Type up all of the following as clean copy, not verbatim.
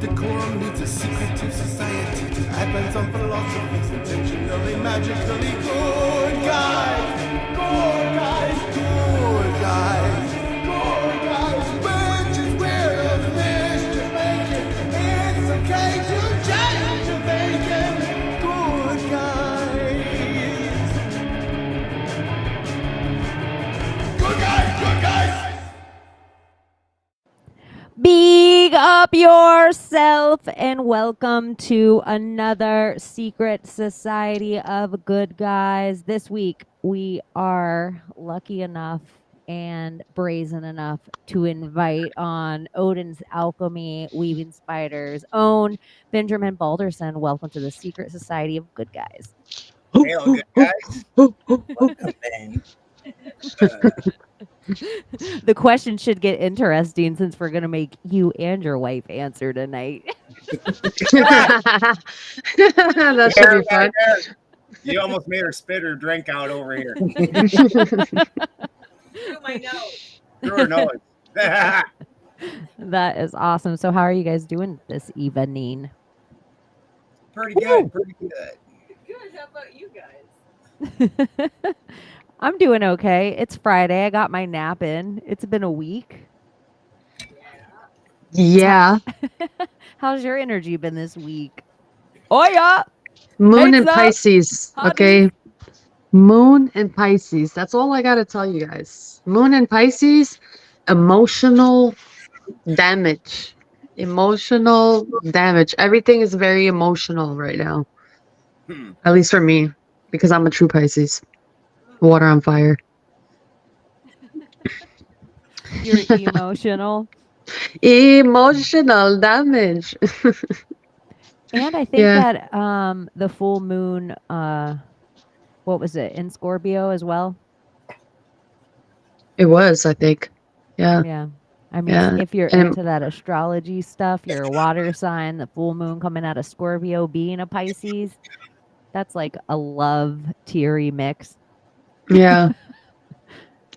decorum needs a secretive society to advance on philosophies intentionally, magically good guys. Good guys, good guys. Good guys, which is where the mischief making. It's okay to change your thinking. Good guys. Good guys, good guys. Big up yourself and welcome to another secret society of good guys. This week we are lucky enough and brazen enough to invite on Odin's Alchemy Weaving Spiders own Benjamin Balderson. Welcome to the secret society of good guys. Hello, good guys. Welcome, Ben. The question should get interesting since we're going to make you and your wife answer tonight. That should be fun. You almost made her spit her drink out over here. Through my nose. Through her nose. That is awesome. So how are you guys doing this evening? Pretty good. Pretty good. Good. How about you guys? I'm doing okay. It's Friday. I got my nap in. It's been a week. Yeah. How's your energy been this week? Oh yeah. Moon and Heads up. Pisces. Hotties. Okay. Moon and Pisces. That's all I got to tell you guys. Moon and Pisces, emotional damage. Emotional damage. Everything is very emotional right now. At least for me, because I'm a true Pisces. Water on fire. You're emotional. Emotional damage. And I think that the full moon what was it, in Scorpio as well? It was, I think. Yeah. Yeah. I mean, Yeah. if you're And- into that astrology stuff, you're a water sign, the full moon coming out of Scorpio being a Pisces, that's like a love teary mix. Yeah.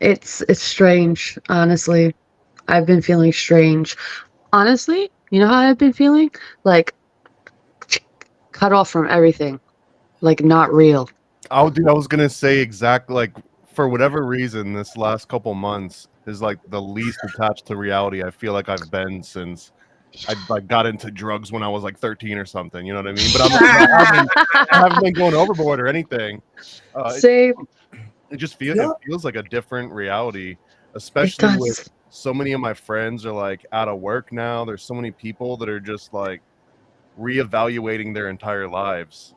It's strange, honestly. I've been feeling strange. Honestly, you know how I've been feeling? Like cut off from everything. Like not real. Oh, dude, I was gonna say exactly like for whatever reason, this last couple months is like the least attached to reality I feel like I've been since I like got into drugs when I was like 13 or something. You know what I mean? But I haven't been going overboard or anything. Same. It just feels it feels like a different reality, especially does. with so many of my friends are like out of work now. There's so many people that are just like reevaluating their entire lives,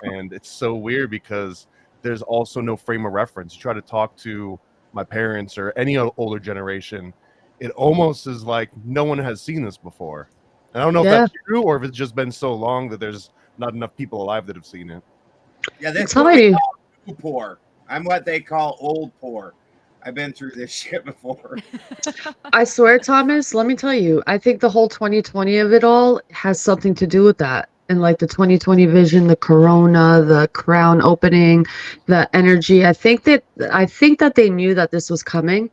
and it's so weird because there's also no frame of reference. You try to talk to my parents or any older generation, it almost is like no one has seen this before. And I don't know if that's true or if it's just been so long that there's not enough people alive that have seen it. Yeah, that's Tell what they me. call new poor. I'm what they call old poor. I've been through this shit before. I swear, Thomas, let me tell you, I think the whole 2020 of it all has something to do with that. And like the 2020 vision, the corona, the crown opening, the energy. I think that they knew that this was coming.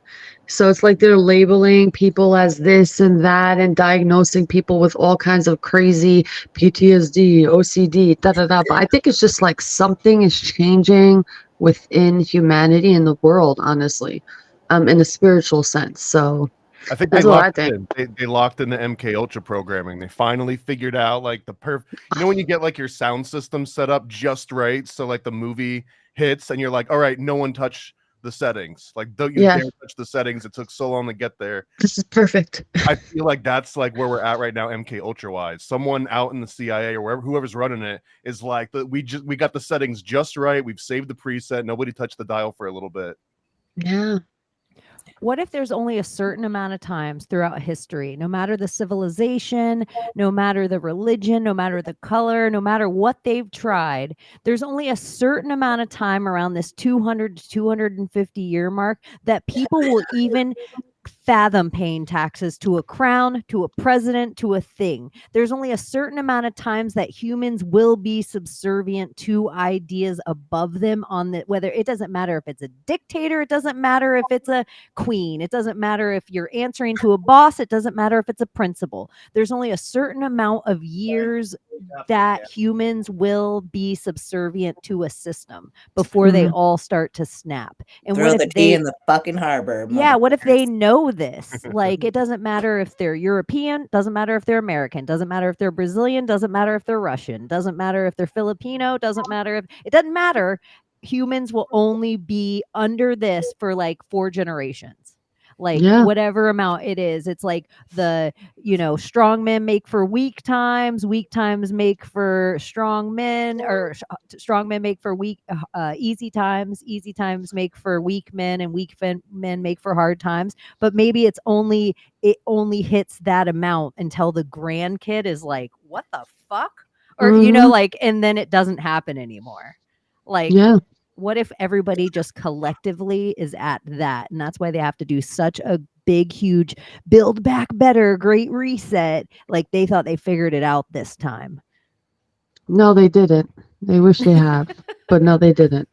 So it's like they're labeling people as this and that and diagnosing people with all kinds of crazy PTSD, OCD, da da da. But I think it's just like something is changing within humanity and the world, honestly, in a spiritual sense. So I think that's they what I locked think. they locked in the MK Ultra programming. They finally figured out like the you know when you get like your sound system set up just right, so like the movie hits and you're like, all right, no one touch the settings. Like don't you dare touch the settings. It took so long to get there. This is perfect. I feel like that's like where we're at right now, MK Ultra wise. Someone out in the CIA or wherever whoever's running it is like we got the settings just right. We've saved the preset. Nobody touched the dial for a little bit. Yeah. What if there's only a certain amount of times throughout history, no matter the civilization, no matter the religion, no matter the color, no matter what they've tried, there's only a certain amount of time around this 200 to 250 year mark that people will even fathom paying taxes to a crown, to a president, to a thing. There's only a certain amount of times that humans will be subservient to ideas above them on the, whether it doesn't matter if it's a dictator, it doesn't matter if it's a queen, it doesn't matter if you're answering to a boss, it doesn't matter if it's a principal. There's only a certain amount of years that humans will be subservient to a system before they all start to snap. And Throw what the if tea they in the fucking harbor. yeah, what if they know this? Like, it doesn't matter if they're European, doesn't matter if they're American, doesn't matter if they're Brazilian, doesn't matter if they're Russian, doesn't matter if they're Filipino, doesn't matter if it doesn't matter. Humans will only be under this for like 4 generations. Like Yeah. whatever amount it is. It's like the, strong men make for weak times make for strong men, or strong men make for weak easy times make for weak men, and weak men make for hard times. But maybe it only hits that amount until the grandkid is like, what the fuck? Or like, and then it doesn't happen anymore. Like, Yeah. what if everybody just collectively is at that? And that's why they have to do such a big, huge build back better, great reset. Like they thought they figured it out this time. No, they didn't. They wish they have, but no, they didn't.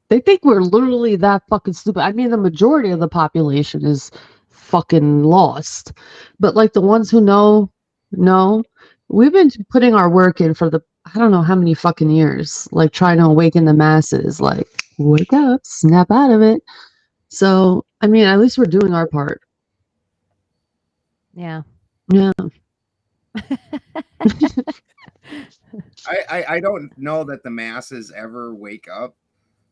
They think we're literally that fucking stupid. I mean, the majority of the population is fucking lost, but like the ones who know, we've been putting our work in for I don't know how many fucking years, like trying to awaken the masses, like wake up, snap out of it. So, I mean, at least we're doing our part. Yeah. Yeah. I don't know that the masses ever wake up.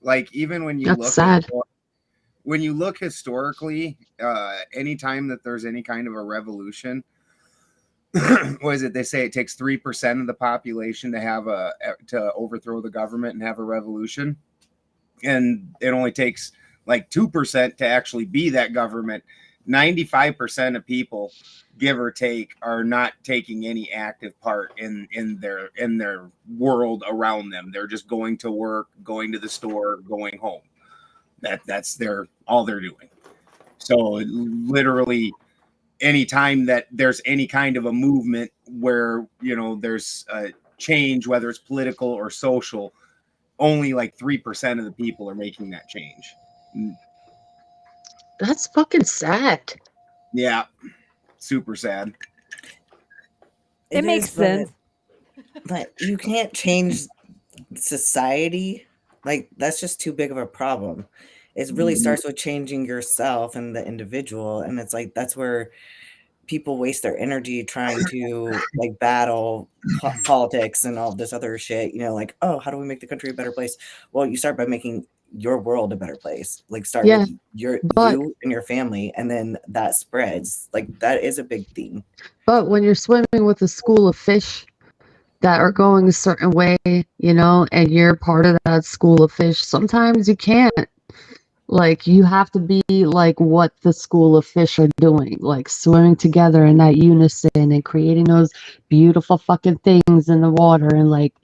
Like, even when you That's sad. When you look historically, anytime that there's any kind of a revolution, what is it? They say it takes 3% of the population to overthrow the government and have a revolution, and it only takes like 2% to actually be that government. 95% of people, give or take, are not taking any active part in their world around them. They're just going to work, going to the store, going home. That's all they're doing. So literally, anytime that there's any kind of a movement where there's a change, whether it's political or social, only like 3% of the people are making that change. That's fucking sad. Yeah, super sad. It makes sense. But you can't change society. Like, that's just too big of a problem. It really starts with changing yourself and the individual, and it's like that's where people waste their energy trying to like battle politics and all this other shit. Like, oh, how do we make the country a better place? Well, you start by making your world a better place. Like, start with you and your family, and then that spreads. Like, that is a big thing. But when you're swimming with a school of fish that are going a certain way, and you're part of that school of fish, sometimes you can't. Like, you have to be like what the school of fish are doing, like swimming together in that unison and creating those beautiful fucking things in the water, and like,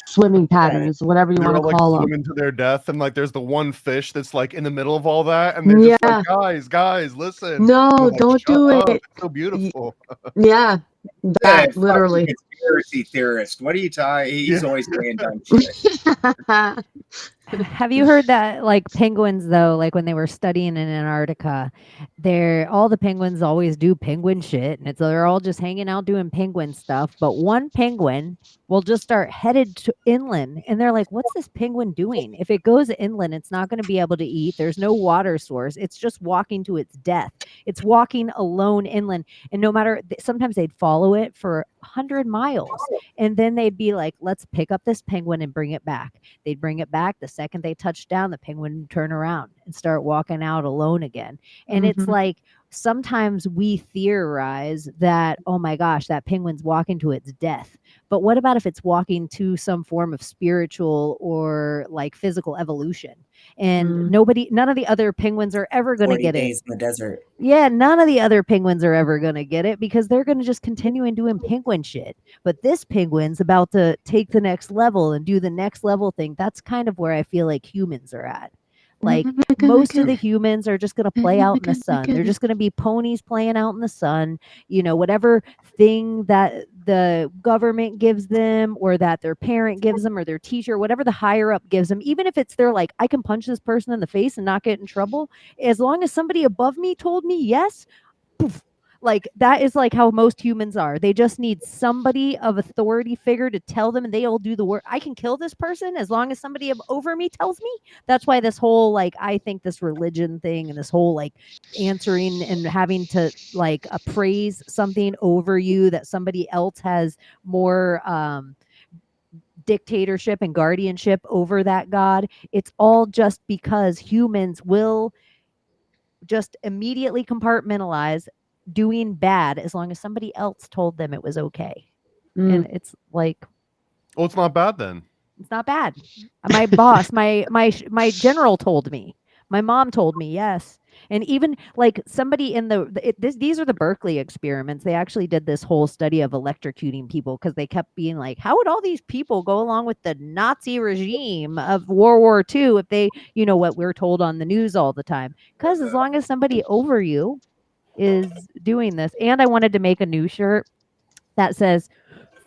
swimming patterns, whatever you want to call them. Swimming to their death, and like there's the one fish that's like in the middle of all that, and they're just like, guys, listen. No, like, don't do up. it. It's so beautiful. Yeah. That literally. Conspiracy theorist. What are you talking? He's always saying dumb shit. Have you heard that, like, penguins, though, like when they were studying in Antarctica, all the penguins always do penguin shit, and they're all just hanging out doing penguin stuff. But one penguin will just start headed to inland, and they're like, what's this penguin doing? If it goes inland, it's not going to be able to eat. There's no water source. It's just walking to its death. It's walking alone inland. And no matter, sometimes they'd follow it for 100 miles, and then they'd be like, let's pick up this penguin and bring it back. They'd bring it back. The second they touch down, the penguin would turn around and start walking out alone again. And it's like, sometimes we theorize that, oh my gosh, that penguin's walking to its death. But what about if it's walking to some form of spiritual or like physical evolution? And none of the other penguins are ever going to get it. 40 days in the desert. Yeah, none of the other penguins are ever going to get it because they're going to just continue and doing penguin shit. But this penguin's about to take the next level and do the next level thing. That's kind of where I feel like humans are at. Like most of the humans are just going to play out in the sun. They're just going to be ponies playing out in the sun. You know, whatever thing that the government gives them or that their parent gives them or their teacher, whatever the higher up gives them, even if it's they're like, I can punch this person in the face and not get in trouble. As long as somebody above me told me yes, poof, like that is like how most humans are. They just need somebody of authority figure to tell them and they'll do the work. I can kill this person as long as somebody over me tells me. That's why this whole like I think this religion thing and this whole like answering and having to like appraise something over you that somebody else has more dictatorship and guardianship over that god. It's all just because humans will just immediately compartmentalize doing bad as long as somebody else told them it was okay. And it's like, well, it's not bad then. It's not bad. My boss, my general told me. My mom told me, yes. And even like somebody in these are the Berkeley experiments. They actually did this whole study of electrocuting people because they kept being like, how would all these people go along with the Nazi regime of World War II if they, you know, what we're told on the news all the time? Because as long as somebody over you is doing this. And I wanted to make a new shirt that says,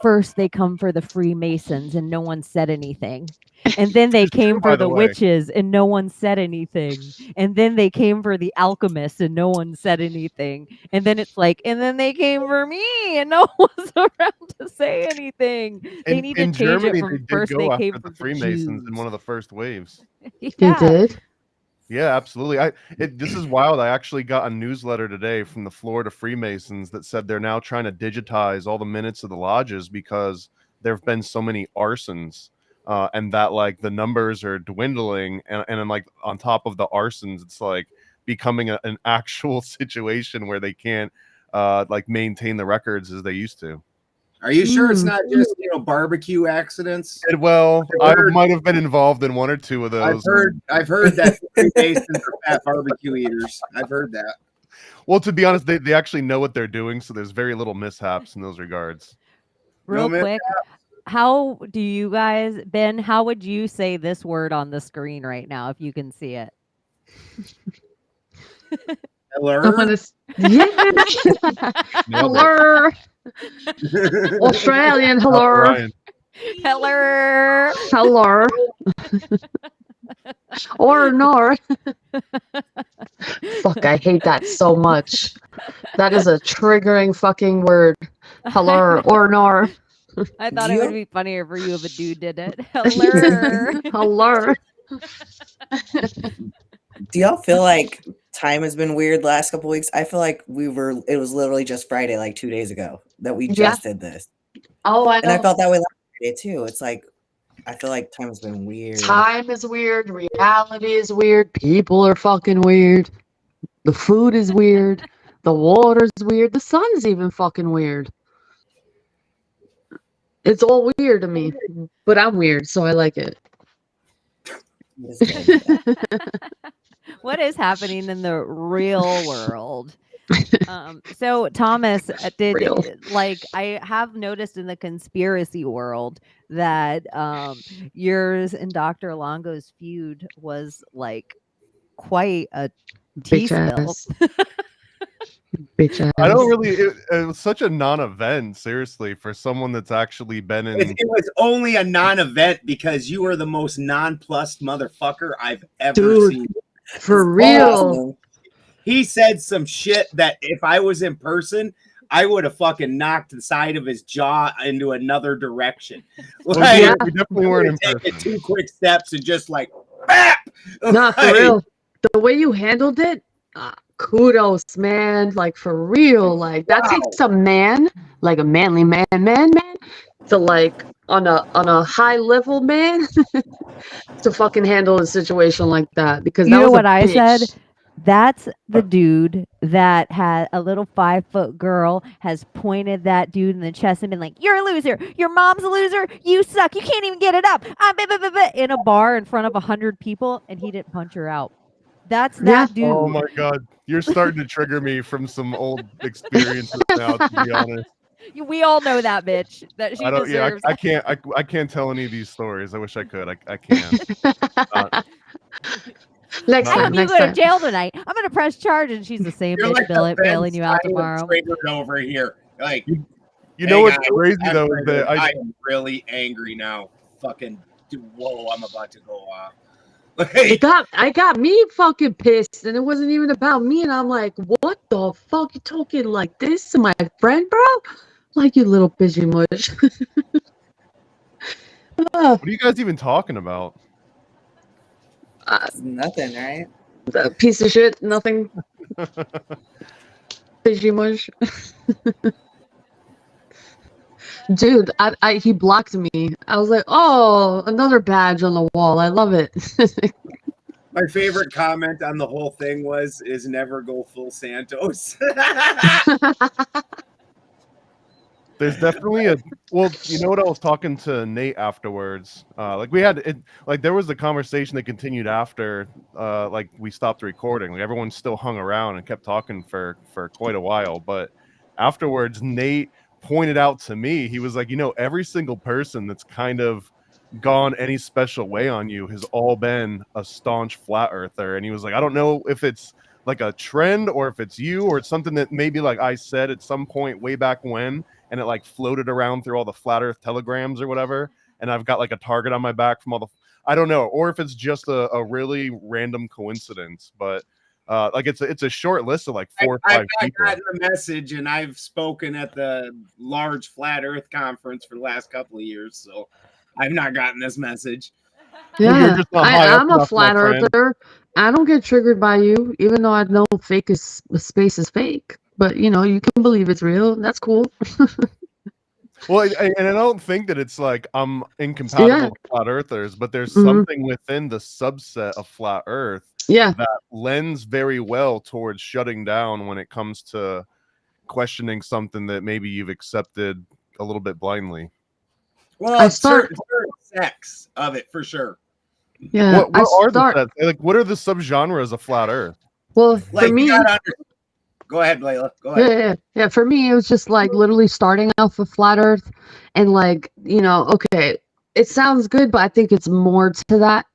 first they come for the Freemasons and no one said anything. And then they came for the witches and no one said anything. And then they came for the alchemists and no one said anything. And then it's like, and then they came for me and no one's around to say anything. They need to change Germany, it from they first did they go came after for the Freemasons in one of the first waves. Yeah. They did? Yeah, absolutely. This is wild. I actually got a newsletter today from the Florida Freemasons that said they're now trying to digitize all the minutes of the lodges because there have been so many arsons, and that like the numbers are dwindling, and like on top of the arsons, it's like becoming an actual situation where they can't like maintain the records as they used to. Are you sure it's not just, you know, barbecue accidents? Well, I might have been involved in one or two of those. I've heard that Freemasons are fat barbecue eaters. I've heard that. Well, to be honest, they actually know what they're doing, so there's very little mishaps in those regards. Real quick, how do you guys, Ben, how would you say this word on the screen right now if you can see it? Hello? Yeah. Hello. Australian, hello. Hello. Hello. Or nor. Fuck, I hate that so much. That is a triggering fucking word. Hello or nor. I thought it would be funnier for you if a dude did it. Hello. Hello. Do y'all feel like time has been weird the last couple weeks? I feel like it was literally just Friday, like 2 days ago, that we just did this. Oh, I know. And I felt that way last Friday too. It's like, I feel like time has been weird. Time is weird. Reality is weird. People are fucking weird. The food is weird. The water's weird. The sun's even fucking weird. It's all weird to me, but I'm weird, so I like it. What is happening in the real world? So Thomas, I have noticed in the conspiracy world that yours and Dr. Longo's feud was like quite a tea spill. Bitch ass. I don't really. It was such a non-event, seriously, for someone that's actually been in. It was only a non-event because you are the most nonplussed motherfucker I've ever seen. For real. He said some shit that if I was in person, I would have fucking knocked the side of his jaw into another direction. Like, yeah, we definitely weren't in person. 2 quick steps and just like, bap! Nah, for real. The way you handled it, kudos, man. Like, for real. Like, that takes a man, like a manly man, to like on a high level man to fucking handle a situation like that. Because you that know was what I bitch. said? That's the dude that had a little 5-foot girl has pointed that dude in the chest and been like, "You're a loser. Your mom's a loser. You suck. You can't even get it up." In a bar in front of 100 people, and he didn't punch her out. That's that dude. Oh my god, you're starting to trigger me from some old experiences now. To be honest, we all know that bitch. That she deserves. Yeah, I can't tell any of these stories. I wish I could. I can't. Next I hope time. you Next go to time. jail tonight. I'm gonna press charge, and she's the same You're bitch like the bailing you out Ben tomorrow. triggered over here. Like, You hey, know what's guys, crazy I'm though is triggered. that I am really angry now. Fucking, whoa, I'm about to go off. I got me fucking pissed, and it wasn't even about me. And I'm like, what the fuck you talking like this to my friend, bro? Like, you little bitchy mush. What are you guys even talking about? It's nothing, right? A piece of shit, nothing. Bitchy mush. Dude, he blocked me. I was like, oh, another badge on the wall. I love it. My favorite comment on the whole thing is never go full Santos. There's definitely a well, you know what, I was talking to Nate afterwards. Like we had it, like there was the conversation that continued after like we stopped recording. Like everyone still hung around and kept talking for quite a while. But afterwards, Nate pointed out to me, he was like, you know, every single person that's kind of gone any special way on you has all been a staunch flat earther. And he was like, I don't know if it's like a trend or if it's you or it's something that maybe like I said at some point way back when, and it like floated around through all the flat earth telegrams or whatever, and I've got like a target on my back from all the, I don't know, or if it's just a really random coincidence. But like it's a short list of like 4 or 5 people. I've gotten the message, and I've spoken at the large flat earth conference for the last couple of years, so I've not gotten this message. Yeah, just not high up I'm a enough, my flat friend. earther. I don't get triggered by you, even though I know space is fake. But you know, you can believe it's real. That's cool. Well, and I don't think that it's like I'm incompatible with flat earthers, but there's something within the subset of flat earth that lends very well towards shutting down when it comes to questioning something that maybe you've accepted a little bit blindly. Well, certain sects of it for sure. Yeah, what are the sets? Like what are the subgenres of flat earth? Well, for Like, me, go ahead, Layla. Go ahead. yeah. For me, it was just like literally starting off with flat Earth, and like, you know, okay, it sounds good, but I think it's more to that,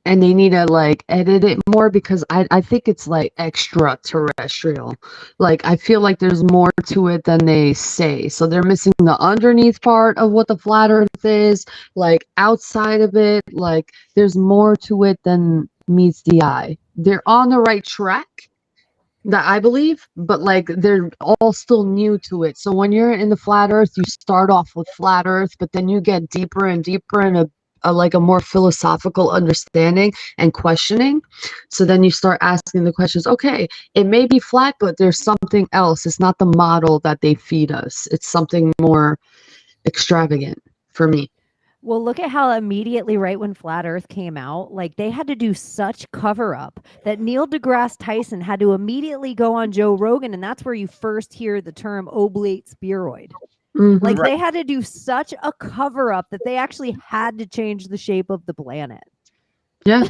and they need to like edit it more because I think it's like extraterrestrial. Like I feel like there's more to it than they say. So they're missing the underneath part of what the flat Earth is. Like outside of it, like there's more to it than meets the eye. They're on the right track, that I believe, but like they're all still new to it. So when you're in the flat earth, you start off with flat earth, but then you get deeper and deeper in a like a more philosophical understanding and questioning. So then you start asking the questions, okay, it may be flat, but there's something else. It's not the model that they feed us. It's something more extravagant for me. Well, look at how immediately right when Flat Earth came out, like they had to do such cover up that Neil deGrasse Tyson had to immediately go on Joe Rogan, and that's where you first hear the term oblate spheroid. Like they had to do such a cover up that they actually had to change the shape of the planet. Yeah.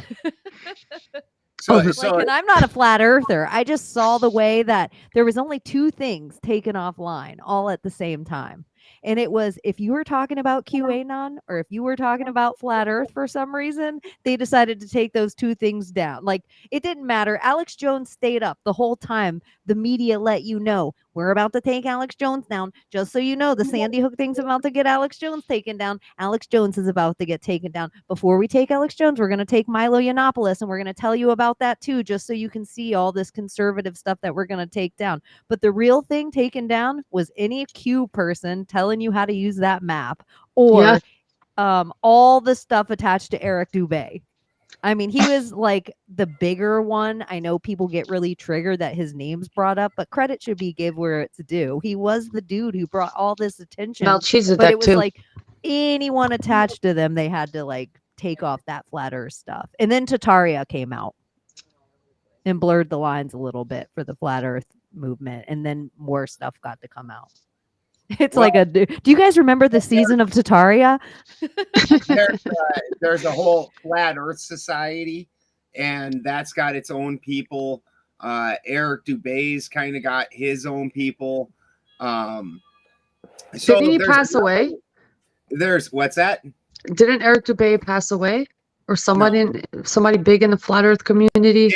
And I'm not a flat earther. I just saw the way that there was only 2 things taken offline all at the same time. And it was if you were talking about QAnon or if you were talking about flat earth for some reason, they decided to take those 2 things down. Like it didn't matter. Alex Jones stayed up the whole time. The media let you know we're about to take Alex Jones down. Just so you know, the Sandy Hook thing's about to get Alex Jones taken down. Alex Jones is about to get taken down. Before we take Alex Jones, we're going to take Milo Yiannopoulos, and we're going to tell you about that too, just so you can see all this conservative stuff that we're going to take down. But the real thing taken down was any Q person telling you how to use that map or all the stuff attached to Eric Dubé. I mean, he was like the bigger one. I know people get really triggered that his name's brought up, but credit should be give where it's due. He was the dude who brought all this attention. But it was like anyone attached to them, they had to like take off that flat earth stuff. And then Tataria came out and blurred the lines a little bit for the flat earth movement. And then more stuff got to come out. It's like do you guys remember the season of Tataria? There's a whole flat earth society, and that's got its own people. Eric Dubé's kind of got his own people. Didn't he pass away? There's what's that? Didn't Eric Dubé pass away? or somebody big in the flat Earth community?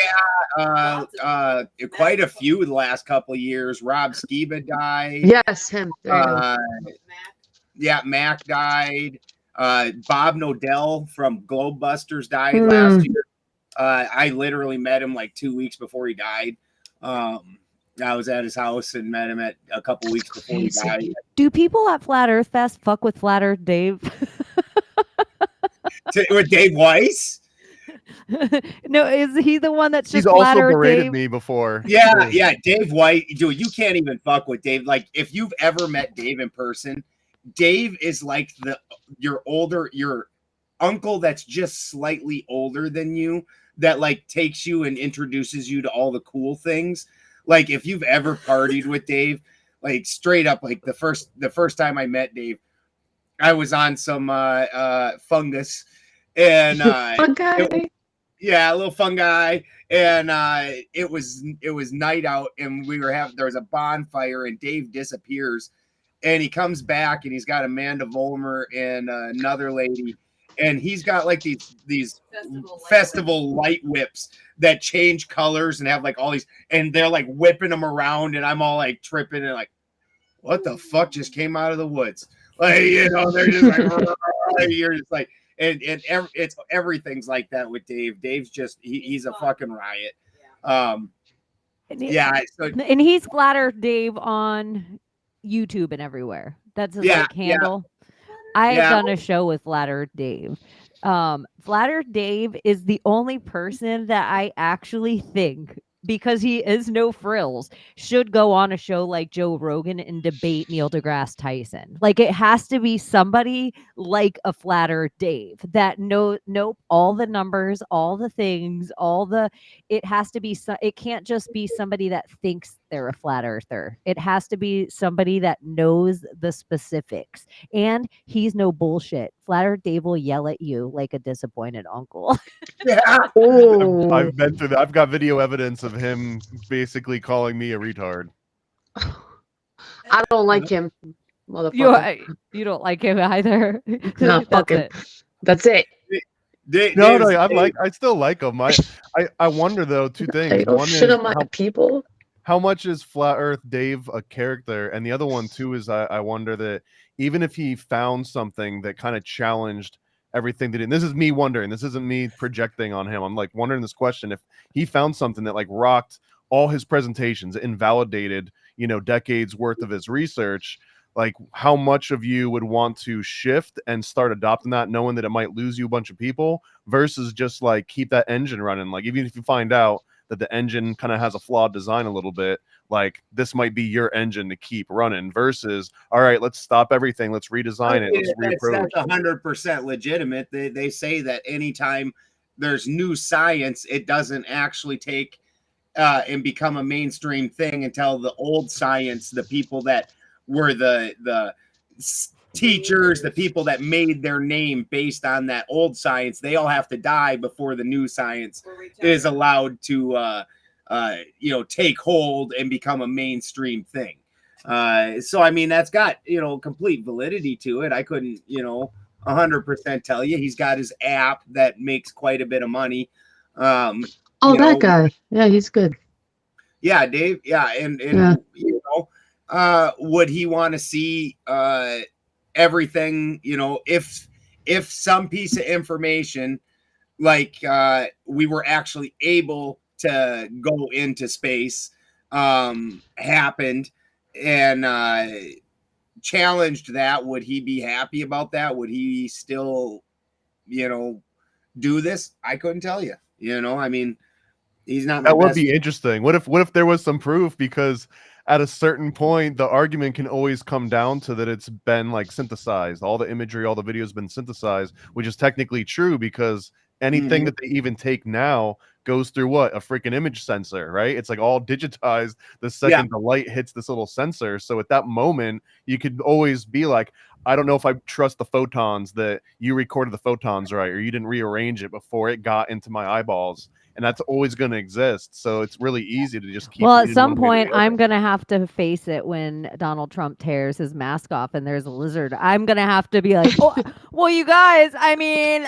Quite a few the last couple of years. Rob Skiba died. Yes, him. There you go. Yeah, Mac died. Bob Nodell from Globebusters died last year. I literally met him like 2 weeks before he died. I was at his house and met him at a couple weeks before he died. Do people at Flat Earth Fest fuck with Flat Earth Dave? With Dave Weiss? No, is he the one that's just He's Flat also Earth berated Dave? me before. Yeah, Dave White. Dude, you can't even fuck with Dave. Like, if you've ever met Dave in person, Dave is like your uncle that's just slightly older than you, that like takes you and introduces you to all the cool things. Like, if you've ever partied with Dave, like straight up, like the first time I met Dave, I was on some fungus and fungi. Yeah, a little fungi, and it was night out, and there was a bonfire, and Dave disappears, and he comes back, and he's got Amanda Vollmer and another lady, and he's got like these festival light whips that change colors and have like all these, and they're like whipping them around, and I'm all like tripping and like, what the fuck just came out of the woods? Like, you know, they're just like, you're just like. And it's everything's like that with Dave. Dave's just he's a fucking riot. So, and he's Flat Earth Dave on YouTube and everywhere. That's his like, handle. I've done a show with Flat Earth Dave. Flat Earth Dave is the only person that I actually think, because he is no frills, should go on a show like Joe Rogan and debate Neil deGrasse Tyson. Like, it has to be somebody like a Flat Earth Dave that nope, all the numbers, all the things, it has to be, it can't just be somebody that thinks they're a flat earther. It has to be somebody that knows the specifics, and he's no bullshit. Flat Earth Dave will yell at you like a disappointed uncle. I've been through that. I've got video evidence of him basically calling me a retard. I don't like him, motherfucker. You don't like him either. No, fuck him. That's it. I still like him. I wonder though, two things. I don't shit on my people. How much is Flat Earth Dave a character? And the other one too is I wonder that even if he found something that kind of challenged everything that, and this is me wondering, this isn't me projecting on him. I'm like wondering this question: if he found something that like rocked all his presentations, invalidated, decades worth of his research, like how much of you would want to shift and start adopting that, knowing that it might lose you a bunch of people, versus just like keep that engine running? Like, even if you find out that the engine kind of has a flawed design a little bit, like this might be your engine to keep running, versus, all right, let's stop everything, let's redesign it, let's reapproach. That's 100% legitimate. They say that anytime there's new science, it doesn't actually take and become a mainstream thing until the old science, the people that were the teachers, the people that made their name based on that old science, they all have to die before the new science is allowed to take hold and become a mainstream thing. So I mean, that's got complete validity to it. I couldn't 100% tell you. He's got his app that makes quite a bit of money. That guy, yeah, he's good. Yeah, Dave. Yeah, and would he want to see everything, if some piece of information, like we were actually able to go into space, happened and challenged that, would he be happy about that? Would he still, do this? I couldn't tell you. I mean, he's not. That would be interesting. What if there was some proof? Because at a certain point, the argument can always come down to that it's been like synthesized. All the imagery, all the video has been synthesized, which is technically true, because anything that they even take now goes through what? A freaking image sensor, right? It's like all digitized the second the light hits this little sensor. So at that moment, you could always be like, I don't know if I trust the photons, that you recorded the photons right, or you didn't rearrange it before it got into my eyeballs. And that's always going to exist. So it's really easy to just keep. Well, at some point, I'm going to have to face it when Donald Trump tears his mask off and there's a lizard. I'm going to have to be like, oh, well, you guys, I mean,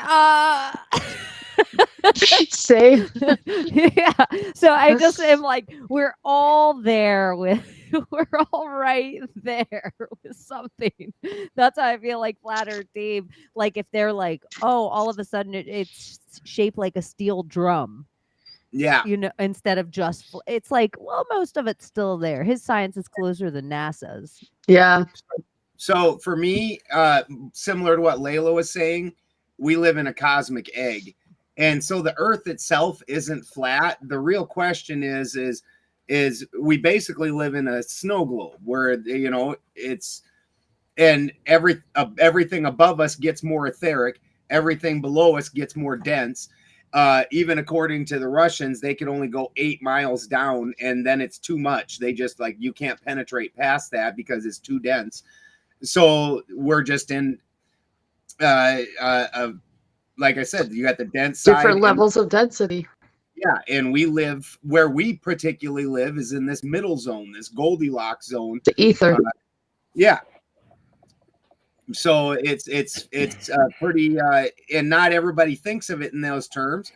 Same. Yeah. So I just am like, we're all there with, we're all right there with something. That's how I feel like Flat Earth Dave. Like if they're like, oh, all of a sudden it's shaped like a steel drum, Yeah. you know, instead of just, it's like, well, most of it's still there. His science is closer than NASA's. Yeah. So for me, similar to what Layla was saying, we live in a cosmic egg. And so the earth itself isn't flat. The real question is we basically live in a snow globe where, you know, it's, and everything above us gets more etheric. Everything below us gets more dense. Even according to the Russians, they can only go 8 miles down, and then it's too much. They just like, you can't penetrate past that because it's too dense. So we're just in, like I said, you got the dense side. Different levels of density. Yeah, and we live where we particularly live is in this middle zone, this Goldilocks zone. The ether. Yeah. So it's pretty, and not everybody thinks of it in those terms,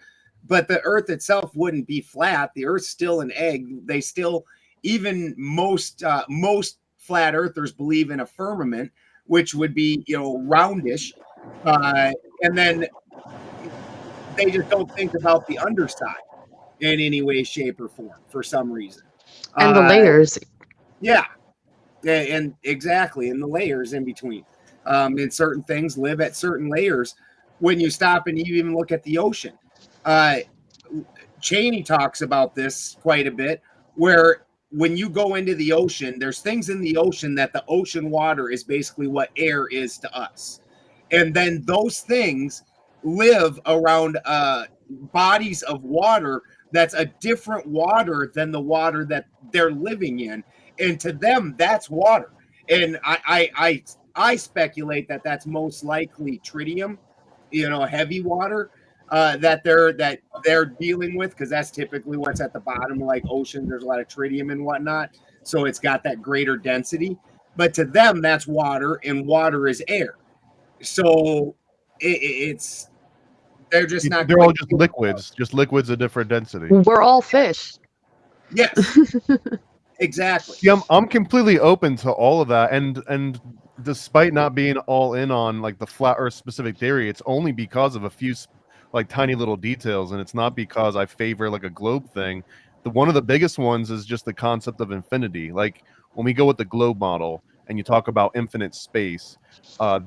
but the Earth itself wouldn't be flat. The Earth's still an egg. They still, even most flat earthers believe in a firmament, which would be, you know, roundish, and then they just don't think about the underside in any way, shape, or form for some reason. And the layers. Yeah, and exactly, and the layers in between. And certain things live at certain layers. When you stop and you even look at the ocean, Chaney talks about this quite a bit, where when you go into the ocean, there's things in the ocean that the ocean water is basically what air is to us. And then those things live around bodies of water that's a different water than the water that they're living in. And to them, that's water. And I speculate that that's most likely tritium, you know, heavy water that they're dealing with, because that's typically what's at the bottom of like ocean. There's a lot of tritium and whatnot, so it's got that greater density. But to them, that's water, and water is air. So it's they're just not. They're all just liquids of different density. We're all fish. Yes. Exactly. Yeah, I'm completely open to all of that, and despite not being all in on like the flat Earth specific theory, it's only because of a few like tiny little details, and it's not because I favor like a globe thing. One of the biggest ones is just the concept of infinity. Like when we go with the globe model and you talk about infinite space,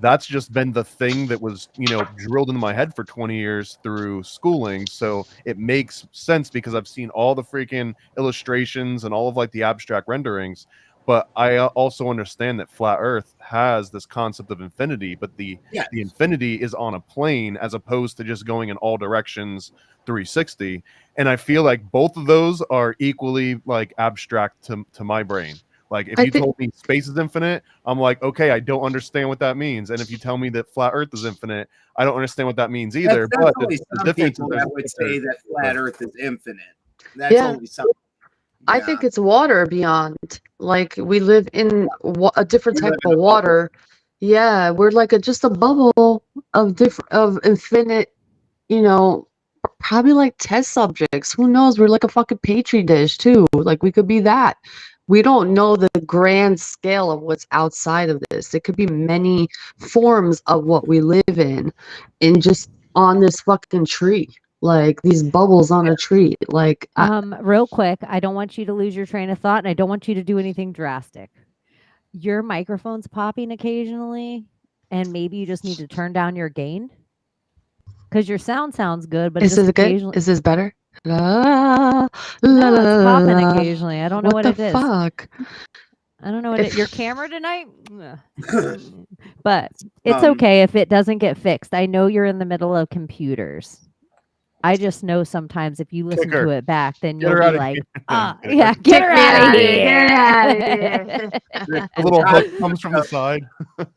that's just been the thing that was, you know, drilled into my head for 20 years through schooling. So it makes sense because I've seen all the freaking illustrations and all of like the abstract renderings. But I also understand that flat Earth has this concept of infinity, but the infinity is on a plane as opposed to just going in all directions 360. And I feel like both of those are equally like abstract to my brain. Like if you told me space is infinite, I'm like, okay, I don't understand what that means. And if you tell me that flat Earth is infinite, I don't understand what that means either. That's But only the some difference people is that would say that flat Earth is infinite. That's only some. I think it's water beyond. Like we live in a different type of water. Yeah, we're like just a bubble of infinite, you know, probably like test subjects. Who knows? We're like a fucking petri dish too. Like we could be that. We don't know the grand scale of what's outside of this. It could be many forms of what we live in just on this fucking tree. Like these bubbles on a tree. Like real quick, I don't want you to lose your train of thought, and I don't want you to do anything drastic. Your microphone's popping occasionally, and maybe you just need to turn down your gain, because your sound sounds good, but is this good? Is this better? La, no, it's popping occasionally. I don't know what it is. Fuck? I don't know what your camera tonight. But it's okay if it doesn't get fixed. I know you're in the middle of computers. I just know sometimes if you listen to it back, then you'll be like, yeah, get her out of here. Get out of here. A little hook comes from the side.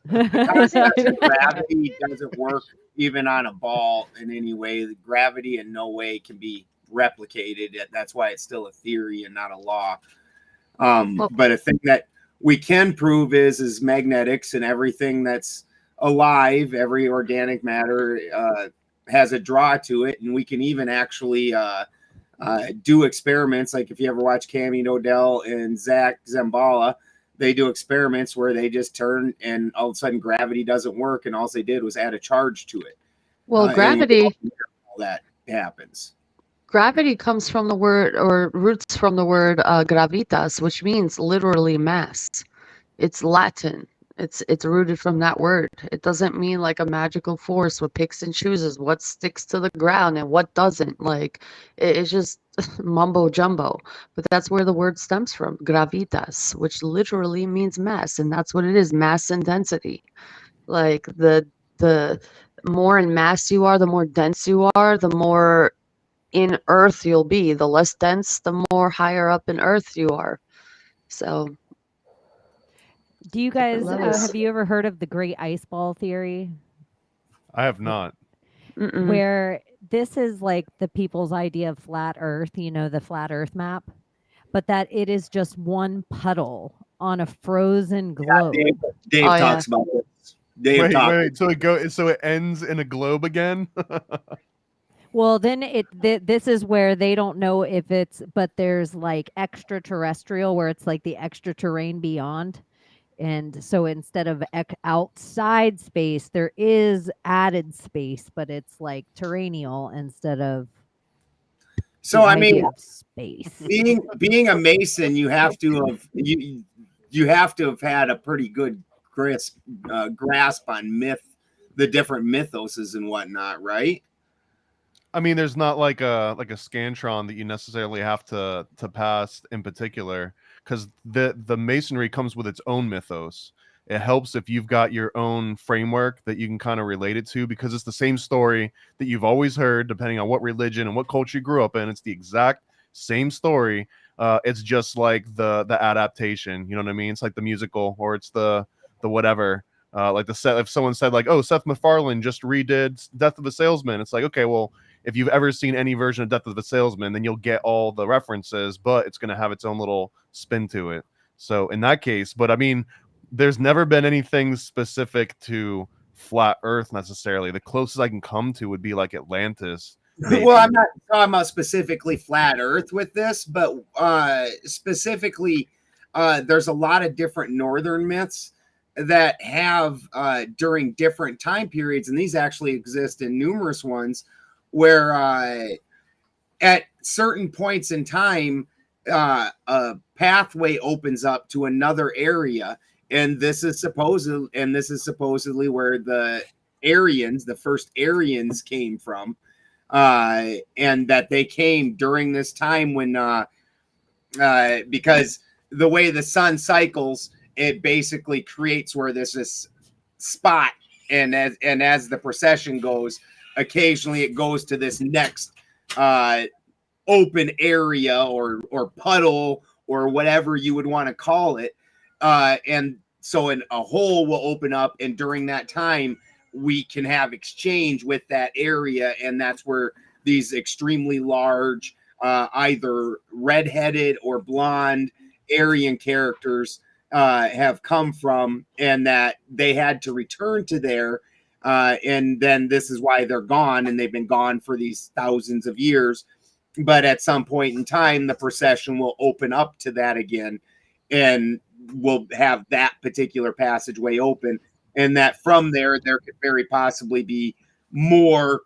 Gravity doesn't work even on a ball in any way. The gravity in no way can be replicated. That's why it's still a theory and not a law. But a thing that we can prove is magnetics, and everything that's alive, every organic matter has a draw to it, and we can even actually do experiments. Like if you ever watch Cammy Nodell and Zach Zambala, they do experiments where they just turn and all of a sudden gravity doesn't work, and all they did was add a charge to it. Well, gravity, all that happens. gravity comes from the word, or roots from the word gravitas, which means literally mass. It's Latin. It's rooted from that word. It doesn't mean like a magical force what picks and chooses what sticks to the ground and what doesn't. Like it's just mumbo jumbo. But that's where the word stems from, gravitas, which literally means mass, and that's what it is, mass and density. Like the more in mass you are, the more dense you are, the more in earth you'll be. The less dense, the more higher up in earth you are. So Do you guys levels. have you ever heard of the Great Ice Ball theory? I have not. Mm-mm. Where this is like the people's idea of flat Earth, you know, the flat Earth map, but that it is just one puddle on a frozen globe. Dave Oh, talks about this. Dave talks. Wait. So it ends in a globe again? Well, then this is where they don't know if it's, but there's like extraterrestrial where it's like the extra terrain beyond. And so instead of outside space, there is added space, but it's like terrestrial instead of. So the I idea mean, of space. being a Mason, you have to have you have to have had a pretty good grasp on the different mythoses and whatnot, right? I mean, there's not like a scantron that you necessarily have to pass in particular, because the masonry comes with its own mythos. It helps if you've got your own framework that you can kind of relate it to, because it's the same story that you've always heard, depending on what religion and what culture you grew up in. It's the exact same story. It's just like the adaptation. You know what I mean? It's like the musical, or it's the whatever. Like if someone said like, "Oh, Seth MacFarlane just redid Death of a Salesman," it's like, okay, well, if you've ever seen any version of Death of the Salesman, then you'll get all the references, but it's going to have its own little spin to it. So in that case, but I mean, there's never been anything specific to flat Earth necessarily. The closest I can come to would be like Atlantis. Maybe. Well, I'm not talking about specifically flat Earth with this, but specifically, there's a lot of different northern myths that have during different time periods, and these actually exist in numerous ones, where at certain points in time, a pathway opens up to another area, and this is supposedly where the Aryans, the first Aryans, came from, and that they came during this time when because the way the sun cycles, it basically creates where there's this spot, and as the procession goes, occasionally it goes to this next open area or puddle or whatever you would want to call it, and so a hole will open up, and during that time we can have exchange with that area, and that's where these extremely large either redheaded or blonde Aryan characters have come from, and that they had to return to there, and then this is why they're gone, and they've been gone for these thousands of years. But at some point in time, the procession will open up to that again, and will have that particular passageway open, and that from there could very possibly be more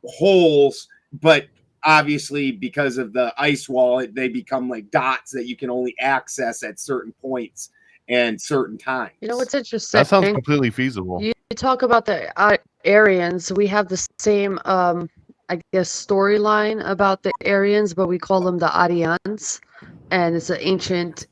holes, but obviously because of the ice wall, they become like dots that you can only access at certain points and certain times. You know what's interesting? That sounds completely feasible. You talk about the Aryans. We have the same, I guess, storyline about the Aryans, but we call them the Aryans. And it's an ancient,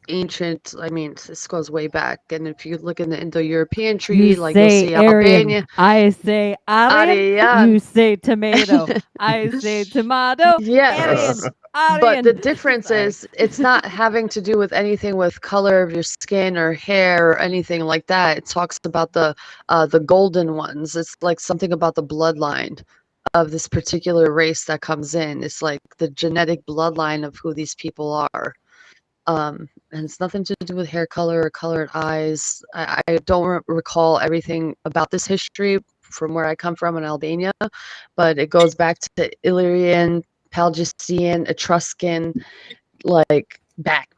I mean, this goes way back. And if you look in the Indo-European tree, You like you'll say see Aryan, Albania. I say Aryan. Aryan. You say tomato. I say tomato. Yes. Aryan. But the Aryan. difference is it's not having to do with anything with color of your skin or hair or anything like that. It talks about the golden ones. It's like something about the bloodline of this particular race that comes in. It's like the genetic bloodline of who these people are. And it's nothing to do with hair color or colored eyes. I don't recall everything about this history from where I come from in Albania, but it goes back to Illyrian, Pelagician, Etruscan, like back,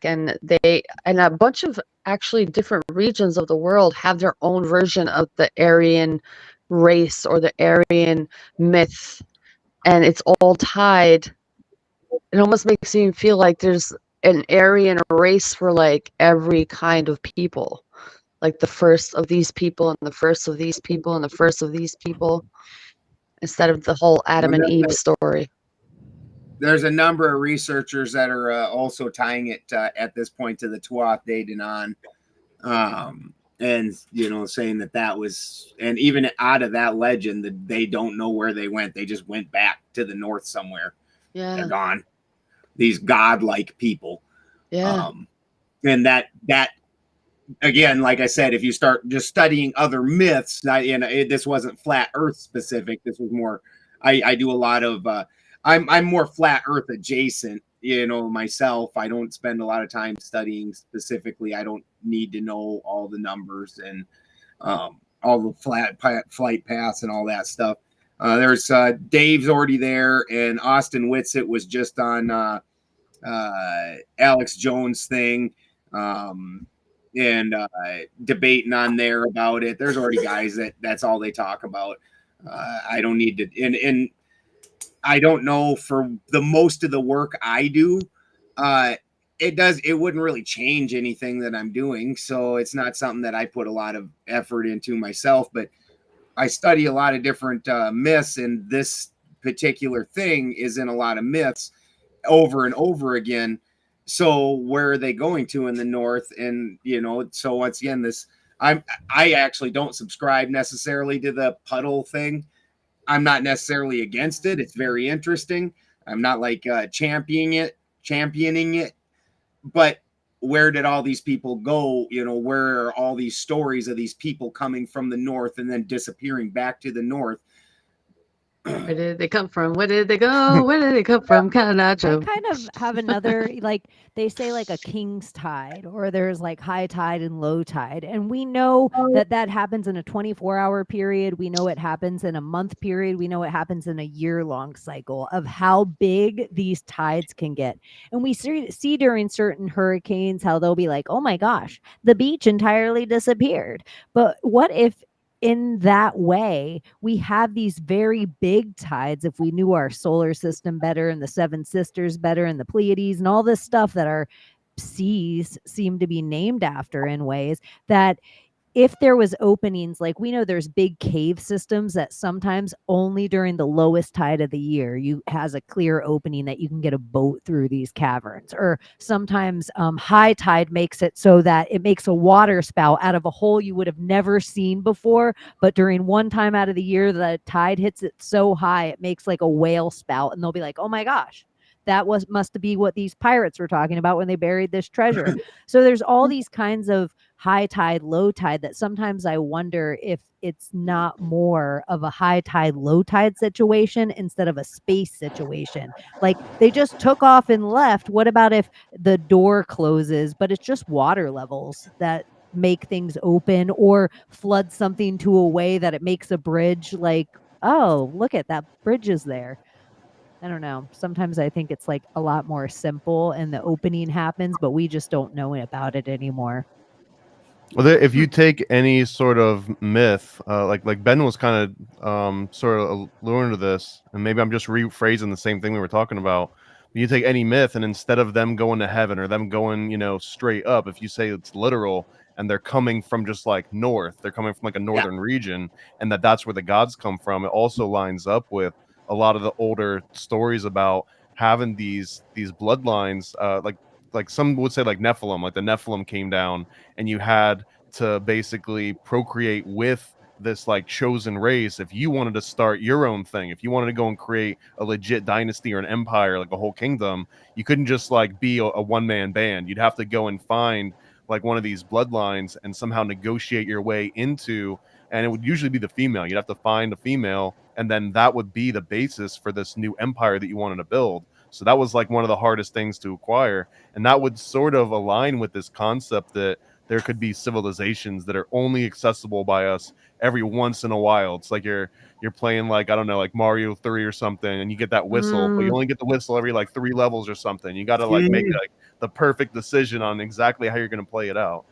and a bunch of actually different regions of the world have their own version of the Aryan race or the Aryan myth, and it's all tied. It almost makes me feel like there's an Aryan race for like every kind of people, like the first of these people and the first of these people and the first of these people, instead of the whole Adam and Eve story. There's a number of researchers that are also tying it at this point to the Tuatha De Danann, and saying that was, and even out of that legend, that they don't know where they went. They just went back to the north somewhere. Yeah, they're gone. These godlike people. Yeah. And that again, like I said, if you start just studying other myths, this wasn't flat Earth specific. This was more. I do a lot of. I'm more flat Earth adjacent, myself. I don't spend a lot of time studying specifically. I don't need to know all the numbers and all the flight paths and all that stuff. There's Dave's already there, and Austin Whitsitt was just on Alex Jones' thing, and debating on there about it. There's already guys that's all they talk about. I don't need to, and I don't know, for the most of the work I do, it wouldn't really change anything that I'm doing. So it's not something that I put a lot of effort into myself, but I study a lot of different myths, and this particular thing is in a lot of myths over and over again. So where are they going to in the north? And so once again, I actually don't subscribe necessarily to the puddle thing. I'm not necessarily against it. It's very interesting. I'm not like championing it, but where did all these people go? Where are all these stories of these people coming from the north and then disappearing back to the north? Where did they come from? Where did they go? Where did they come from? I kind of have another, like they say, like a king's tide, or there's like high tide and low tide. And we know that happens in a 24-hour period. We know it happens in a month period. We know it happens in a year-long cycle of how big these tides can get. And we see during certain hurricanes how they'll be like, oh my gosh, the beach entirely disappeared. But what if in that way we have these very big tides? If we knew our solar system better and the Seven Sisters better and the Pleiades and all this stuff that our seas seem to be named after in ways, that if there was openings, like we know there's big cave systems that sometimes only during the lowest tide of the year has a clear opening that you can get a boat through these caverns, or sometimes high tide makes it so that it makes a water spout out of a hole you would have never seen before, but during one time out of the year the tide hits it so high it makes like a whale spout, and they'll be like, oh my gosh, that must be what these pirates were talking about when they buried this treasure. So there's all these kinds of high tide, low tide that sometimes I wonder if it's not more of a high tide, low tide situation instead of a space situation. Like they just took off and left. What about if the door closes, but it's just water levels that make things open, or flood something to a way that it makes a bridge? Like, oh, look at that bridge is there. I don't know. Sometimes I think it's like a lot more simple and the opening happens, but we just don't know about it anymore. Well, if you take any sort of myth, like Ben was kind of sort of luring to this, and maybe I'm just rephrasing the same thing we were talking about. You take any myth, and instead of them going to heaven or them going, straight up, if you say it's literal and they're coming from just like north, they're coming from like a northern region, and that's where the gods come from, it also lines up with a lot of the older stories about having these bloodlines, like some would say like Nephilim, like the Nephilim came down and you had to basically procreate with this like chosen race if you wanted to start your own thing. If you wanted to go and create a legit dynasty or an empire, like a whole kingdom, you couldn't just like be a one-man band. You'd have to go and find like one of these bloodlines and somehow negotiate your way into, and it would usually be the female. You'd have to find a female, and then that would be the basis for this new empire that you wanted to build. So that was like one of the hardest things to acquire. And that would sort of align with this concept that there could be civilizations that are only accessible by us every once in a while. It's like you're playing like, I don't know, like Mario 3 or something, and you get that whistle, but you only get the whistle every like 3 levels or something. You got to like make like the perfect decision on exactly how you're going to play it out.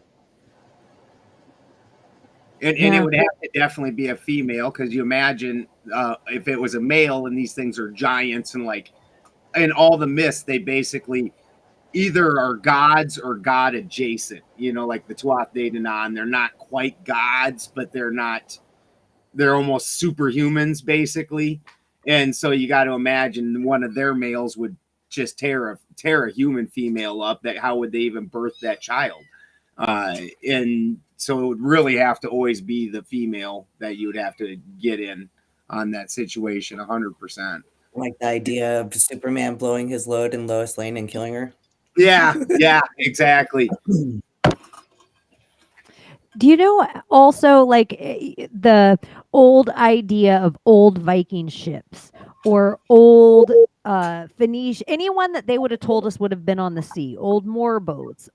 And it would have to definitely be a female, because you imagine if it was a male and these things are giants and like, and all the myths, they basically either are gods or god adjacent, you know, like the Tuatha De Danann. They're not quite gods, but they're almost superhumans basically. And so you got to imagine one of their males would just tear a human female up. That how would they even birth that child? And so it would really have to always be the female that you would have to get in on that situation 100%. Like the idea of Superman blowing his load in Lois Lane and killing her. Yeah, exactly. Do you know also like the old idea of old Viking ships or old Phoenician, anyone that they would have told us would have been on the sea, old Moor boats,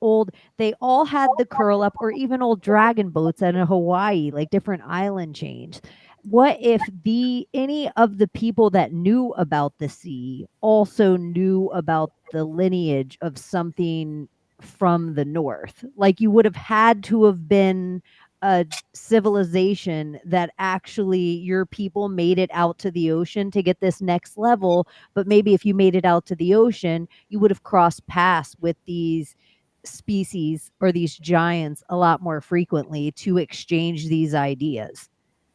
they all had the curl up, or even old dragon boats out in Hawaii, like different island chains. What if any of the people that knew about the sea also knew about the lineage of something from the north? Like you would have had to have been a civilization that actually your people made it out to the ocean to get this next level. But maybe if you made it out to the ocean, you would have crossed paths with these species or these giants a lot more frequently to exchange these ideas.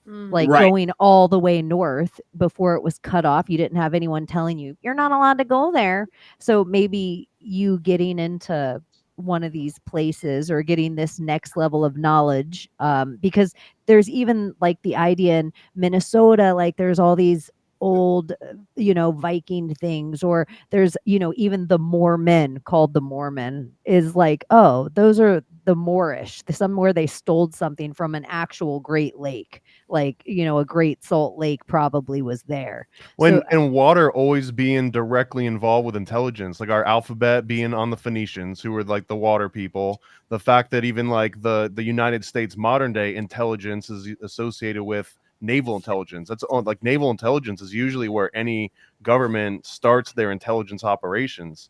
Like going all the way north before it was cut off. You didn't have anyone telling you you're not allowed to go there. So maybe you getting into one of these places or getting this next level of knowledge, because there's even like the idea in Minnesota, like there's all these old Viking things, or there's even the Mormon, called the Mormon, is like, oh, those are the Moorish, somewhere they stole something from an actual Great Lake, like a Great Salt Lake probably was there. And water always being directly involved with intelligence, like our alphabet being on the Phoenicians, who were like the water people. The fact that even like the United States modern day intelligence is associated with naval intelligence. That's like naval intelligence is usually where any government starts their intelligence operations.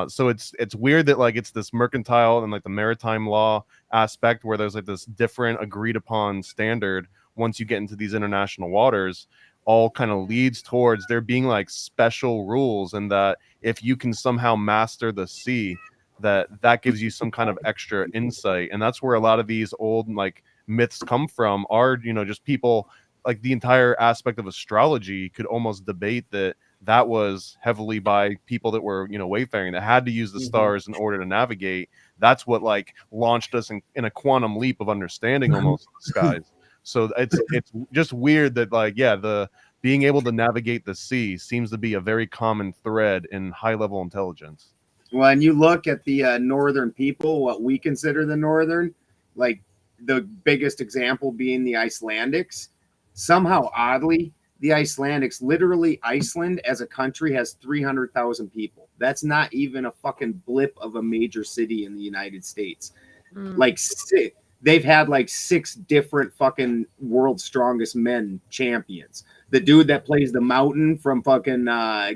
So it's weird that like it's this mercantile and like the maritime law aspect where there's like this different agreed upon standard once you get into these international waters, all kind of leads towards there being like special rules, and that if you can somehow master the sea, that gives you some kind of extra insight. And that's where a lot of these old like myths come from, are just people, like the entire aspect of astrology could almost debate that was heavily by people that were wayfaring, that had to use the stars in order to navigate. That's what like launched us in a quantum leap of understanding almost the skies. So it's just weird that like the being able to navigate the sea seems to be a very common thread in high level intelligence. When you look at the northern people, what we consider the northern, like the biggest example being the Icelandics, somehow oddly the Icelandics, literally Iceland as a country has 300,000 people. That's not even a fucking blip of a major city in the United States. Like they've had like 6 different fucking world's strongest men champions. The dude that plays the mountain from fucking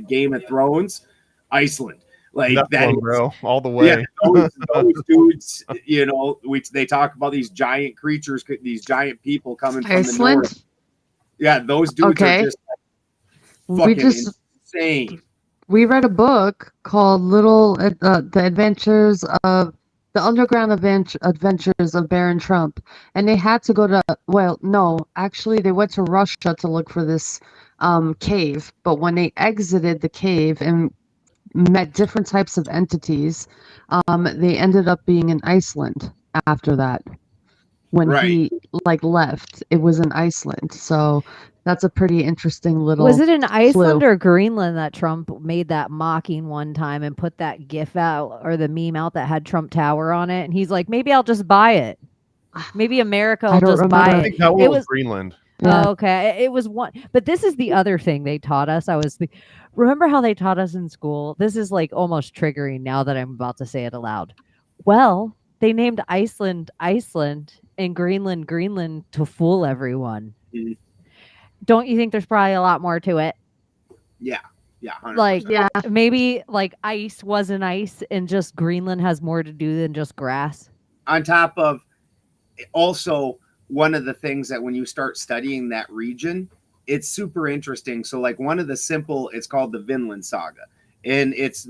Game of Thrones, Iceland. Like that one, bro, all the way. Yeah, those dudes, they talk about these giant creatures, these giant people coming from the north. Yeah, those dudes are just like, fucking insane. We read a book called The Adventures of the Underground Adventures of Baron Trump, and they had to go to they went to Russia to look for this cave. But when they exited the cave and met different types of entities, they ended up being in Iceland after that. When he like left, it was in Iceland. So that's a pretty interesting little. Was it in Iceland or Greenland that Trump made that mocking one time and put that GIF out, or the meme out that had Trump Tower on it? And he's like, maybe I'll just buy it. Maybe America will just buy it. I think that one was Greenland. Yeah. Oh, okay. It was one. But this is the other thing they taught us. Remember how they taught us in school? This is like almost triggering now that I'm about to say it aloud. Well, They named Iceland Iceland and Greenland Greenland to fool everyone. Mhm. Don't you think there's probably a lot more to it? Yeah, 100%. Like Yeah. maybe like ice wasn't ice and just Greenland has more to do than just grass. On top of also one of the things that when you start studying that region, it's super interesting. So like one of the simple, it's called the Vinland Saga, and it's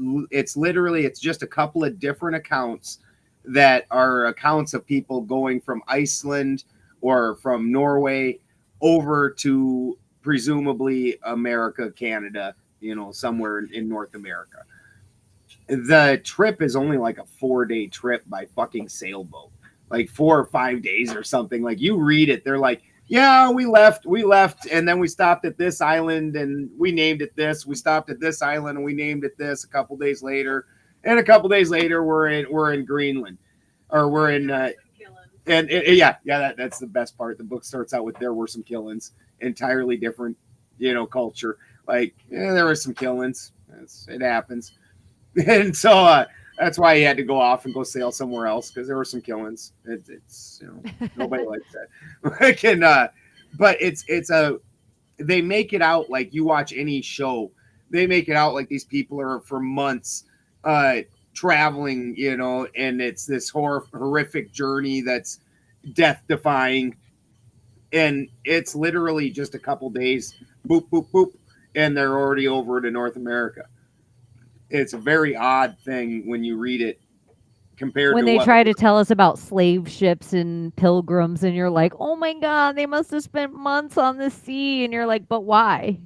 literally, it's just a couple of different accounts that are accounts of people going from Iceland or from Norway over to presumably America, Canada, somewhere in North America. The trip is only like a 4-day trip by fucking sailboat, like 4 or 5 days or something. Like you read it, they're like, yeah, we left, and then we stopped at this island and we named it this. We stopped at this island and we named it this. A couple days later, we're in Greenland, or we're in that's the best part. The book starts out with there were some killings, entirely different, culture. Like there were some killings. It happens, and so that's why he had to go off and go sail somewhere else, because there were some killings. It's nobody likes that. But they make it out like, you watch any show, they make it out like these people are for months traveling, and it's this horrific journey that's death defying, and it's literally just a couple days, boop boop boop, and they're already over to North America. It's a very odd thing when you read it compared when to they try to tell us about slave ships and pilgrims, and you're like, oh my god, they must have spent months on the sea, and you're like, but why?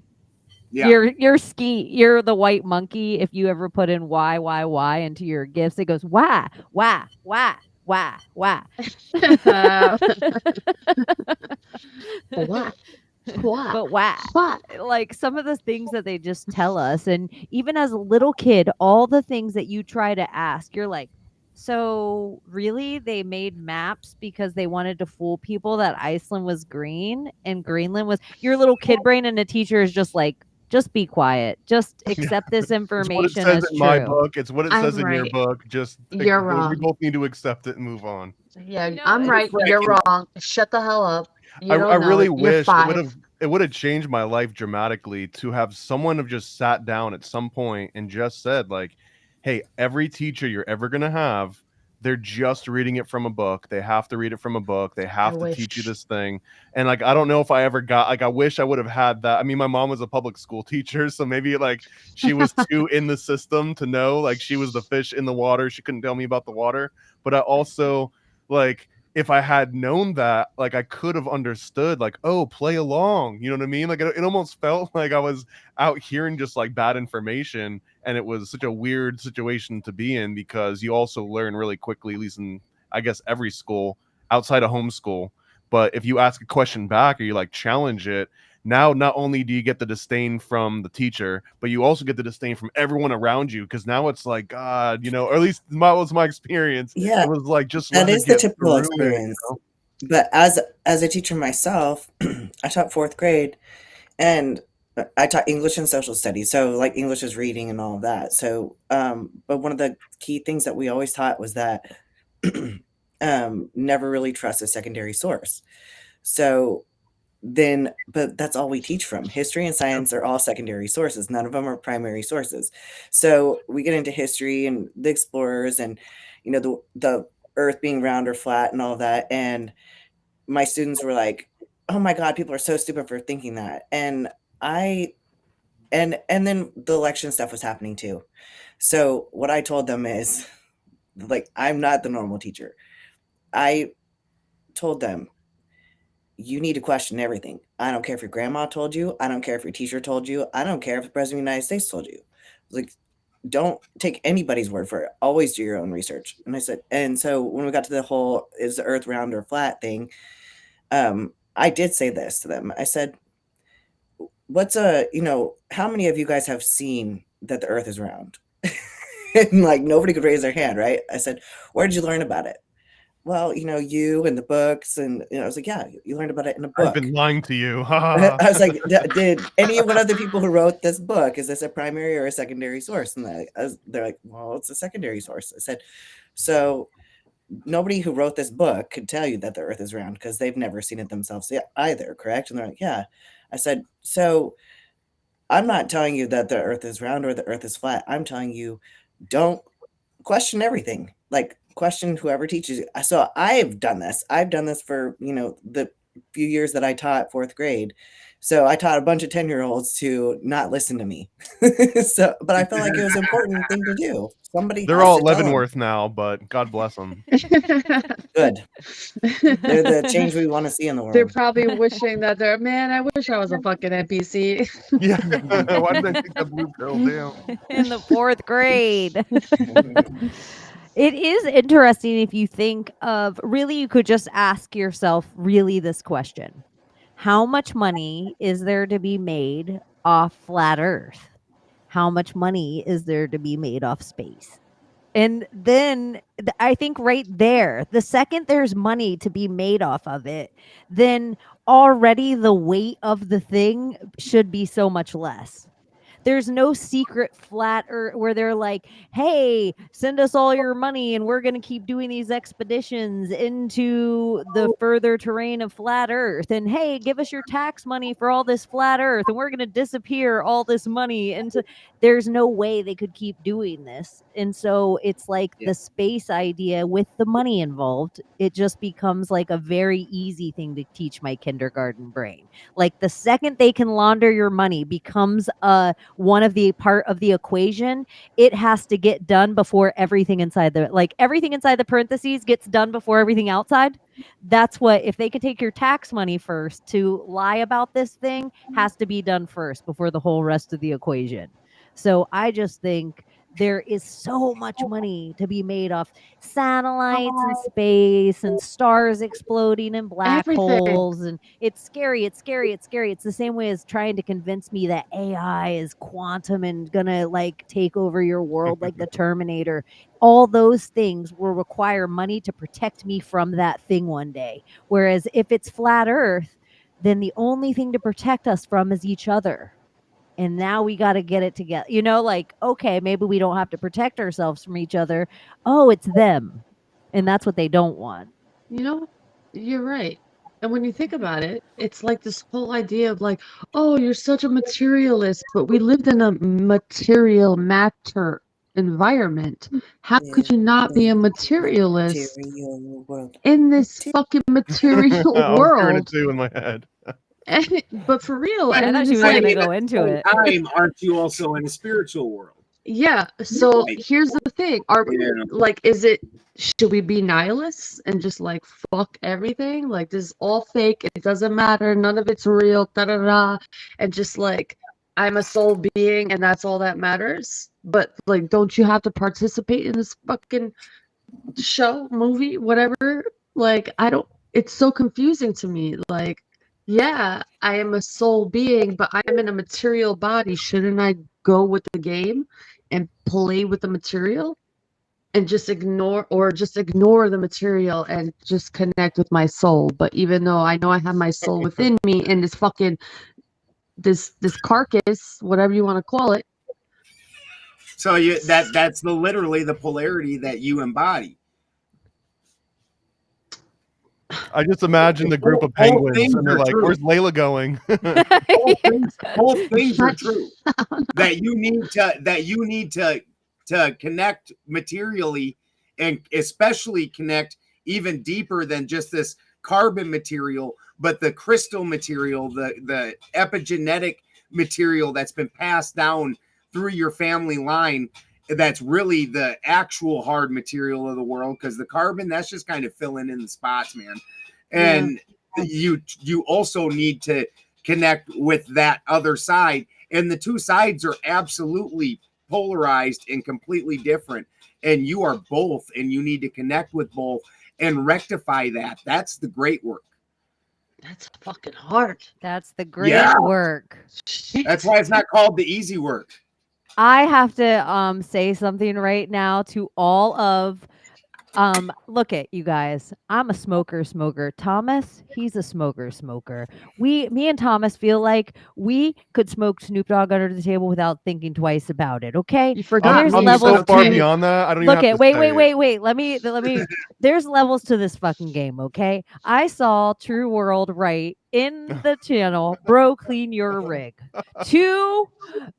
Yeah. You're the white monkey. If you ever put in why into your gifts, it goes why. What? But why? Like some of the things that they just tell us, and even as a little kid, all the things that you try to ask, you're like, so really they made maps because they wanted to fool people that Iceland was green and Greenland was. Your little kid brain, and the teacher is just like, just be quiet. Just accept this information it's what it says as in true. my book. It's what it says in your right. book. Just You're we wrong. both need to accept it and move on. Yeah, No, I'm it's right. right. You're wrong. Shut the hell up. You I don't know really it. You're wish five. it would have changed my life dramatically to have someone have just sat down at some point and just said, like, hey, every teacher you're ever gonna have, they're just reading it from a book. They have to read it from a book. They have to teach you this thing. And like, I don't know if I ever got, like, I wish I would have had that. I mean, my mom was a public school teacher, so maybe like she was too in the system to know, like she was the fish in the water. She couldn't tell me about the water. But I also, like, if I had known that, like, I could have understood, like, oh, play along. You know what I mean? Like, it almost felt like I was out hearing just like bad information, and it was such a weird situation to be in, because you also learn really quickly, at least in, I guess, every school outside of homeschool. But if you ask a question back or you like challenge it, now not only do you get the disdain from the teacher, but you also get the disdain from everyone around you, because now it's like, God, or at least was my experience. Yeah, it was like, just that let her is the get typical through it, experience. But as a teacher myself, I taught 4th grade, and I taught English and social studies. So like English is reading and all of that. So, but one of the key things that we always taught was that never really trust a secondary source. So but that's all we teach from. History and science are all secondary sources. None of them are primary sources. So we get into history and the explorers and, the earth being round or flat and all of that. And my students were like, oh my God, people are so stupid for thinking that. And and then the election stuff was happening too. So what I told them is, like, I'm not the normal teacher. I told them, you need to question everything. I don't care if your grandma told you. I don't care if your teacher told you. I don't care if the president of the United States told you. Like, don't take anybody's word for it. Always do your own research. And I said, and so when we got to the whole, is the earth round or flat thing, I did say this to them. I said, how many of you guys have seen that the earth is round? And like, nobody could raise their hand, right? I said, where did you learn about it? Well, you and the books, and I was like, yeah, you learned about it in a book. I've been lying to you. I was like, did any one of the people who wrote this book, is this a primary or a secondary source? And they're like, well, it's a secondary source. I said, so nobody who wrote this book could tell you that the earth is round because they've never seen it themselves either, correct? And they're like, yeah. I said, so I'm not telling you that the earth is round or the earth is flat. I'm telling you, don't question everything. Like, question whoever teaches you. So I've done this. I've done this for, the few years that I taught fourth grade. So I taught a bunch of 10-year-olds to not listen to me. But I felt like it was an important thing to do. Somebody They're has all to tell 'em. Leavenworth now, but God bless them. Good. They're the change we want to see in the They're world. probably wishing that man, I wish I was a fucking NPC. Yeah. Why did I take that blue pill? Damn. In the 4th grade. It is interesting if you think of really, you could just ask yourself really this question. How much money is there to be made off flat Earth? How much money is there to be made off space? And then I think right there, the second there's money to be made off of it, then already the weight of the thing should be so much less. There's no secret flat Earth where they're like, hey, send us all your money and we're going to keep doing these expeditions into the further terrain of flat Earth. And hey, give us your tax money for all this flat Earth and we're going to disappear all this money. And so there's no way they could keep doing this. And so it's like the space idea with the money involved, it just becomes like a very easy thing to teach my kindergarten brain. Like the second they can launder your money becomes one of the part of the equation, it has to get done before everything inside everything inside the parentheses gets done before everything outside. That's what, if they could take your tax money first, to lie about this thing has to be done first before the whole rest of the equation. So I just think there is so much money to be made off satellites and space and stars exploding and black holes. And it's scary. It's scary. It's scary. It's the same way as trying to convince me that AI is quantum and gonna like take over your world like the Terminator. All those things will require money to protect me from that thing one day. Whereas if it's flat Earth, then the only thing to protect us from is each other. And now we got to get it together. Okay, maybe we don't have to protect ourselves from each other. Oh, it's them. And that's what they don't want. You're right. And when you think about it, it's like this whole idea of like, oh, you're such a materialist, but we lived in a material matter environment. How could you not be a materialist in this fucking material I was hearing it world? too in my head. But for real, I and thought it's she was like, going to go into it. Time, aren't you also in a spiritual world? yeah. So here's the thing: should we be nihilists and just like fuck everything? Like this is all fake. It doesn't matter. None of it's real. Da da da. And just like I'm a soul being, and that's all that matters. But like, don't you have to participate in this fucking show, movie, whatever? Like, I don't. It's so confusing to me. Like, yeah, I am a soul being, but I'm in a material body. Shouldn't I go with the game and play with the material and just ignore the material and just connect with my soul? But even though I know I have my soul within me in this fucking this carcass, whatever you want to call it. So that's literally the polarity that you embody. I just imagine the group of penguins, and they're like, "Where's Layla going?" Both things are true. That you need to connect materially, and especially connect even deeper than just this carbon material, but the crystal material, the epigenetic material that's been passed down through your family line. That's really the actual hard material of the world, because the carbon, that's just kind of filling in the spots, man. And you also need to connect with that other side, and the two sides are absolutely polarized and completely different, and you are both, and you need to connect with both and rectify that. That's the great work. That's fucking hard. That's the great work. That's why it's not called the easy work. I have to say something right now to all of Look at you guys. I'm a smoker. Thomas, he's a smoker. Me and Thomas feel like we could smoke Snoop Dogg under the table without thinking twice about it. Okay. You forgot There's me. I'm levels so far to beyond that. I don't even look have at to wait, say wait, it. wait, wait. Let me there's levels to this fucking game, okay? I saw True World right in the channel, bro, clean your rig. To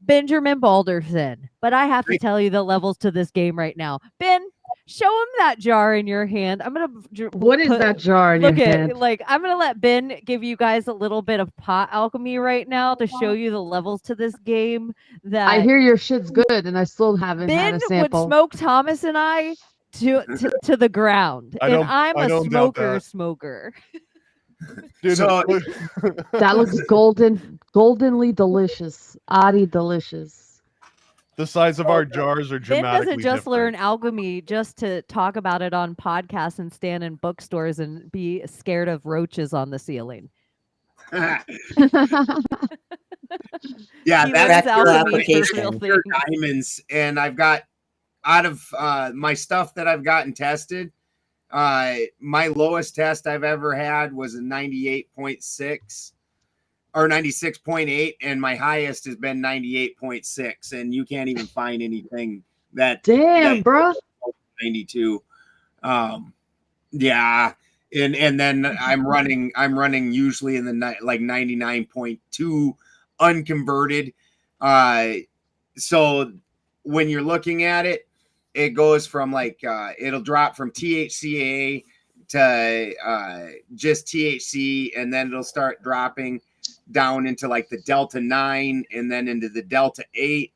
Benjamin Balderson. But I have to tell you the levels to this game right now. Ben, show him that jar in your hand. I'm gonna What is that jar in look your at hand? like I'm gonna let Ben give you guys a little bit of pot alchemy right now to show you the levels to this game I that hear your shit's good, and I still haven't had Ben a would sample. smoke Thomas and I to the ground, I and don't- I'm I a don't doubt that. smoker. Dude, So- That looks goldenly delicious. Oddly delicious. the size of our jars are Ben dramatically doesn't just different. learn alchemy just to talk about it on podcasts and stand in bookstores and be scared of roaches on the ceiling. Yeah, He that's learns Practical alchemy for application. real pure things. diamonds. And I've got out of my stuff that I've gotten tested, my lowest test I've ever had was a 98.6 or 96.8, and my highest has been 98.6, and you can't even find anything that Damn, that bro. 92. Yeah. And then I'm running usually in the like 99.2 unconverted. So when you're looking at it, it goes from like it'll drop from THCA to just THC, and then it'll start dropping down into like the Delta 9 and then into the Delta 8.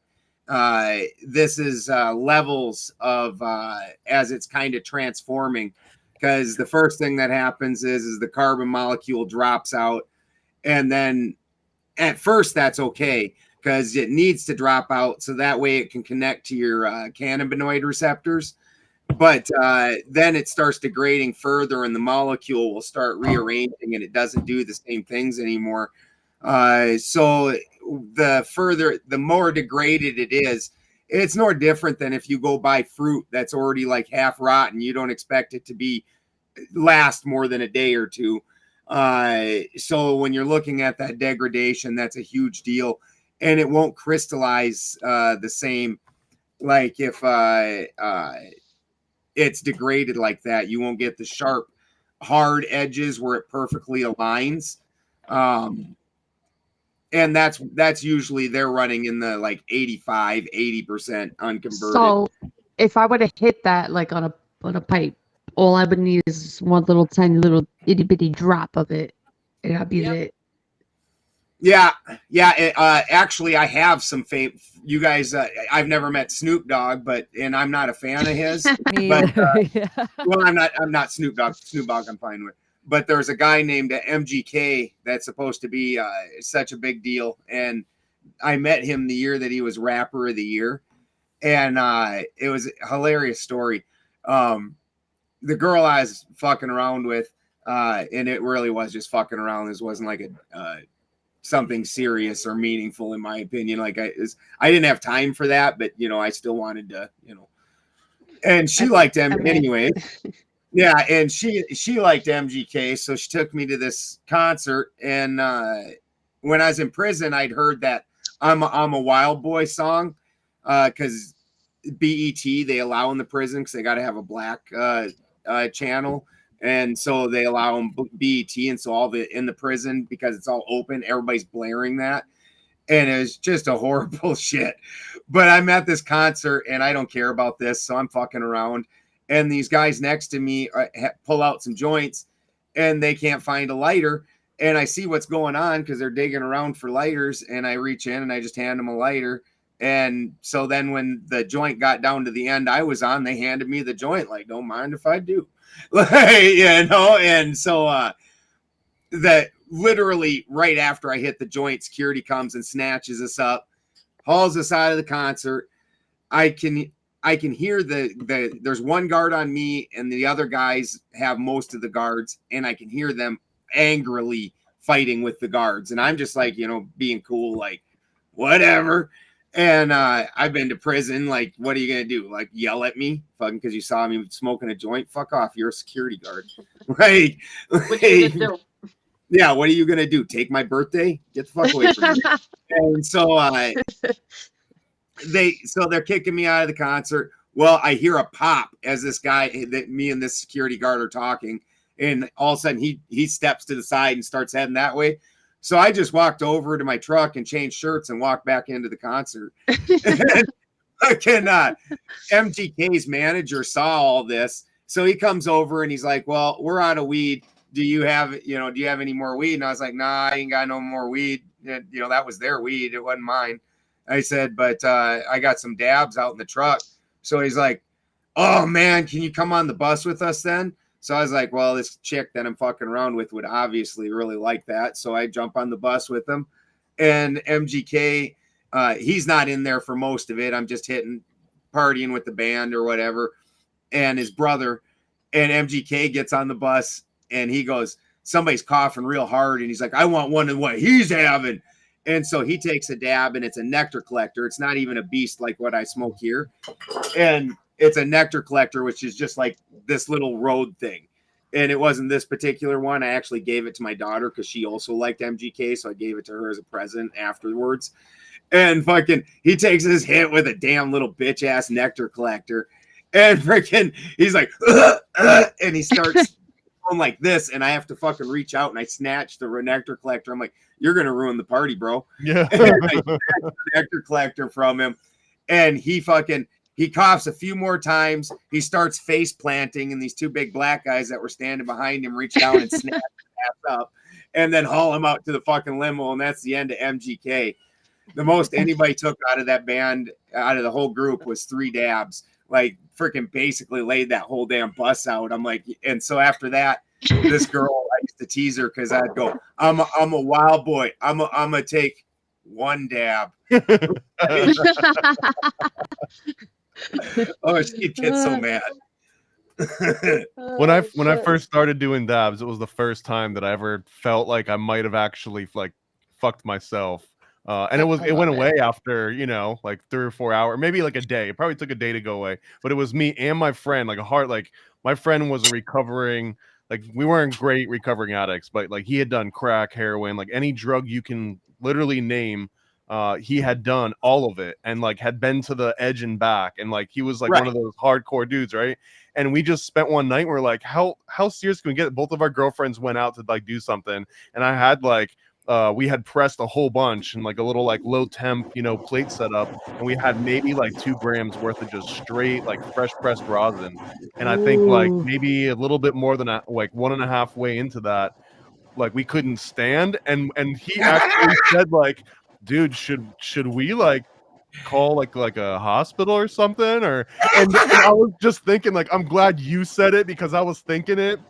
This is levels of as it's kind of transforming, because the first thing that happens is the carbon molecule drops out, and then at first that's okay because it needs to drop out so that way it can connect to your cannabinoid receptors. But then it starts degrading further, and the molecule will start rearranging, and it doesn't do the same things anymore. So the more degraded it is, it's no different than if you go buy fruit that's already like half rotten. You don't expect it to be last more than a day or two. So when you're looking at that degradation, that's a huge deal, and it won't crystallize the same. Like if it's degraded like that, you won't get the sharp, hard edges where it perfectly aligns. And that's usually they're running in the like 85-80% unconverted. So if I were to hit that like on a pipe, all I would need is one little tiny little itty bitty drop of it, and that'd be it. Yeah. Actually, I have some you guys. I've never met Snoop Dogg, and I'm not a fan of his. Me But either. Yeah. well, I'm not Snoop Dogg. Snoop Dogg, I'm fine with. But there's a guy named MGK that's supposed to be such a big deal, and I met him the year that he was Rapper of the Year, and it was a hilarious story. The girl I was fucking around with, and it really was just fucking around. This wasn't like a something serious or meaningful, in my opinion. Like I didn't have time for that, but I still wanted to, and she liked him anyway. Yeah, and she liked MGK, so she took me to this concert. And when I was in prison, I'd heard that I'm a Wild Boy song, because BET they allow in the prison because they got to have a black channel, and so they allow them BET, and so all in the prison, because it's all open, everybody's blaring that, and it was just a horrible shit. But I'm at this concert and I don't care about this, so I'm fucking around. And these guys next to me pull out some joints, and they can't find a lighter. And I see what's going on because they're digging around for lighters. And I reach in and I just hand them a lighter. And so then when the joint got down to the end I was on, they handed me the joint, like, don't mind if I do. And so that literally right after I hit the joint, security comes and snatches us up, hauls us out of the concert. I can hear there's one guard on me, and the other guys have most of the guards, and I can hear them angrily fighting with the guards. And I'm just like, being cool, like, whatever. And I've been to prison. Like, what are you gonna do? Like, yell at me, fucking, because you saw me smoking a joint? Fuck off! You're a security guard. Like, What you gonna do? yeah, what are you gonna do? Take my birthday? Get the fuck away from me! And so they're kicking me out of the concert. Well, I hear a pop as this guy, that me and this security guard are talking, and all of a sudden he steps to the side and starts heading that way. So I just walked over to my truck and changed shirts and walked back into the concert. And MGK's manager saw all this, so he comes over and he's like, "Well, we're out of weed. Do you have any more weed?" And I was like, "Nah, I ain't got no more weed. That was their weed. It wasn't mine." I said, "But I got some dabs out in the truck." So he's like, "Oh man, can you come on the bus with us then?" So I was like, well, this chick that I'm fucking around with would obviously really like that. So I jump on the bus with him. And MGK, he's not in there for most of it. I'm just partying with the band or whatever. And his brother, and MGK gets on the bus and he goes, somebody's coughing real hard. And he's like, I want one of what he's having. And so he takes a dab, and it's a nectar collector. It's not even a beast like what I smoke here. And it's a nectar collector, which is just like this little road thing. And it wasn't this particular one. I actually gave it to my daughter because she also liked MGK. So I gave it to her as a present afterwards. And fucking, he takes his hit with a damn little bitch ass nectar collector. And freaking, he's like, and he starts going like this. And I have to fucking reach out and I snatch the nectar collector. I'm like, you're going to ruin the party, bro. Yeah. And I snatch the nectar collector from him. And he coughs a few more times. He starts face planting, and these two big black guys that were standing behind him reach down and snap his ass up and then haul him out to the fucking limo. And that's the end of MGK. The most anybody took out of that band, out of the whole group, was 3 dabs. Like, freaking basically laid that whole damn bus out. I'm like, and so after that, this girl, I used to tease her because I'd go, I'm a wild boy. I'm gonna take 1 dab. Oh, she'd get so mad. When I first started doing dabs, it was the first time that I ever felt like I might have actually like fucked myself. And it went away after, like 3 or 4 hours, maybe like a day. It probably took a day to go away, but it was me and my friend, like my friend was a recovering, like, we weren't great recovering addicts, but like he had done crack, heroin, like any drug you can literally name. He had done all of it and like had been to the edge and back, and like he was like one of those hardcore dudes, right? And we just spent one night, we're like, how serious can we get? Both of our girlfriends went out to like do something, and I had like we had pressed a whole bunch and like a little like low temp plate setup, and we had maybe like 2 grams worth of just straight like fresh pressed rosin. And I think like maybe a little bit more than like 1.5 way into that, like we couldn't stand, and he actually said like, dude, should we like call like a hospital or something? And I was just thinking, like, I'm glad you said it because I was thinking it,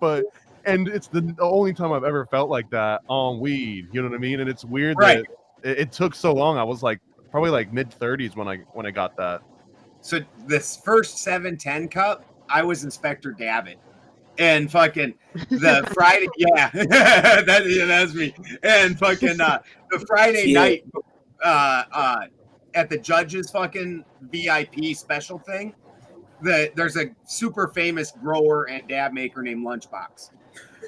and it's the only time I've ever felt like that on weed, you know what I mean? And it's weird that it took so long. I was like probably like mid-30s when I got that. So this first 710 cup, I was Inspector Dabbit. And fucking the Friday, that's me. And fucking the Friday night at the judge's fucking VIP special thing, there's a super famous grower and dab maker named Lunchbox.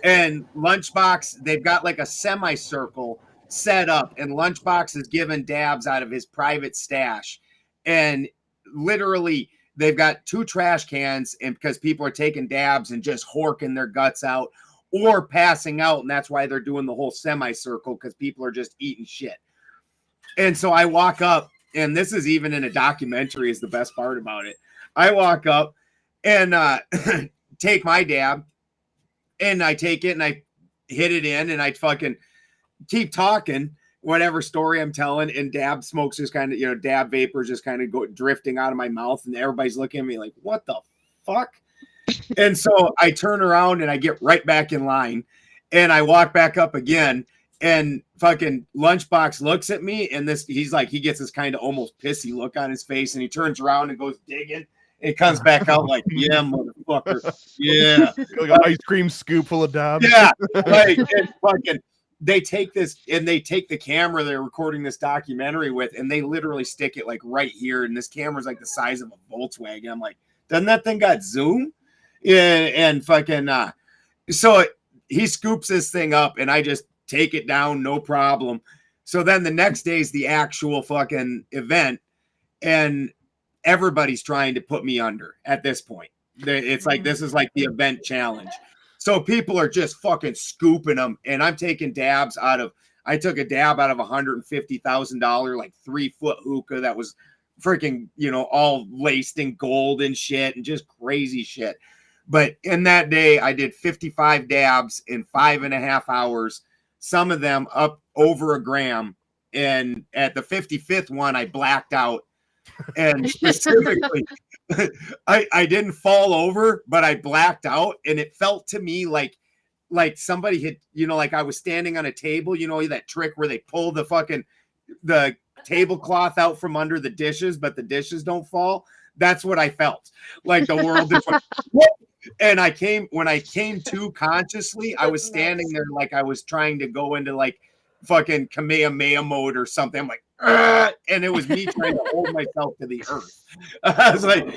And Lunchbox, they've got like a semicircle set up, and Lunchbox is giving dabs out of his private stash. And literally, they've got 2 trash cans, and because people are taking dabs and just horking their guts out or passing out, and that's why they're doing the whole semicircle, because people are just eating shit. And so I walk up, and this is even in a documentary, is the best part about it. I walk up and take my dab, and I take it and I hit it in, and I fucking keep talking whatever story I'm telling, and dab smoke's just kind of, dab vapor just kind of go drifting out of my mouth, and everybody's looking at me like, what the fuck? And so I turn around and I get right back in line, and I walk back up again, and fucking Lunchbox looks at me, and he's like, he gets this kind of almost pissy look on his face, and he turns around and goes digging. It comes back out like, yeah, motherfucker. Yeah. Like an ice cream scoop full of dabs. Yeah. Like, and fucking, they take this and they take the camera they're recording this documentary with, and they literally stick it like right here. And this camera's like the size of a Volkswagen. I'm like, doesn't that thing got zoom? And fucking, so he scoops this thing up and I just take it down, no problem. So then the next day is the actual fucking event, and everybody's trying to put me under at this point. It's like, this is like the event challenge. So people are just fucking scooping them, and I'm taking dabs out of, I took a dab out of $150,000, like 3-foot hookah that was freaking, you know, all laced in gold and shit and just crazy shit. But in that day, I did 55 dabs in 5.5 hours, some of them up over a gram. And at the 55th one, I blacked out. And specifically, I didn't fall over, but I blacked out. And it felt to me like somebody had, you know, like I was standing on a table, you know, that trick where they pull the tablecloth out from under the dishes, but the dishes don't fall. That's what I felt like. The world just went, whoop. And when I came to consciously, I was standing there like I was trying to go into like fucking Kamehameha mode or something. I'm like, and it was me trying to hold myself to the earth. I was like,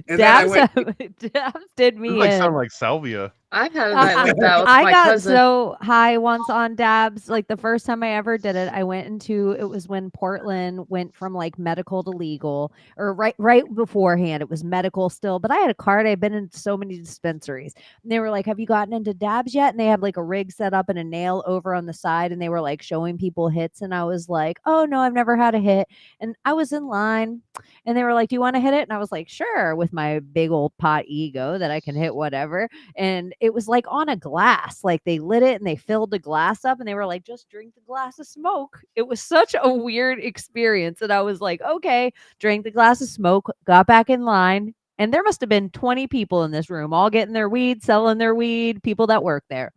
and Dabs, then I went, Dabs did me Like in. sound like salvia. I've had a night like that with I my got cousin. so high once on dabs. Like the first time I ever did it, I went into, it was when Portland went from like medical to legal, or right beforehand it was medical still, but I had a card. I'd been in so many dispensaries, and they were like, have you gotten into dabs yet? And they had like a rig set up and a nail over on the side, and they were like showing people hits, and I was like, oh no, I've never had a hit. And I was in line, and they were like, do you want to hit it? And I was like, sure, with my big old pot ego that I can hit whatever. And it was like on a glass, like they lit it and they filled the glass up, and they were like, just drink the glass of smoke. It was such a weird experience. And I was like, okay, drank the glass of smoke, got back in line. And there must have been 20 people in this room, all getting their weed, selling their weed, people that work there.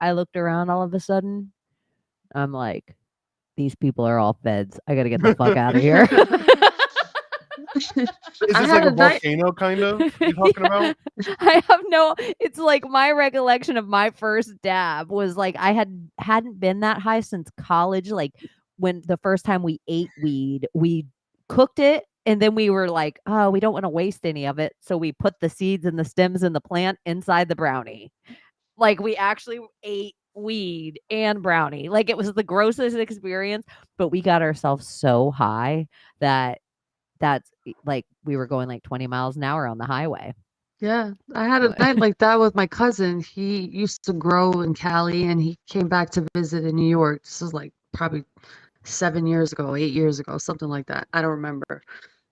I looked around all of a sudden. I'm like, these people are all feds. I got to get the fuck out of here. Is this like a volcano kind of you're talking about? I have no, it's like my recollection of my first dab was like I hadn't been that high since college. Like when the first time we ate weed, we cooked it, and then we were like, oh, we don't want to waste any of it. So we put the seeds and the stems and the plant inside the brownie. Like we actually ate weed and brownie. Like it was the grossest experience, but we got ourselves so high that's like we were going like 20 miles an hour on the highway. Yeah, I had a night like that with my cousin. He used to grow in Cali, and he came back to visit in New York. This was like probably 7 years ago, 8 years ago, something like that. I don't remember.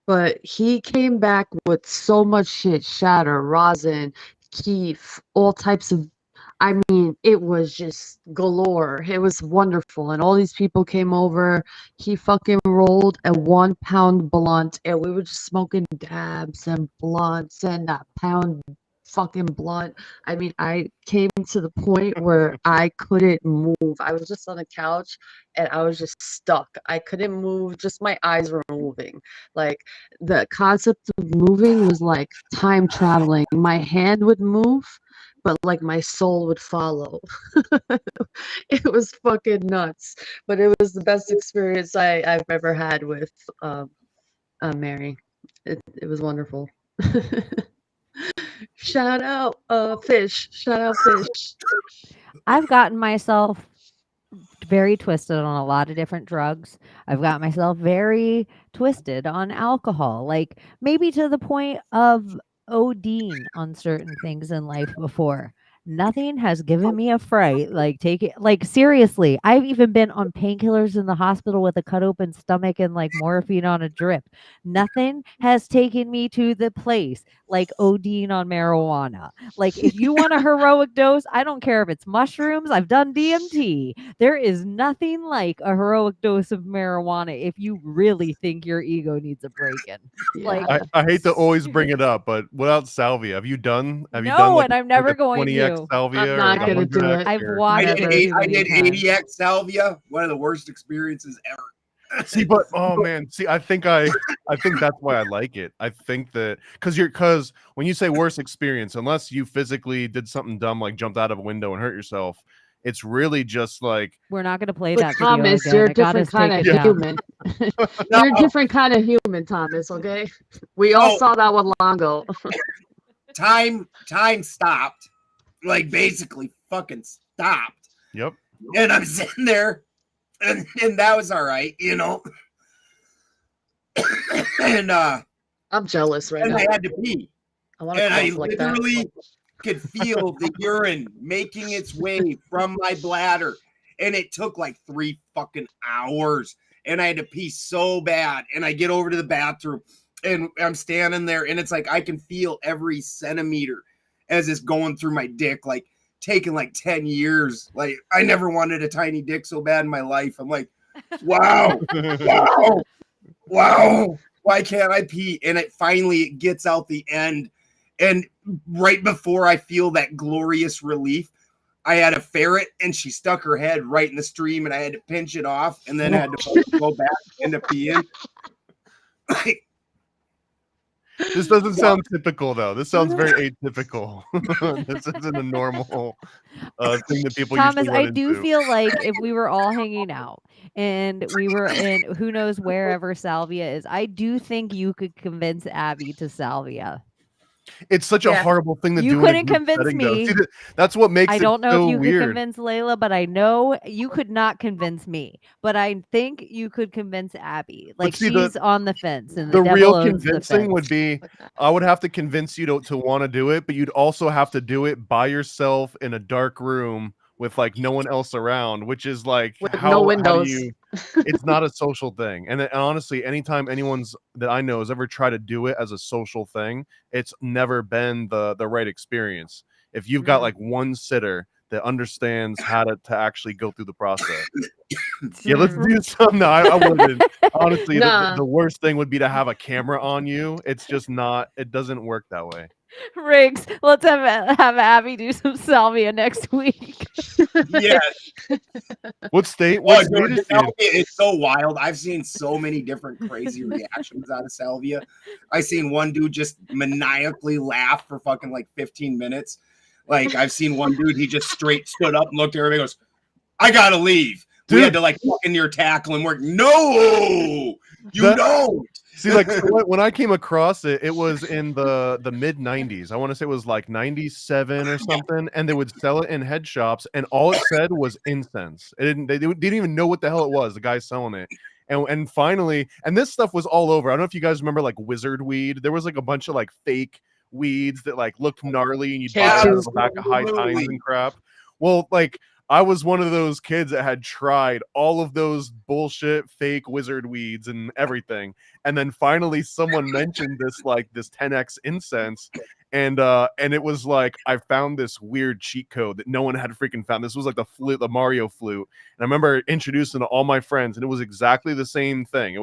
But he came back with so much shit, shatter, rosin, keef, all types of, I mean, it was just galore. It was wonderful. And all these people came over. He fucking rolled a 1 pound blunt, and we were just smoking dabs and blunts and that pound fucking blunt. I mean, I came to the point where I couldn't move. I was just on the couch and I was just stuck. I couldn't move. Just my eyes were moving. Like the concept of moving was like time traveling. My hand would move, but like my soul would follow. It was fucking nuts, but it was the best experience I've ever had with Mary. It was wonderful. Shout out Fish. Shout out Fish. I've gotten myself very twisted on a lot of different drugs. I've got myself very twisted on alcohol, like maybe to the point of Odin on certain things in life before. Nothing has given me a fright. Like take it, like seriously. I've even been on painkillers in the hospital with a cut open stomach and like morphine on a drip. Nothing has taken me to the place like Odin on marijuana. Like if you want a heroic dose, I don't care if it's mushrooms. I've done DMT. There is nothing like a heroic dose of marijuana if you really think your ego needs a break in. Like I hate to always bring it up, but without salvia, have you done no, like, and I'm never like going 20x to. salvia? I'm or not the gonna do 100x it. I've or- watched I it too did many times. 80x salvia, one of the worst experiences ever. See, but oh man, see, I think that's why I like it. I think that because when you say worst experience, unless you physically did something dumb like jumped out of a window and hurt yourself, it's really just like We're not going to play But that video Thomas, again. you're a It got different us take kind it of down. human. You're a different kind of human, Thomas. Okay, we all saw that one long ago. Time stopped, like basically fucking stopped. Yep. And I'm sitting there, and that was all right, you know. And I'm jealous right and now. I had to pee, I want and I to like that. literally could feel the urine making its way from my bladder, and it took like 3 fucking hours, and I had to pee so bad, and I get over to the bathroom, and I'm standing there, and it's like I can feel every centimeter as it's going through my dick, like taking like 10 years. Like I never wanted a tiny dick so bad in my life. I'm like, wow, wow, why can't I pee? And it finally gets out the end. And right before I feel that glorious relief, I had a ferret and she stuck her head right in the stream, and I had to pinch it off, and then I had to go back into peeing. This doesn't sound typical though. This sounds very atypical. This isn't a normal thing that people Thomas, usually run I do into. feel like if we were all hanging out and we were in who knows wherever Salvia is, I do think you could convince Abby to Salvia. It's such a Yeah. horrible thing to You do in a couldn't group convince setting, though. me. See, that's what makes I it don't know so if you could weird. convince Layla, but I know you could not convince me. But I think you could convince Abby. Like see, she's on the fence, and The the devil real owns the convincing would fence. be I would have to convince you to want to do it, but you'd also have to do it by yourself in a dark room with like no one else around, which is like With how no do windows. you it's not a social thing. And honestly, anytime anyone's that I know has ever tried to do it as a social thing, it's never been the right experience. If you've got like one sitter that understands how to actually go through the process. Yeah, let's do something. No, I wouldn't. Honestly, Nah. the worst thing would be to have a camera on you. It's just not, it doesn't work that way. Riggs, let's have Abby do some salvia next week. Yeah. What state? Oh, What dude, state is salvia she in? is so wild. I've seen so many different crazy reactions out of salvia. I seen one dude just maniacally laugh for fucking like 15 minutes. Like I've seen one dude, he just straight stood up and looked at everybody and goes, I gotta leave. Dude. We had to like fucking near tackle and work. No, you don't. See, like when I came across it, it was in the mid 90s. I want to say it was like 97 or something, and they would sell it in head shops, and all it said was incense. They didn't even know what the hell it was. The guy selling it, and finally, and this stuff was all over. I don't know if you guys remember like wizard weed. There was like a bunch of like fake weeds that like looked gnarly, and you'd buy it on the back of High Times and crap. Well, like I was one of those kids that had tried all of those bullshit fake wizard weeds and everything. And then finally someone mentioned this 10x incense. And it was like I found this weird cheat code that no one had freaking found. This was like the Mario flute. And I remember introducing to all my friends, and it was exactly the same thing.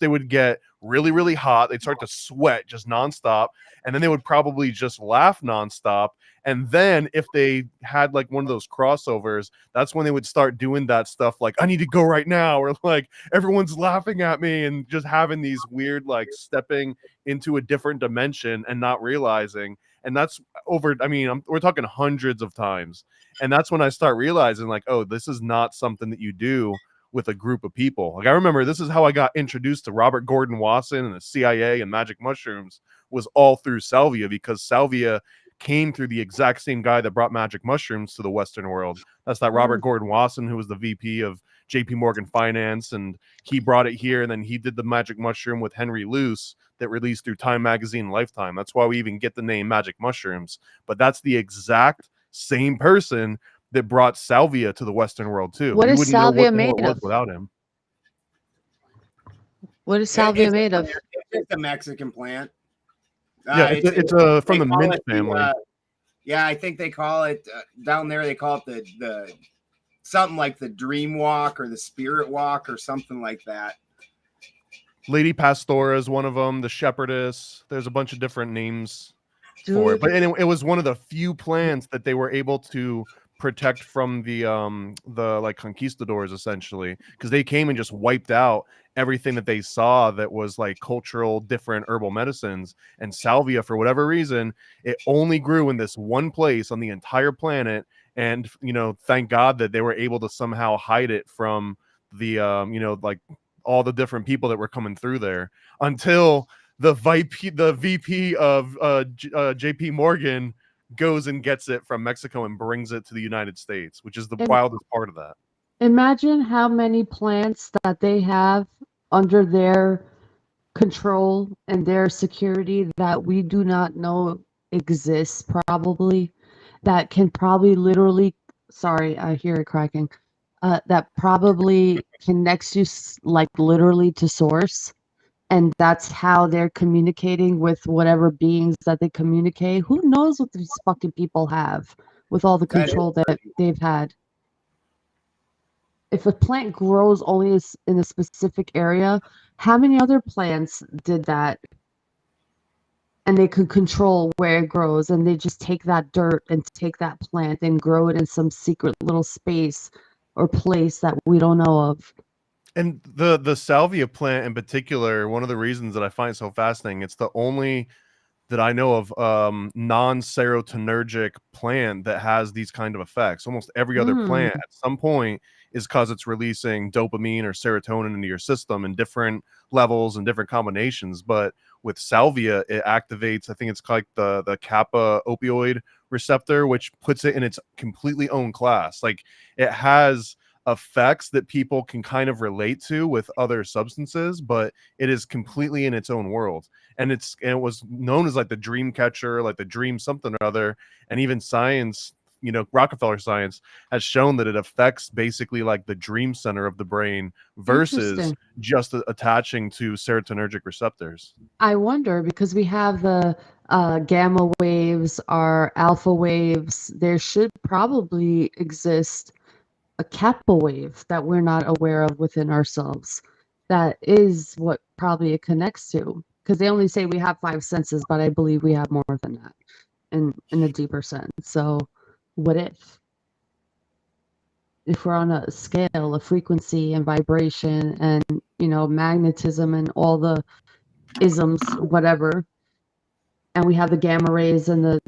They would get really, really hot. They'd start to sweat just nonstop. And then they would probably just laugh nonstop. And then if they had like one of those crossovers, that's when they would start doing that stuff like, I need to go right now. Or like everyone's laughing at me, and just having these weird, like stepping into a different dimension and not realizing. And that's over. I mean, we're talking hundreds of times. And that's when I start realizing like, oh, this is not something that you do with a group of people. Like I remember this is how I got introduced to Robert Gordon Wasson and the CIA and magic mushrooms, was all through salvia, because salvia came through the exact same guy that brought magic mushrooms to the Western world. That's that Robert Gordon Wasson, who was the VP of JP Morgan Finance, and he brought it here, and then he did the magic mushroom with Henry Luce that released through Time Magazine Lifetime. That's why we even get the name magic mushrooms. But that's the exact same person that brought salvia to the Western world too. What We is wouldn't know salvia what the hell made it was of? without him. What is salvia made of? It's a Mexican plant. Yeah, it's from the mint family. Yeah, I think they call it down there. They call it the something like the dream walk or the spirit walk or something like that. Lady Pastora is one of them. The shepherdess. There's a bunch of different names for it. Dude. But anyway, it was one of the few plants that they were able to protect from the like conquistadors, essentially, because they came and just wiped out everything that they saw that was like cultural different herbal medicines. And salvia, for whatever reason, it only grew in this one place on the entire planet. And thank God that they were able to somehow hide it from the like all the different people that were coming through there, until the VP of JP Morgan goes and gets it from Mexico and brings it to the United States, which is the wildest part of that. Imagine how many plants that they have under their control and their security that we do not know exists, probably, that can probably literally, sorry, I hear it cracking, that probably connects you like literally to source. And that's how they're communicating with whatever beings that they communicate. Who knows what these fucking people have with all the control that they've had? If a plant grows only in a specific area, how many other plants did that? And they could control where it grows, and they just take that dirt and take that plant and grow it in some secret little space or place that we don't know of. And the salvia plant in particular, one of the reasons that I find it so fascinating, it's the only that I know of non-serotonergic plant that has these kind of effects. Almost every other plant at some point is because it's releasing dopamine or serotonin into your system in different levels and different combinations. But with salvia, it activates, I think it's like the kappa opioid receptor, which puts it in its completely own class. Like, it has effects that people can kind of relate to with other substances, but it is completely in its own world. And it was known as like the dream catcher, like the dream something or other. And even science, Rockefeller science has shown that it affects basically like the dream center of the brain versus just attaching to serotonergic receptors. I wonder, because we have the gamma waves, our alpha waves, there should probably exist a kappa wave that we're not aware of within ourselves. That is what probably it connects to, because they only say we have 5 senses, but I believe we have more than that in a deeper sense. So what if we're on a scale of frequency and vibration and magnetism and all the isms, whatever, and we have the gamma rays and the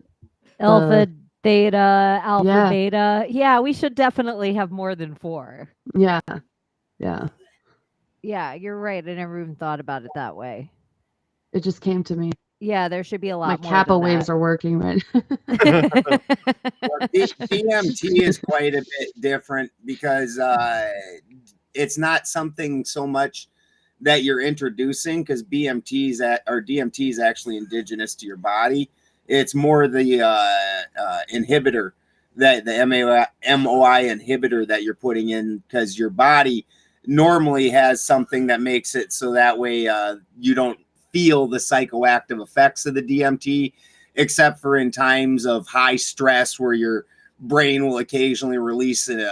alpha, theta, alpha, Yeah. beta. Yeah, we should definitely have more than 4. Yeah. Yeah, you're right. I never even thought about it that way. It just came to me. Yeah, there should be a lot My more kappa than waves that. are working right. Well, DMT is quite a bit different because it's not something so much that you're introducing, because DMT is actually indigenous to your body. It's more the inhibitor, that the MOI inhibitor that you're putting in, because your body normally has something that makes it so that way you don't feel the psychoactive effects of the DMT, except for in times of high stress where your brain will occasionally release an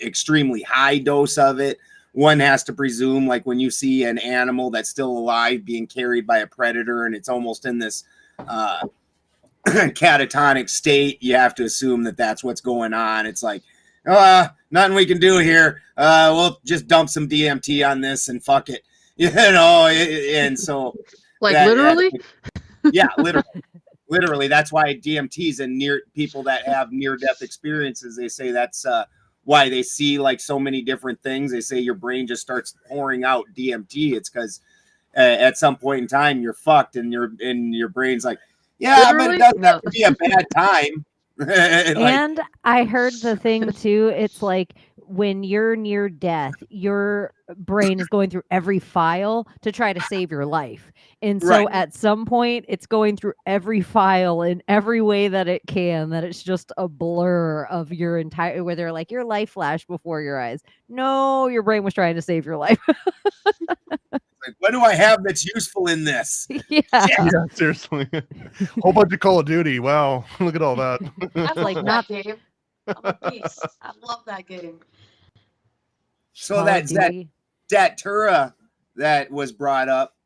extremely high dose of it. One has to presume, like when you see an animal that's still alive being carried by a predator and it's almost in this catatonic state, you have to assume that that's what's going on. It's like, nothing we can do here. We'll just dump some DMT on this and fuck it. And so like literally? Yeah, literally. That's why DMTs and people that have near-death experiences, they say that's why they see like so many different things. They say your brain just starts pouring out DMT. It's because at some point in time you're fucked, and your brain's like, yeah, Literally? but it doesn't have to be a bad time. And I heard the thing too, it's like when you're near death, your brain is going through every file to try to save your life. And so at some point, it's going through every file in every way that it can, that it's just a blur of your entire, where they're like, your life flashed before your eyes. No, your brain was trying to save your life. Like, what do I have that's useful in this? Yeah, seriously. Whole bunch of Call of Duty. Wow, look at all that. I like that game. I'm a beast. I love that game. So Call of Duty. that Datura that was brought up,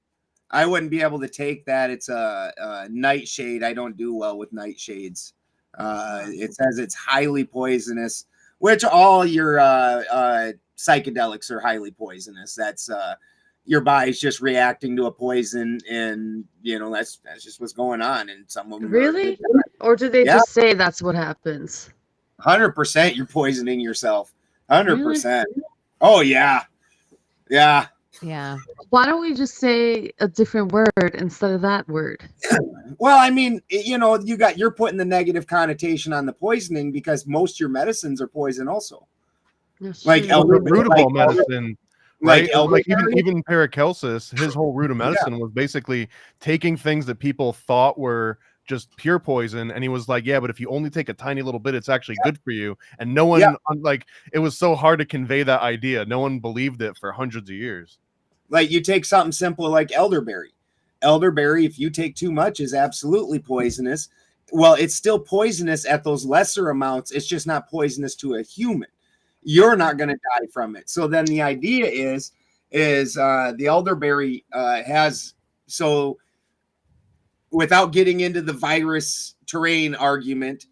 I wouldn't be able to take that. It's a nightshade. I don't do well with nightshades. It says it's highly poisonous, which all your psychedelics are highly poisonous. That's your body's just reacting to a poison, and that's just what's going on. And some of them Really? Or do they just say that's what happens? 100% you're poisoning yourself. 100%. Oh yeah. Yeah. Yeah. Why don't we just say a different word instead of that word? Well, I mean, you're putting the negative connotation on the poisoning because most of your medicines are poison also. Like root of all medicine, right? Like elderberry. even Paracelsus, his whole root of medicine was basically taking things that people thought were just pure poison, and he was like, yeah, but if you only take a tiny little bit, it's actually good for you. And no one it was so hard to convey that idea. No one believed it for hundreds of years. Like you take something simple like elderberry. Elderberry, if you take too much, is absolutely poisonous. Well, it's still poisonous at those lesser amounts. It's just not poisonous to a human. You're not going to die from it. So then the idea is the elderberry has, so without getting into the virus terrain argument,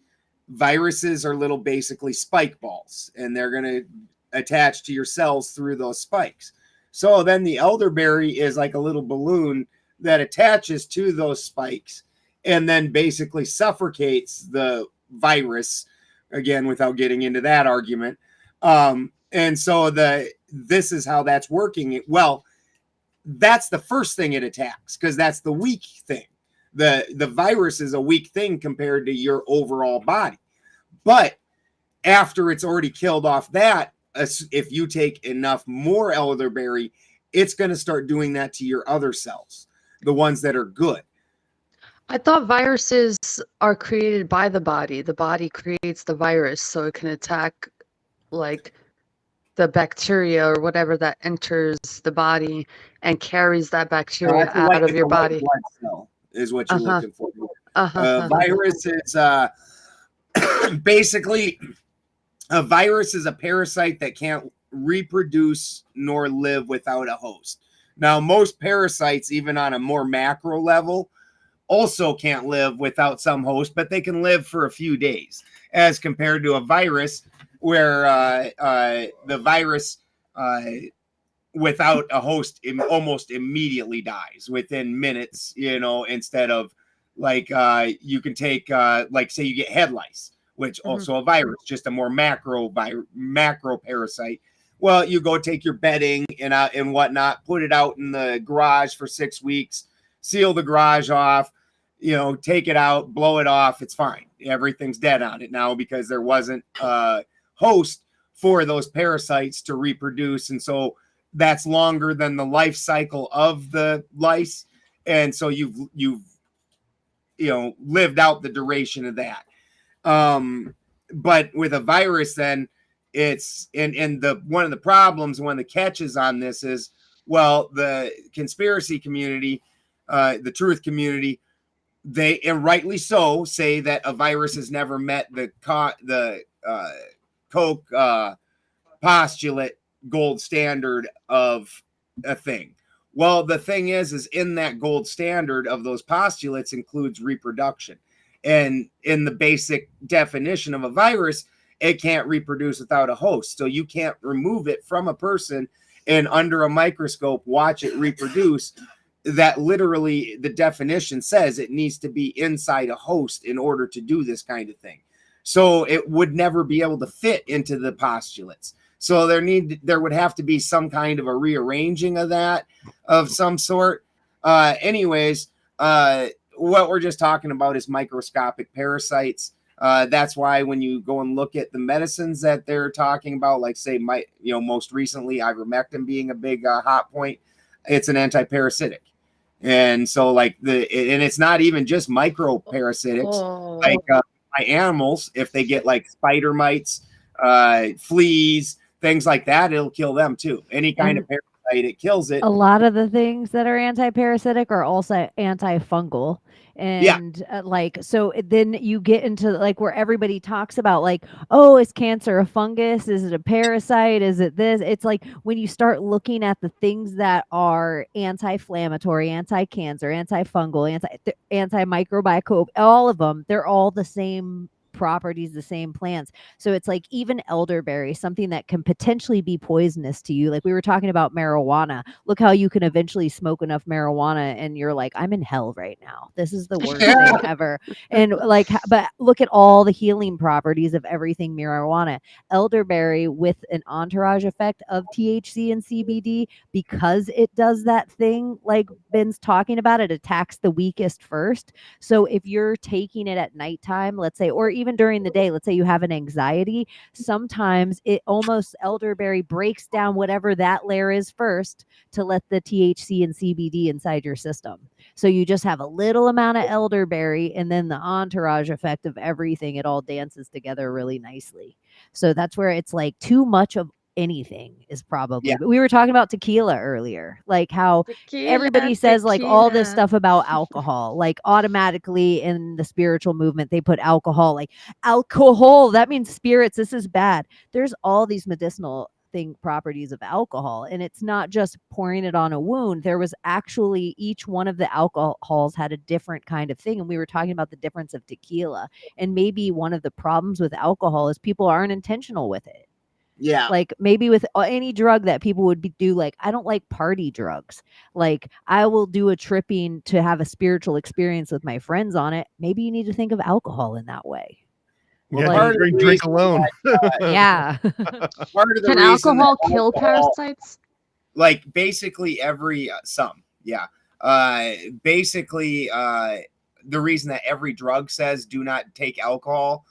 viruses are little basically spike balls, and they're going to attach to your cells through those spikes. So then the elderberry is like a little balloon that attaches to those spikes and then basically suffocates the virus, again, without getting into that argument. And so this is how that's working. Well, that's the first thing it attacks because that's the weak thing. The virus is a weak thing compared to your overall body. But after it's already killed off that, if you take enough more elderberry, it's going to start doing that to your other cells, the ones that are good. I thought viruses are created by the body. The body creates the virus so it can attack like the bacteria or whatever that enters the body and carries that bacteria out of your body. Blood cell is what you're looking for. Virus is basically... A virus is a parasite that can't reproduce nor live without a host. Now, most parasites, even on a more macro level, also can't live without some host, but they can live for a few days, as compared to a virus where the virus without a host almost immediately dies within minutes, instead of like you can take, like say you get head lice, which also a virus, just a more macro parasite. Well, you go take your bedding and whatnot, put it out in the garage for 6 weeks, seal the garage off, take it out, blow it off. It's fine. Everything's dead on it now because there wasn't a host for those parasites to reproduce. And so that's longer than the life cycle of the lice. And so you've lived out the duration of that. But with a virus, then it's and one of the problems, one of the catches on this is, well, the conspiracy community, the truth community, they, and rightly so, say that a virus has never met the Koch postulate gold standard of a thing. Well, the thing is in that gold standard of those postulates includes reproduction. And in the basic definition of a virus, it can't reproduce without a host. So you can't remove it from a person and under a microscope watch it reproduce. That literally the definition says it needs to be inside a host in order to do this kind of thing. So it would never be able to fit into the postulates. So there would have to be some kind of a rearranging of that of some sort. Anyways, what we're just talking about is microscopic parasites. That's why when you go and look at the medicines that they're talking about, like say, most recently, ivermectin being a big hot point, it's an anti-parasitic. And so and it's not even just microparasitics, like by animals, if they get like spider mites, fleas, things like that, it'll kill them too. Any kind of parasite, it kills it. A lot of the things that are anti-parasitic are also antifungal. And so then you get into like where everybody talks about like, oh, is cancer a fungus? Is it a parasite? Is it this? It's like when you start looking at the things that are anti-inflammatory, anti-cancer, antifungal, antimicrobial, all of them, they're all the same properties, the same plants. So it's like even elderberry, something that can potentially be poisonous to you. Like we were talking about marijuana. Look how you can eventually smoke enough marijuana and you're like, I'm in hell right now. This is the worst thing ever. And like, but look at all the healing properties of everything marijuana. Elderberry with an entourage effect of THC and CBD, because it does that thing like Ben's talking about, it attacks the weakest first. So if you're taking it at nighttime, let's say, or even during the day, let's say you have an anxiety, sometimes it almost elderberry breaks down whatever that layer is first to let the THC and CBD inside your system. So you just have a little amount of elderberry and then the entourage effect of everything. It all dances together really nicely. So that's where it's like too much of anything is probably, Yeah. but we were talking about tequila earlier, like how Tequila, everybody says like all this tequila. stuff about alcohol, like automatically in the spiritual movement, they put alcohol, like alcohol, that means spirits. This is bad. There's all these medicinal properties of alcohol, and it's not just pouring it on a wound. There was actually, each one of the alcohols had a different kind of thing, and we were talking about the difference of tequila. And maybe one of the problems with alcohol is people aren't intentional with it. Yeah. Like maybe with any drug that people would do, like I don't like party drugs. Like I will do a tripping to have a spiritual experience with my friends on it. Maybe you need to think of alcohol in that way. Well, Yeah, part you of the drink reason alone. Yeah. part of the Can reason that alcohol kill parasites? like basically every some, yeah, basically the reason that every drug says do not take alcohol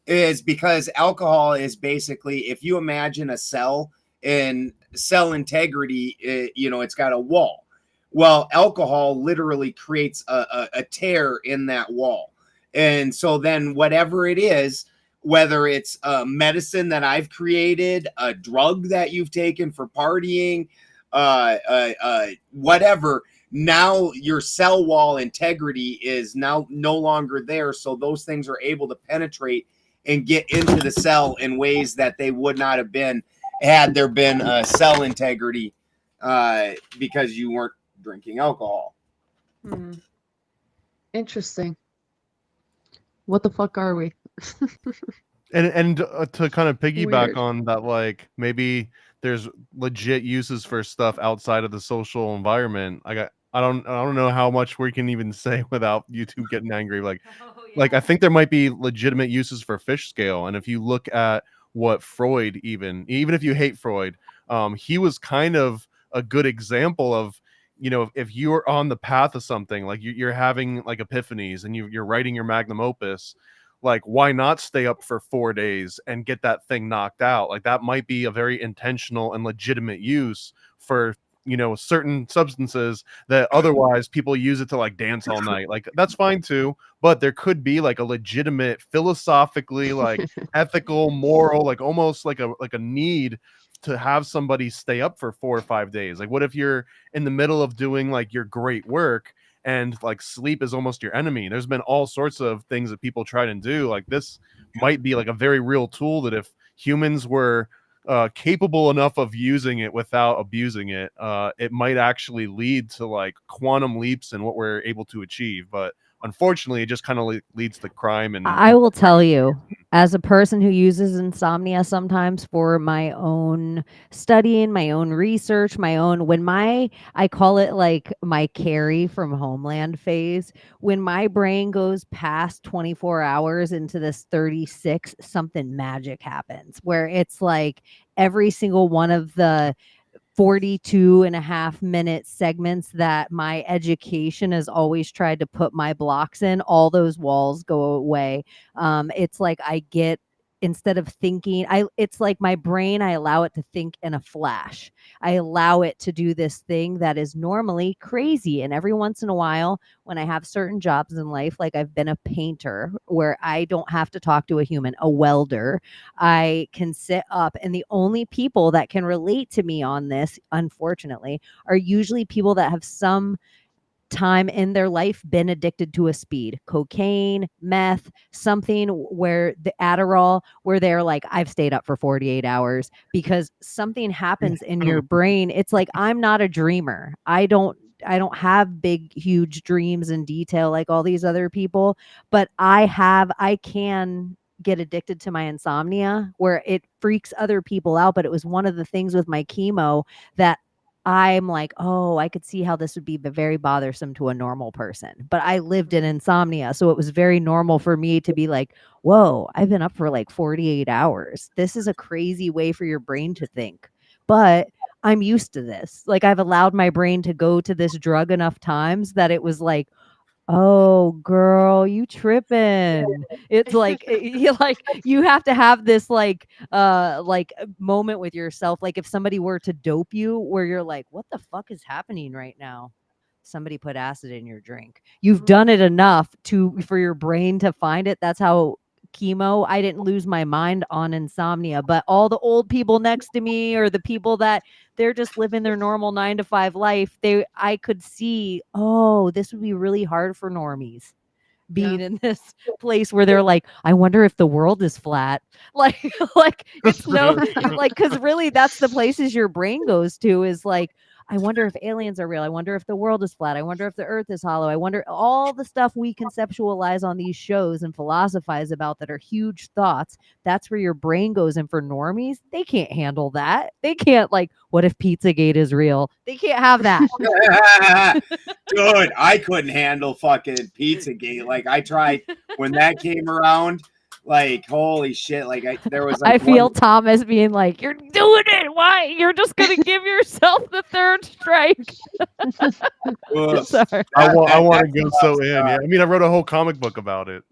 is because alcohol is basically, if you imagine a cell and cell integrity, it's got a wall. Well, alcohol literally creates a tear in that wall. And so then whatever it is, whether it's a medicine that I've created, a drug that you've taken for partying, whatever, now your cell wall integrity is now no longer there. So those things are able to penetrate and get into the cell in ways that they would not have been had there been cell integrity, because you weren't drinking alcohol. Interesting. What the fuck are we? And to kind of piggyback Weird. on that, like maybe there's legit uses for stuff outside of the social environment. I don't know how much we can even say without YouTube getting angry. Like I think there might be legitimate uses for fish scale. And if you look at what Freud, even if you hate Freud, he was kind of a good example of, if you're on the path of something, like you're having like epiphanies and you're writing your magnum opus, like why not stay up for 4 days and get that thing knocked out? Like that might be a very intentional and legitimate use for certain substances that otherwise people use it to like dance all night. Like that's fine too, but there could be like a legitimate, philosophically, like ethical, moral, like almost like a need to have somebody stay up for 4 or 5 days. Like what if you're in the middle of doing like your great work and like sleep is almost your enemy? There's been all sorts of things that people try to do. Like this might be like a very real tool that if humans were capable enough of using it without abusing it, it might actually lead to like quantum leaps in what we're able to achieve. But unfortunately, it just kind of leads to crime. And I will tell you, as a person who uses insomnia sometimes for my own studying, my own research, I call it like my Carrie from Homeland phase, when my brain goes past 24 hours into this 36, something magic happens where it's like every single one of the 42.5-minute segments that my education has always tried to put my blocks in, all those walls go away. It's like I get, instead of thinking, it's like my brain, I allow it to think in a flash. I allow it to do this thing that is normally crazy. And every once in a while, when I have certain jobs in life, like I've been a painter where I don't have to talk to a human, a welder, I can sit up, and the only people that can relate to me on this, unfortunately, are usually people that have some time in their life been addicted to a speed, cocaine, meth, something where the Adderall, where they're like, I've stayed up for 48 hours because something happens in your brain. It's like, I'm not a dreamer. I don't have big, huge dreams in detail like all these other people, but I can get addicted to my insomnia where it freaks other people out. But it was one of the things with my chemo that I'm like, oh, I could see how this would be very bothersome to a normal person. But I lived in insomnia. So it was very normal for me to be like, whoa, I've been up for like 48 hours. This is a crazy way for your brain to think. But I'm used to this. Like I've allowed my brain to go to this drug enough times that it was like, oh girl, you tripping. It's like you have to have this like moment with yourself. Like if somebody were to dope you where you're like, what the fuck is happening right now? Somebody put acid in your drink. You've done it enough for your brain to find it. That's how chemo, I didn't lose my mind on insomnia, but all the old people next to me or the people that they're just living their normal 9 to 5 life, I could see, oh, this would be really hard for normies being in this place where they're like, I wonder if the world is flat. Like it's no like, because really that's the places your brain goes to is like, I wonder if aliens are real. I wonder if the world is flat. I wonder if the earth is hollow. I wonder all the stuff we conceptualize on these shows and philosophize about that are huge thoughts. That's where your brain goes. And for normies, they can't handle that. They can't like, what if Pizzagate is real? They can't have that. Dude, I couldn't handle fucking Pizzagate. Like I tried when that came around. Like holy shit! Like there was. Like, I feel Thomas being like, "You're doing it. Why? You're just gonna give yourself the third strike." Sorry. I want to go so in. Yeah, I mean, I wrote a whole comic book about it.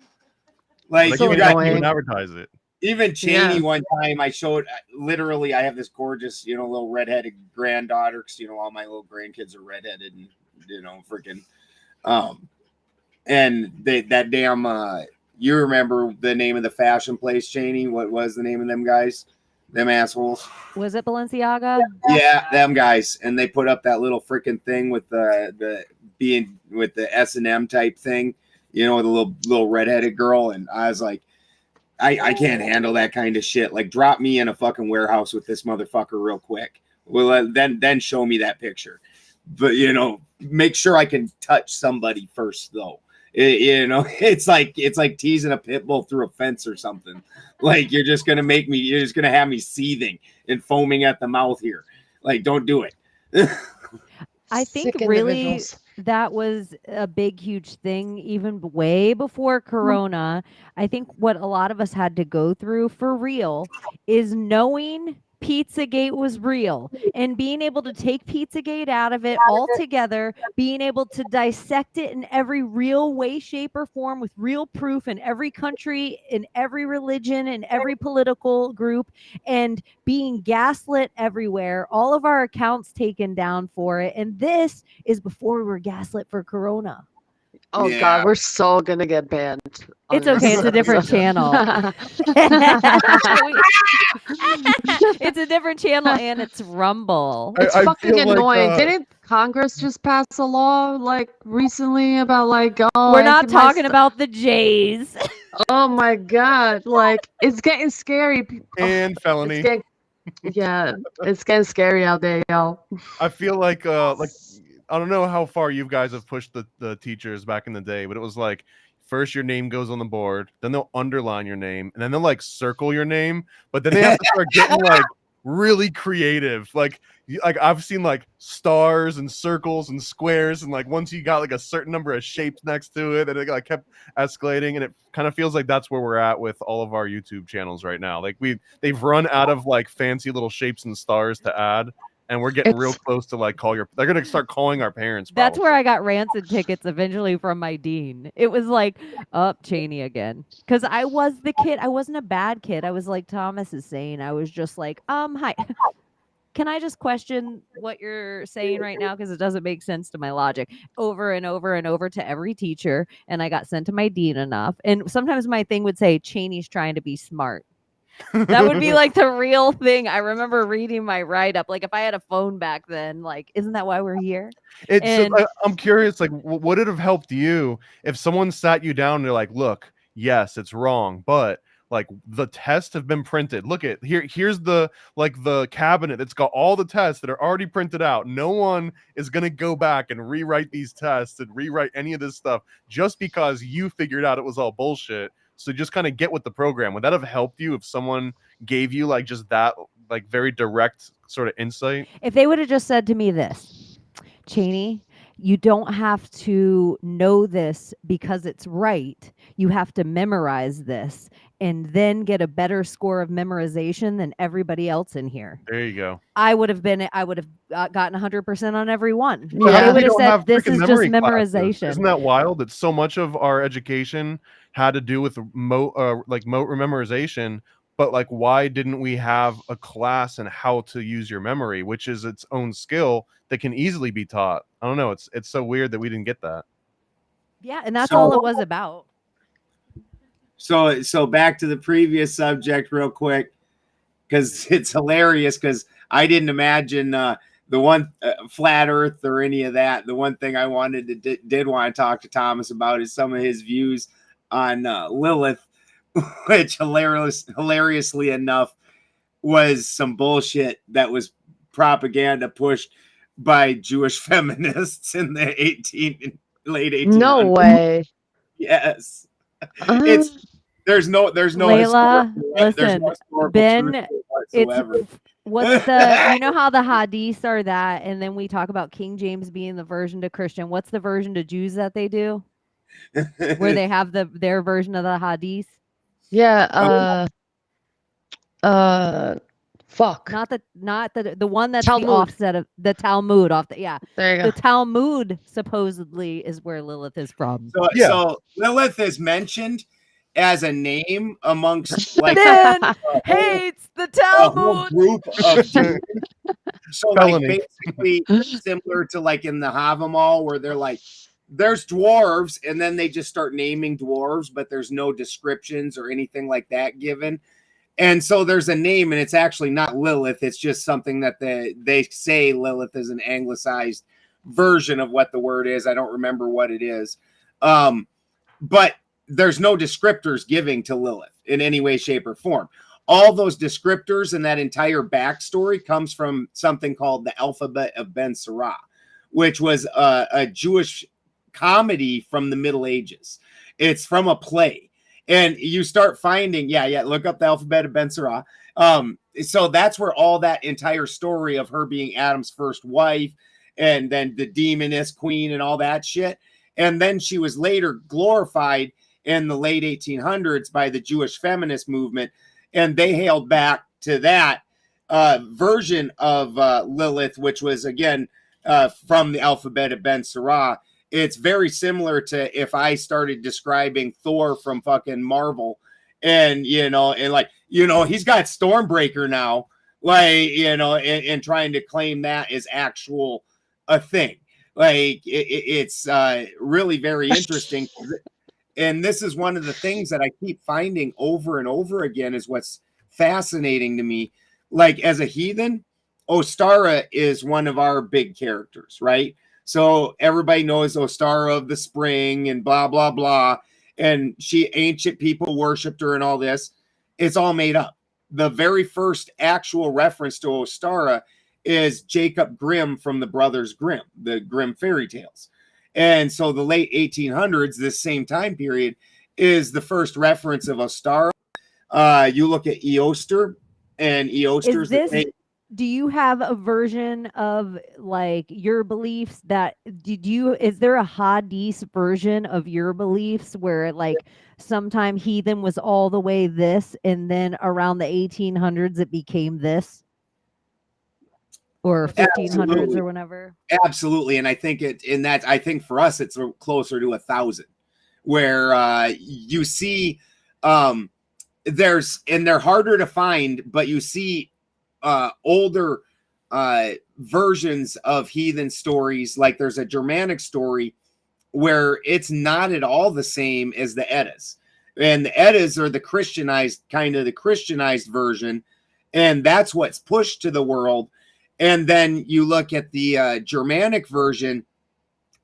Like you you can't got even advertise it. Even Chaney one time I showed literally I have this gorgeous, little redheaded granddaughter because all my little grandkids are redheaded and freaking and that damn you remember the name of the fashion place, Chaney? What was the name of them guys? Them assholes. Was it Balenciaga? Yeah, them guys. And they put up that little freaking thing with the being with the S&M type thing, the little redheaded girl. And I was like, I can't handle that kind of shit. Like, drop me in a fucking warehouse with this motherfucker real quick. Well, then show me that picture. But make sure I can touch somebody first, though. It's like teasing a pit bull through a fence or something. Like you're just gonna have me seething and foaming at the mouth here. Like, don't do it. I think really that was a big, huge thing even way before Corona. I think what a lot of us had to go through for real is knowing Pizzagate was real and being able to take Pizzagate out of it altogether, being able to dissect it in every real way, shape, or form with real proof in every country, in every religion, in every political group, and being gaslit everywhere. All of our accounts taken down for it. And this is before we were gaslit for Corona. Oh God, we're so gonna get banned. It's okay. It's a different channel. It's a different channel and it's Rumble. It's fucking annoying. Didn't Congress just pass a law like recently about like we're not talking about the Jays. Oh my God, like it's getting scary. And felony. It's getting scary out there, y'all. I feel like I don't know how far you guys have pushed the teachers back in the day, but it was like first your name goes on the board, then they'll underline your name, and then they'll like circle your name, but then they have to start getting like really creative. Like I've seen like stars and circles and squares, and like once you got like a certain number of shapes next to it, and it like kept escalating, and it kind of feels like that's where we're at with all of our YouTube channels right now. Like they've run out of like fancy little shapes and stars to add. And we're getting real close to like they're going to start calling our parents. That's where I got rancid tickets eventually from my dean. It was like, Chaney again. Because I was the kid. I wasn't a bad kid. I was like Thomas is saying. I was just like, hi. Can I just question what you're saying right now? Because it doesn't make sense to my logic. Over and over and over to every teacher. And I got sent to my dean enough. And sometimes my thing would say, Chaney's trying to be smart. That would be like the real thing. I remember reading my write-up. Like if I had a phone back then, like, isn't that why we're here? I'm curious, like, would it have helped you if someone sat you down and they're like, look, yes, it's wrong, but like the tests have been printed. Look at here's the cabinet that's got all the tests that are already printed out. No one is going to go back and rewrite these tests and rewrite any of this stuff just because you figured out it was all bullshit. So just kind of get with the program. Would that have helped you if someone gave you like just that like very direct sort of insight? If they would have just said to me this, Chaney, you don't have to know this because it's right. You have to memorize this and then get a better score of memorization than everybody else in here. There you go. I would have gotten 100% on every one. Yeah. They would We have don't said have this freaking is just memory classes. memorization. Isn't that wild? That so much of our education had to do with moat memorization, but like, why didn't we have a class in how to use your memory, which is its own skill that can easily be taught? I don't know. It's so weird that we didn't get that. Yeah, and that's So- all it was about. So back to the previous subject real quick, because it's hilarious, because I didn't imagine the one flat earth or any of that. The one thing I wanted to did want to talk to Thomas about is some of his views on Lilith, which hilariously enough was some bullshit that was propaganda pushed by Jewish feminists in the late 1800s. No way. Yes. It's there's no Layla, listen, Ben, whatsoever. what's the, you know how the hadiths are that, and then we talk about King James being the version to Christian. What's the version to Jews that they do? Where they have their version of the hadith? Yeah. Fuck. Not the one that's Talmud. the offset of the Talmud off the There you The go. Talmud supposedly is where Lilith is from. So Lilith is mentioned as a name amongst like Ben hates the a whole Talmud. group of demons. So like Felony. basically similar to like in the Havamal, where they're like, there's dwarves, and then they just start naming dwarves, but there's no descriptions or anything like that given. And so there's a name, and it's actually not Lilith. It's just something that they say Lilith is an anglicized version of what the word is. I don't remember what it is. But there's no descriptors giving to Lilith in any way, shape, or form. All those descriptors and that entire backstory comes from something called the Alphabet of Ben Sirah, which was a Jewish comedy from the Middle Ages. It's from a play. And you start finding, look up the Alphabet of Ben Sirah. So that's where all that entire story of her being Adam's first wife and then the demoness queen and all that shit. And then she was later glorified in the late 1800s by the Jewish feminist movement. And they hailed back to that version of Lilith, which was, again, from the Alphabet of Ben Sirah. It's very similar to if I started describing Thor from fucking Marvel and, he's got Stormbreaker now, and trying to claim that as actual a thing. Like, it's really very interesting. And this is one of the things that I keep finding over and over again is what's fascinating to me. Like, as a heathen, Ostara is one of our big characters, right? So everybody knows Ostara of the spring and blah, blah, blah. And ancient people worshipped her and all this. It's all made up. The very first actual reference to Ostara is Jacob Grimm from the Brothers Grimm, the Grimm fairy tales. And so the late 1800s, this same time period, is the first reference of Ostara. You look at Eoster, and Eoster's the name. Do you have a version of like your beliefs that is there a hadith version of your beliefs where like sometime heathen was all the way this and then around the 1800s it became this or 1500s or whenever? Absolutely. And I think I think for us it's closer to 1,000 where you see they're harder to find, but you see older versions of heathen stories. Like there's a Germanic story where it's not at all the same as the Eddas, and the Eddas are the Christianized version, and that's what's pushed to the world. And then you look at the Germanic version,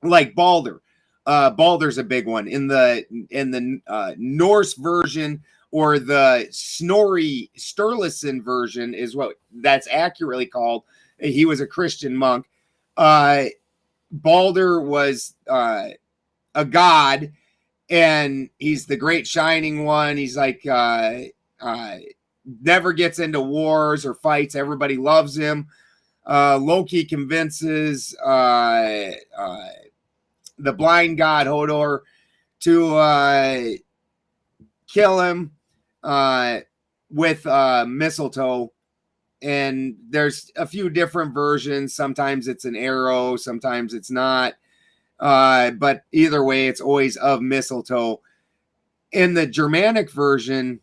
like Balder. Balder's a big one in the Norse version. Or the Snorri Sturluson version is what that's accurately called. He was a Christian monk. Balder was a god, and he's the great shining one. He's like never gets into wars or fights. Everybody loves him. Loki convinces the blind god Hodor to kill him with mistletoe. And there's a few different versions. Sometimes it's an arrow, sometimes it's not. But either way, it's always of mistletoe. In the Germanic version,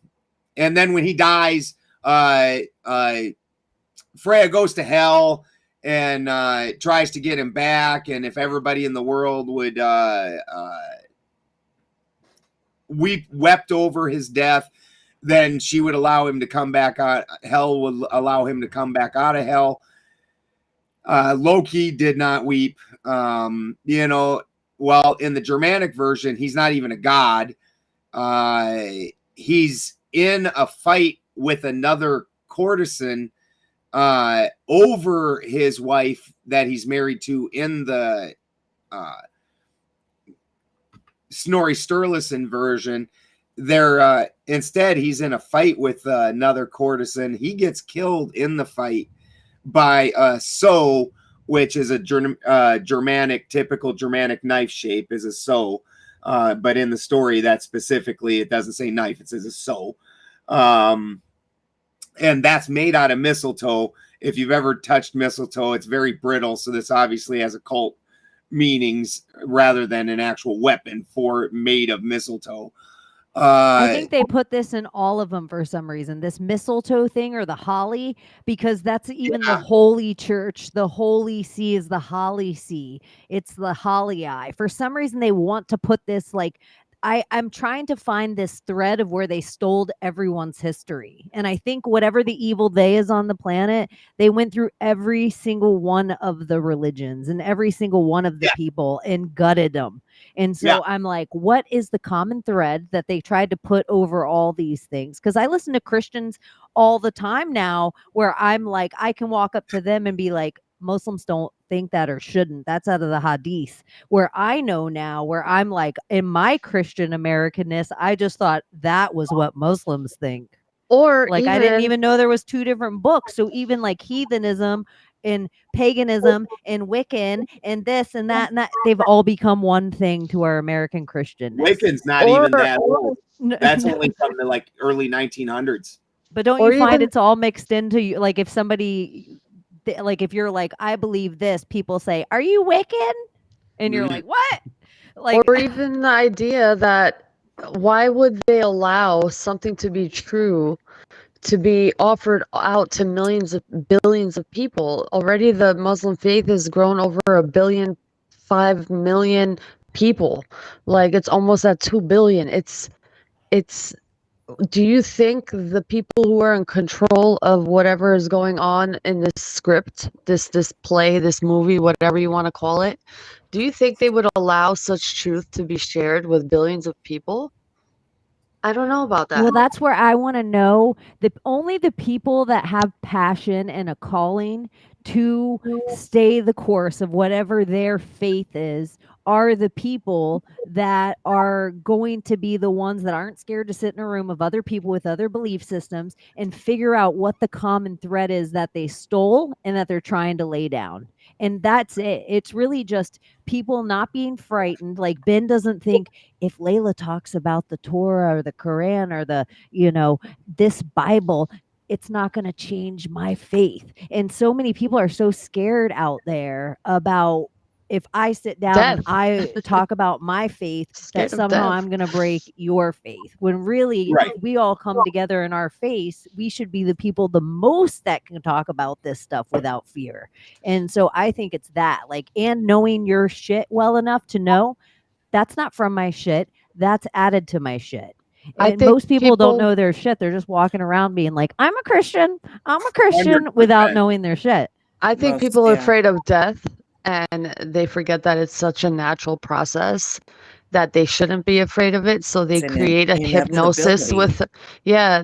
and then when he dies, Freya goes to hell and tries to get him back. And if everybody in the world would wept over his death, then she would allow him to come back out. Hell would allow him to come back out of hell. Loki did not weep. You know, well, in the Germanic version, he's not even a god. He's in a fight with another courtesan over his wife that he's married to in the Snorri Sturluson version. There, instead, he's in a fight with another courtesan. He gets killed in the fight by a sow, which is a Germanic, typical Germanic knife shape is a sow. But in the story, that specifically, it doesn't say knife, it says a sow. And that's made out of mistletoe. If you've ever touched mistletoe, it's very brittle. So this obviously has occult meanings rather than an actual weapon made of mistletoe. I think they put this in all of them for some reason, this mistletoe thing or the holly, because that's even the Holy Church. The Holy See is the holly see. It's the holly eye. For some reason, they want to put this like, I'm trying to find this thread of where they stole everyone's history. And I think whatever the evil they is on the planet, they went through every single one of the religions and every single one of the people and gutted them. And so I'm like, what is the common thread that they tried to put over all these things? Because I listen to Christians all the time now where I'm like, I can walk up to them and be like, Muslims don't think that or shouldn't. That's out of the hadith. Where I know now, where I'm like, in my Christian Americanness, I just thought that was what Muslims think. Or like I didn't even know there was two different books. So even like heathenism and paganism and Wiccan and this and that, they've all become one thing to our American Christian. Wiccan's not even that old. That's only from the like early 1900s. But don't you find it's all mixed into you? Like if somebody, like if you're like, I believe this, people say, are you Wiccan? And you're like, what? Like, or even the idea that why would they allow something to be true to be offered out to billions of people? Already the Muslim faith has grown over 5 million people. Like it's almost at 2 billion. It's do you think the people who are in control of whatever is going on in this script, this play, this movie, whatever you want to call it, do you think they would allow such truth to be shared with billions of people? I don't know about that. Well, that's where I want to know only the people that have passion and a calling to stay the course of whatever their faith is are the people that are going to be the ones that aren't scared to sit in a room of other people with other belief systems and figure out what the common thread is that they stole and that they're trying to lay down. And that's it. It's really just people not being frightened. Like Ben doesn't think if Layla talks about the Torah or the Quran or the, this Bible, it's not going to change my faith. And so many people are so scared out there about if I sit down and I talk about my faith, that somehow I'm going to break your faith. When really we all come together in our faith, we should be the people the most that can talk about this stuff without fear. And so I think it's that, like, and knowing your shit well enough to know that's not from my shit, that's added to my shit. And most people don't know their shit. They're just walking around being like, I'm a Christian without knowing their shit. I think people are afraid of death. And they forget that it's such a natural process that they shouldn't be afraid of it, so they It's an create a hypnosis inevitability.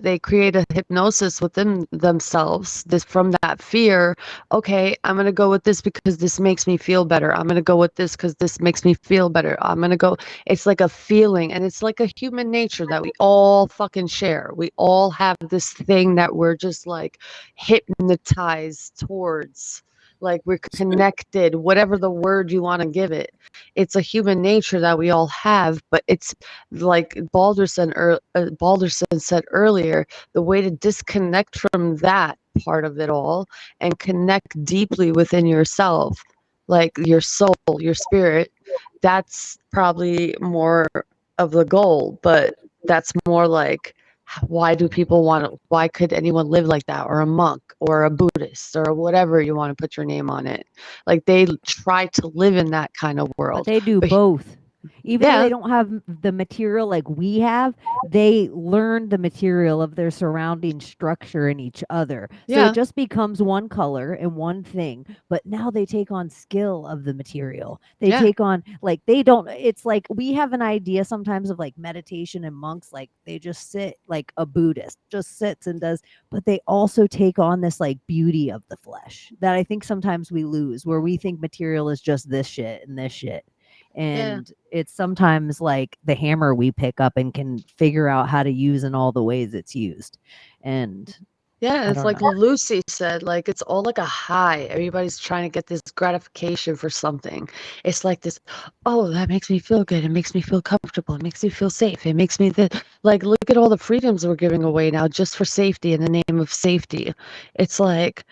they create a hypnosis within themselves this from that fear. Okay, I'm going to go with this because this makes me feel better. I'm going to go with this because this makes me feel better. I'm going to go. It's like a feeling, and it's like a human nature that we all fucking share. We all have this thing that we're just like hypnotized towards, like we're connected, whatever the word you want to give it. It's a human nature that we all have, but it's like Balderson said earlier, the way to disconnect from that part of it all and connect deeply within yourself, like your soul, your spirit, that's probably more of the goal. But that's more like, why do people want to, why could anyone live like that, or a monk or a Buddhist or whatever you want to put your name on it? Like they try to live in that kind of But world. they do But both. Even though yeah, they don't have the material like we have, they learn the material of their surrounding structure in each other. So yeah, it just becomes one color and one thing. But now they take on skill of the material. They yeah, take on, like, they don't, it's like we have an idea sometimes of like meditation and monks, like they just sit like a Buddhist, just sits and does, but they also take on this like beauty of the flesh that I think sometimes we lose, where we think material is just this shit and this shit. yeah. And it's sometimes like the hammer we pick up and can figure out how to use in all the ways it's used. And Yeah, I it's don't like know. Lucy said, like it's all like a high. Everybody's trying to get this gratification for something. It's like this, oh, that makes me feel good. It makes me feel comfortable. It makes me feel safe. It makes me like look at all the freedoms we're giving away now just for safety, in the name of safety. It's like,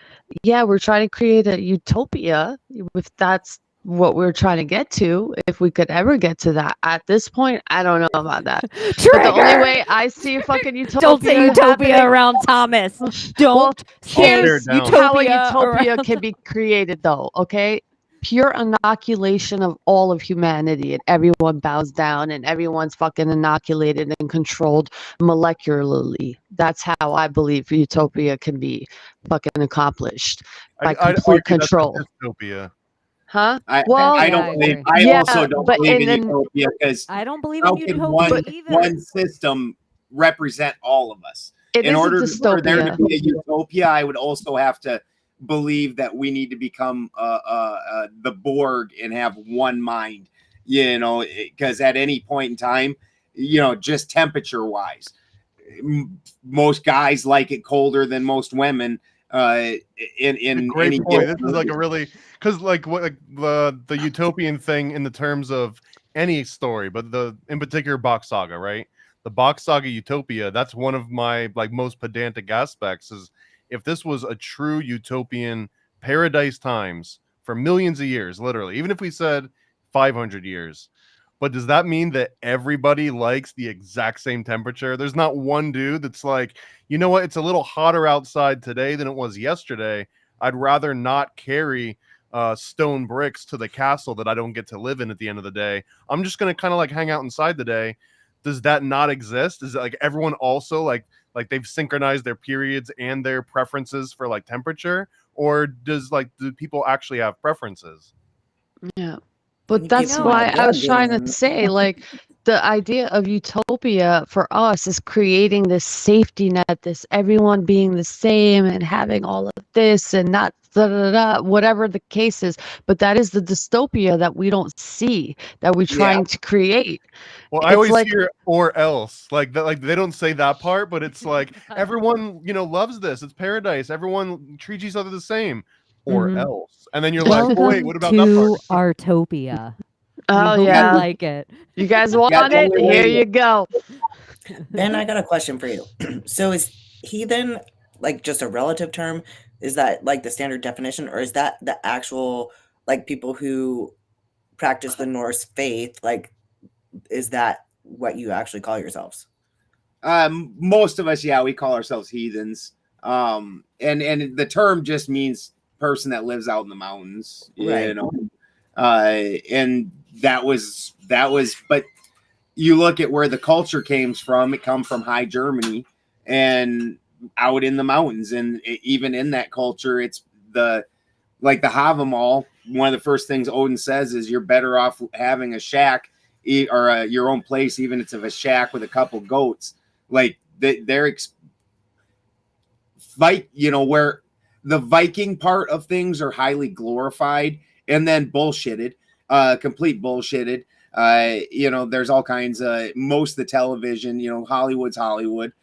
yeah, we're trying to create a utopia, if that's what we're trying to get to, if we could ever get to that. At this point, I don't know about that. But the only way Triggered! I see a fucking Don't say utopia utopia happening. around Thomas. Well, Don't I'll say tear it here's down. how a utopia utopia around. can be created, though, okay? Pure inoculation of all of humanity, and everyone bows down, and everyone's fucking inoculated and controlled molecularly. That's how I believe utopia can be fucking accomplished, by I'd complete argue that's a control. dystopia. Huh? I Well, I Yeah, don't I believe. agree. I yeah, also don't but believe in in the utopia because I don't believe how in can utopia either. one system represent all of us? it In is a order for there to dystopia. be a utopia, I would also have to believe that we need to become the Borg and have one mind. You know, because at any point in time, you know, just temperature wise, most guys like it colder than most women. In Great any point. given This is like a really, because like what, like the utopian thing in the terms of any story, but the in particular Bach Saga, right? The Bach Saga utopia, that's one of my like most pedantic aspects, is if this was a true utopian paradise times for millions of years, literally, even if we said 500 years, but does that mean that everybody likes the exact same temperature? There's not one dude that's like, you know what, it's a little hotter outside today than it was yesterday. I'd rather not carry stone bricks to the castle that I don't get to live in at the end of the day. I'm just going to kind of like hang out inside the day. Does that not exist? Is it like everyone also like they've synchronized their periods and their preferences for like temperature? Or do people actually have preferences? Yeah. But You that's keep on why I was trying to again. say, like, the idea of utopia for us is creating this safety net, this everyone being the same and having all of this and not da, da, da, whatever the case is. But that is the dystopia that we don't see, that we're Yeah. trying to create. Well, I It's always like, hear or else, like that, like they don't say that part, but it's like everyone, you know, loves this. It's paradise. Everyone treats each other the same, or Mhm. else. And then you're like, well, wait, Welcome what about that part? to Artopia. We oh hope yeah, you like it. you guys Yeah, want the it? only Here way- you go. Ben, I got a question for you. So is heathen like just a relative term? Is that like the standard definition, or is that the actual like people who practice the Norse faith? Like, is that what you actually call yourselves? Most of us, yeah, we call ourselves heathens. And the term just means person that lives out in the mountains, you Right. know. And that was, but you look at where the culture came from. It come from High Germany and out in the mountains, and even in that culture, it's the Havamal. One of the first things Odin says is, "You're better off having a shack or your own place, even if it's a shack with a couple goats, like they're where the Viking part of things are highly glorified and then bullshitted, complete bullshitted. There's all kinds of most of the television, Hollywood's Hollywood.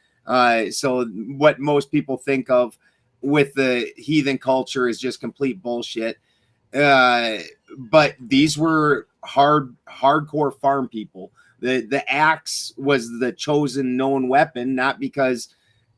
So what most people think of with the heathen culture is just complete bullshit. But these were hardcore farm people. The axe was the chosen known weapon, not because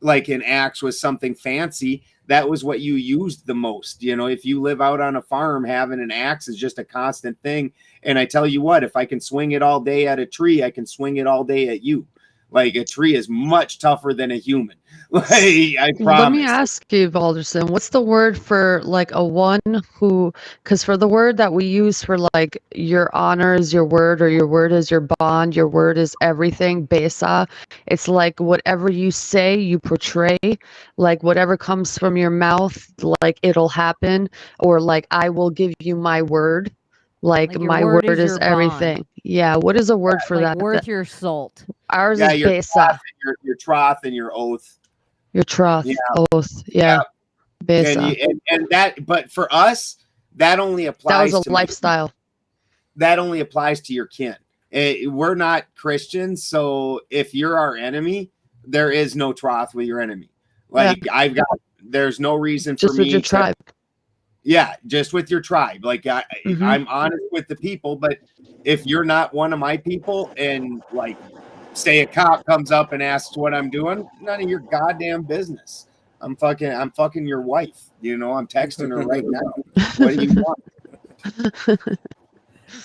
like an axe was something fancy. That was what you used the most. If you live out on a farm, having an axe is just a constant thing. And I tell you what, if I can swing it all day at a tree, I can swing it all day at you. Like a tree is much tougher than a human. Like, I promise. Let me ask you, Balderson, what's the word for like a one who, because for the word that we use for like your honor is your word or your word is your bond, your word is everything, besa. It's like whatever you say, you portray, like whatever comes from your mouth, like it'll happen, or like I will give you my word. Like your my word word is is your everything. bond. Yeah, what is a word for Like that? worth your salt. Ours Yeah, is your besa. your troth and your oath. Your troth, Yeah. oath. Yeah. Besa. And that, but for us, that only That applies was a to lifestyle. that only applies to your kin. We're not Christians, so if you're our enemy, there is no troth with your enemy. Like there's no reason for Just me with your to, tribe. yeah, just with your tribe. Like Mhm. I'm honest with the people, but if you're not one of my people, and like say a cop comes up and asks what I'm doing, none of your goddamn business. I'm fucking your wife. I'm texting her right now. What do you want?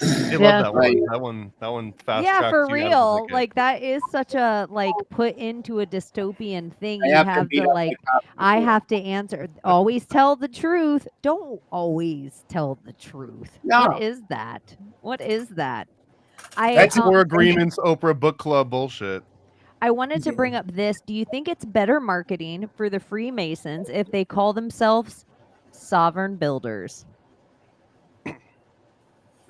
I Yeah. love that one. That one fast Yeah, tracks for you out of the real. thicket. Like that is such a like put into a dystopian thing. I You have to have beat to up like my cop I before. have to answer. Always tell the truth. Don't always tell the truth. No. What is that? What is that? I That's Four agreements, Oprah book club bullshit. I wanted to bring up this. Do you think it's better marketing for the Freemasons if they call themselves sovereign builders?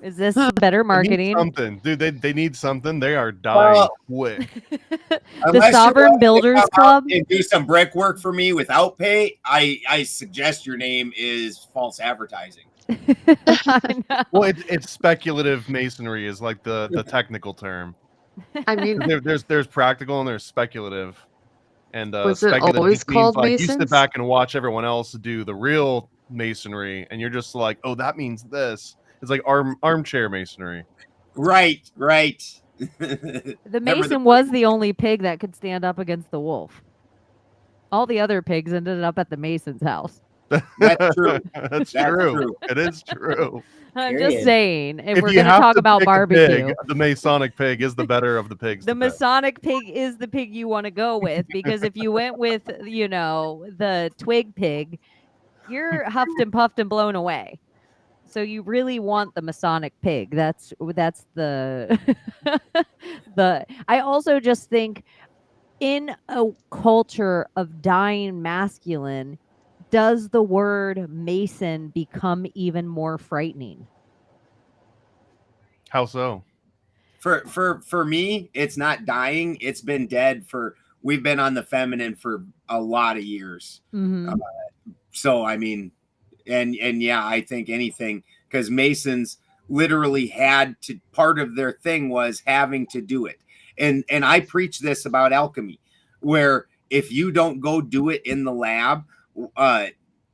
Is this better They need marketing? something, dude. They need something. They are dying quick. The Unless Sovereign you're willing to Builders come Club? out and do some brickwork for me without pay, I suggest your name is false advertising. I know. Well, it's speculative masonry is like the technical term. I mean, There's practical and there's speculative. And was it speculative always just means called like you sit Masons? back and watch everyone else do the real masonry, and you're just like, oh, that means this. It's like armchair masonry. Right. The Remember Mason was the only pig that could stand up against the wolf. All the other pigs ended up at the Mason's house. That's true. That's true. It is true. I'm Period. just saying, if we're you going to have talk to about pick a barbecue, pig, the Masonic pig is the better of the pigs. the to pick. Masonic pig is the pig you want to go with, because if you went with, the twig pig, you're huffed and puffed and blown away. So you really want the Masonic pig. That's the I also just think in a culture of dying masculine, does the word Mason become even more frightening? How so? For me, it's not dying. It's been dead we've been on the feminine for a lot of years. Mm-hmm. So I mean, and yeah, I think anything, because Masons literally had to, part of their thing was having to do it. And I preach this about alchemy, where if you don't go do it in the lab,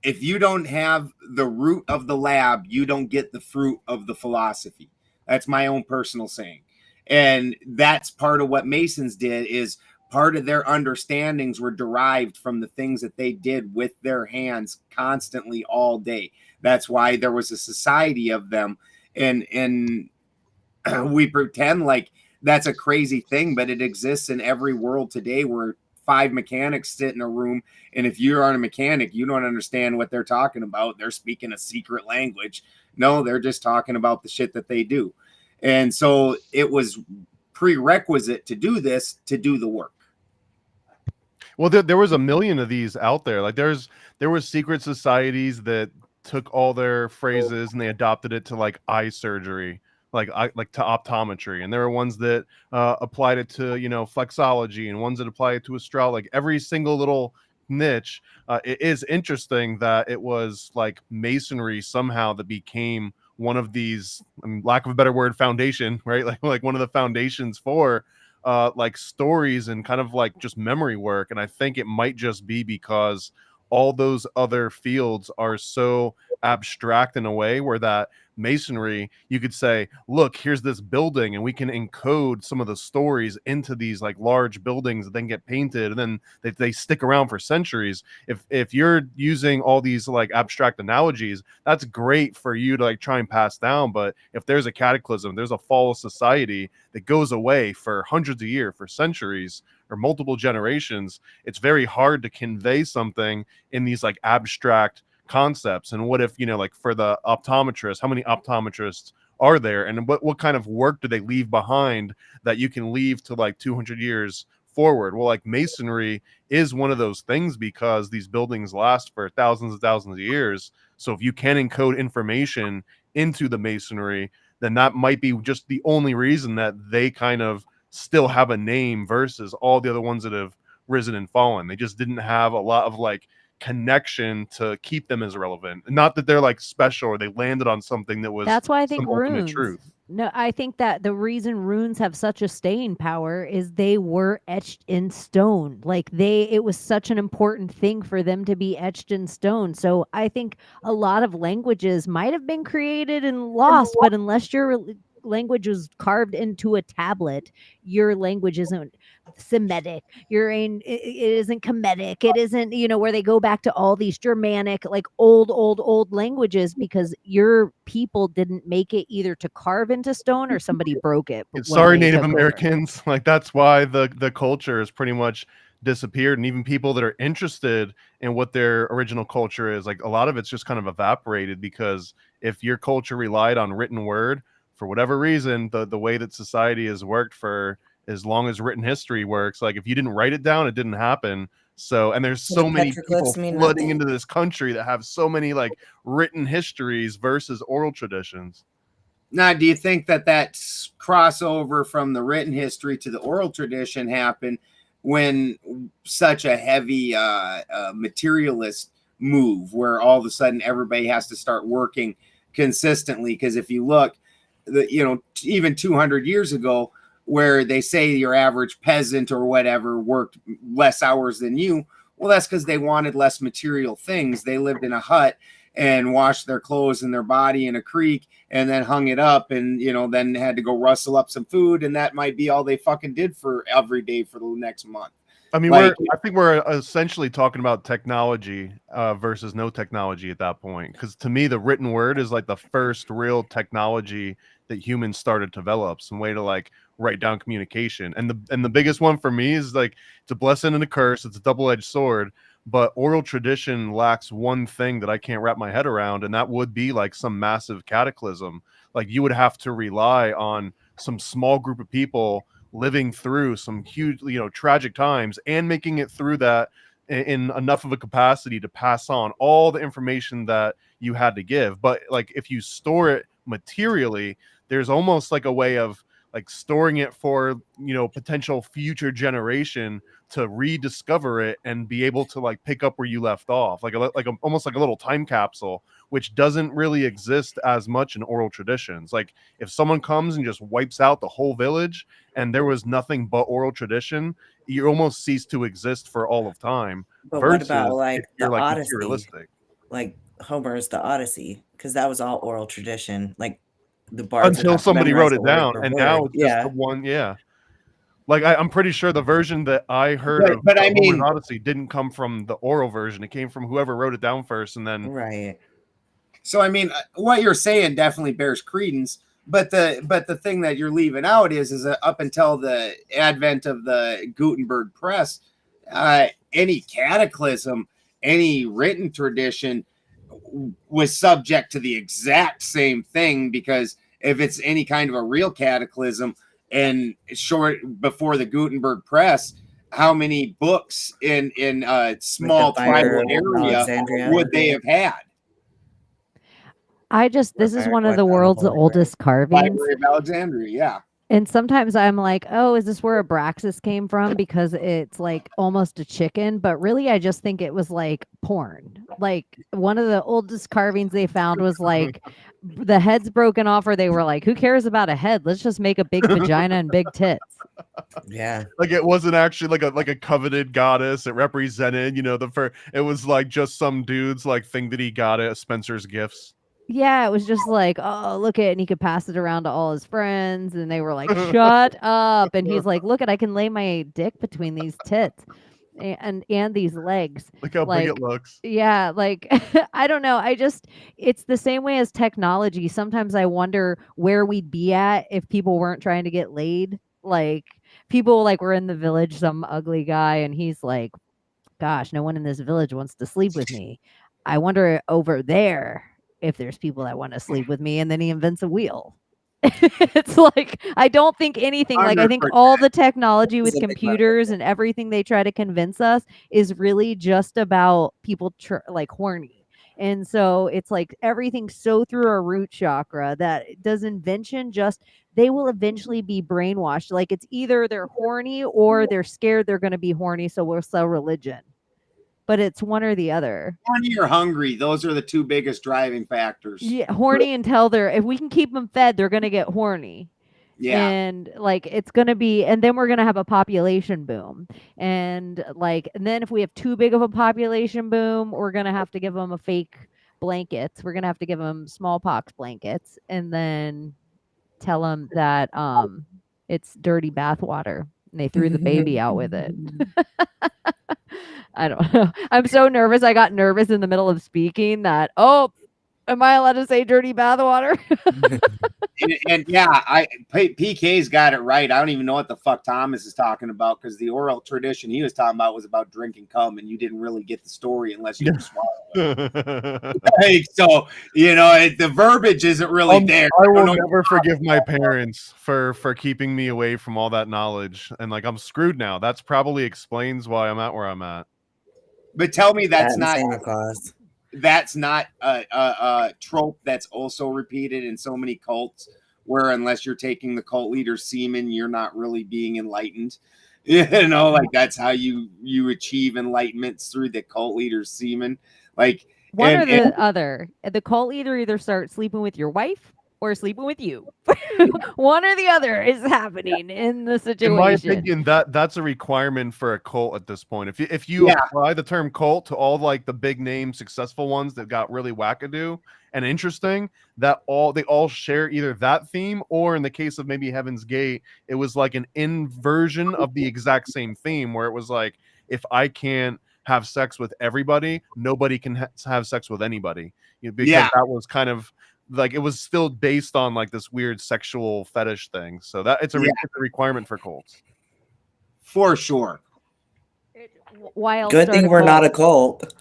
if you don't have the root of the lab, you don't get the fruit of the philosophy. That's my own personal saying. And that's part of what Masons did, is part of their understandings were derived from the things that they did with their hands constantly all day. That's why there was a society of them. And we pretend like that's a crazy thing, but it exists in every world today, where 5 mechanics sit in a room, and if you aren't a mechanic, you don't understand what they're talking about. They're speaking a secret language. No, they're just talking about the shit that they do. And so it was prerequisite to do this, to do the work. Well, there was a million of these out there. Like there were secret societies that took all their phrases and they adopted it to like eye surgery. like to optometry, and there are ones that applied it to flexology, and ones that apply it to astrology. Like every single little niche. It is interesting that it was like masonry somehow that became one of these, lack of a better word, foundation, right? Like one of the foundations for like stories and kind of like just memory work. And I think it might just be because all those other fields are so abstract in a way where that masonry, you could say, look, here's this building, and we can encode some of the stories into these like large buildings that then get painted, and then they stick around for centuries. If you're using all these like abstract analogies, that's great for you to like try and pass down. But if there's a cataclysm, there's a fall of society that goes away for hundreds of years, for centuries, or multiple generations, it's very hard to convey something in these like abstract concepts. And what if, like for the optometrist, how many optometrists are there, and what kind of work do they leave behind that you can leave to like 200 years forward? Well, like masonry is one of those things, because these buildings last for thousands and thousands of years. So if you can encode information into the masonry, then that might be just the only reason that they kind of still have a name versus all the other ones that have risen and fallen. They just didn't have a lot of like connection to keep them as relevant. Not that they're like special or they landed on something that was That's why I think some ultimate runes. truth. No, I think that the reason runes have such a staying power is they were etched in stone. Like it was such an important thing for them to be etched in stone. So I think a lot of languages might have been created and lost, but unless your language was carved into a tablet, your language isn't Semitic, it isn't Kemetic, it isn't, where they go back to all these Germanic, like old languages, because your people didn't make it either to carve into stone or somebody broke it. Sorry, Native Americans. Like that's why the culture is pretty much disappeared, and even people that are interested in what their original culture is, like a lot of it's just kind of evaporated, because if your culture relied on written word, for whatever reason, the way that society has worked for as long as written history works, like if you didn't write it down, it didn't happen. So, and there's so many people flooding into this country that have so many like written histories versus oral traditions. Now, do you think that crossover from the written history to the oral tradition happened when such a heavy materialist move, where all of a sudden everybody has to start working consistently? Because if you look, even 200 years ago, where they say your average peasant or whatever worked less hours than you, well, that's because they wanted less material things. They lived in a hut and washed their clothes and their body in a creek and then hung it up, and then had to go rustle up some food, and that might be all they fucking did for every day for the next month. I mean, I think we're essentially talking about technology versus no technology at that point. Because to me, the written word is like the first real technology that humans started to develop, some way to like write down communication. And the biggest one for me is like, it's a blessing and a curse. It's a double-edged sword. But oral tradition lacks one thing that I can't wrap my head around, and that would be like some massive cataclysm. Like you would have to rely on some small group of people living through some huge, tragic times, and making it through that in enough of a capacity to pass on all the information that you had to give. But like if you store it materially, there's almost like a way of like storing it for potential future generation to rediscover it and be able to like pick up where you left off, almost like a little time capsule, which doesn't really exist as much in oral traditions. Like if someone comes and just wipes out the whole village and there was nothing but oral tradition, you almost cease to exist for all of time. But what about like the Odyssey, like Homer's The Odyssey, because that was all oral tradition, like the bards until somebody wrote it down, and now it's just the one. Like I'm pretty sure the version that I heard of Homer's Odyssey didn't come from the oral version. It came from whoever wrote it down first, and then So I mean, what you're saying definitely bears credence, but the thing that you're leaving out is up until the advent of the Gutenberg press, any cataclysm, any written tradition was subject to the exact same thing, because if it's any kind of a real cataclysm and short before the Gutenberg press, how many books in a small tribal area would they have had? This is one of What's the on world's Holy oldest carvings. Library of Alexandria, yeah. And sometimes I'm like, oh, is this where Abraxas came from? Because it's like almost a chicken. But really, I just think it was like porn. Like one of the oldest carvings they found was like the head's broken off, or they were like, who cares about a head? Let's just make a big vagina and big tits. Yeah. Like it wasn't actually like a coveted goddess. It represented, it was like just some dude's like thing that he got at Spencer's Gifts. Yeah, it was just like, oh, look at, and he could pass it around to all his friends, and they were like, shut up. And he's like, look at, I can lay my dick between these tits and these legs. Look how big it looks. Yeah, like I don't know. It's the same way as technology. Sometimes I wonder where we'd be at if people weren't trying to get laid. Like people like were in the village, some ugly guy, and he's like, gosh, no one in this village wants to sleep with me. I wonder over there if there's people that want to sleep with me, and then he invents a wheel. It's like I don't think anything like I think all the technology with computers and everything they try to convince us is really just about people like horny. And so it's like everything's so through our root chakra that does invention just they will eventually be brainwashed. Like it's either they're horny or they're scared they're going to be horny, so we'll sell religion. But it's one or the other. Horny or hungry, those are the two biggest driving factors. Yeah, horny until if we can keep them fed, they're going to get horny. Yeah. And like it's going to be, and then we're going to have a population boom. And then if we have too big of a population boom, we're going to have to give them a fake blankets. We're going to have to give them smallpox blankets and then tell them that it's dirty bathwater. And they threw the baby out with it. I don't know. I'm so nervous. I got nervous in the middle of speaking that, am I allowed to say dirty bathwater? and yeah, PK's got it right. I don't even know what the fuck Thomas is talking about because the oral tradition he was talking about was about drinking cum, and you didn't really get the story unless you swallow it. So the verbiage isn't really there. I will never forgive my parents for keeping me away from all that knowledge, and like I'm screwed now. That's probably explains why I'm at where I'm at. But tell me that's not a trope that's also repeated in so many cults where unless you're taking the cult leader's semen, you're not really being enlightened. Like that's how you achieve enlightenment through the cult leader's semen. Like one or the other. The cult leader either starts sleeping with your wife or sleeping with you. One or the other is happening in the situation. In my opinion, that's a requirement for a cult at this point. If you apply the term cult to all like the big name successful ones that got really wackadoo and interesting, they all share either that theme or in the case of maybe Heaven's Gate, it was like an inversion of the exact same theme where it was like, if I can't have sex with everybody, nobody can have sex with anybody. Because that was kind of like it was still based on like this weird sexual fetish thing. So that it's a requirement for cults. For sure. Good thing we're not a cult.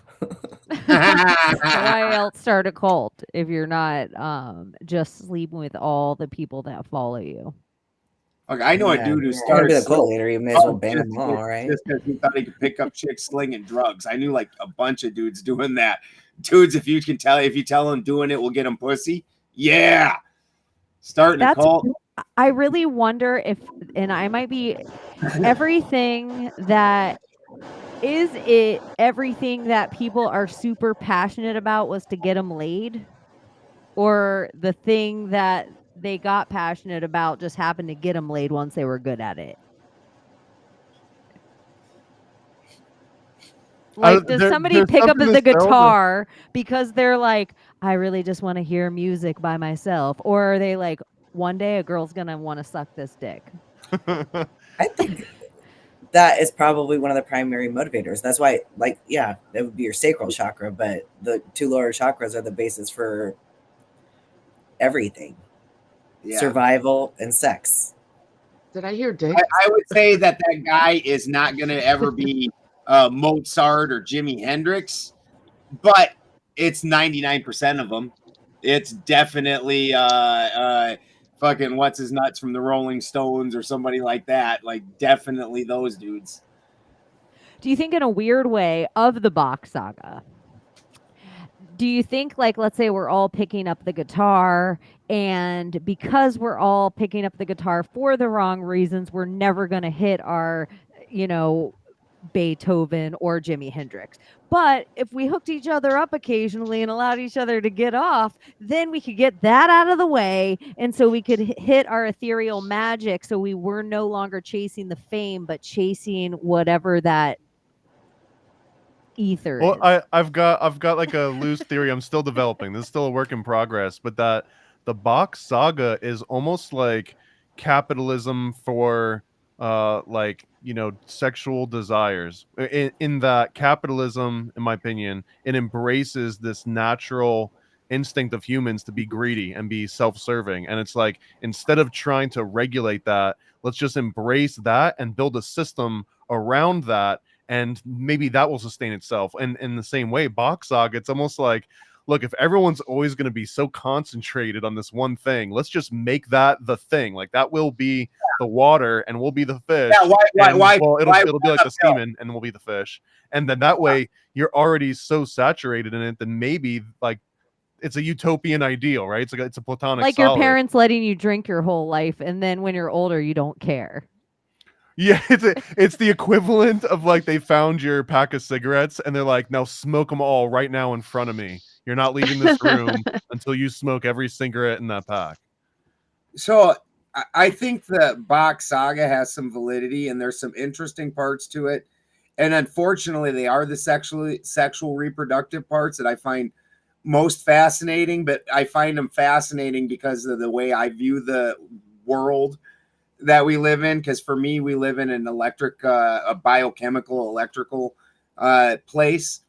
Why else start a cult if you're not just sleeping with all the people that follow you? Okay, I know a dude who started a cult leader. You may as well ban them all, right? Just because he thought he could pick up chicks slinging drugs. I knew like a bunch of dudes doing that. Dudes, if you tell them doing it will get them pussy. Yeah, starting a cult. I really wonder if, and I might be everything that people are super passionate about was to get them laid, or the thing that they got passionate about just happened to get them laid once they were good at it. Like, does somebody pick up the guitar because they're like, I really just want to hear music by myself? Or are they like, one day a girl's going to want to suck this dick? I think that is probably one of the primary motivators. That's why, like, yeah, that would be your sacral chakra, but the two lower chakras are the basis for everything. Yeah. Survival and sex. Did I hear dick? I would say that guy is not going to ever be Mozart or Jimi Hendrix, but it's 99% of them. It's definitely fucking what's his nuts from the Rolling Stones or somebody like that. Like definitely those dudes. Do you think in a weird way of the Bach saga, do you think, like, let's say we're all picking up the guitar, and because we're all picking up the guitar for the wrong reasons, we're never going to hit our, you know, Beethoven or Jimi Hendrix. But if we hooked each other up occasionally and allowed each other to get off, then we could get that out of the way. And so we could hit our ethereal magic. So we were no longer chasing the fame, but chasing whatever that ether Well, is. I've got like a loose theory I'm still developing. This is still a work in progress, but that the Box saga is almost like capitalism for like, you know, sexual desires. In that capitalism, in my opinion, it embraces this natural instinct of humans to be greedy and be self-serving. And it's like, instead of trying to regulate that, let's just embrace that and build a system around that, and maybe that will sustain itself. And in the same way, Box Saga, it's almost like, look, if everyone's always going to be so concentrated on this one thing, let's just make that the thing. Like, that will be the water, and we'll be the fish. Yeah, Well, it'll be like the semen, and we'll be the fish. And then that way, you're already so saturated in it, then maybe like it's a utopian ideal, right? It's a platonic Like solid. your parents letting you drink your whole life, and then when you're older, you don't care. Yeah, it's the equivalent of like they found your pack of cigarettes and they're like, now smoke them all right now in front of me. You're not leaving this room until you smoke every cigarette in that pack. So I think the Box saga has some validity, and there's some interesting parts to it. And unfortunately, they are the sexual reproductive parts that I find most fascinating, but I find them fascinating because of the way I view the world that we live in. Because for me, we live in an a biochemical electrical place,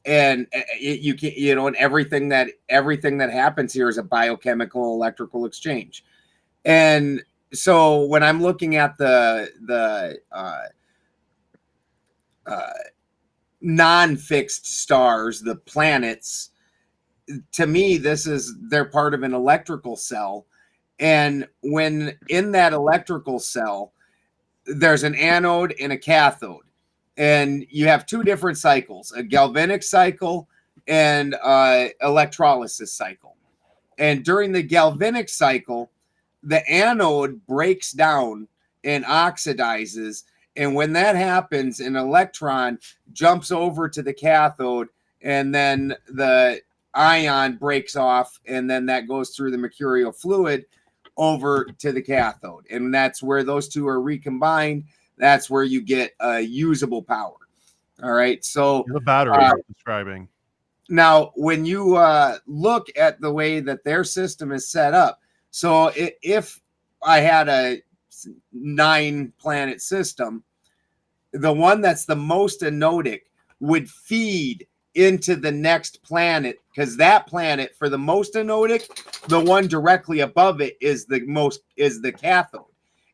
and you can, you know, and everything that happens here is a biochemical electrical exchange. And so when I'm looking at the non-fixed stars, the planets, to me, they're part of an electrical cell. And when in that electrical cell, there's an anode and a cathode. And you have two different cycles, a galvanic cycle and electrolysis cycle. And during the galvanic cycle, the anode breaks down and oxidizes. And when that happens, an electron jumps over to the cathode, and then the ion breaks off, and then that goes through the mercurial fluid over to the cathode. And that's where those two are recombined. That's where you get usable power. All right. So the battery you're describing. Now, when you look at the way that their system is set up, so if I had a 9-planet system, the one that's the most anodic would feed into the next planet, because that planet, for the most anodic, the one directly above it is the cathode.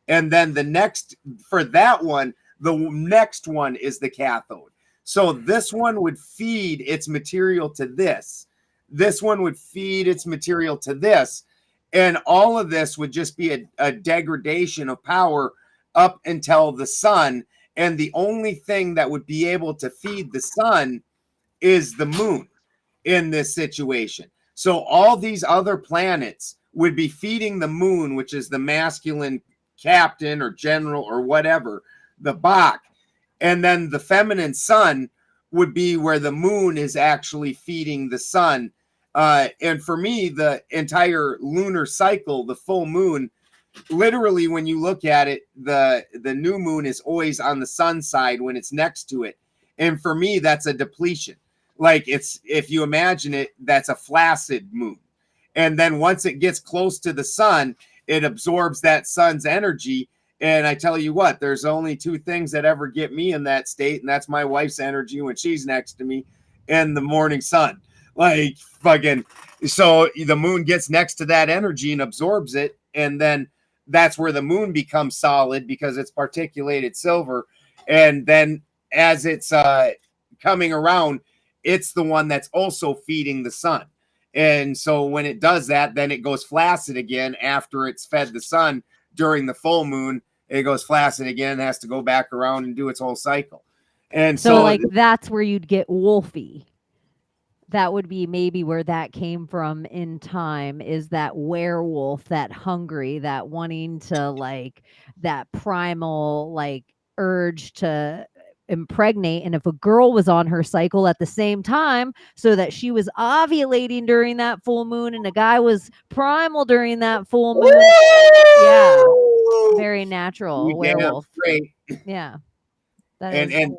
And then the next, for that one, the next one is the cathode. So this one would feed its material to this. This one would feed its material to this. And all of this would just be a degradation of power up until the sun. And the only thing that would be able to feed the sun is the moon in this situation. So all these other planets would be feeding the moon, which is the masculine captain or general or whatever, the Bach. And then the feminine sun would be where the moon is actually feeding the sun. And for me, the entire lunar cycle, the full moon, literally, when you look at it, the new moon is always on the sun side when it's next to it. And for me, that's a depletion. Like, it's, if you imagine it, that's a flaccid moon. And then once it gets close to the sun, it absorbs that sun's energy. And I tell you what, there's only two things that ever get me in that state, and that's my wife's energy when she's next to me and the morning sun. Like, fucking, so the moon gets next to that energy and absorbs it, and then that's where the moon becomes solid because it's particulated silver. And then as it's coming around, it's the one that's also feeding the sun. And so when it does that, then it goes flaccid again after it's fed the sun. During the full moon, it goes flaccid again, has to go back around and do its whole cycle. And so like, that's where you'd get wolfy. that would be maybe where that came from in time, is that werewolf, that hungry, that wanting to like, that primal like urge to impregnate. And if a girl was on her cycle at the same time, so that she was ovulating during that full moon and a guy was primal during that full moon, yeah, very natural. You damn werewolf. straight. Yeah, that And is.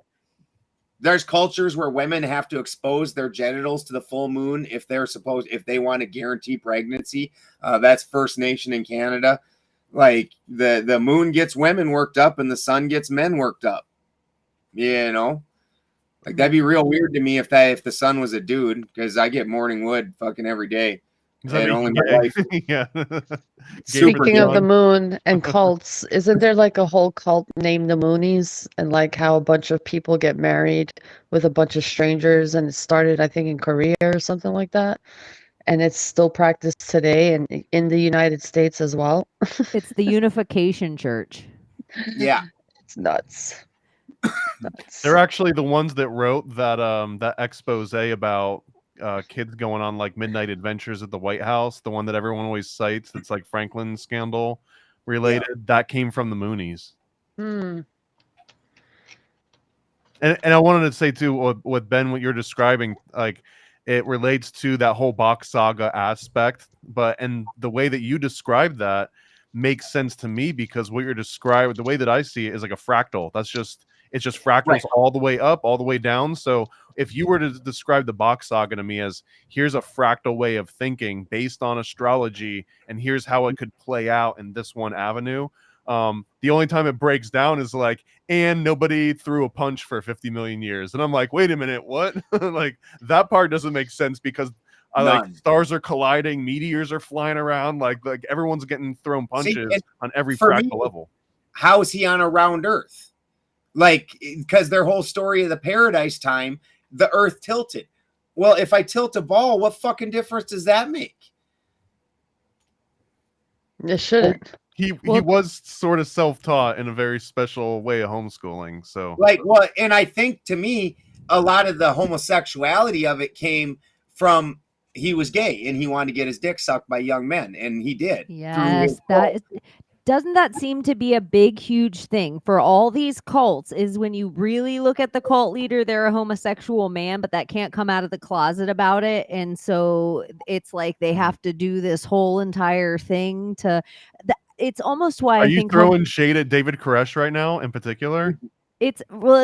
there's cultures where women have to expose their genitals to the full moon if they want to guarantee pregnancy. That's First Nation in Canada. Like the moon gets women worked up and the sun gets men worked up. You know, like that'd be real weird to me if the sun was a dude, because I get morning wood fucking every day. And only my wife. Yeah. Speaking of the moon and cults, isn't there like a whole cult named the Moonies, and like how a bunch of people get married with a bunch of strangers, and it started, I think, in Korea or something like that, and it's still practiced today and in the United States as well. It's the Unification Church. Yeah, it's nuts. They're actually the ones that wrote that expose about kids going on like midnight adventures at the White House, the one that everyone always cites that's like Franklin scandal related. Yeah. That came from the Moonies. Hmm. And I wanted to say too, with Ben, what you're describing, like it relates to that whole box saga aspect, and the way that you describe that makes sense to me, because what you're describing, the way that I see it, is like a fractal. It's just fractals right. All the way up, all the way down. So if you were to describe the box saga to me as, here's a fractal way of thinking based on astrology, and here's how it could play out in this one avenue, the only time it breaks down is like, and nobody threw a punch for 50 million years. And I'm like, wait a minute, what? Like that part doesn't make sense, because like stars are colliding, meteors are flying around, like everyone's getting thrown punches on every fractal level. How is he on a round Earth? Like, because their whole story of the paradise time, the Earth tilted. Well, if I tilt a ball, what fucking difference does that make? It shouldn't. He was sort of self-taught in a very special way of homeschooling. So like, well, and I think to me, a lot of the homosexuality of it came from he was gay and he wanted to get his dick sucked by young men, and he did. Yes, doesn't that seem to be a big, huge thing for all these cults, is when you really look at the cult leader, they're a homosexual man, but that can't come out of the closet about it. And so it's like they have to do this whole entire thing to... It's almost why I think... Are you throwing shade at David Koresh right now in particular? It's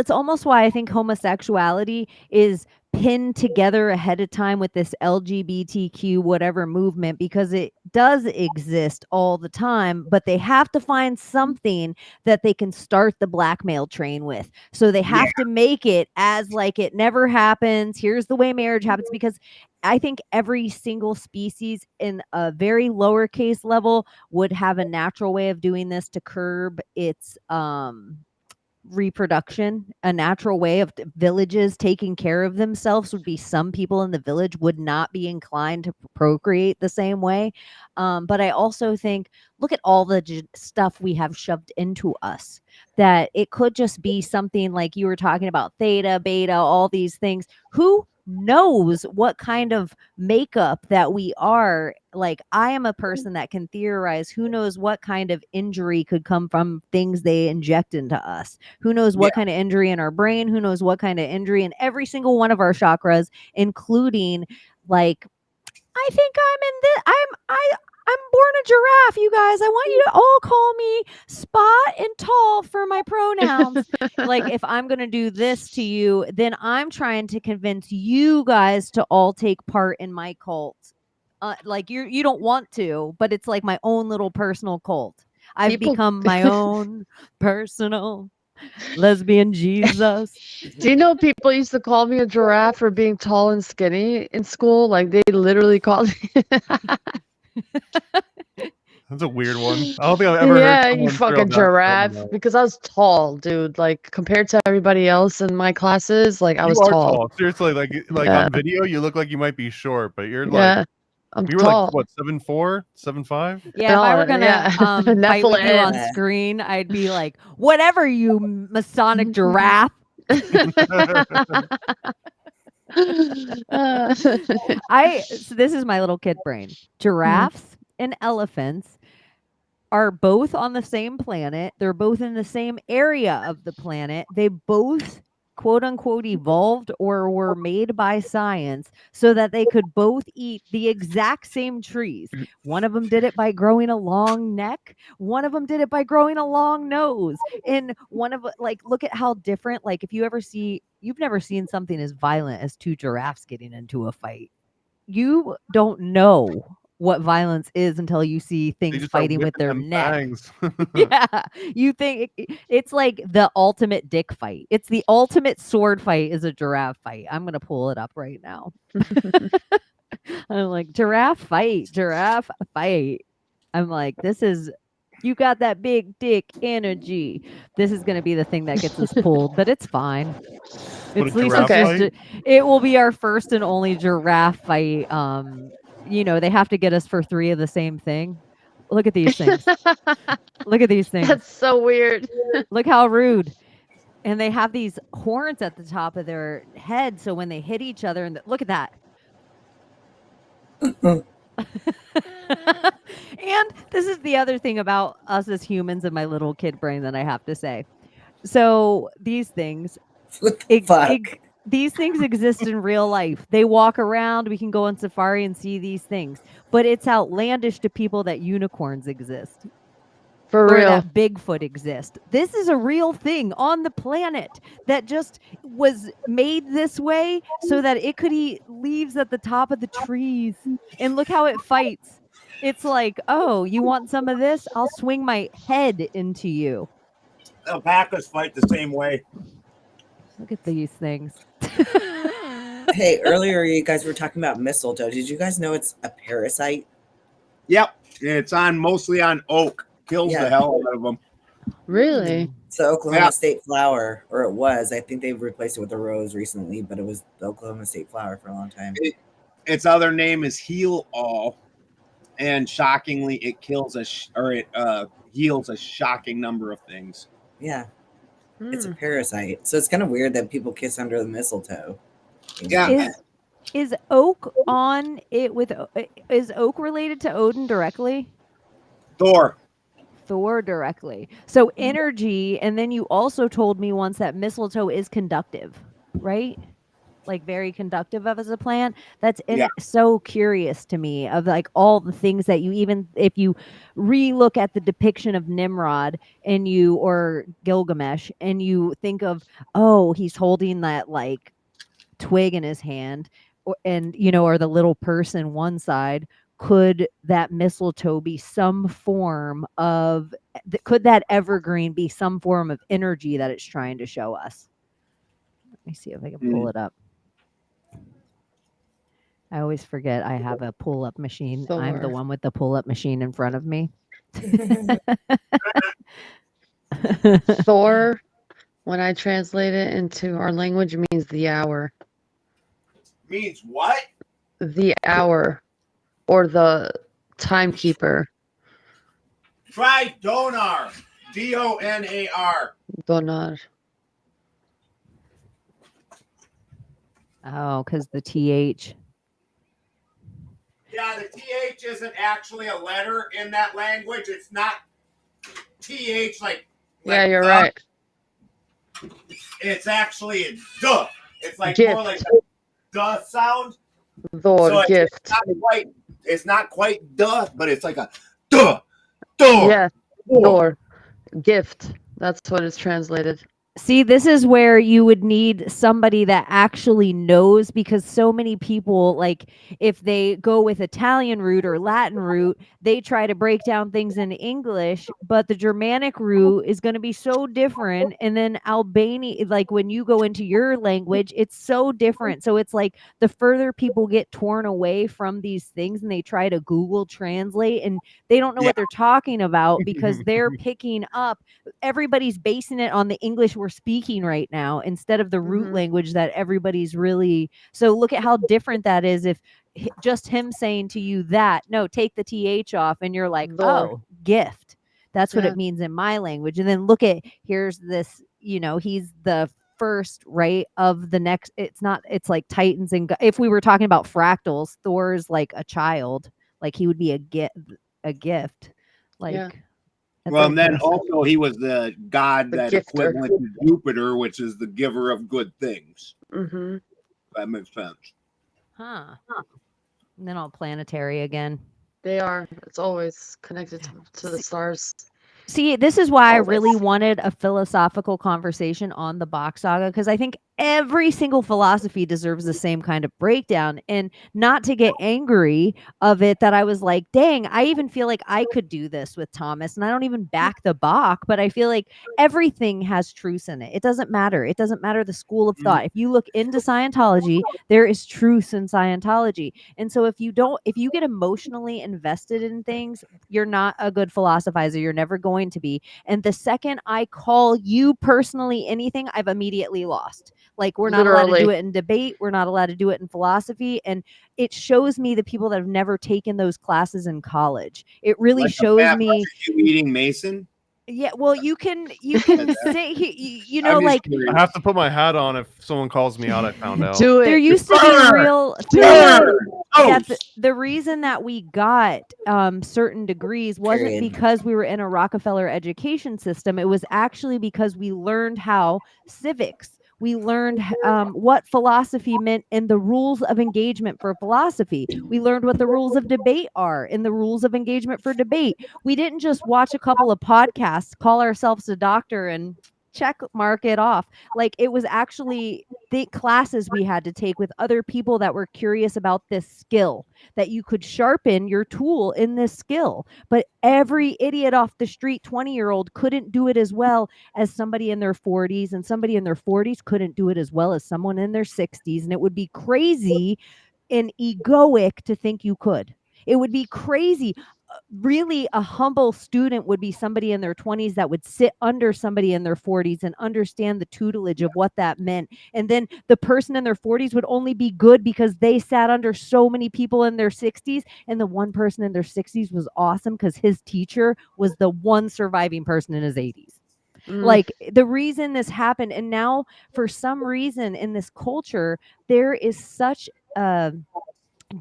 almost why I think homosexuality is pinned together ahead of time with this LGBTQ whatever movement, because it does exist all the time, but they have to find something that they can start the blackmail train with. So they have to make it as like it never happens. Here's the way marriage happens, because I think every single species in a very lowercase level would have a natural way of doing this to curb its reproduction. A natural way of villages taking care of themselves would be some people in the village would not be inclined to procreate the same way. But I also think, look at all the stuff we have shoved into us, that it could just be something like you were talking about, theta, beta, all these things. Who knows what kind of makeup that we are? Like, I am a person that can theorize. Who knows what kind of injury could come from things they inject into us? Who knows what kind of injury in our brain? Who knows what kind of injury in every single one of our chakras, including like, I think I'm born a giraffe, you guys. I want you to all call me Spot and Tall for my pronouns. Like, if I'm going to do this to you, then I'm trying to convince you guys to all take part in my cult. Like, you don't want to, but it's like my own little personal cult. I've become my own personal lesbian Jesus. Do you know people used to call me a giraffe for being tall and skinny in school? Like, they literally called me. That's a weird one. I don't think I've ever heard you fucking giraffe. Because I was tall, dude. Like, compared to everybody else in my classes, like, I was tall. Seriously, like on video, you look like you might be short, but you're like, I'm you were tall. like what, 7'4", 7'5"? Yeah, if I were gonna fight with you on screen, I'd be like, whatever, you Masonic giraffe. So this is my little kid brain. Giraffes and elephants are both on the same planet. They're both in the same area of the planet. They both quote unquote evolved or were made by science so that they could both eat the exact same trees. One of them did it by growing a long neck. One of them did it by growing a long nose. And one of like, look at how different, like if you've never seen something as violent as two giraffes getting into a fight. You don't know what violence is until you see They things just start fighting with whipping their them neck. fangs. Yeah, you think it's like the ultimate dick fight. It's the ultimate sword fight is a giraffe fight. I'm gonna pull it up right now. I'm like giraffe fight. I'm like, you got that big dick energy. This is gonna be the thing that gets us pulled, but it's fine. What, a It's at least giraffe it's fight? it will be our first and only giraffe fight. They have to get us for 3 of the same thing. Look at these things. Look at these things. That's so weird. Look how rude. And they have these horns at the top of their head, so when they hit each other, and look at that. And this is the other thing about us as humans and my little kid brain that I have to say. So these things, these things exist in real life. They walk around. We can go on safari and see these things, but it's outlandish to people that unicorns exist. For or real. that Bigfoot exists. This is a real thing on the planet that just was made this way so that it could eat leaves at the top of the trees. And look how it fights. It's like, oh, you want some of this? I'll swing my head into you. Alpacas fight the same way. Look at these things. Hey, earlier you guys were talking about mistletoe. Did you guys know it's a parasite? Yep, it's mostly on oak. Kills the hell out of them. Really? It's the Oklahoma State flower, or it was. I think they've replaced it with a rose recently, but it was the Oklahoma State flower for a long time. Its other name is heel all, and shockingly, it kills heals a shocking number of things. Yeah, it's a parasite. So it's kind of weird that people kiss under the mistletoe. Yeah. Is oak on it with? Is oak related to Odin directly? Thor directly. So energy, and then you also told me once that mistletoe is conductive, right? Like very conductive as a plant. That's so curious to me of like all the things that you, even if you re-look at the depiction of Nimrod or Gilgamesh and you think of, oh, he's holding that like twig in his hand or the little person one side. Could that mistletoe be some form of, could that evergreen be some form of energy that it's trying to show us? Let me see if I can pull it up. I always forget I have a pull-up machine. I'm the one with the pull-up machine in front of me. Thor, when I translate it into our language, means the hour. Means what? The hour. Or the timekeeper. Try Donar. D-O-N-A-R. Donar. Oh, because the TH. Yeah, the TH isn't actually a letter in that language. It's not TH like Yeah, you're right. It's actually a duh. It's like Gift. more like a duh sound. Thor, So gift. It's not quite duh, but it's like a duh. Thor. Yeah, Thor. Gift. That's what it's translated. See, this is where you would need somebody that actually knows, because so many people, like if they go with Italian root or Latin root, they try to break down things in English, but the Germanic root is going to be so different. And then Albania, like when you go into your language, it's so different. So it's like the further people get torn away from these things and they try to Google translate and they don't know what they're talking about because they're picking up, everybody's basing it on the English we're speaking right now instead of the root language that everybody's really. So look at how different that is. If just him saying to you that, no, take the TH off, and you're like, oh, gift. That's what it means in my language. And then look at, here's this, he's the first, right, of the next. It's like Titans and if we were talking about fractals, Thor's like a child, like he would be a gift, like. Yeah. That's Well, like and then this. also he was the god The that gifter. equivalent to Jupiter, which is the giver of good things. Mm-hmm. That makes sense. Huh. And then all planetary again. They are. It's always connected to the stars. See, this is why I Always. really wanted a philosophical conversation on the Bach saga, because I think every single philosophy deserves the same kind of breakdown. And not to get angry of it, that I was like, dang, I even feel like I could do this with Thomas. And I don't even back the Bach, but I feel like everything has truth in it. It doesn't matter. It doesn't matter the school of thought. If you look into Scientology, there is truth in Scientology. And so if you get emotionally invested in things, you're not a good philosophizer. You're never going to be. And the second I call you personally anything, I've immediately lost. Like, we're not allowed to do it in debate. We're not allowed to do it in philosophy. And it shows me the people that have never taken those classes in college. It really shows me. You eating Mason? Yeah, well, you can say, you know, I'm like, I have to put my hat on if someone calls me out. I found out. Do it. there used to be real. Yeah, the reason that we got certain degrees wasn't Period. because we were in a Rockefeller education system. It was actually because we learned how civics. We learned what philosophy meant and the rules of engagement for philosophy. We learned what the rules of debate are and the rules of engagement for debate. We didn't just watch a couple of podcasts, call ourselves a doctor, and mark it off. Like, it was actually the classes we had to take with other people that were curious about this skill, that you could sharpen your tool in this skill. But every idiot off the street 20-year-old couldn't do it as well as somebody in their 40s, and somebody in their 40s couldn't do it as well as someone in their 60s. And it would be crazy and egoic to think you could. It would be crazy. Really, a humble student would be somebody in their 20s that would sit under somebody in their 40s and understand the tutelage of what that meant. And then the person in their 40s would only be good because they sat under so many people in their 60s. And the one person in their 60s was awesome because his teacher was the one surviving person in his 80s. Like, the reason this happened, and now for some reason in this culture, there is such a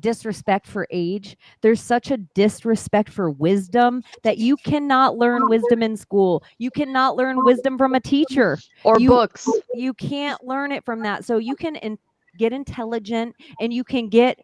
disrespect for age. There's such a disrespect for wisdom that you cannot learn wisdom in school. You cannot learn wisdom from a teacher or books. You can't learn it from that. So you can get intelligent and you can get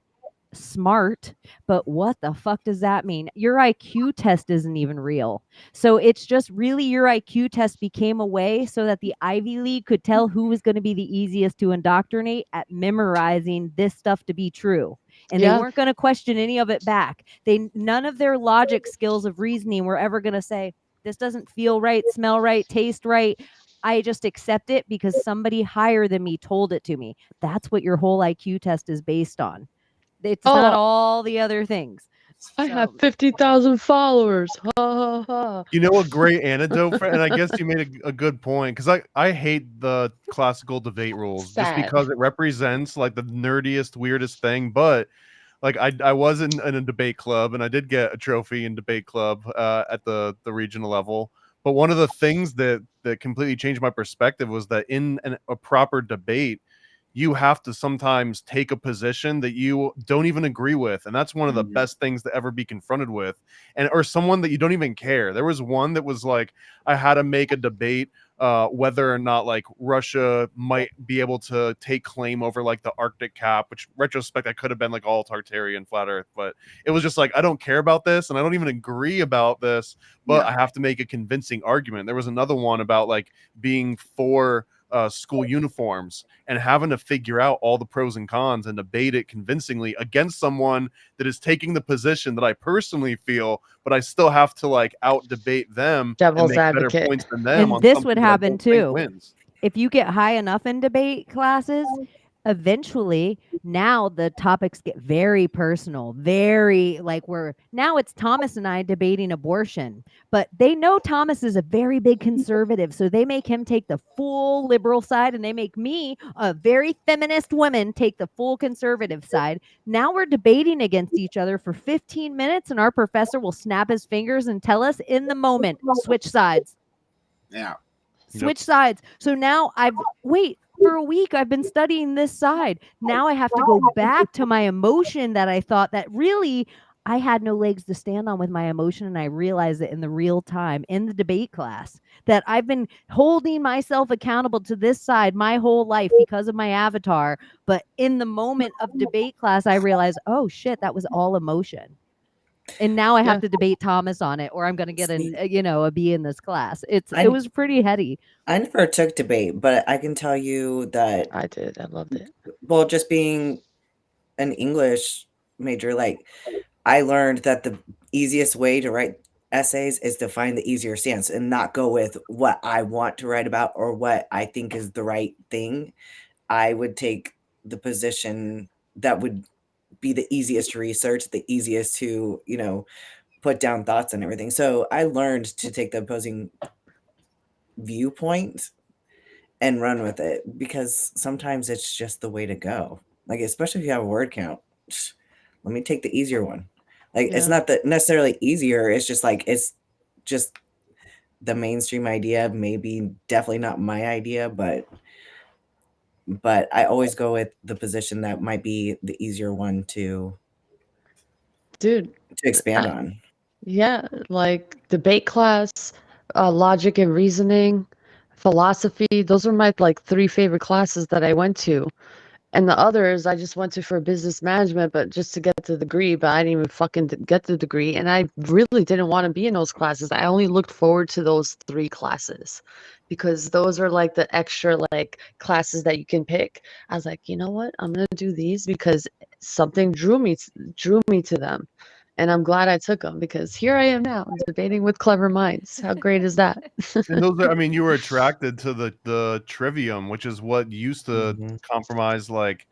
smart, but what the fuck does that mean? Your IQ test isn't even real. So it's just really your IQ test became a way so that the Ivy League could tell who was going to be the easiest to indoctrinate at memorizing this stuff to be true. And they weren't going to question any of it back. None of their logic skills of reasoning were ever going to say, this doesn't feel right, smell right, taste right. I just accept it because somebody higher than me told it to me. That's what your whole IQ test is based on. It's not all the other things. I have 50,000 followers. Ha ha ha. You know, a great antidote for, and I guess you made a good point, because I hate the classical debate rules just because it represents like the nerdiest, weirdest thing. But like I was in a debate club, and I did get a trophy in debate club at the regional level. But one of the things that completely changed my perspective was that in a proper debate, you have to sometimes take a position that you don't even agree with. And that's one of the best things to ever be confronted with. Or someone that you don't even care. There was one that was like, I had to make a debate whether or not like Russia might be able to take claim over like the Arctic cap, which retrospect, I could have been like all Tartarian flat earth, but it was just like, I don't care about this and I don't even agree about this, but I have to make a convincing argument. There was another one about like being for school uniforms and having to figure out all the pros and cons and debate it convincingly against someone that is taking the position that I personally feel, but I still have to like out debate them Devil's and make advocate. better points than them. And this would that I happen don't think too. wins. If you get high enough in debate classes, eventually now the topics get very personal, very like now it's Thomas and I debating abortion, but they know Thomas is a very big conservative. So they make him take the full liberal side and they make me, a very feminist woman, take the full conservative side. Now we're debating against each other for 15 minutes and our professor will snap his fingers and tell us in the moment, switch sides. Yeah. Switch sides. So now for a week I've been studying this side. Now I have to go back to my emotion that I thought that really I had no legs to stand on with my emotion, and I realized it in the real time in the debate class that I've been holding myself accountable to this side my whole life because of my avatar. But in the moment of debate class, I realized, oh shit, that was all emotion. And now I have to debate Thomas on it, or I'm going to get a B in this class. It was pretty heady. I never took debate, but I can tell you that I did. I loved it. Well, just being an English major, like I learned that the easiest way to write essays is to find the easier stance and not go with what I want to write about or what I think is the right thing. I would take the position that would be the easiest to research, the easiest to, put down thoughts and everything. So I learned to take the opposing viewpoint and run with it, because sometimes it's just the way to go. Like, especially if you have a word count, let me take the easier one. Like, it's not that necessarily easier. It's just like, it's just the mainstream idea, maybe definitely not my idea, but I always go with the position that might be the easier one to expand on. Yeah, like debate class, logic and reasoning, philosophy. Those were my like 3 favorite classes that I went to. And the others I just went to for business management, but just to get the degree, but I didn't even fucking get the degree. And I really didn't want to be in those classes. I only looked forward to those 3 classes because those are like the extra like classes that you can pick. I was like, you know what? I'm going to do these because something drew me to them. And I'm glad I took them because here I am now debating with clever minds. How great is that? And those are, I mean, you were attracted to the trivium, which is what used to compromise like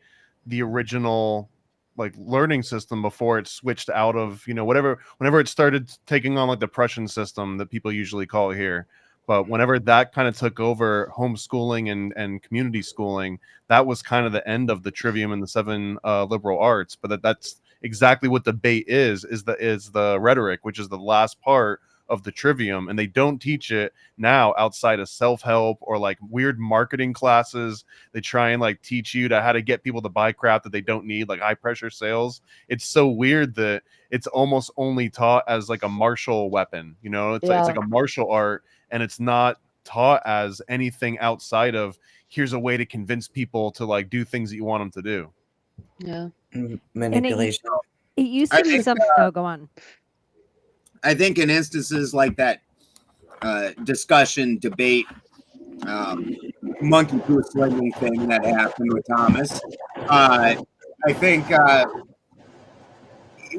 the original like learning system before it switched out of, whenever it started taking on like the Prussian system that people usually call it here. But whenever that kind of took over homeschooling and community schooling, that was kind of the end of the trivium and the 7 liberal arts. But that's exactly what debate is the rhetoric, which is the last part of the trivium, and they don't teach it now outside of self-help or like weird marketing classes. They try and like teach you how to get people to buy crap that they don't need, like high pressure sales. It's so weird that it's almost only taught as like a martial weapon, it's like a martial art, and it's not taught as anything outside of here's a way to convince people to like do things that you want them to do. Yeah. Manipulation. It used to be something. Go on. I think in instances like that discussion, debate, monkey poo slinging thing that happened with Thomas, I think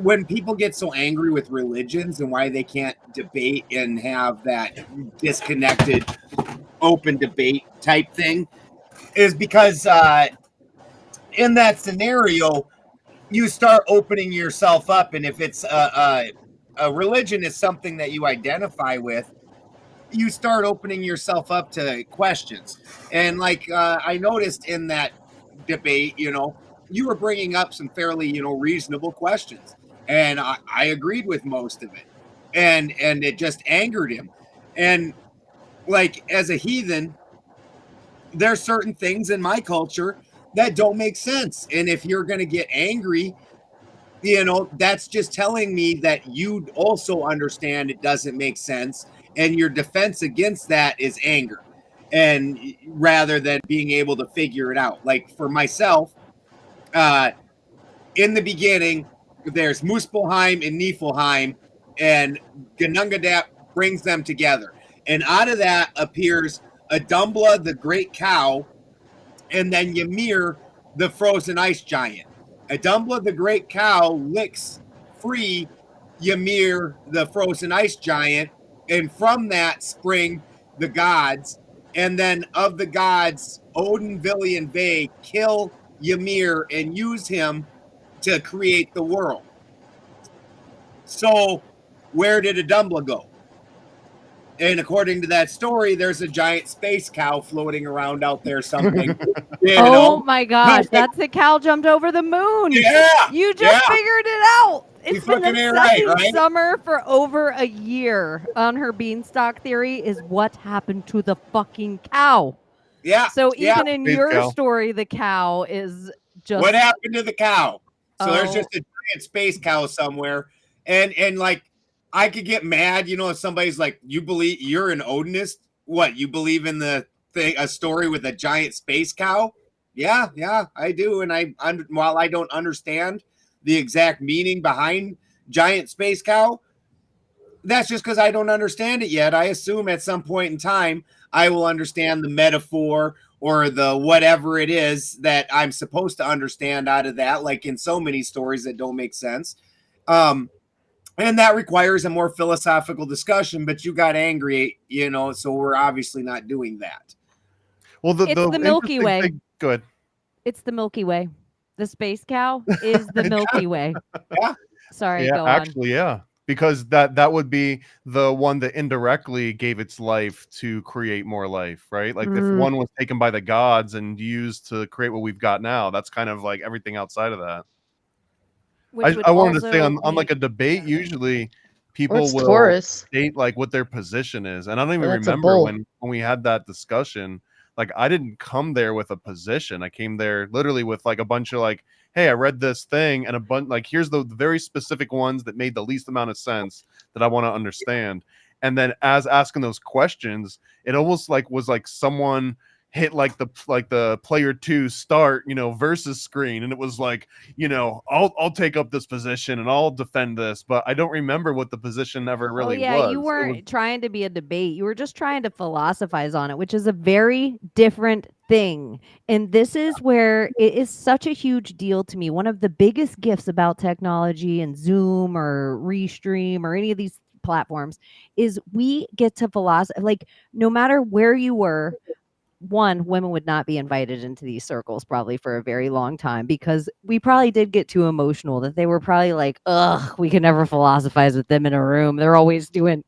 when people get so angry with religions and why they can't debate and have that disconnected open debate type thing is because in that scenario, you start opening yourself up. And if it's a religion is something that you identify with, you start opening yourself up to questions. And like I noticed in that debate, you were bringing up some fairly, reasonable questions. And I agreed with most of it. And it just angered him. And like as a heathen, there's certain things in my culture that don't make sense. And if you're going to get angry, that's just telling me that you also understand it doesn't make sense. And your defense against that is anger. And rather than being able to figure it out. Like for myself, in the beginning, there's Muspelheim and Niflheim, and Genungadap brings them together. And out of that appears Adumbla, the great cow, and then Ymir, the frozen ice giant. Adumbla, the great cow, licks free Ymir, the frozen ice giant, and from that spring the gods. And then of the gods, Odin, Vili, and Ve kill Ymir and use him to create the world. So where did Adumbla go? And according to that story, there's a giant space cow floating around out there something. Oh my gosh, that's the cow jumped over the moon. Yeah. You just figured it out. It's been the second summer for over a year on her beanstalk theory is what happened to the fucking cow. Yeah. So yeah. even in your story, the cow is just what happened to the cow? So there's Oh. just a giant space cow somewhere, and like I could get mad, you know, if somebody's like, "You believe you're an Odinist? What you believe in the thing? A story with a giant space cow?" Yeah, I do, and while I don't understand the exact meaning behind giant space cow, that's just because I don't understand it yet. I assume at some point in time I will understand the metaphor or the whatever it is that I'm supposed to understand out of that, like in so many stories that don't make sense. And that requires a more philosophical discussion, but you got angry, you know, so we're obviously not doing that. Well, it's the Milky Way. Good. It's the Milky Way. The space cow is the Milky Way. Yeah. Sorry, Yeah, go on. actually, yeah. Because that would be the one that indirectly gave its life to create more life, right? Like if one was taken by the gods and used to create what we've got now, that's kind of like everything outside of that. I wanted to say on like a debate, usually people will Taurus. state like what their position is. And I don't even That's a remember bull. when we had that discussion. Like I didn't come there with a position. I came there literally with like a bunch of like, hey, I read this thing and a bunch like here's the very specific ones that made the least amount of sense that I want to understand. And then as asking those questions, it almost like was like someone hit like the player 2 start, you know, versus screen, and it was like, you know, I'll take up this position and I'll defend this, but I don't remember what the position ever really was. You weren't trying to be a debate. You were just trying to philosophize on it, which is a very different thing. And this is where it is such a huge deal to me. One of the biggest gifts about technology and Zoom or Restream or any of these platforms is we get to philosophize. Like no matter where you were, one, women would not be invited into these circles probably for a very long time because we probably did get too emotional that they were probably like, ugh, we can never philosophize with them in a room. They're always doing.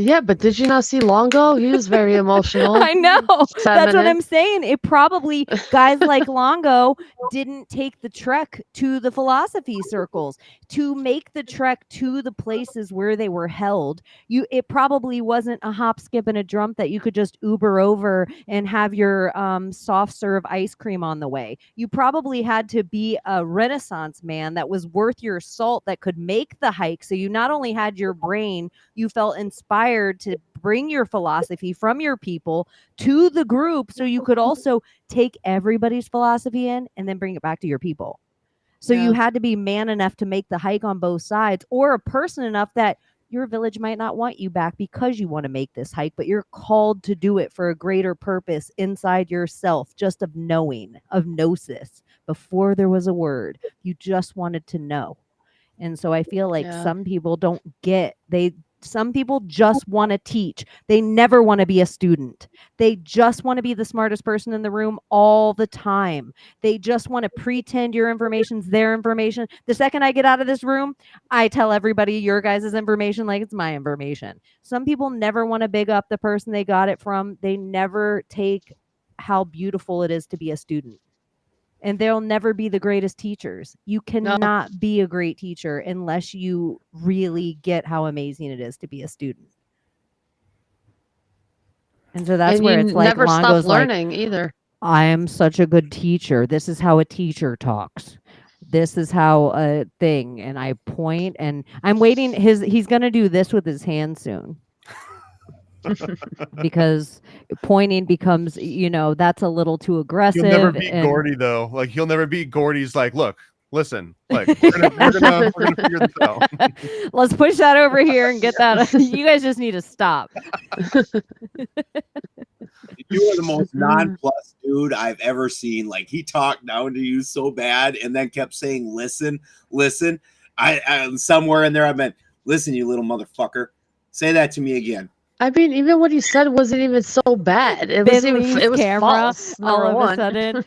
Yeah, but did you not see Longo? He was very emotional. I know. That's what Feminine. I'm saying. It probably guys like Longo didn't take the trek to the philosophy circles to make the trek to the places where they were held. It probably wasn't a hop, skip, and a jump that you could just Uber over and have your soft serve ice cream on the way. You probably had to be a Renaissance man that was worth your salt that could make the hike. So you not only had your brain, you felt inspired to bring your philosophy from your people to the group so you could also take everybody's philosophy in and then bring it back to your people. So you had to be man enough to make the hike on both sides, or a person enough that your village might not want you back because you want to make this hike, but you're called to do it for a greater purpose inside yourself, just of knowing, of gnosis. Before there was a word, you just wanted to know. And so I feel like some people don't get, some people just want to teach. They never want to be a student. They just want to be the smartest person in the room all the time. They just want to pretend your information's their information. The second I get out of this room, I tell everybody your guys' information like it's my information. Some people never want to big up the person they got it from. They never take how beautiful it is to be a student. And they'll never be the greatest teachers. You cannot be a great teacher unless you really get how amazing it is to be a student. And so that's where it's like never stop Longo's learning like, either. I am such a good teacher. This is how a teacher talks. This is how a thing. And I point and I'm waiting. He's going to do this with his hand soon. Because pointing becomes, you know, that's a little too aggressive. He'll never beat Gordy though. Like he'll never beat Gordy's like, look, listen, like we're gonna figure this out. Let's push that over here and get that. You guys just need to stop. You are the most nonplussed dude I've ever seen. Like he talked down to you so bad and then kept saying, listen. I somewhere in there I meant, listen, you little motherfucker. Say that to me again. I mean, even what he said wasn't even so bad. It was false. All of One. a sudden,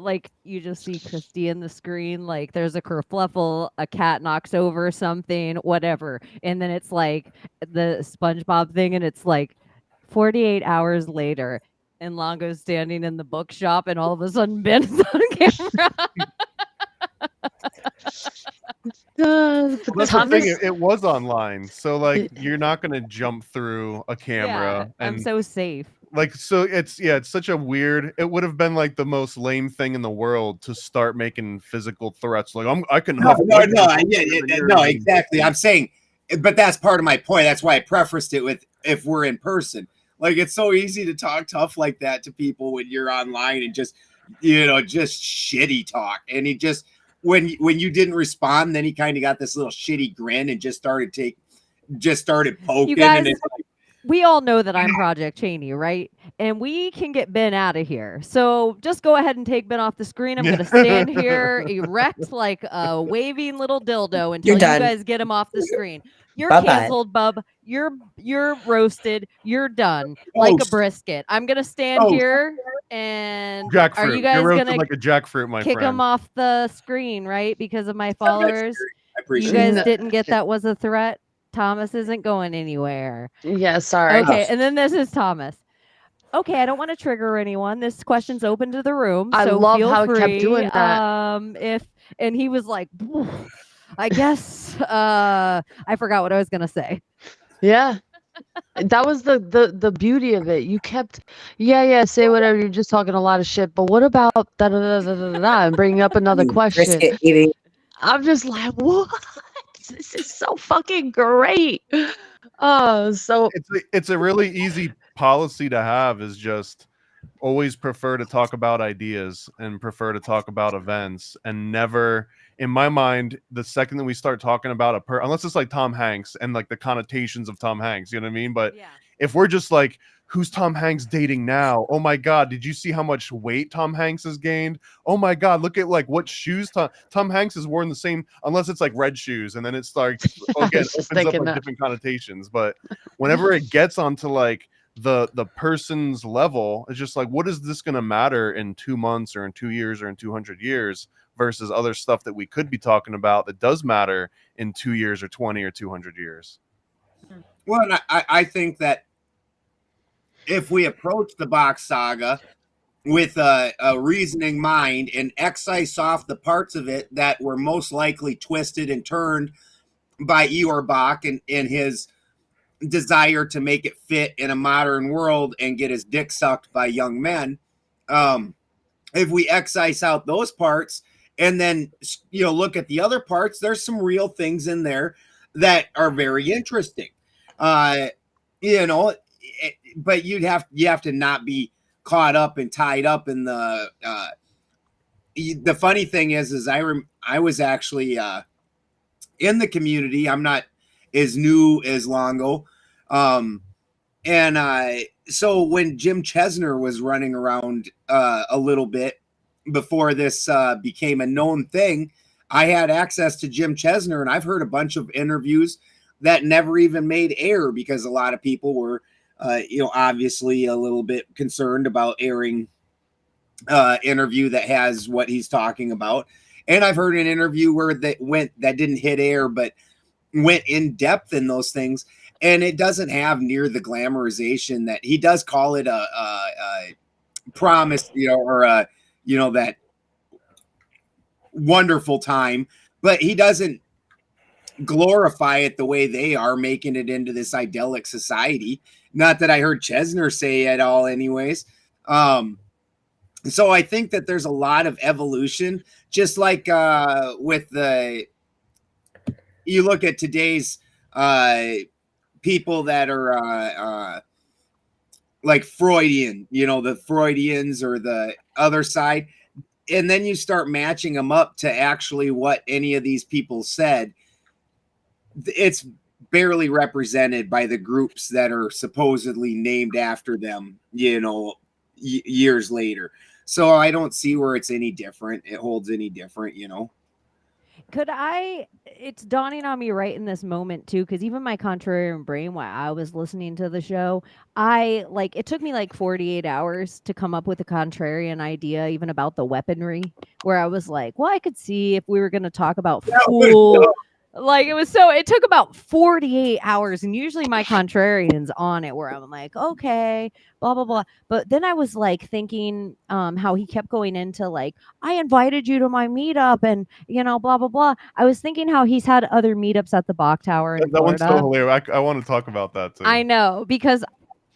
like you just see Christy in the screen, like there's a kerfluffle, a cat knocks over something, whatever, and then it's like the SpongeBob thing, and it's like 48 hours later, and Longo's standing in the bookshop, and all of a sudden Ben's on camera. But Well, that's Thomas, the thing. It was online, so like you're not gonna jump through a Yeah, camera I'm and so safe. like so it's such a weird. It would have been like the most lame thing in the world to start making physical threats. Like I can No, huff no, liquor no, from yeah, your yeah, ears no, and- exactly. I'm saying, but that's part of my point. That's why I prefaced it with if we're in person. Like it's so easy to talk tough like that to people when you're online and just just shitty talk. And he just when you didn't respond, then he kind of got this little shitty grin and just started poking. You guys, and it's like, we all know that I'm Project Chaney, right? And we can get Ben out of here. So just go ahead and take Ben off the screen. I'm going to stand here erect like a waving little dildo until you done. guys get him off the screen. You're Bye-bye. canceled, bub. You're roasted. You're done like a Toast. brisket. I'm going to stand Toast. here and Jackfruit. are you You're guys roasted going like to a jackfruit, my kick friend. him off the screen, right? Because of my followers. I You appreciate guys it. didn't get that was a threat. Thomas isn't going anywhere. yeah, sorry. Okay, and then this is Thomas. Okay, I don't want to trigger anyone. This question's open to the room, I so love feel how it free. kept doing that. And he was like, I guess I forgot what I was gonna say. Yeah. That was the beauty of it. You kept, say whatever. You're just talking a lot of shit. But what about da da da da da da da, and bringing up another You question? brisket eating. I'm just like, what? This is so fucking great. So It's a really easy policy to have is just always prefer to talk about ideas and prefer to talk about events and never in my mind the second that we start talking about unless it's like Tom Hanks and like the connotations of Tom Hanks, you know what I mean? But if we're just like, who's Tom Hanks dating now? Oh my God, did you see how much weight Tom Hanks has gained? Oh my God, look at like what shoes Tom Hanks has worn the same, unless it's like red shoes, and then it's like again just opens up thinking like that. different connotations. But whenever it gets onto like the person's level, it's just like, what is this going to matter in 2 months or in 2 years or in 200 years versus other stuff that we could be talking about that does matter in 2 years or 20 or 200 years. Well, and I think that if we approach the box saga with a reasoning mind and excise off the parts of it that were most likely twisted and turned by Eeyore Bach and his desire to make it fit in a modern world and get his dick sucked by young men, if we excise out those parts and then look at the other parts, there's some real things in there that are very interesting. But you have to not be caught up and tied up in the funny thing is I was actually in the community. I'm not as new as Longo. So when Jim Chesner was running around a little bit before this became a known thing, I had access to Jim Chesner, and I've heard a bunch of interviews that never even made air because a lot of people were obviously a little bit concerned about airing interview that has what he's talking about. And I've heard an interview where that didn't hit air, but went in depth in those things. And it doesn't have near the glamorization that he does call it a promise, or that wonderful time, but he doesn't glorify it the way they are, making it into this idyllic society. Not that I heard Chesner say at all anyways. So I think that there's a lot of evolution, just like with you look at today's people that are like Freudian, the Freudians or the other side, and then you start matching them up to actually what any of these people said. It's barely represented by the groups that are supposedly named after them, years later. So I don't see where it's any different. It holds any different, It's dawning on me right in this moment too, because even my contrarian brain, while I was listening to the show, it took me like 48 hours to come up with a contrarian idea, even about the weaponry, where I was like, well, I could see if we were going to talk about full Like it took about 48 hours, and usually my contrarian's on it where I'm like, okay, blah blah blah. But then I was like thinking how he kept going into like, I invited you to my meetup and blah blah blah. I was thinking how he's had other meetups at the Bach Tower in That one's so Florida. hilarious. I want to talk about that too. I know, because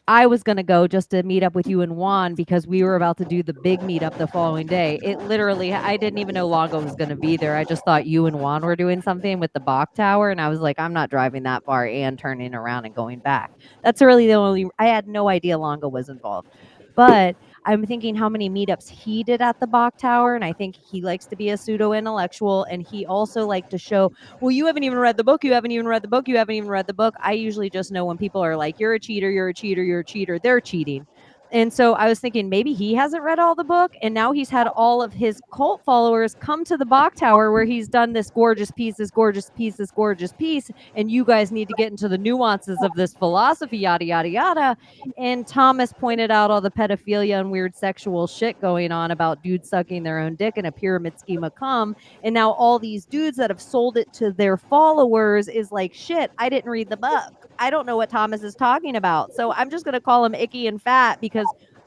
I was going to go just to meet up with you and Juan because we were about to do the big meetup the following day. It literally, I didn't even know Longo was going to be there. I just thought you and Juan were doing something with the Bach Tower. And I was like, I'm not driving that far and turning around and going back. That's really the only, I had no idea Longo was involved. But I'm thinking how many meetups he did at the Bach Tower. And I think he likes to be a pseudo intellectual. And he also liked to show, well, you haven't even read the book. You haven't even read the book. You haven't even read the book. I usually just know when people are like, you're a cheater, you're a cheater, you're a cheater. They're cheating. And so I was thinking maybe he hasn't read all the book. And now he's had all of his cult followers come to the Bach Tower where he's done this gorgeous piece, this gorgeous piece, this gorgeous piece. And you guys need to get into the nuances of this philosophy, yada, yada, yada. And Thomas pointed out all the pedophilia and weird sexual shit going on about dudes sucking their own dick in a pyramid scheme of cum. And now all these dudes that have sold it to their followers is like, shit, I didn't read the book. I don't know what Thomas is talking about. So I'm just going to call him icky and fat because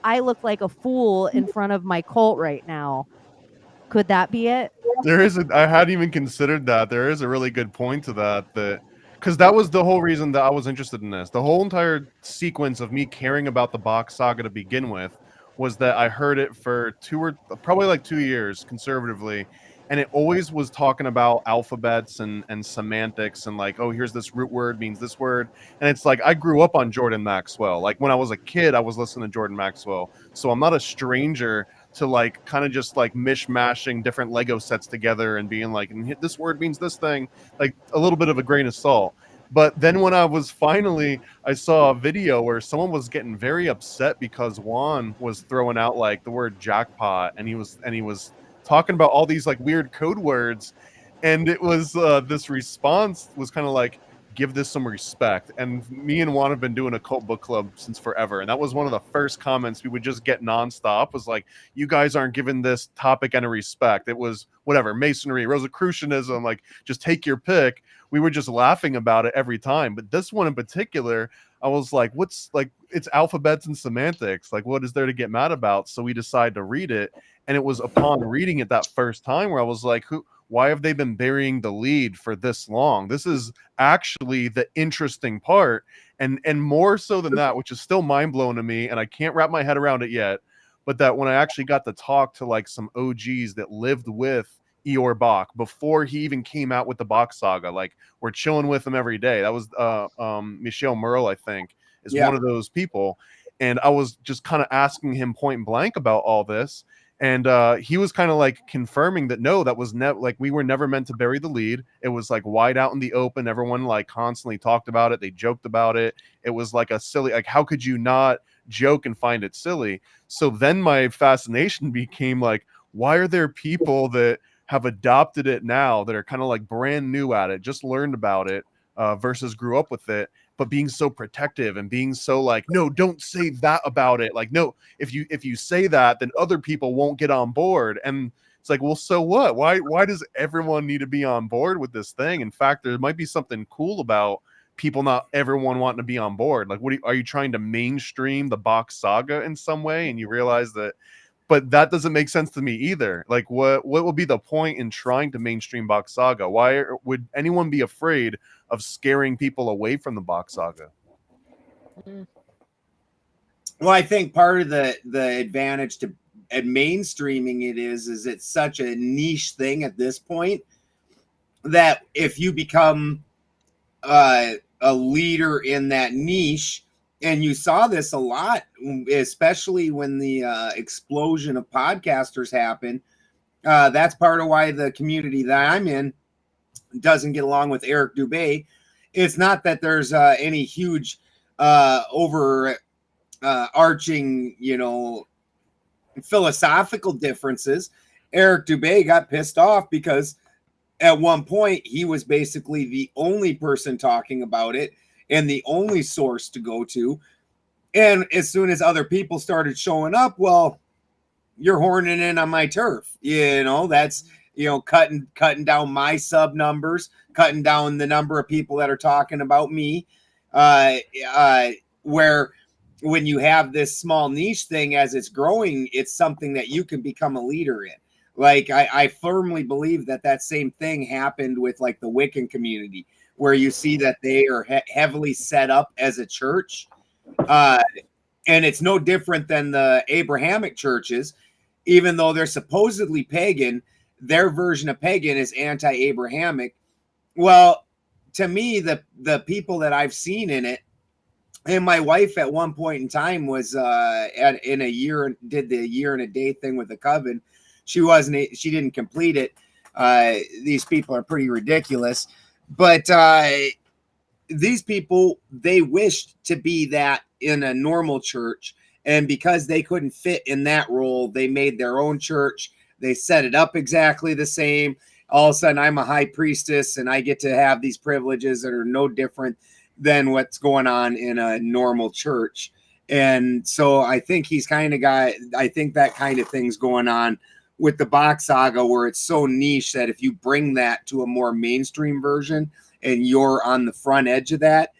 I look like a fool in front of my cult right now. Could that be it? I hadn't even considered that. There is a really good point to that because that was the whole reason that I was interested in this. The whole entire sequence of me caring about the Bach saga to begin with was that I heard it for probably like 2 years conservatively. And it always was talking about alphabets and semantics and like, oh, here's this root word means this word. And it's like, I grew up on Jordan Maxwell. Like when I was a kid, I was listening to Jordan Maxwell. So I'm not a stranger to like kind of just like mishmashing different Lego sets together and being like, and this word means this thing, like a little bit of a grain of salt. But then when I saw a video where someone was getting very upset because Juan was throwing out like the word jackpot and he was talking about all these like weird code words, and it was this response was kind of like, give this some respect. And me and Juan have been doing a cult book club since forever, and that was one of the first comments we would just get nonstop was like, you guys aren't giving this topic any respect. It was whatever, Masonry, Rosicrucianism, like just take your pick. We were just laughing about it every time, but this one in particular, I was like, what's like, it's alphabets and semantics, like what is there to get mad about? So we decided to read it. And it was upon reading it that first time where I was like, why have they been burying the lead for this long? This is actually the interesting part. And more so than that, which is still mind blowing to me, and I can't wrap my head around it yet, but that when I actually got to talk to like some OGs that lived with Eeyore Bach before he even came out with the Bach saga, like we're chilling with him every day. That was Michel Merle, I think, is one of those people. And I was just kind of asking him point blank about all this. And he was kind of like confirming that no, that was like we were never meant to bury the lead. It was like wide out in the open. Everyone like constantly talked about it. They joked about it. It was like a silly, like how could you not joke and find it silly? So then my fascination became like, why are there people that have adopted it now that are kind of like brand new at it, just learned about it versus grew up with it, but being so protective and being so like, no, don't say that about it. Like, no, if you say that, then other people won't get on board. And it's like, well, so what? Why does everyone need to be on board with this thing? In fact, there might be something cool about people, not everyone wanting to be on board. Like, are you trying to mainstream the Bach saga in some way? And you realize that, but that doesn't make sense to me either. Like, what will be the point in trying to mainstream Bach saga? Why would anyone be afraid of scaring people away from the Bach saga? Well, I think part of the advantage to at mainstreaming it is it's such a niche thing at this point that if you become a leader in that niche, and you saw this a lot, especially when the explosion of podcasters happened. That's part of why the community that I'm in doesn't get along with Eric Dubé. It's not that there's any huge overarching, philosophical differences. Eric Dubé got pissed off because at one point he was basically the only person talking about it and the only source to go to. And as soon as other people started showing up, well, you're horning in on my turf. That's you know, cutting down my sub numbers, cutting down the number of people that are talking about me. Where when you have this small niche thing as it's growing, it's something that you can become a leader in. Like I firmly believe that same thing happened with like the Wiccan community, where you see that they are heavily set up as a church. And it's no different than the Abrahamic churches, even though they're supposedly pagan. Their version of pagan is anti-Abrahamic. Well, to me, the people that I've seen in it, and my wife at one point in time was in a year, did the year and a day thing with the coven. She didn't complete it. These people are pretty ridiculous, but these people, they wished to be that in a normal church, and because they couldn't fit in that role, they made their own church. They set it up exactly the same. All of a sudden, I'm a high priestess, and I get to have these privileges that are no different than what's going on in a normal church. And so I think he's kind of I think that kind of thing's going on with the Bach Saga, where it's so niche that if you bring that to a more mainstream version and you're on the front edge of that,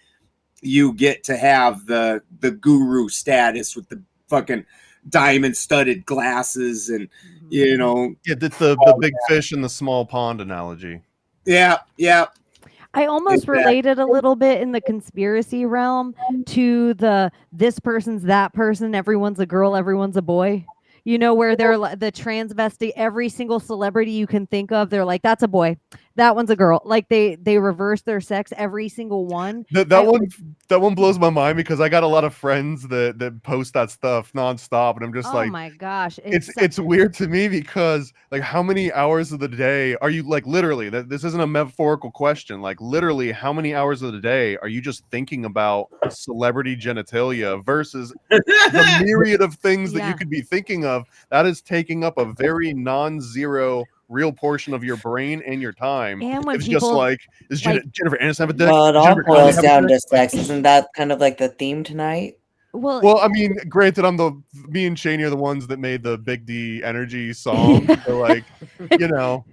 you get to have the guru status with the fucking diamond studded glasses and, you know. Yeah, that's the big fish in the small pond analogy. Yeah. I almost related a little bit in the conspiracy realm to this person's that person, everyone's a girl, everyone's a boy. You know, where they're the transvestite, every single celebrity you can think of, they're like, that's a boy, that one's a girl. Like they reverse their sex, every single one. That one blows my mind, because I got a lot of friends that post that stuff nonstop, and I'm just like, oh my gosh, it's weird to me, because like, how many hours of the day are you, like, literally, this isn't a metaphorical question, like literally how many hours of the day are you just thinking about celebrity genitalia versus the myriad of things that you could be thinking of? That is taking up a very non-zero real portion of your brain and your time. And when it's people, just like, does Jennifer Aniston have a dick? Well, it Does all Jennifer Connelly boils have a down dick? to sex. Isn't that kind of like the theme tonight? Well, I mean, granted, me and Chaney are the ones that made the Big D Energy song. So, like, you know.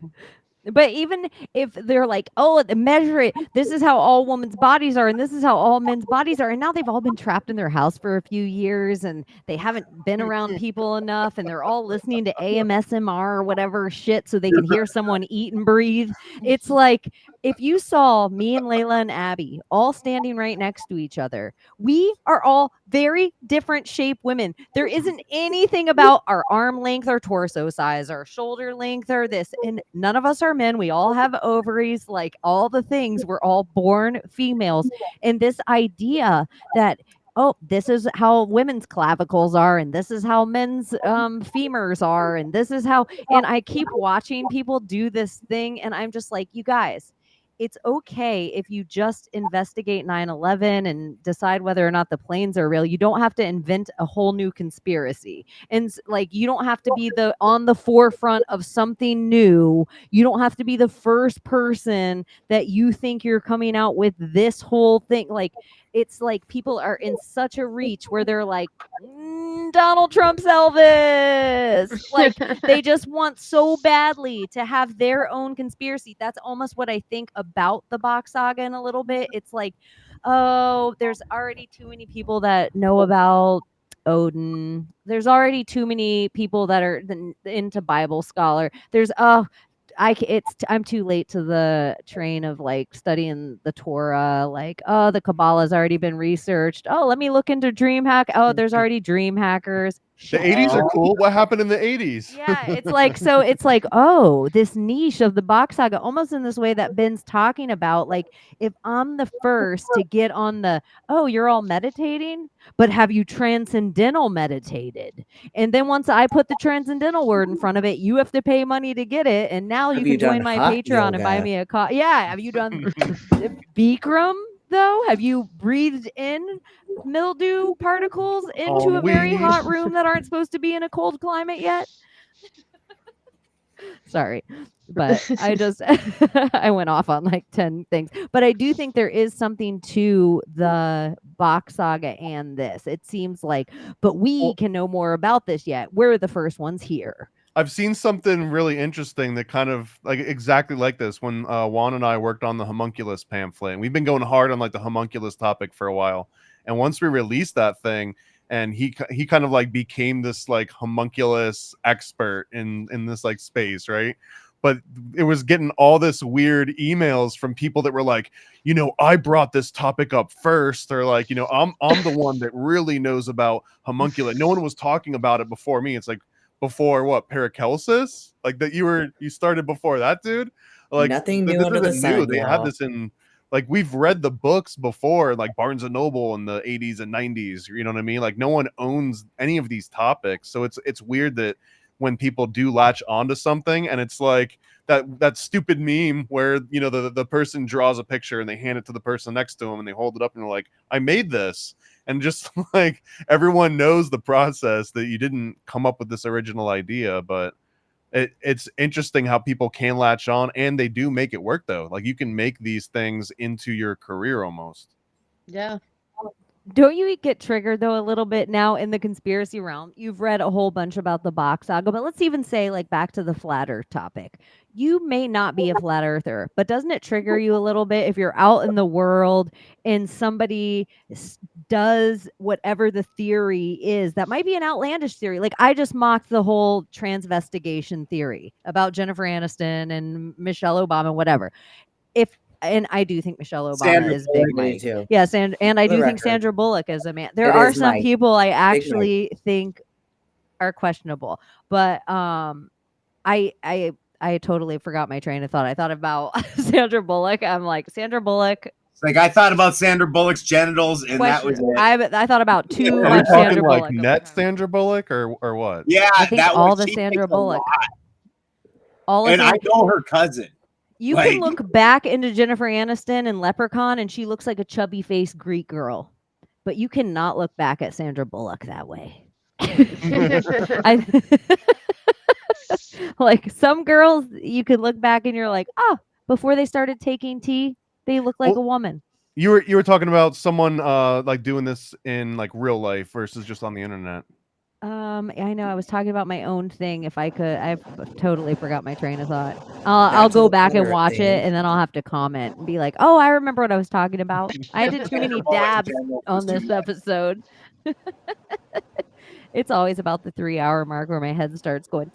But even if they're like, oh, measure it, this is how all women's bodies are, and this is how all men's bodies are, and now they've all been trapped in their house for a few years, and they haven't been around people enough, and they're all listening to AMSMR or whatever shit so they can hear someone eat and breathe. It's like, if you saw me and Layla and Abby all standing right next to each other, we are all very different shaped women. There isn't anything about our arm length or torso size or shoulder length or this, and none of us are men. We all have ovaries, like all the things. We're all born females. And this idea that, oh, this is how women's clavicles are, and this is how men's femurs are, and this is how, and I keep watching people do this thing, and I'm just like, you guys, it's okay if you just investigate 9/11 and decide whether or not the planes are real. You don't have to invent a whole new conspiracy. And like, you don't have to be on the forefront of something new. You don't have to be the first person that you think you're coming out with this whole thing. Like, it's like people are in such a reach where they're like, Donald Trump's Elvis. Like, they just want so badly to have their own conspiracy. That's almost what I think about the Bach Saga in a little bit. It's like, oh, there's already too many people that know about Odin. There's already too many people that are into Bible scholar. There's I'm too late to the train of like studying the Torah. Like, oh, the Kabbalah's already been researched. Oh, let me look into dream hack. Oh, there's already dream hackers. The 80s are cool. What happened in the 80s? Yeah, it's like, so it's like, oh, this niche of the Bach Saga, almost in this way that Ben's talking about. Like, if I'm the first to get on the, oh, you're all meditating, but have you transcendental meditated? And then once I put the transcendental word in front of it, you have to pay money to get it. And now you can join my Patreon and buy me a coffee. Yeah, have you done Bikram? Though, have you breathed in mildew particles into a very hot room that aren't supposed to be in a cold climate yet? Sorry, but I just I went off on like 10 things. But I do think there is something to the Bach Saga and this. It seems like, but we can know more about this yet. We're the first ones here. I've seen something really interesting that kind of like exactly like this when Juan and I worked on the homunculus pamphlet. And we've been going hard on like the homunculus topic for a while. And once we released that thing, and he kind of like became this like homunculus expert in this like space, right? But it was getting all this weird emails from people that were like, you know, I brought this topic up first, or like, you know, I'm the one that really knows about homunculi. No one was talking about it before me. It's like, before what, Paracelsus? Like that you started before that, dude? Like Nothing this new under the isn't new. sun, They had y'all. this in, like, we've read the books before, like Barnes and Noble in the 80s and 90s. You know what I mean? Like no one owns any of these topics. So it's weird that when people do latch onto something and it's like that stupid meme where, you know, the person draws a picture and they hand it to the person next to them and they hold it up and they're like, I made this. And just like everyone knows the process, that you didn't come up with this original idea. But it's interesting how people can latch on, and they do make it work though. Like you can make these things into your career almost. Yeah. Don't you get triggered though a little bit now in the conspiracy realm? You've read a whole bunch about the Bach saga, but let's even say like back to the flat earth topic. You may not be a flat earther, but doesn't it trigger you a little bit if you're out in the world and somebody does whatever the theory is that might be an outlandish theory? Like I just mocked the whole transvestigation theory about Jennifer Aniston and Michelle Obama and whatever. And I do think Michelle Obama Sandra is Bullock, Big I do Mike. too. Yes, and I For the do think record. Sandra Bullock is a man. There It are is some Mike. people I Mike. actually think are questionable, but I totally forgot my train of thought. I thought about Sandra Bullock. I'm like Sandra Bullock. It's like I thought about Sandra Bullock's genitals, and that was it. I thought about too Are we much talking Sandra like Bullock. net Sandra Bullock or what? Yeah, I think that all was the she Sandra takes a Bullock. lot. All of And I Sandra- know her cousin. You like- can look back into Jennifer Aniston and Leprechaun, and she looks like a chubby faced Greek girl, but you cannot look back at Sandra Bullock that way. I, like some girls, you could look back and you're like, oh, before they started taking tea, they look like a woman. You were talking about someone like doing this in like real life versus just on the internet. I know I was talking about my own thing. If I could, I've totally forgot my train of thought. I'll That's go back and another watch thing. it, and then I'll have to comment and be like, "Oh, I remember what I was talking about." I did too many dabs on this episode. It's always about the 3-hour mark where my head starts going.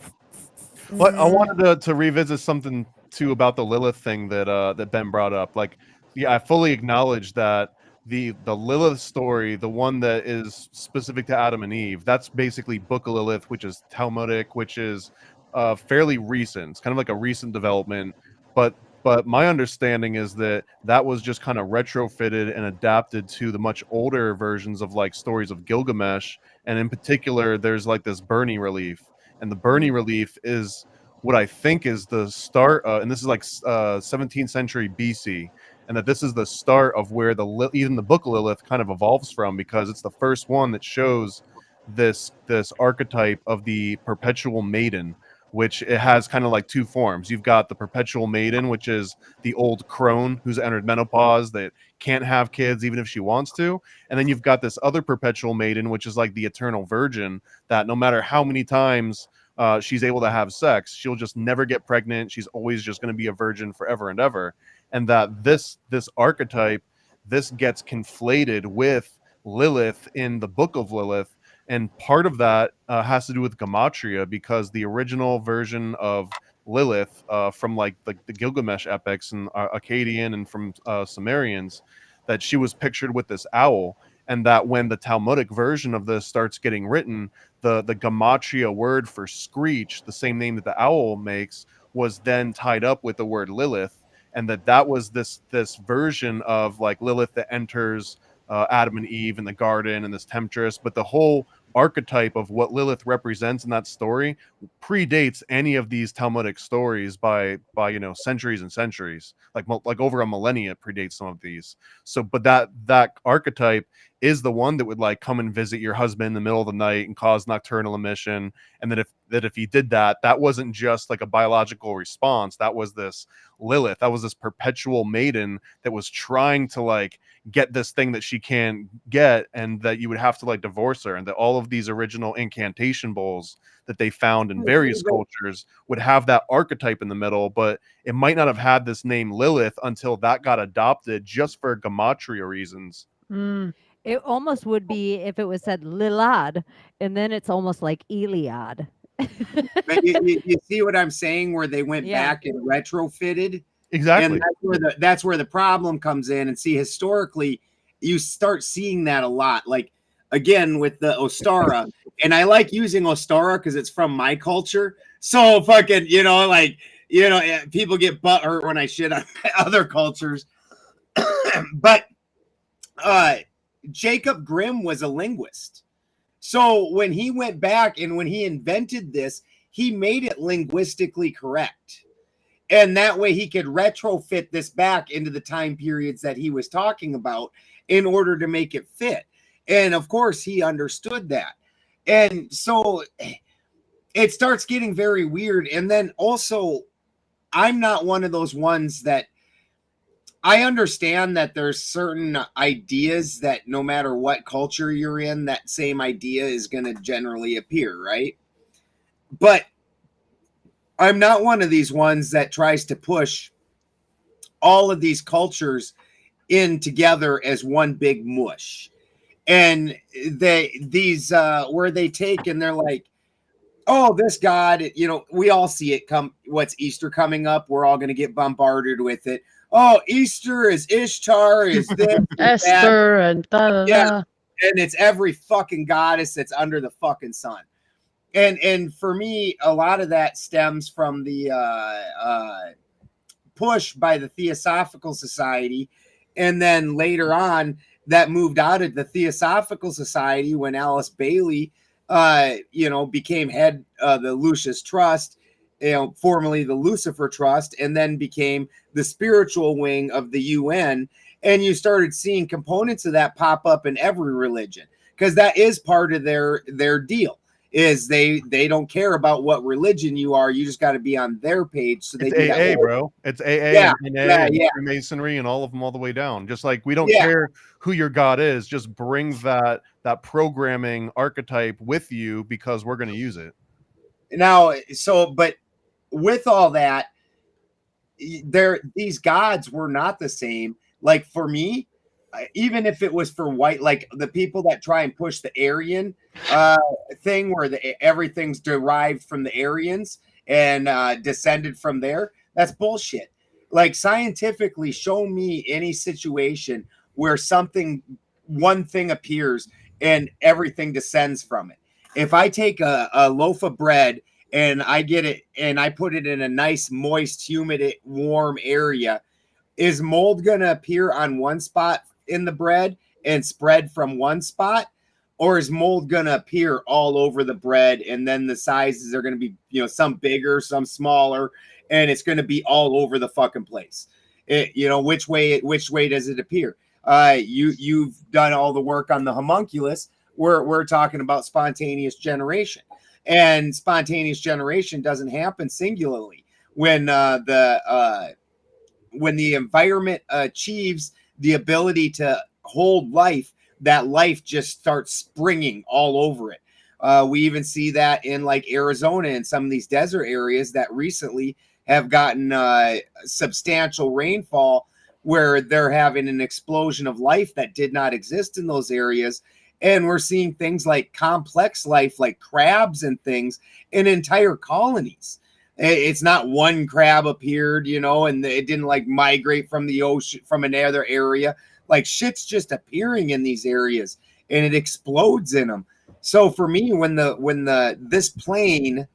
But I wanted to revisit something too about the Lilith thing that that Ben brought up. Like, yeah, I fully acknowledge that the Lilith story, the one that is specific to Adam and Eve, that's basically Book of Lilith, which is Talmudic, which is fairly recent. It's kind of like a recent development. But my understanding is that that was just kind of retrofitted and adapted to the much older versions of like stories of Gilgamesh, and in particular, there's like this Bernie relief. And the Bernie relief is what I think is the start, and this is like 17th century BC, and that this is the start of where even the Book of Lilith kind of evolves from, because it's the first one that shows this archetype of the perpetual maiden, which it has kind of like two forms. You've got the perpetual maiden, which is the old crone who's entered menopause that can't have kids even if she wants to. And then you've got this other perpetual maiden, which is like the eternal virgin, that no matter how many times she's able to have sex, she'll just never get pregnant. She's always just going to be a virgin forever and ever. And that this archetype, this gets conflated with Lilith in the Book of Lilith. And part of that has to do with gematria, because the original version of Lilith from like the Gilgamesh epics and Akkadian and from Sumerians, that she was pictured with this owl, and that when the Talmudic version of this starts getting written, the gematria word for screech, the same name that the owl makes, was then tied up with the word Lilith, and that was this version of like Lilith that enters Adam and Eve in the garden and this temptress. But the whole archetype of what Lilith represents in that story predates any of these Talmudic stories by centuries and centuries, like over a millennia. It predates some of these. So but that archetype is the one that would like come and visit your husband in the middle of the night and cause nocturnal emission. And that if he did that, that wasn't just like a biological response. That was this Lilith. That was this perpetual maiden that was trying to like get this thing that she can't get, and that you would have to like divorce her. And that all of these original incantation bowls that they found in various cultures would have that archetype in the middle, but it might not have had this name Lilith until that got adopted just for gematria reasons. It almost would be if it was said Lilad, and then it's almost like Iliad. But you see what I'm saying, where they went Yeah. back and retrofitted? Exactly. And that's where the problem comes in. And see, historically, you start seeing that a lot. Like, again, with the Ostara. And I like using Ostara because it's from my culture. So fucking, people get butthurt when I shit on other cultures. But Jacob Grimm was a linguist. So when he went back and when he invented this, he made it linguistically correct. And that way he could retrofit this back into the time periods that he was talking about in order to make it fit. And of course, he understood that. And so it starts getting very weird. And then also, I'm not one of those ones that I understand that there's certain ideas that no matter what culture you're in, that same idea is going to generally appear, right? But I'm not one of these ones that tries to push all of these cultures in together as one big mush. And where they take and they're like, oh, this God, we all see it come. What's Easter coming up? We're all going to get bombarded with it. Oh, Easter is Ishtar, is this, Esther, and yeah, and it's every fucking goddess that's under the fucking sun. And for me, a lot of that stems from the push by the Theosophical Society, and then later on that moved out of the Theosophical Society when Alice Bailey, became head of the Lucis Trust, formerly the Lucifer Trust, and then became the spiritual wing of the UN. And you started seeing components of that pop up in every religion, because that is part of their deal. Is they don't care about what religion you are. You just got to be on their page. So they It's do AA, that. bro. It's AA, Yeah, and NA, yeah, and yeah. Masonry, and all of them all the way down. Just like we don't Yeah. care who your God is, just bring that programming archetype with you because we're going to use it. Now, but with all that, these gods were not the same. Like for me, even if it was for white, like the people that try and push the Aryan thing where everything's derived from the Aryans and descended from there, that's bullshit. Like scientifically, show me any situation where one thing appears and everything descends from it. If I take a loaf of bread and I get it and I put it in a nice, moist, humid, warm area, is mold going to appear on one spot in the bread and spread from one spot? Or is mold going to appear all over the bread, and then the sizes are going to be, some bigger, some smaller, and it's going to be all over the fucking place? Which way does it appear? You've done all the work on the homunculus. We're talking about spontaneous generation, and spontaneous generation doesn't happen singularly. When the environment achieves the ability to hold life, that life just starts springing all over it. We even see that in like Arizona and some of these desert areas that recently have gotten substantial rainfall, where they're having an explosion of life that did not exist in those areas. And we're seeing things like complex life, like crabs and things in entire colonies. It's not one crab appeared, and it didn't like migrate from the ocean, from another area. Like shit's just appearing in these areas and it explodes in them. So for me, when this plane,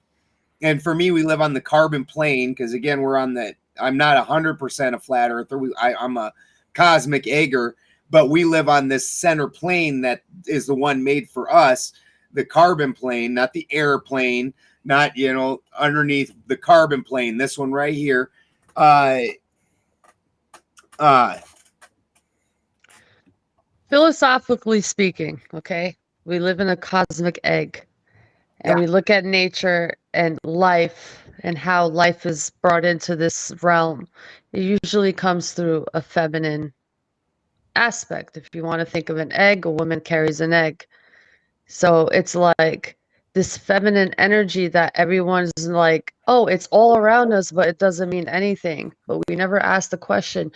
and for me, we live on the carbon plane, because again, I'm not 100% a flat earther. I'm a cosmic egger, but we live on this center plane that is the one made for us, the carbon plane, not the airplane, not, underneath the carbon plane, this one right here. Philosophically speaking, okay, we live in a cosmic egg, and we look at nature and life and how life is brought into this realm. It usually comes through a feminine aspect. If you want to think of an egg, a woman carries an egg. So it's like this feminine energy that everyone's like, oh, it's all around us, but it doesn't mean anything. But we never ask the question,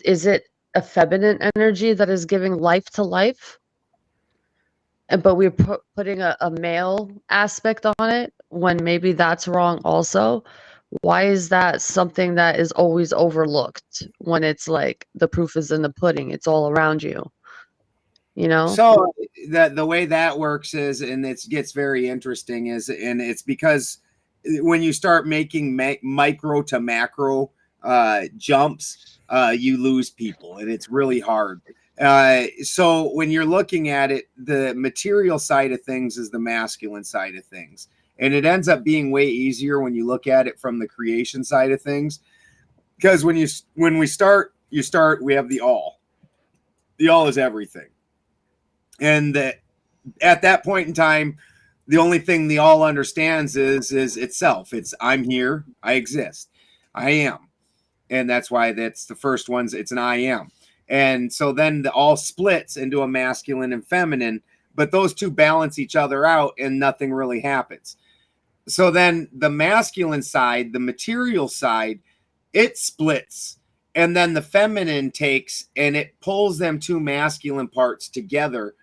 is it a feminine energy that is giving life to life? But we're putting a male aspect on it when maybe that's wrong also. Why is that something that is always overlooked when it's like the proof is in the pudding? It's all around you. You know? So the way that works is, and it gets very interesting, is, and it's because when you start making micro to macro jumps, you lose people, and it's really hard. So when you're looking at it, the material side of things is the masculine side of things, and it ends up being way easier when you look at it from the creation side of things, because when we start, we have the all. The all is everything. And that at that point in time, the only thing the all understands is itself. It's I'm here, I exist, I am. And that's why that's the first ones. It's an I am. And so then the all splits into a masculine and feminine, but those two balance each other out and nothing really happens. So then the masculine side, the material side, it splits. And then the feminine takes and it pulls them two masculine parts together.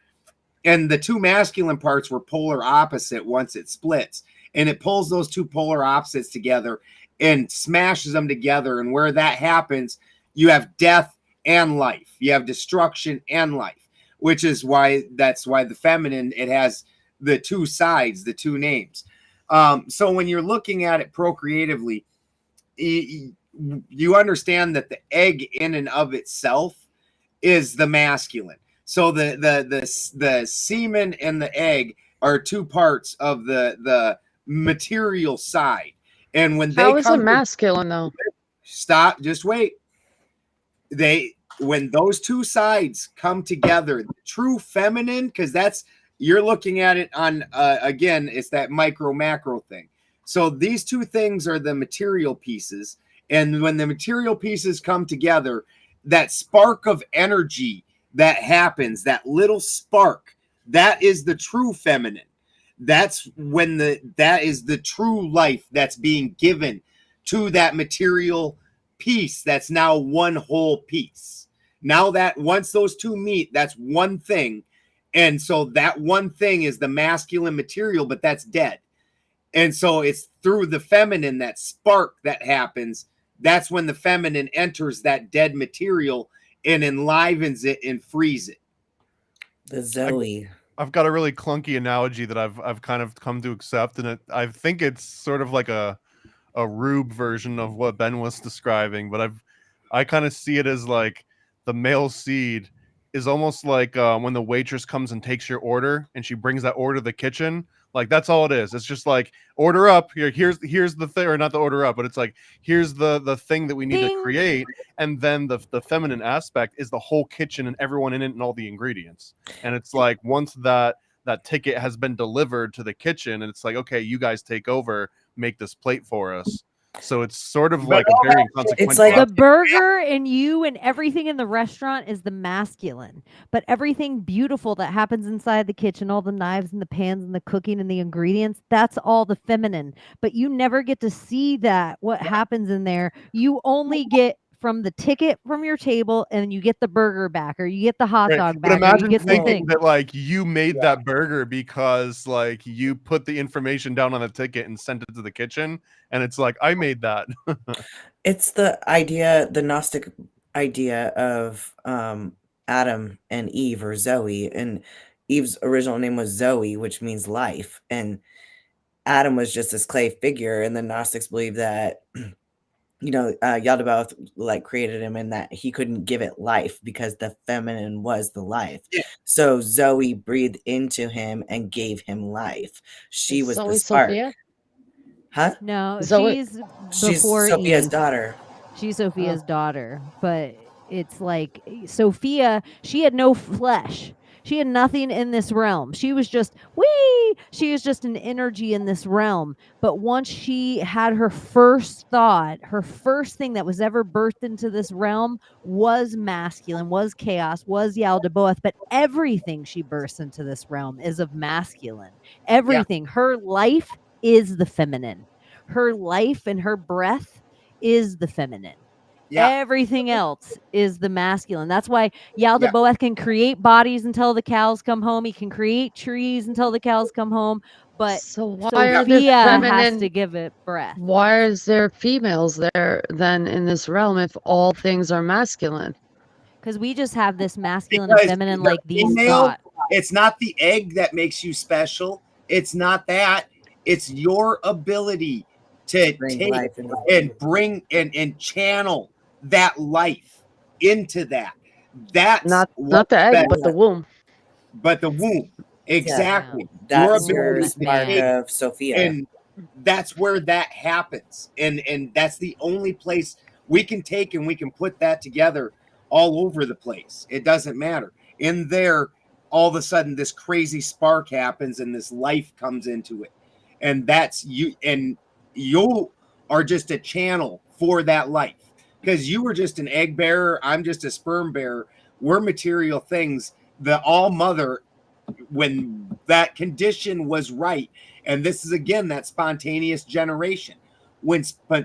And the two masculine parts were polar opposite once it splits. And it pulls those two polar opposites together and smashes them together. And where that happens, you have death and life. You have destruction and life, which is why the feminine, it has the two sides, the two names. So when you're looking at it procreatively, you understand that the egg in and of itself is the masculine. So the semen and the egg are two parts of the material side. And when how is it masculine though? Stop, just wait. When those two sides come together, the true feminine, because that's, you're looking at it on again, it's that micro macro thing. So these two things are the material pieces, and when the material pieces come together, that spark of energy that happens, that little spark, that is the true feminine. That's when that is the true life that's being given to that material piece that's now one whole piece. Now that once those two meet, that's one thing. And so that one thing is the masculine material, but that's dead. And so it's through the feminine, that spark that happens. That's when the feminine enters that dead material and enlivens it and frees it. The Zoe. I've got a really clunky analogy that I've kind of come to accept, and I think it's sort of like a rube version of what Ben was describing, but I kind of see it as like the male seed is almost like when the waitress comes and takes your order and she brings that order to the kitchen. Like that's all it is. It's just like order up here. Here's the thing, or not the order up, but it's like here's the thing that we need to create, and then the feminine aspect is the whole kitchen and everyone in it and all the ingredients. And it's like once that ticket has been delivered to the kitchen, and it's like okay, you guys take over, make this plate for us. So it's sort of like a very inconsequential. It's like the burger and you and everything in the restaurant is the masculine, but everything beautiful that happens inside the kitchen, all the knives and the pans and the cooking and the ingredients, that's all the feminine. But you never get to see that, what happens in there. You only get from the ticket from your table, and you get the burger back, or you get the hot dog back. But imagine you get thinking that like you made that burger because like you put the information down on the ticket and sent it to the kitchen, and it's like I made that. It's the idea, the Gnostic idea of Adam and Eve, or Zoe, and Eve's original name was Zoe, which means life, and Adam was just this clay figure, and the Gnostics believe that Yaldabaoth like created him and that he couldn't give it life because the feminine was the life. Yeah. So Zoe breathed into him and gave him life. She was the spark. Sophia? No, Zoe, she's she's before Sophia's Eve. daughter. She's Sophia's daughter, but it's like Sophia, she had no flesh. She had nothing in this realm. She was just she was just an energy in this realm. But once she had her first thought, her first thing that was ever birthed into this realm was masculine, was chaos, was Yaldabaoth. But everything she bursts into this realm is of masculine. Everything. Her life is the feminine. Her life and her breath is the feminine. Everything else is the masculine. That's why Yaldabaoth can create bodies until the cows come home. He can create trees until the cows come home. But So why are there Sophia has feminine? to give it breath. Why is there females there then in this realm if all things are masculine? Because we just have this masculine and Because feminine, the like these female, thoughts. it's not the egg that makes you special. It's not that. It's your ability to Bring take life into and bring and channel that life into that. That's Not what the egg, that- but the womb. but the womb. Exactly. That's Your your ability to spark take of Sophia. and that's where that happens. And that's the only place we can take and we can put that together all over the place. It doesn't matter. In there, all of a sudden this crazy spark happens and this life comes into it. And that's you, and you are just a channel for that life. Because you were just an egg bearer, I'm just a sperm bearer. We're material things. The all mother, when that condition was right, and this is again that spontaneous generation, when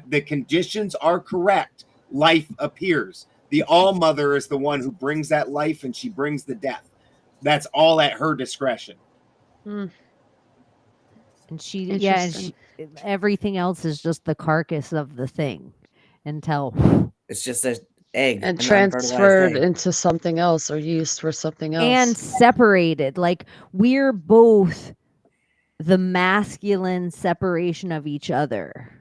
the conditions are correct, life appears. The all mother is the one who brings that life, and she brings the death. That's all at her discretion. And everything else is just the carcass of the thing until it's just an egg And an transferred unfertilized egg. into something else or used for something else. and separated. Like we're both the masculine separation of each other.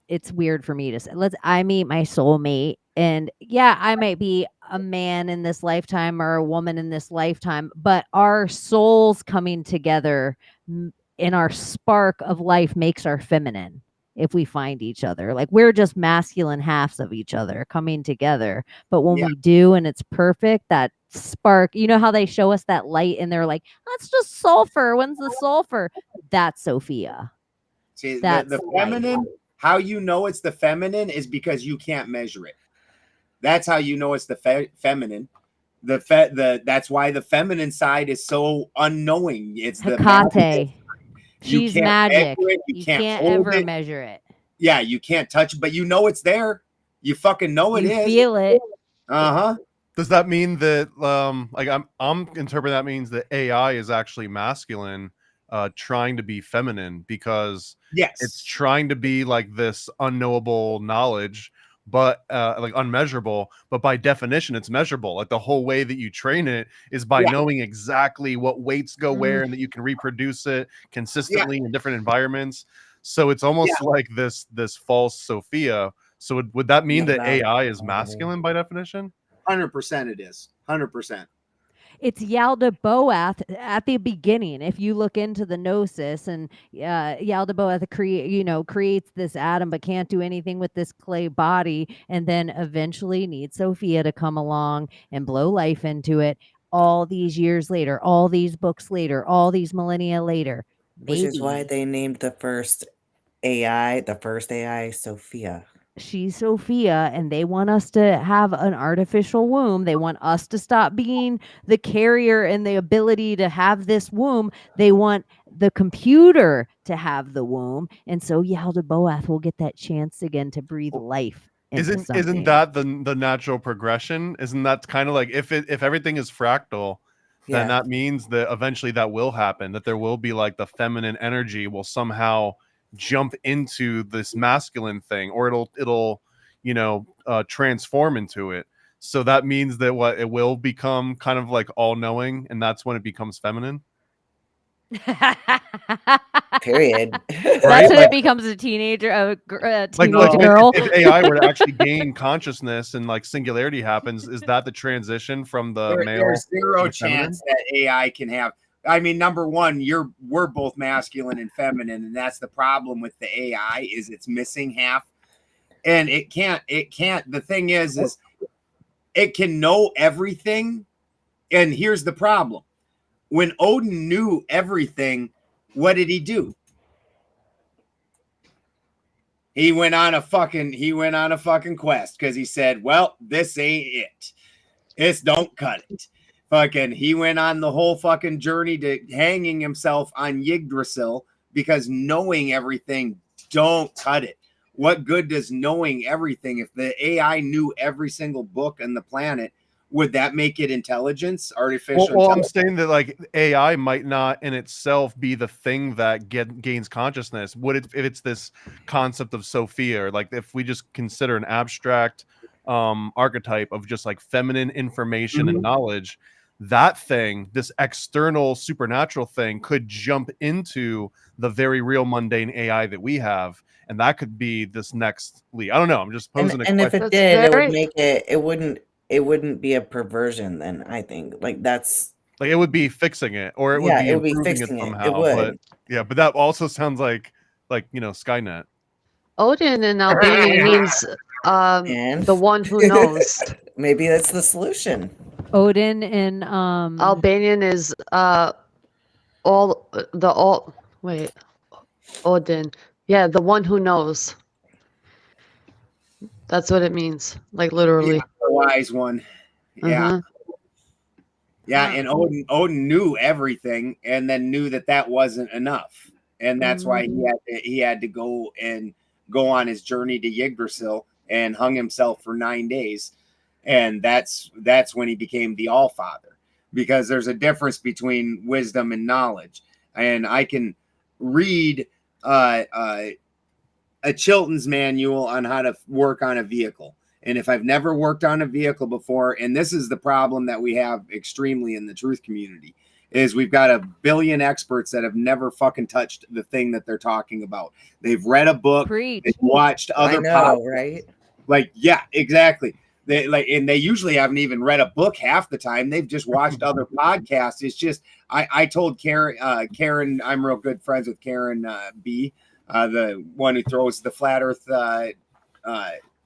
It's weird for me to say. I meet my soulmate, and yeah, I might be a man in this lifetime or a woman in this lifetime, but our souls coming together in our spark of life makes our feminine. If we find each other, like we're just masculine halves of each other coming together. But when we do and it's perfect, that spark, you know how they show us that light and they're like, that's just sulfur. When's the sulfur? That's Sophia. See, That's the feminine, how you know it's the feminine is because you can't measure it. That's how you know it's the feminine. That's why the feminine side is so unknowing. It's Hecate. You She's can't magic. measure it, You can't can't hold ever it. measure it. Yeah, you can't touch it, but you know it's there. You fucking know it You is. feel it. Uh-huh. Does that mean that like I'm interpreting that means that AI is actually masculine trying to be feminine because yes, it's trying to be like this unknowable knowledge, but like unmeasurable, but by definition it's measurable. Like the whole way that you train it is by knowing exactly what weights go where and that you can reproduce it consistently in different environments. So it's almost like this false Sophia. So would that mean that AI is masculine by definition? 100% it is. 100%. It's Yaldabaoth at the beginning. If you look into the Gnosis, and Yaldabaoth creates this atom, but can't do anything with this clay body, and then eventually needs Sophia to come along and blow life into it. All these years later, all these books later, all these millennia later, Which is why they named the first AI Sophia. She's Sophia, and they want us to have an artificial womb. They want us to stop being the carrier and the ability to have this womb. They want the computer to have the womb. And so Yaldabaoth will get that chance again to breathe life into something. Isn't that the natural progression? Isn't that kind of like if everything is fractal, then that means that eventually that will happen, that there will be like the feminine energy will somehow jump into this masculine thing, or it'll transform into it. So that means that it will become kind of like all-knowing, and that's when it becomes feminine. Period. That's when it becomes a teenager, teenage girl. If AI were to actually gain consciousness and like singularity happens, is that the transition from the male? There's zero to the feminine? chance that AI can have. I mean, number one, we're both masculine and feminine, and that's the problem with the AI is it's missing half. And it can't. The thing is it can know everything. And here's the problem. When Odin knew everything, what did he do? He went on a fucking quest because he said, well, this ain't it. This don't cut it. Fucking, he went on the whole fucking journey to hanging himself on Yggdrasil because knowing everything don't cut it. What good does knowing everything? If the AI knew every single book on the planet, would that make it intelligence? Artificial Well, I'm intelligence? saying that like AI might not in itself be the thing that gains consciousness. Would it if it's this concept of Sophia, or like if we just consider an abstract archetype of just like feminine information and knowledge, that thing, this external supernatural thing, could jump into the very real mundane AI that we have, and that could be this next lead. I don't know. I'm just posing a And if question. it did, it would make it wouldn't be a perversion then, I think. Like that's like it would be fixing it, or it would Yeah, be it would be improving it fixing it. It somehow. would. But yeah, but that also sounds like Skynet. Odin in Albanian means the one who knows. Maybe that's the solution. Odin in Albanian is Odin. Yeah, the one who knows. That's what it means. Like literally. Yeah, the wise one. Yeah. Mhm. Yeah, and Odin knew everything, and then knew that wasn't enough, and that's why he had to go on his journey to Yggdrasil and hung himself for 9 days, and that's when he became the All Father, because there's a difference between wisdom and knowledge, and I can read a Chilton's manual on how to work on a vehicle. And if I've never worked on a vehicle before, and this is the problem that we have extremely in the truth community, is we've got a billion experts that have never fucking touched the thing that they're talking about. They've read a book, they've watched other podcasts, right? Like, yeah, exactly. And they usually haven't even read a book half the time. They've just watched other podcasts. It's just, I told Karen, I'm real good friends with Karen B, the one who throws the Flat Earth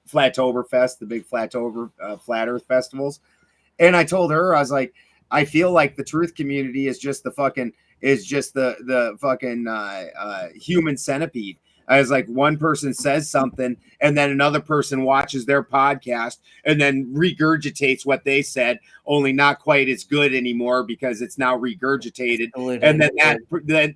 Flattoberfest, the big Flat Earth festivals. And I told her, I was like, I feel like the truth community is just the fucking human centipede. I was like, one person says something and then another person watches their podcast and then regurgitates what they said, only not quite as good anymore because it's now regurgitated. And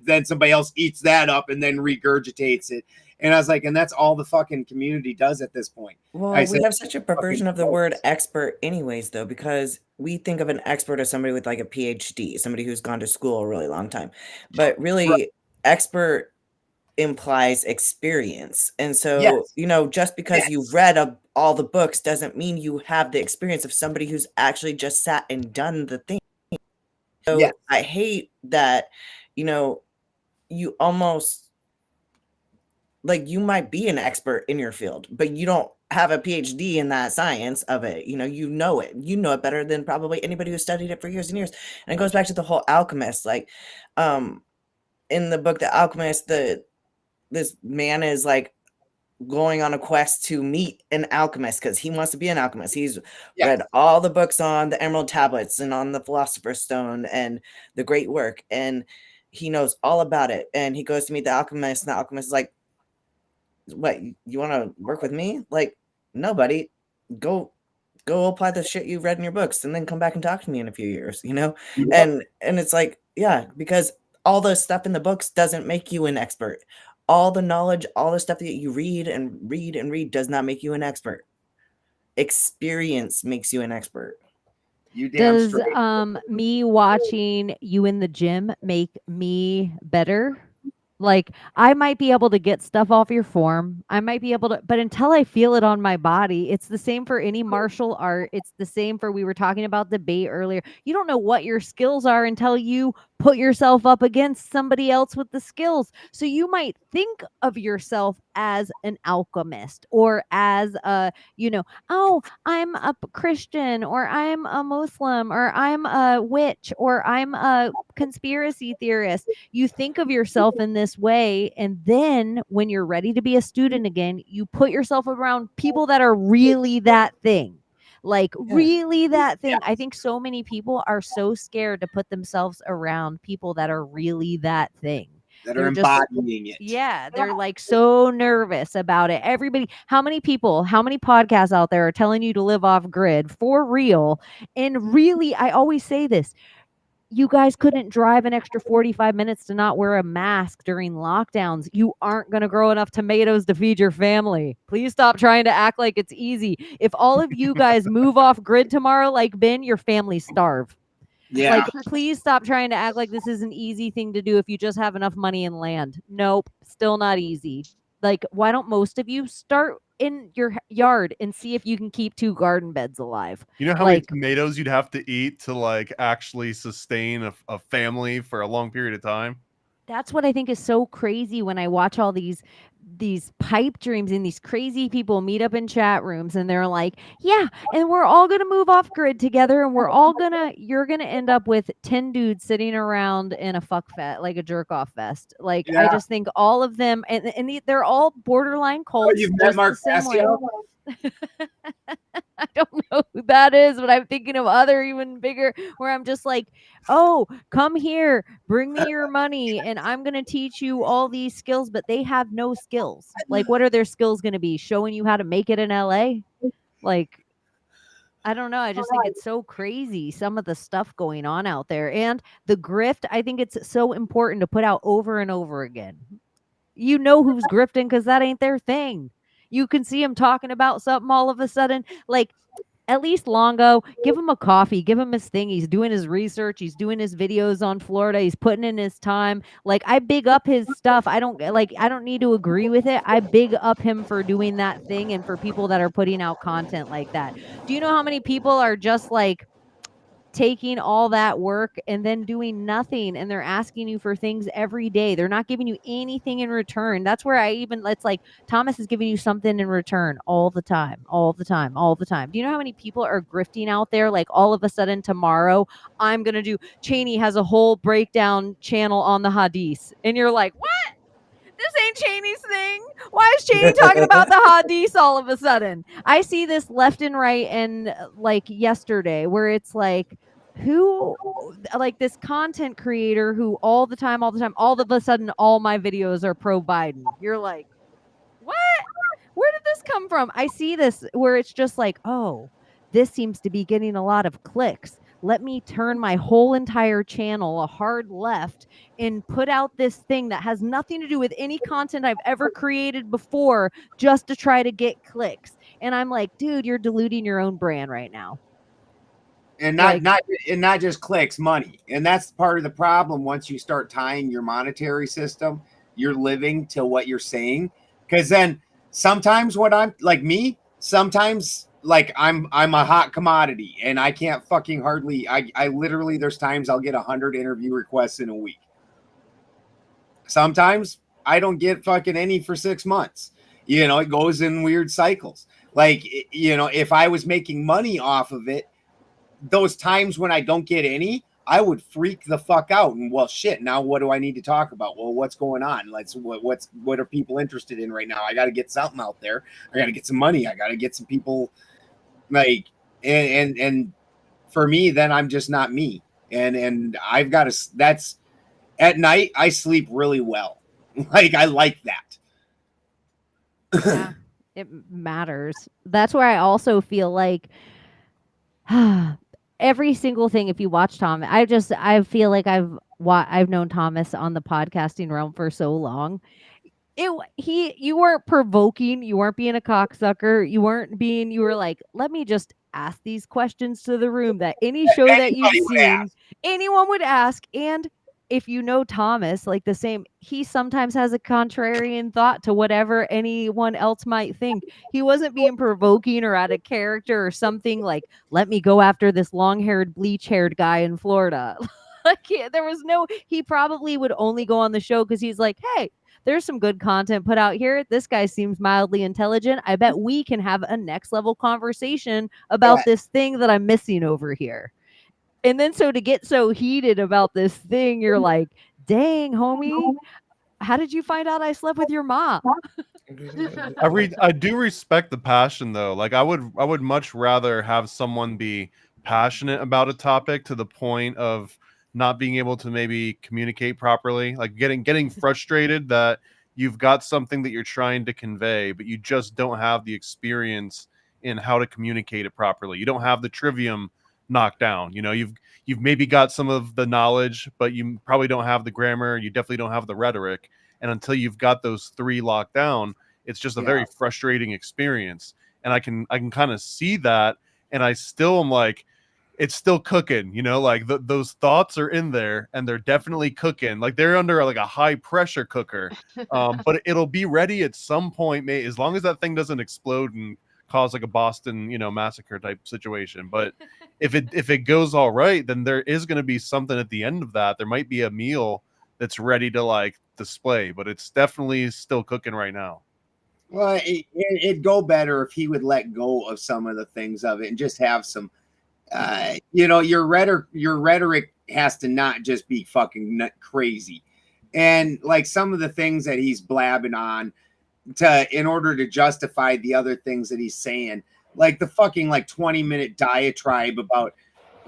then somebody else eats that up and then regurgitates it. And I was like, and that's all the fucking community does at this point. Well, we have such a perversion of the word expert anyways, though, because we think of an expert as somebody with like a PhD, somebody who's gone to school a really long time. But really, expert implies experience. And so, just because you've read all the books doesn't mean you have the experience of somebody who's actually just sat and done the thing. So I hate that, you almost, like, you might be an expert in your field, but you don't have a PhD in that science of it. You know it better than probably anybody who studied it for years and years. And it goes back to the whole alchemist. Like, in the book, The Alchemist, this man is like going on a quest to meet an alchemist because he wants to be an alchemist. He's read all the books on the Emerald Tablets and on the Philosopher's Stone and the Great Work, and he knows all about it. And he goes to meet the alchemist, and the alchemist is like, what, you want to work with me? Like, no, buddy, go apply the shit you read in your books and then come back and talk to me in a few years, and it's like, because all the stuff in the books doesn't make you an expert. All the knowledge, all the stuff that you read and read and read does not make you an expert. Experience makes you an expert. You damn Does straight. me watching you in the gym make me better? Like, I might be able to get stuff off your form. I might be able to, but until I feel it on my body, it's the same for any martial art. It's the same for, we were talking about debate earlier. You don't know what your skills are until you put yourself up against somebody else with the skills. So you might think of yourself as an alchemist or as a, oh, I'm a Christian or I'm a Muslim or I'm a witch or I'm a conspiracy theorist. You think of yourself in this way. And then when you're ready to be a student again, you put yourself around people that are really that thing. Like really that thing. I think so many people are so scared to put themselves around people that are really that thing. That are They're just embodying it. yeah, they're like so nervous about it. Everybody, how many podcasts out there are telling you to live off grid for real? And really, I always say this, you guys couldn't drive an extra 45 minutes to not wear a mask during lockdowns. You aren't going to grow enough tomatoes to feed your family. Please stop trying to act like it's easy. If all of you guys move off grid tomorrow like Ben, your family starve. Yeah. Like, please stop trying to act like this is an easy thing to do if you just have enough money and land. Nope, still not easy. Like, why don't most of you start in your yard and see if you can keep 2 garden beds alive? You know how many tomatoes you'd have to eat to like actually sustain a family for a long period of time? That's what I think is so crazy when I watch all these pipe dreams and these crazy people meet up in chat rooms and they're like, yeah, and we're all going to move off grid together and you're going to end up with 10 dudes sitting around in a fuck fest, like a jerk off fest. Like, I just think all of them, and they're all borderline cults. You've met Mark Passio? I don't know who that is, but I'm thinking of other even bigger where I'm just like, oh, come here, bring me your money, and I'm going to teach you all these skills, but they have no skills. Like, what are their skills going to be? Showing you how to make it in LA? Like, I don't know. I just think it's so crazy, some of the stuff going on out there. And the grift, I think it's so important to put out over and over again. You know who's grifting because that ain't their thing. You can see him talking about something all of a sudden. Like, at least Longo, give him a coffee, give him his thing. He's doing his research. He's doing his videos on Florida. He's putting in his time. Like, I big up his stuff. I don't need to agree with it. I big up him for doing that thing and for people that are putting out content like that. Do you know how many people are just like taking all that work and then doing nothing, and they're asking you for things every day? They're not giving you anything in return. That's where it's like Thomas is giving you something in return all the time. Do you know how many people are grifting out there? Like, all of a sudden tomorrow I'm gonna do, Chaney has a whole breakdown channel on the hadiths, and you're like, what? This ain't Chaney's thing. Why is Chaney talking about the hadiths all of a sudden? I see this left and right, and like yesterday, where it's like, who, like this content creator who all of a sudden, all my videos are pro Biden. You're like, what? Where did this come from? I see this where it's just like, oh, this seems to be getting a lot of clicks. Let me turn my whole entire channel a hard left and put out this thing that has nothing to do with any content I've ever created before, just to try to get clicks. And I'm like, dude, you're diluting your own brand right now. And not just clicks, money. And that's part of the problem. Once you start tying your monetary system, you're living to what you're saying. Because then sometimes what I'm like me, sometimes like I'm a hot commodity and I can't fucking hardly, I literally, there's times I'll get 100 interview requests in a week. Sometimes I don't get fucking any for 6 months. You know, it goes in weird cycles. Like, you know, if I was making money off of it, those times when I don't get any, I would freak the fuck out. And well, shit, now what do I need to talk about? Well, what's going on? What are people interested in right now? I got to get something out there. I got to get some money. I got to get some people, like, and for me, then I'm just not me. And I've got to, that's at night, I sleep really well. Like, I like that. Yeah, it matters. That's where I also feel like every single thing, if you watch Tom, I feel like I've known Thomas on the podcasting realm for so long. You weren't provoking, you weren't being a cocksucker, you were like, let me just ask these questions to the room that any show that you've seen, anyone would ask. And if you know Thomas, like the same, he sometimes has a contrarian thought to whatever anyone else might think. He wasn't being provoking or out of character or something like, let me go after this long-haired, bleach-haired guy in Florida. Like there was no, he probably would only go on the show because he's like, hey, there's some good content put out here. This guy seems mildly intelligent. I bet we can have a next level conversation about this thing that I'm missing over here. And then so to get so heated about this thing, you're like, dang, homie, how did you find out I slept with your mom? I do respect the passion though. Like I would much rather have someone be passionate about a topic to the point of not being able to maybe communicate properly, like getting frustrated that you've got something that you're trying to convey, but you just don't have the experience in how to communicate it properly. You don't have the trivium knocked down. You know, you've maybe got some of the knowledge, but you probably don't have the grammar. You definitely don't have the rhetoric. And until you've got those three locked down, it's just a very frustrating experience. And I can kind of see that. And I still am like, it's still cooking, you know, like those thoughts are in there and they're definitely cooking. Like they're under like a high pressure cooker. But it'll be ready at some point, as long as that thing doesn't explode and cause like a Boston, you know, massacre type situation. But if it goes all right, then there is going to be something at the end of that. There might be a meal that's ready to like display, but it's definitely still cooking right now. Well, it'd go better if he would let go of some of the things of it and just have some, you know, your rhetoric has to not just be fucking crazy. And like some of the things that he's blabbing on in order to justify the other things that he's saying, like the fucking like 20-minute diatribe about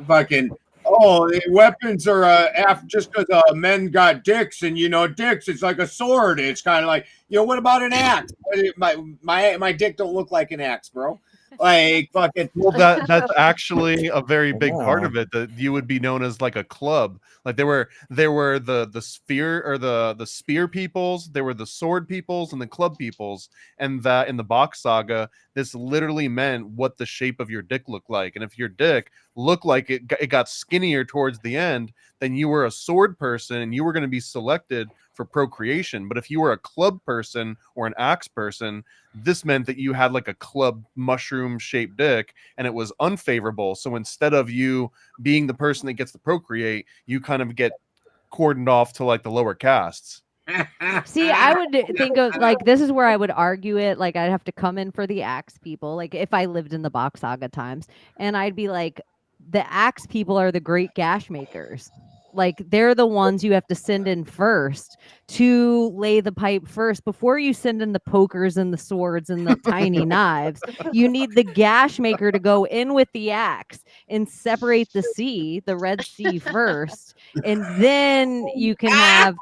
fucking, oh, the weapons are after just because men got dicks, and you know, dicks, it's like a sword. It's kind of like, you know, what about an axe? My dick don't look like an axe, bro. Like fucking. Well, that's actually a very big part of it. That you would be known as like a club. Like there were the sphere or the spear peoples, there were the sword peoples and the club peoples, and that in the box saga, this literally meant what the shape of your dick looked like. And if your dick looked like it got skinnier towards the end, then you were a sword person and you were going to be selected for procreation. But if you were a club person or an axe person, this meant that you had like a club mushroom shaped dick and it was unfavorable. So instead of you being the person that gets to procreate, you kind of get cordoned off to like the lower castes. See, I would think of like, this is where I would argue it. Like I'd have to come in for the axe people. Like if I lived in the box saga times, and I'd be like, the axe people are the great gash makers. Like they're the ones you have to send in first to lay the pipe first before you send in the pokers and the swords and the tiny knives. You need the gash maker to go in with the axe and separate the Red Sea first, and then you can have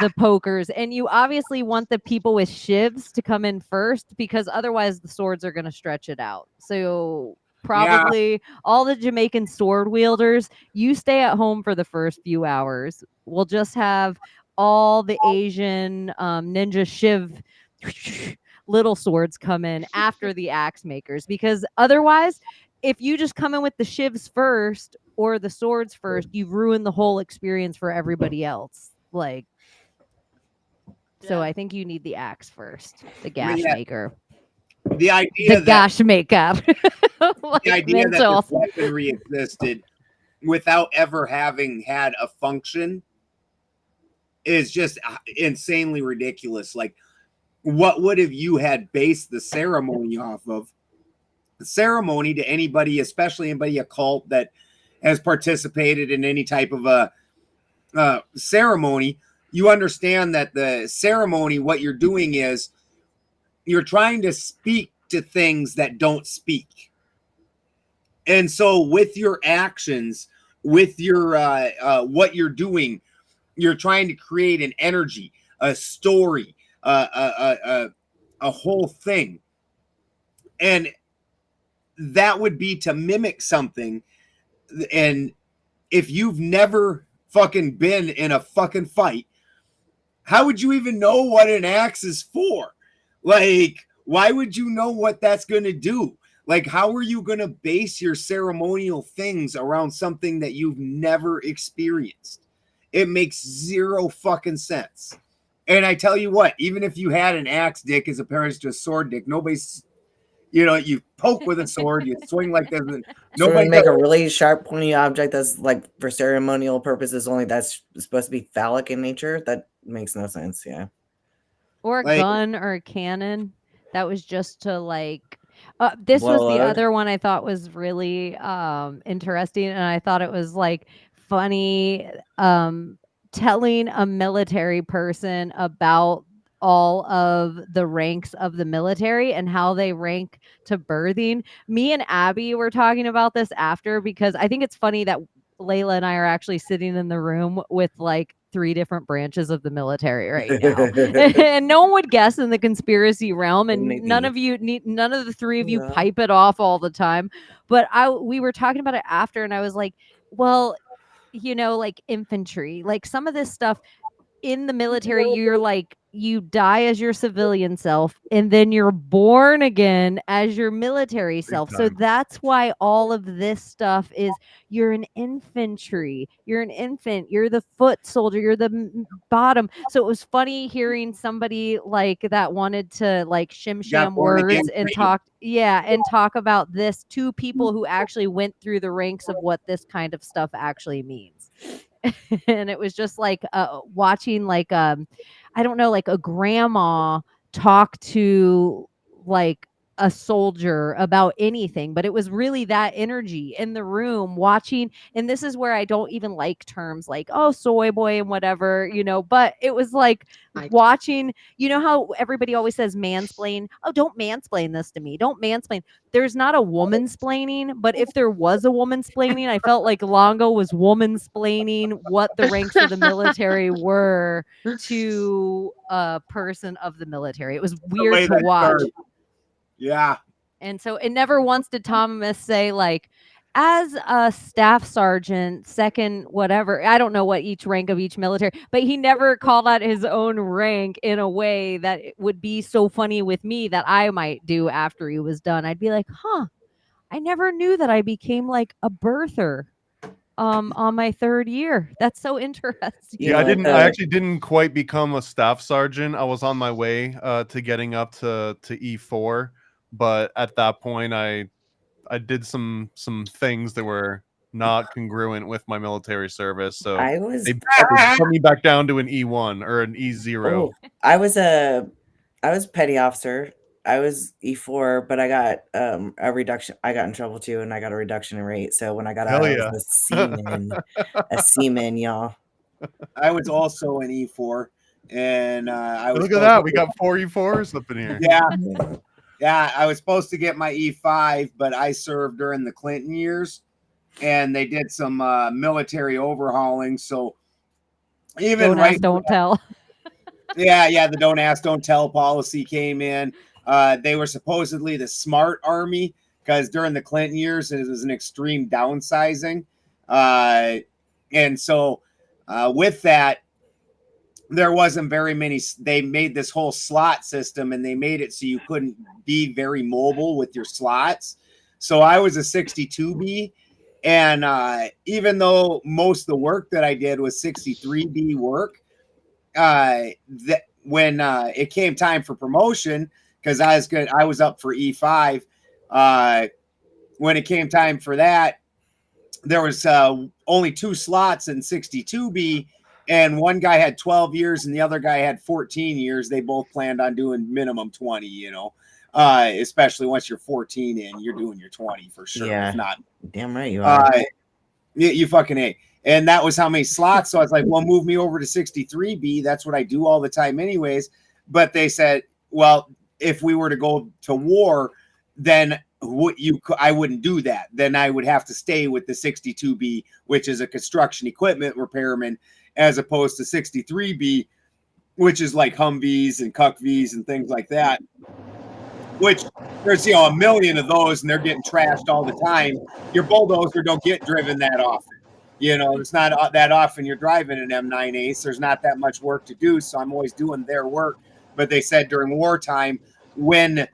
the pokers. And you obviously want the people with shivs to come in first because otherwise the swords are going to stretch it out. So probably all the Jamaican sword wielders, you stay at home for the first few hours. We'll just have all the Asian ninja shiv little swords come in after the axe makers, because otherwise, if you just come in with the shivs first or the swords first, you've ruined the whole experience for everybody else. Like, so I think you need the axe first, the gash maker. The idea the gash makeup. Like the idea that this weaponry existed without ever having had a function is just insanely ridiculous. Like, what would have you had based the ceremony off of? The ceremony, to anybody, especially anybody occult that has participated in any type of a ceremony, you understand that the ceremony, what you're doing is you're trying to speak to things that don't speak. And so with your actions, with your what you're doing, you're trying to create an energy, a story, a whole thing. And that would be to mimic something. And if you've never fucking been in a fucking fight, how would you even know what an axe is for? Like, why would you know what that's going to do? Like, how are you going to base your ceremonial things around something that you've never experienced? It makes zero fucking sense. And I tell you what, even if you had an axe dick as opposed to a sword dick, nobody's you poke with a sword, you swing like this. So Nobody we make does- a really sharp, pointy object that's like for ceremonial purposes only. That's supposed to be phallic in nature. That makes no sense. Yeah. Or a Like- gun or a cannon that was just to like this was Blow the up. other one I thought was really interesting, and I thought it was like funny telling a military person about all of the ranks of the military and how they rank to birthing. Me and Abby were talking about this after, because I think it's funny that Layla and I are actually sitting in the room with like 3 different branches of the military right now. And no one would guess in the conspiracy realm, and Maybe. none of the 3 of you Yeah. pipe it off all the time. But we were talking about it after, and I was like, well, like infantry, like some of this stuff in the military, you're like, you die as your civilian self and then you're born again as your military self. So time. that's why all of this stuff is, you're an infantry, you're an infant, you're the foot soldier, you're the bottom. So it was funny hearing somebody like that wanted to like shim sham born again words and freedom. talk about this to people who actually went through the ranks of what this kind of stuff actually means. And it was just like watching like I don't know, like a grandma talk to like a soldier about anything, but it was really that energy in the room watching. And this is where I don't even like terms like, oh, soy boy and whatever, but it was like watching, how everybody always says mansplain. Oh, don't mansplain this to me. Don't mansplain. There's not a woman splaining, but if there was a woman splaining, I felt like Longo was woman splaining what the ranks of the military were to a person of the military. It was weird way to that watch. started. Yeah. And so it never once did Thomas say like, as a staff sergeant, second, whatever, I don't know what each rank of each military, but he never called out his own rank in a way that it would be so funny with me that I might do after he was done. I'd be like, I never knew that I became like a birther on my 3rd year. That's so interesting. Yeah, I actually didn't quite become a staff sergeant. I was on my way to getting up to E4, but at that point I did some things that were not congruent with my military service. So they put me back down to an E1 or an E0. Oh, I was petty officer. I was E4, but I got a reduction. I got in trouble too, and I got a reduction in rate. So when I got out, I was a seaman, y'all. I was also an E4, and I was. Look at that. We got 4 E4s up in here. Yeah, I was supposed to get my E5, but I served during the Clinton years, and they did some military overhauling. So even don't ask, don't tell. Yeah, the don't ask, don't tell policy came in. They were supposedly the smart army, because during the Clinton years, it was an extreme downsizing. And so with that, there wasn't very many. They made this whole slot system, and they made it so you couldn't be very mobile with your slots. So I was a 62B, and even though most of the work that I did was 63B work, that when it came time for promotion, because I was up for E5. When it came time for that, there was only 2 slots in 62B. And one guy had 12 years and the other guy had 14 years. They both planned on doing minimum 20, especially once you're 14 in, you're doing your 20 for sure. Yeah. If not, damn right you are. You fucking A. And that was how many slots. So I was like, well, move me over to 63B. That's what I do all the time anyways. But they said, well, if we were to go to war, then I wouldn't do that. Then I would have to stay with the 62B, which is a construction equipment repairman, as opposed to 63B, which is like Humvees and Cuckvees and things like that, which there's, a million of those and they're getting trashed all the time. Your bulldozer don't get driven that often. It's not that often you're driving an M9 Ace. There's not that much work to do. So I'm always doing their work. But they said during wartime, when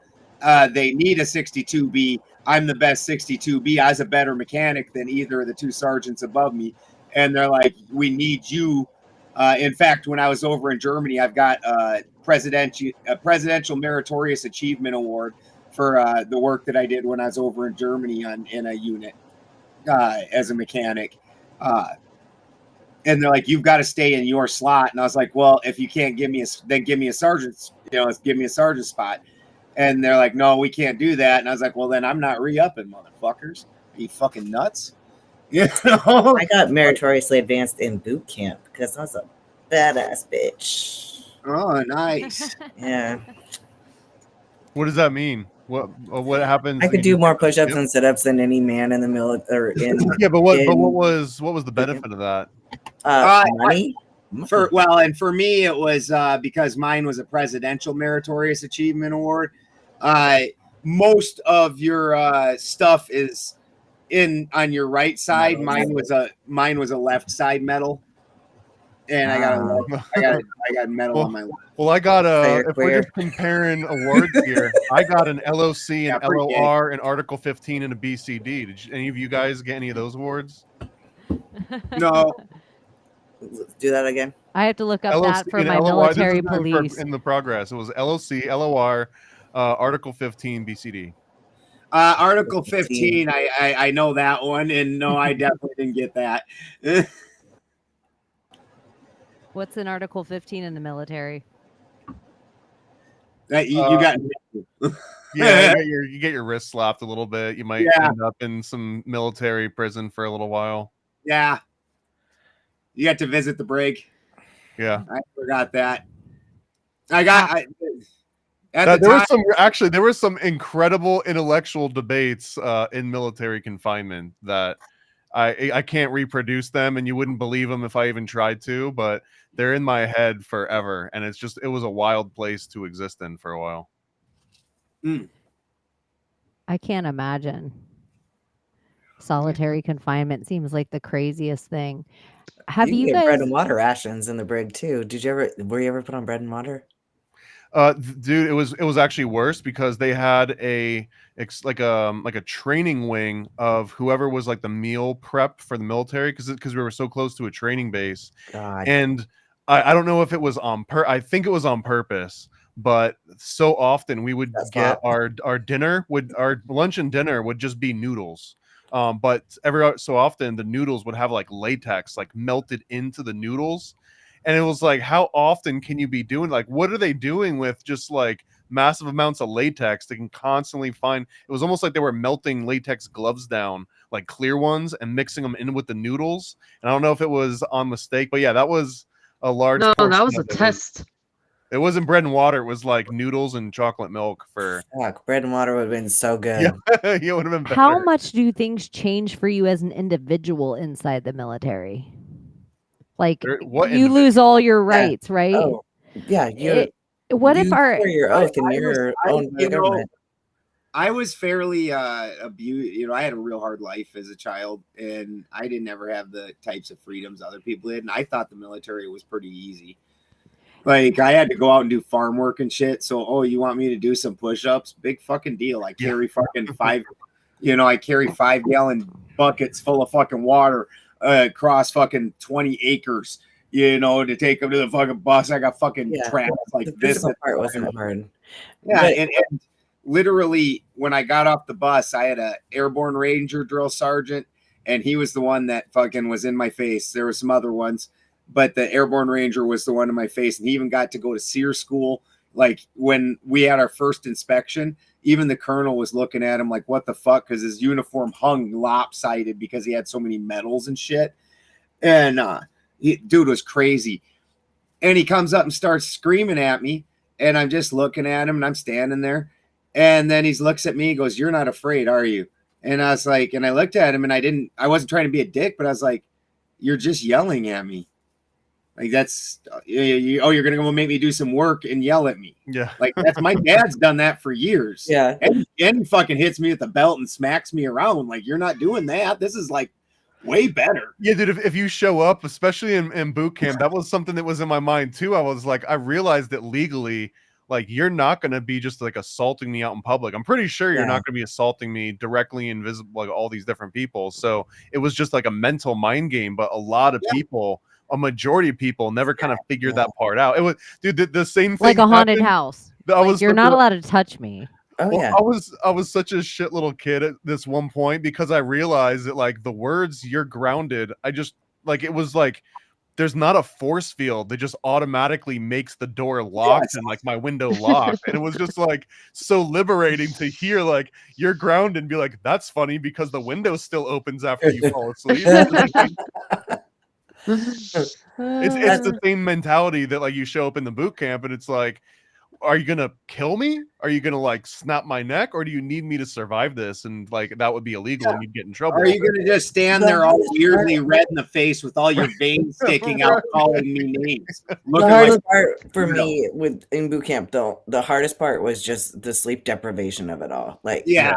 they need a 62B, I'm the best 62B. I was a better mechanic than either of the 2 sergeants above me. And they're like, we need you. In fact, when I was over in Germany, I've got a presidential meritorious achievement award for the work that I did when I was over in Germany in a unit as a mechanic. And they're like, you've got to stay in your slot. And I was like, well, if you can't give me a sergeant's, give me a sergeant spot. And they're like, no, we can't do that. And I was like, well, then I'm not re-upping, motherfuckers. Are you fucking nuts? I got meritoriously advanced in boot camp because I was a badass bitch. Oh, nice. Yeah. What does that mean? What happens? I could do more push-ups and sit-ups than any man in the military. Yeah, but what was the benefit of that? Money. For me, it was because mine was a presidential meritorious achievement award. Most of your stuff is on your right side. Mine was a left side medal, and I got a medal on my left. Well, I got if we're just comparing awards here, I got an LOC, an LOR, an Article 15, and a BCD. Did any of you guys get any of those awards? No. Do that again. I have to look up LOC that for and my LOR. military This is police. in the progress. It was LOC, LOR, Article 15, BCD. Article 15, I know that one, and no, I definitely didn't get that. What's in Article 15 in the military? That you got. Yeah, you get your wrist slapped a little bit. You might end up in some military prison for a little while. Yeah. You got to visit the brig. Yeah. I forgot that. There were some incredible intellectual debates in military confinement that I can't reproduce them, and you wouldn't believe them if I even tried to, but they're in my head forever, and it was a wild place to exist in for a while. I can't imagine. Solitary confinement seems like the craziest thing. Have you get guys bread and water rations in the brig too? Were you ever put on bread and water? Dude, it was actually worse because they had a training wing of whoever was like the meal prep for the military because we were so close to a training base. God. And I don't know if it was I think it was on purpose, but so often we would get our lunch and dinner would just be noodles. But every so often the noodles would have like latex like melted into the noodles. And it was like, how often can you be doing? Like, what are they doing with just like massive amounts of latex? They can constantly find. It was almost like they were melting latex gloves down, like clear ones, and mixing them in with the noodles. And I don't know if it was on mistake, but yeah, that was a large. No, that was portion a of it. test. It wasn't bread and water. It was like noodles and chocolate milk for. Fuck, bread and water would have been so good. Yeah, it would have been better. How much do things change for you as an individual inside the military? Like you lose all your rights, right? Oh, yeah. What if our your oath and you're owned by the government? I was fairly abused. I had a real hard life as a child, and I didn't ever have the types of freedoms other people did. And I thought the military was pretty easy. Like I had to go out and do farm work and shit. So, you want me to do some push-ups? Big fucking deal. I carry fucking I carry 5-gallon buckets full of fucking water across fucking 20 acres, to take them to the fucking bus. I got fucking trapped like the this. Part wasn't hard. Yeah, and literally when I got off the bus, I had a airborne ranger drill sergeant, and he was the one that fucking was in my face. There were some other ones, but the airborne ranger was the one in my face, and he even got to go to SEER school. Like when we had our first inspection, even the colonel was looking at him like, what the fuck? Because his uniform hung lopsided because he had so many medals and shit. And dude was crazy. And he comes up and starts screaming at me. And I'm just looking at him, and I'm standing there. And then he looks at me and goes, "You're not afraid, are you?" And I was like, and I looked at him, and I wasn't trying to be a dick, but I was like, "You're just yelling at me. Like that's you're gonna go make me do some work and yell at me." Yeah, like that's my dad's done that for years. Yeah, and he fucking hits me with the belt and smacks me around. Like, you're not doing that. This is like way better. Yeah, dude. If you show up, especially in boot camp, that was something that was in my mind too. I was like, I realized that legally, like, you're not gonna be just like assaulting me out in public. I'm pretty sure you're not gonna be assaulting me directly and visible, like all these different people. So it was just like a mental mind game. But a lot of people. A majority of people never kind of figured that part out. It was, dude, the same thing. Like a haunted house. You're not allowed to touch me. Oh Well, yeah. I was such a shit little kid at this one point because I realized that like the words "you're grounded," I just like it was like there's not a force field that just automatically makes the door locked and like my window locked. And it was just like so liberating to hear like you're grounded and be like, that's funny because the window still opens after you fall asleep. It's the same mentality that like you show up in the boot camp and it's like, are you gonna kill me? Are you gonna like snap my neck, or do you need me to survive this? And like that would be illegal and you'd get in trouble. Are you gonna just stand there all weirdly red in the face with all your veins sticking out, calling me names? The Looking hardest like part for me with in boot camp, though, the hardest part was just the sleep deprivation of it all. Like, yeah.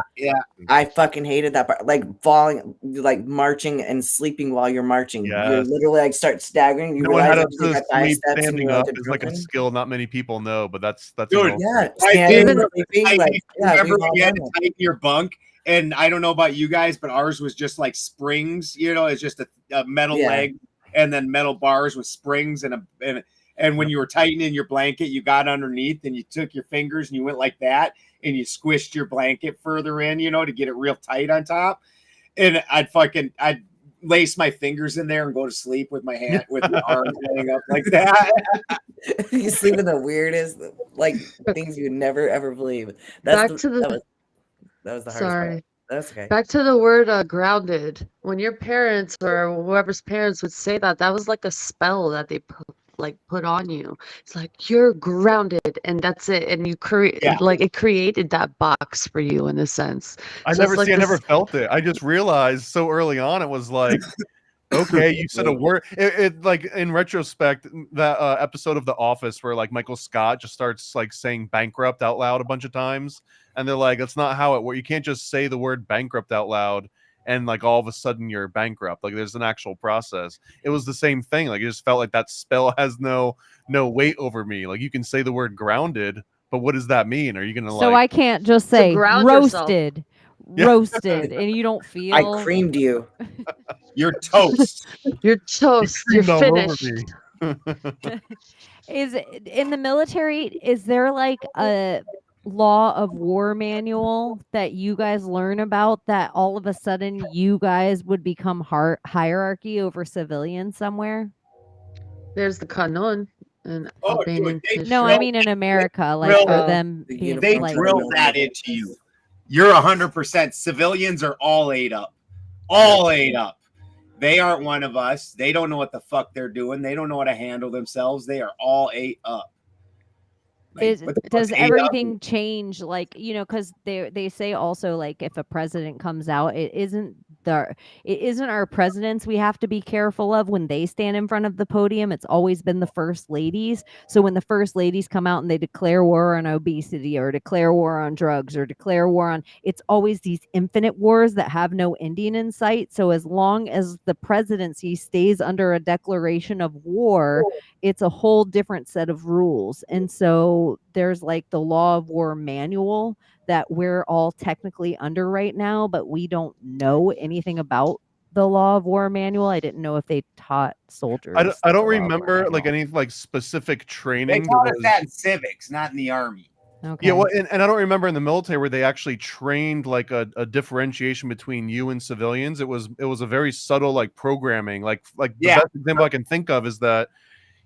I fucking hated that part. Like falling, like marching and sleeping while you're marching. You Yes. literally like start staggering. You Knowing how realize to you got 5 sleep steps and standing you're up like is like a drooping. skill not many people know, but that's Dude, Yeah, I standing remember and sleeping. Like, yeah, remember we've all when you had done to it. tighten your bunk, and I don't know about you guys, but ours was just like springs. You know, it's just a metal Yeah. leg and then metal bars with springs and when you were tightening your blanket, you got underneath and you took your fingers and you went like that and you squished your blanket further in, you know, to get it real tight on top. And I'd lace my fingers in there and go to sleep with my hand with my arms laying up like that. You sleep in the weirdest, like things you would never ever believe. Back to the That was the hardest sorry. part. That's okay. Back to the word grounded. When your parents or whoever's parents would say that, that was like a spell that they put on you. It's like you're grounded and that's it. And you create like it created that box for you in a sense. I Just like I never this. felt it. I just realized so early on it was like, okay, you said a word. It like in retrospect, that episode of The Office where like Michael Scott just starts like saying bankrupt out loud a bunch of times, and they're like, that's not how it works. You can't just say the word bankrupt out loud and like all of a sudden you're bankrupt. Like there's an actual process. It was the same thing. Like it just felt like that spell has no weight over me. Like you can say the word grounded, but what does that mean? Are you gonna So like? I can't just say ground yourself. roasted, Yeah. roasted, and you don't feel. I creamed you. You're toast. You're toast. You're Creamed all over finished. me. Is in the military, is there like a law of war manual that you guys learn about that all of a sudden you guys would become hierarchy over civilians somewhere? There's the canon and Oh, Albanian dude, No, I mean in America, like drill- for them the being They like, drill that into you. You're 100%. Civilians are all ate up. All ate up. They aren't one of us. They don't know what the fuck they're doing. They don't know how to handle themselves. They are all ate up. Like, what the fuck's does ate up? everything change, like, you know, because they say also like if a president comes out, it isn't our presidents we have to be careful of when they stand in front of the podium. It's always been the first ladies. So when the first ladies come out and they declare war on obesity or declare war on drugs or declare war on, it's always these infinite wars that have no ending in sight. So as long as the presidency stays under a declaration of war, it's a whole different set of rules. And so there's like the law of war manual that we're all technically under right now, but we don't know anything about the law of war manual. I didn't know if they taught soldiers. I don't the law of war remember like manual. any like specific They training. taught that us was- that in civics, not in the army. Okay. Yeah, well, and I don't remember in the military where they actually trained like a differentiation between you and civilians. It was a very subtle like programming. Like the Yeah. best example I can think of is that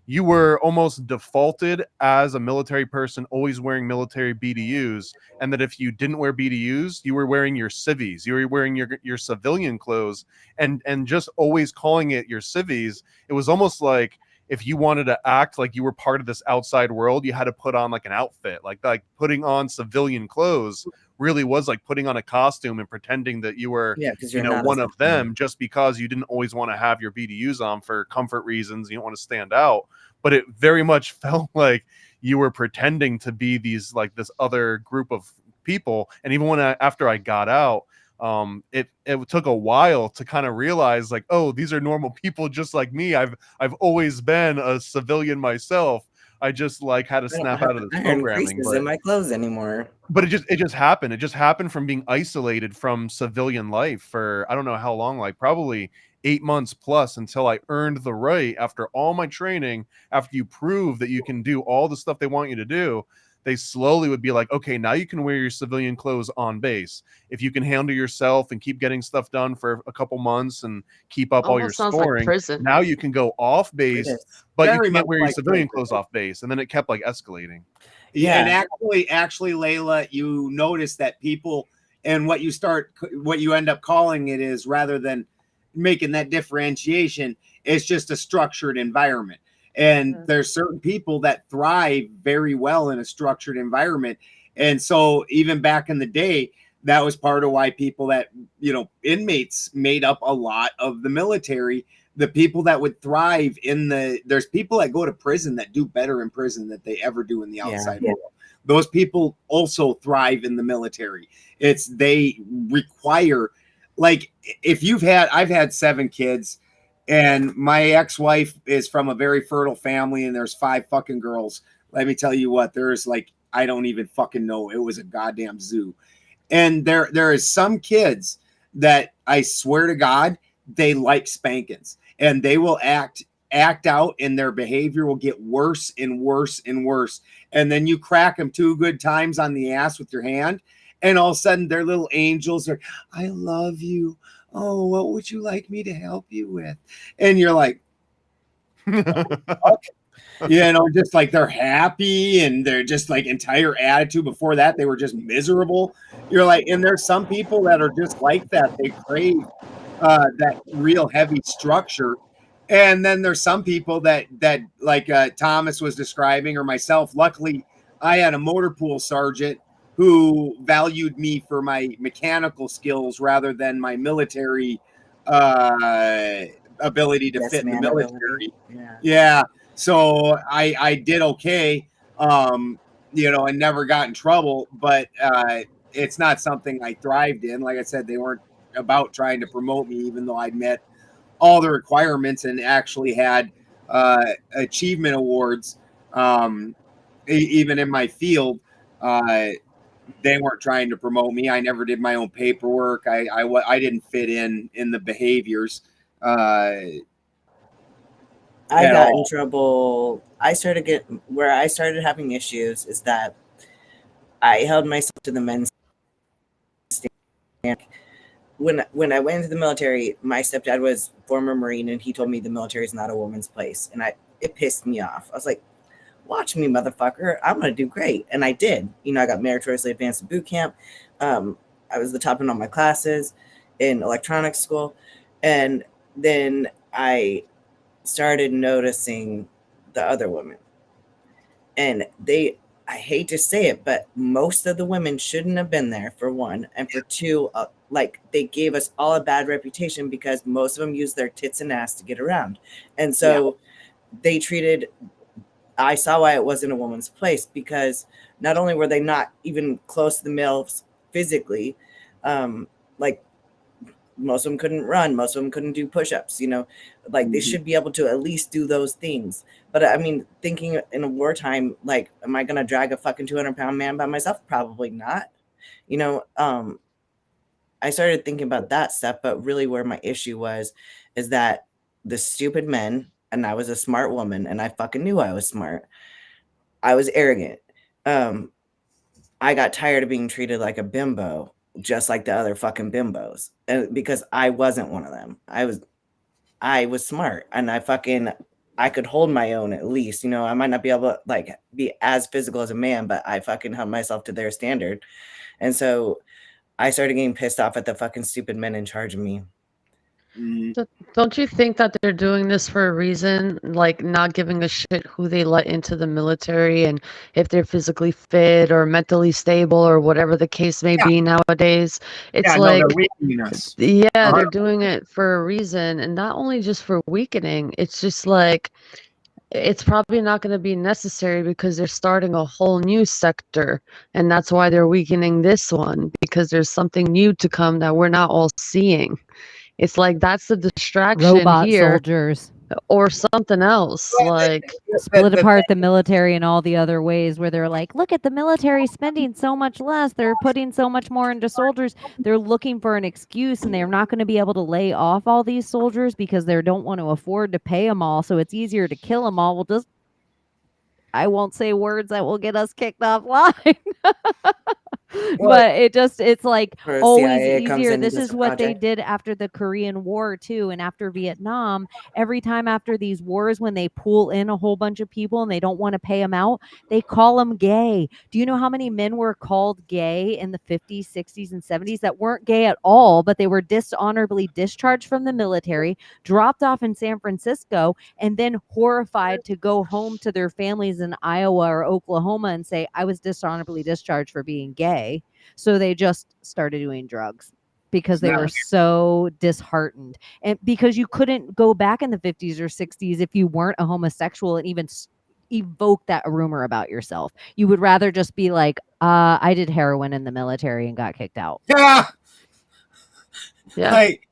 you were almost defaulted as a military person always wearing military BDUs, and that if you didn't wear BDUs, you were wearing your civvies, you were wearing your civilian clothes, and just always calling it your civvies. It was almost like if you wanted to act like you were part of this outside world, you had to put on like an outfit, like putting on civilian clothes really was like putting on a costume and pretending that you were, because you you're know, not one a of them, just because you didn't always want to have your BDUs on for comfort reasons. You don't want to stand out, but it very much felt like you were pretending to be these like this other group of people. And even when after I got out, it took a while to kind of realize like, oh, these are normal people just like me. I've always been a civilian myself. I just like had to snap out of this programming. But in my clothes anymore. But it just happened. It just happened from being isolated from civilian life for I don't know how long, like probably 8 months plus, until I earned the right after all my training, after you prove that you can do all the stuff they want you to do, they slowly would be like, okay, now you can wear your civilian clothes on base. If you can handle yourself and keep getting stuff done for a couple months and keep up all your Almost sounds like scoring, prison. now you can go off base, is. but you Very can't much wear your like civilian prison. clothes off base. And then it kept like escalating. Yeah. And Yeah. actually, Layla, you notice that people and what you end up calling it is, rather than making that differentiation, it's just a structured environment. And there's certain people that thrive very well in a structured environment. And so even back in the day, that was part of why people that, inmates made up a lot of the military. The people that would thrive there's people that go to prison that do better in prison than they ever do in the outside world. Those people also thrive in the military. They require, like, I've had 7 kids, and my ex-wife is from a very fertile family, and there's 5 fucking girls. Let me tell you what, there's like, I don't even fucking know. It was a goddamn zoo. And there is some kids that I swear to God, they like spankings, and they will act out, and their behavior will get worse and worse and worse. And then you crack them 2 good times on the ass with your hand, and all of a sudden they're little angels. Are, I love you. Oh, what would you like me to help you with? And you're like, just like they're happy, and they're just like entire attitude. Before that, they were just miserable. You're like, and there's some people that are just like that. They crave that real heavy structure. And then there's some people that like Thomas was describing, or myself. Luckily, I had a motor pool sergeant who valued me for my mechanical skills rather than my military ability to fit in the military. Yeah. So I did okay, and never got in trouble, but it's not something I thrived in. Like I said, they weren't about trying to promote me, even though I'd met all the requirements and actually had achievement awards. Even in my field, they weren't trying to promote me. I never did my own paperwork. I didn't fit in the behaviors. I got in trouble. I started having issues is that I held myself to the men's standard. When I went into the military, my stepdad was former Marine, and he told me the military is not a woman's place, and it pissed me off. I was like, watch me, motherfucker. I'm going to do great. And I did. I got meritoriously advanced to boot camp. I was the top in all my classes in electronics school. And then I started noticing the other women. And I hate to say it, but most of the women shouldn't have been there, for one. And for two, they gave us all a bad reputation because most of them used their tits and ass to get around. And so they treated... I saw why it wasn't a woman's place, because not only were they not even close to the males physically, like most of them couldn't run, most of them couldn't do push-ups, they should be able to at least do those things. But I mean, thinking in a wartime, like, am I going to drag a fucking 200-pound man by myself? Probably not. I started thinking about that stuff, but really where my issue is that the stupid men, and I was a smart woman, and I fucking knew I was smart. I was arrogant. I got tired of being treated like a bimbo, just like the other fucking bimbos, and because I wasn't one of them. I was smart, and I could hold my own at least. I might not be able to be as physical as a man, but I fucking held myself to their standard. And so I started getting pissed off at the fucking stupid men in charge of me. Don't you think that they're doing this for a reason, like not giving a shit who they let into the military and if they're physically fit or mentally stable or whatever the case may be nowadays? It's they're weakening us. they're doing it for a reason, and not only just for weakening. It's just like it's probably not going to be necessary because they're starting a whole new sector, and that's why they're weakening this one, because there's something new to come that we're not all seeing. It's like that's the distraction Robot here, soldiers. or something else. Like Split apart the military in all the other ways where they're like, look at the military spending so much less. They're putting so much more into soldiers. They're looking for an excuse, and they're not going to be able to lay off all these soldiers because they don't want to afford to pay them all. So it's easier to kill them all. Well, just I won't say words that will get us kicked offline. Well, But it's like Or always CIA comes easier. in and This does is a what they project. did after the Korean War too, and after Vietnam. Every time after these wars, when they pull in a whole bunch of people and they don't want to pay them out, they call them gay. Do you know how many men were called gay in the 50s, 60s, and 70s that weren't gay at all, but they were dishonorably discharged from the military, dropped off in San Francisco, and then horrified to go home to their families in Iowa or Oklahoma and say, I was dishonorably discharged for being gay. So they just started doing drugs because they were so disheartened. And because you couldn't go back in the 50s or 60s if you weren't a homosexual and even evoke that rumor about yourself. You would rather just be like, I did heroin in the military and got kicked out. Yeah. Yeah. Like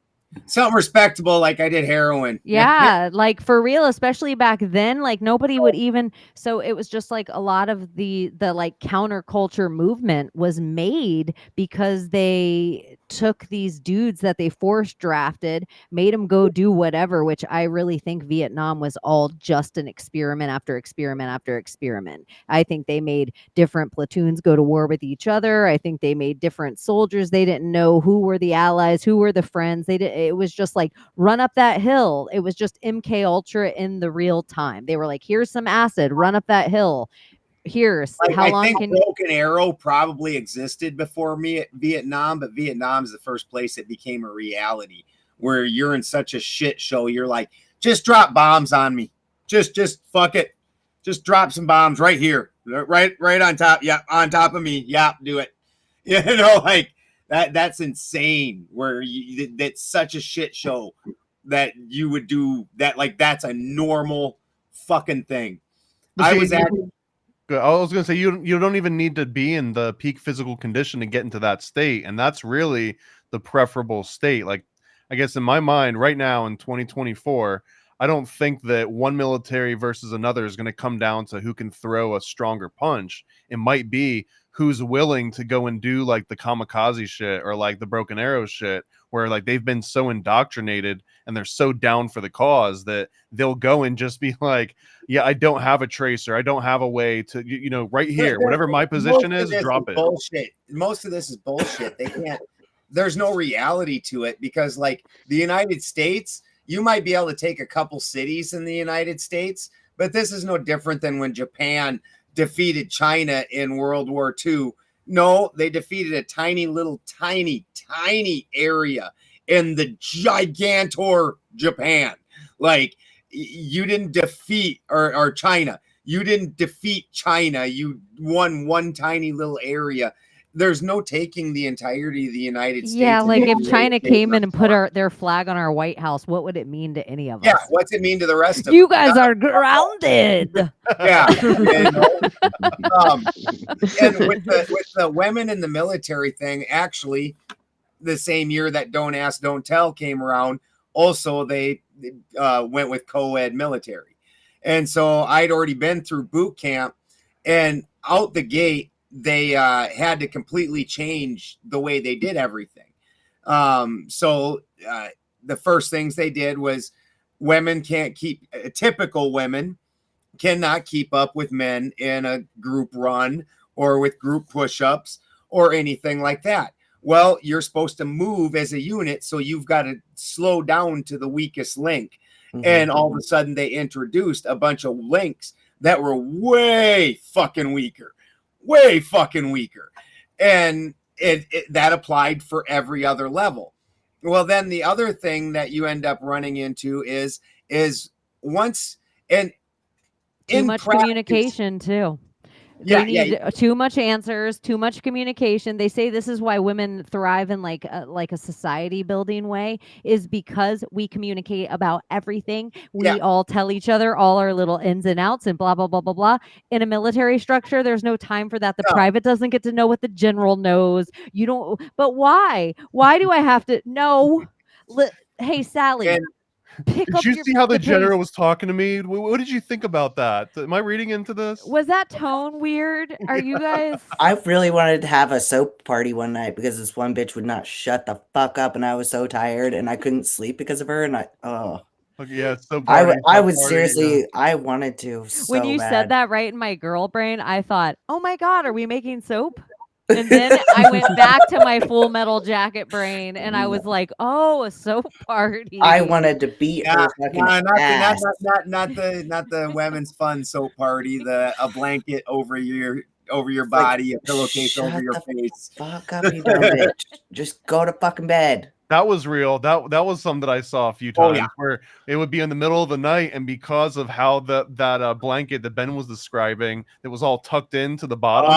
something respectable, like I did heroin. Yeah, like for real, especially back then, like nobody would even, so it was just like a lot of the like counterculture movement was made because they took these dudes that they force drafted, made them go do whatever, which I really think Vietnam was all just an experiment after experiment after experiment. I think they made different platoons go to war with each other. I think they made different soldiers. They didn't know who were the allies, who were the friends. It was just like run up that hill. It was just MK Ultra in the real time. They were like, here's some acid, run up that hill. Here's Like, how I long think can Broken Arrow probably existed before me at Vietnam, but Vietnam's the first place it became a reality where you're in such a shit show. You're like, just drop bombs on me. Just fuck it. Just drop some bombs right here. Right on top. Yeah, on top of me. Yeah, do it. You know, like that's insane where that's such a shit show that you would do that. Like that's a normal fucking thing. I was gonna say you don't even need to be in the peak physical condition to get into that state, and that's really the preferable state. Like, I guess in my mind right now in 2024, I don't think that one military versus another is going to come down to who can throw a stronger punch. It might be who's willing to go and do like the kamikaze shit or like the broken arrow shit, where like they've been so indoctrinated and they're so down for the cause that they'll go and just be like, yeah, I don't have a tracer, I don't have a way to, you know, right here, whatever my position is, drop it. Bullshit. Most of this is bullshit. They can't. There's no reality to it because, like, the United States, you might be able to take a couple cities in the United States, but this is no different than when Japan defeated China in World War II. No, they defeated a tiny area in the gigantor Japan. Like, you didn't defeat or China. You didn't defeat China. You won one tiny little area. There's no taking the entirety of the United States. Yeah, like if China came in and put their flag on our White House, what would it mean to any of us? Yeah, what's it mean to the rest of you guys are grounded. Yeah. And with the women in the military thing, actually, the same year that Don't Ask, Don't Tell came around, also they went with co-ed military. And so I'd already been through boot camp, and out the gate, they had to completely change the way they did everything. So the first things they did was women can't keep, typical women cannot keep up with men in a group run or with group push-ups or anything like that. Well, you're supposed to move as a unit, so you've got to slow down to the weakest link. Mm-hmm. And all of a sudden they introduced a bunch of links that were way fucking weaker. And that applied for every other level. Well, then the other thing that you end up running into is once and too much communication too. They need too much answers, too much communication. They say this is why women thrive in like a society building way, is because we communicate about everything. We all tell each other all our little ins and outs and blah, blah, blah, blah, blah. In a military structure, there's no time for that. The private doesn't get to know what the general knows. You don't, but why? Why do I have to know? Hey, Sally. Did you see how the general was talking to me? What did you think about that? Am I reading into this? Was that tone weird? Are you guys? I really wanted to have a soap party one night because this one bitch would not shut the fuck up, and I was so tired and I couldn't sleep because of her. And Okay, yeah, soap I party, would seriously, I wanted to so When you bad. said that right in my girl brain, I thought, "Oh my god, are we making soap?" And then I went back to my Full Metal Jacket brain, and I was like, "Oh, a soap party." I wanted to beat her fucking ass. Not the women's fun soap party. A blanket over your body, a pillowcase over your face. Fuck up, you dumb bitch. Just go to fucking bed. That was real. That was something that I saw a few Oh, times yeah. where it would be in the middle of the night, and because of how that blanket that Ben was describing, it was all tucked into the bottom.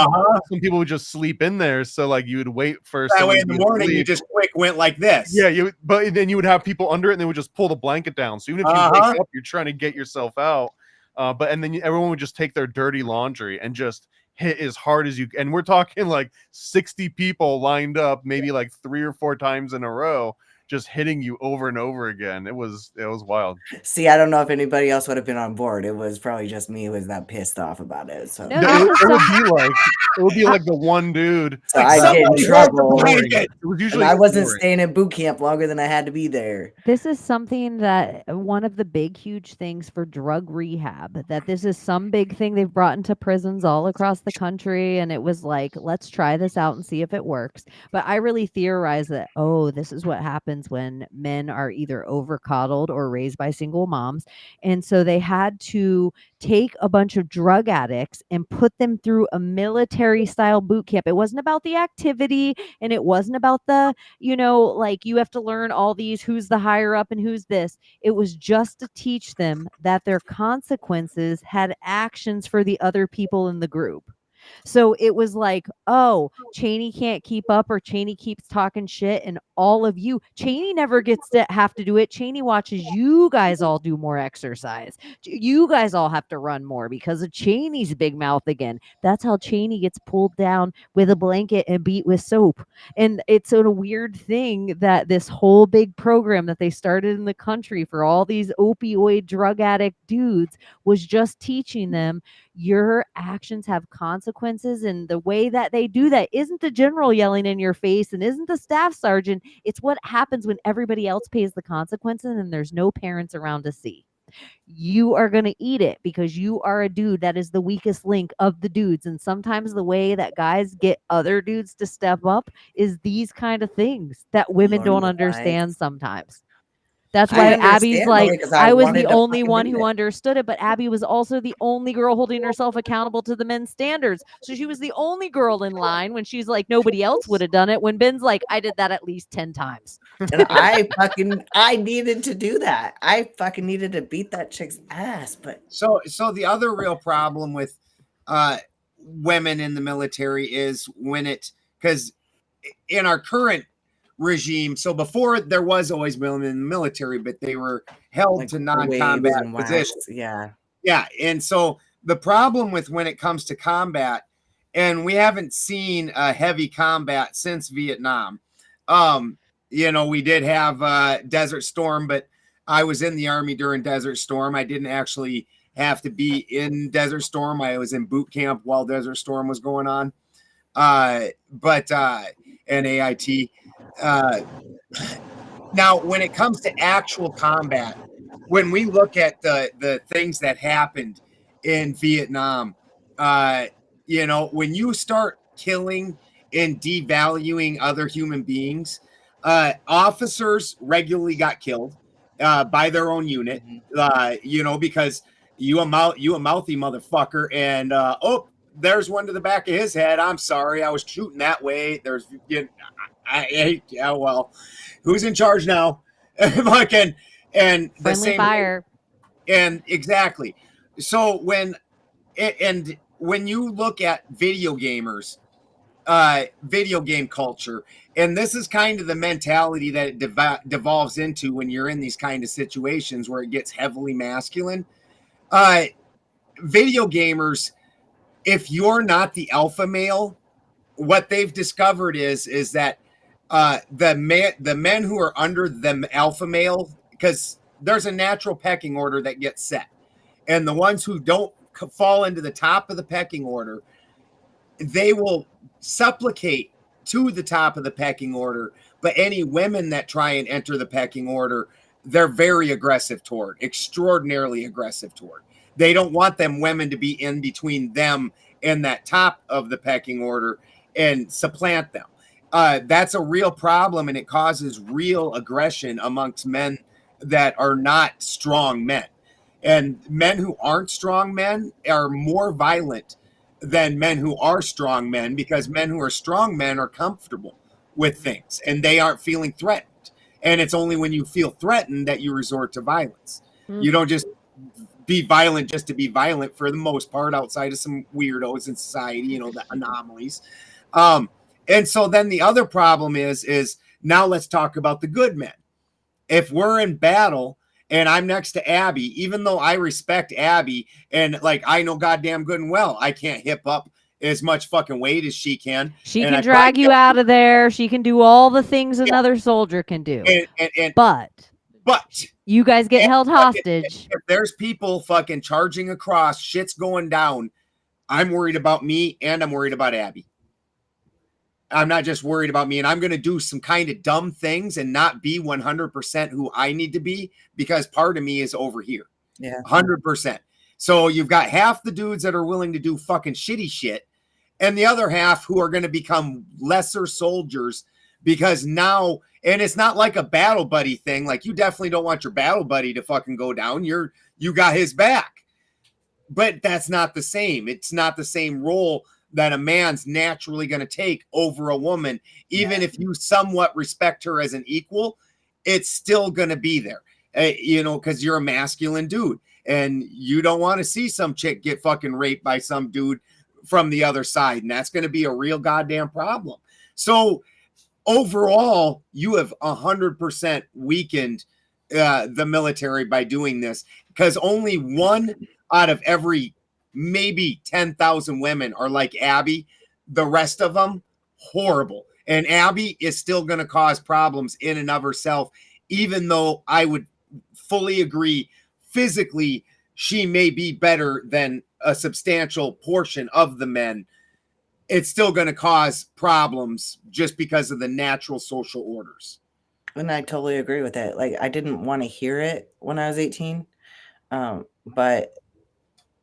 Some people would just sleep in there, so like you would wait for That way someone in the to be morning, you asleep. just quick went like this. Yeah, but then you would have people under it, and they would just pull the blanket down. So even if you wake up, you're trying to get yourself out. And then everyone would just take their dirty laundry and just hit as hard as you. And we're talking like 60 people lined up, maybe like 3 or 4 times in a row, just hitting you over and over again. It was wild. See, I don't know if anybody else would have been on board. It was probably just me who was that pissed off about it. So No, it would be like the one dude. So I get in trouble. It was usually And I wasn't boring. staying in boot camp longer than I had to be there. This is something that one of the big, huge things for drug rehab, that this is some big thing they've brought into prisons all across the country. And it was like, let's try this out and see if it works. But I really theorize that, this is what happens when men are either over coddled or raised by single moms. And so they had to take a bunch of drug addicts and put them through a military style boot camp. It wasn't about the activity, and it wasn't about the, like you have to learn all these, who's the higher up and who's this. It was just to teach them that their consequences had actions for the other people in the group. So it was like, Chaney can't keep up, or Chaney keeps talking shit, and all of you, Chaney never gets to have to do it. Chaney watches you guys all do more exercise. You guys all have to run more because of Chaney's big mouth again. That's how Chaney gets pulled down with a blanket and beat with soap. And it's a weird thing that this whole big program that they started in the country for all these opioid drug addict dudes was just teaching them your actions have consequences, and the way that they do that isn't the general yelling in your face and isn't the staff sergeant. It's what happens when everybody else pays the consequences and there's no parents around to see. You are going to eat it because you are a dude that is the weakest link of the dudes. And sometimes the way that guys get other dudes to step up is these kind of things that women don't understand sometimes. That's why Abby's like, I was the only one who understood it, but Abby was also the only girl holding herself accountable to the men's standards. So she was the only girl in line when she's like, nobody else would have done it. When Ben's like, I did that at least 10 times. And I needed to do that. I fucking needed to beat that chick's ass. But so the other real problem with women in the military is because in our current regime, so before there was always women in the military, but they were held to non-combat positions. Yeah. And so the problem with when it comes to combat, and we haven't seen a heavy combat since Vietnam. We did have Desert Storm, but I was in the Army during Desert Storm. I didn't actually have to be in Desert Storm. I was in boot camp while Desert Storm was going on. And AIT. Now, when it comes to actual combat, when we look at the things that happened in Vietnam, when you start killing and devaluing other human beings, officers regularly got killed by their own unit, because you a mouthy motherfucker, and there's one to the back of his head. I'm sorry, I was shooting that way. There's, who's in charge now? And the Friendly same fire. And exactly. So when you look at video gamers, video game culture, and this is kind of the mentality that it devolves into when you're in these kind of situations where it gets heavily masculine. Video gamers, if you're not the alpha male, what they've discovered is that the men who are under the alpha male, because there's a natural pecking order that gets set, and the ones who don't fall into the top of the pecking order, they will supplicate to the top of the pecking order. But any women that try and enter the pecking order, they're very aggressive toward, extraordinarily aggressive toward. They don't want them women to be in between them and that top of the pecking order and supplant them. That's a real problem, and it causes real aggression amongst men that are not strong men. And men who aren't strong men are more violent than men who are strong men, because men who are strong men are comfortable with things and they aren't feeling threatened. And it's only when you feel threatened that you resort to violence. You don't just be violent just to be violent, for the most part, outside of some weirdos in society, the anomalies. And so then the other problem is now let's talk about the good men. If we're in battle and I'm next to Abby, even though I respect Abby and like I know goddamn good and well I can't hip up as much fucking weight as she can. She can drag you out of there. She can do all the things another soldier can do. But you guys get held hostage. If there's people fucking charging across, shit's going down, I'm worried about me and I'm worried about Abby. I'm not just worried about me, and I'm going to do some kind of dumb things and not be 100% who I need to be, because part of me is over here. Yeah. 100%. So you've got half the dudes that are willing to do fucking shitty shit, and the other half who are going to become lesser soldiers, because now, and it's not like a battle buddy thing. Like, you definitely don't want your battle buddy to fucking go down. You got his back. But that's not the same. It's not the same role that a man's naturally going to take over a woman. Even if you somewhat respect her as an equal, it's still going to be there, because you're a masculine dude and you don't want to see some chick get fucking raped by some dude from the other side. And that's going to be a real goddamn problem. So overall, you have 100% weakened the military by doing this, because only one out of every maybe 10,000 women are like Abby. The rest of them, horrible. And Abby is still going to cause problems in and of herself, even though I would fully agree physically she may be better than a substantial portion of the men. It's still going to cause problems just because of the natural social orders. And I totally agree with that. Like, I didn't want to hear it when I was 18, but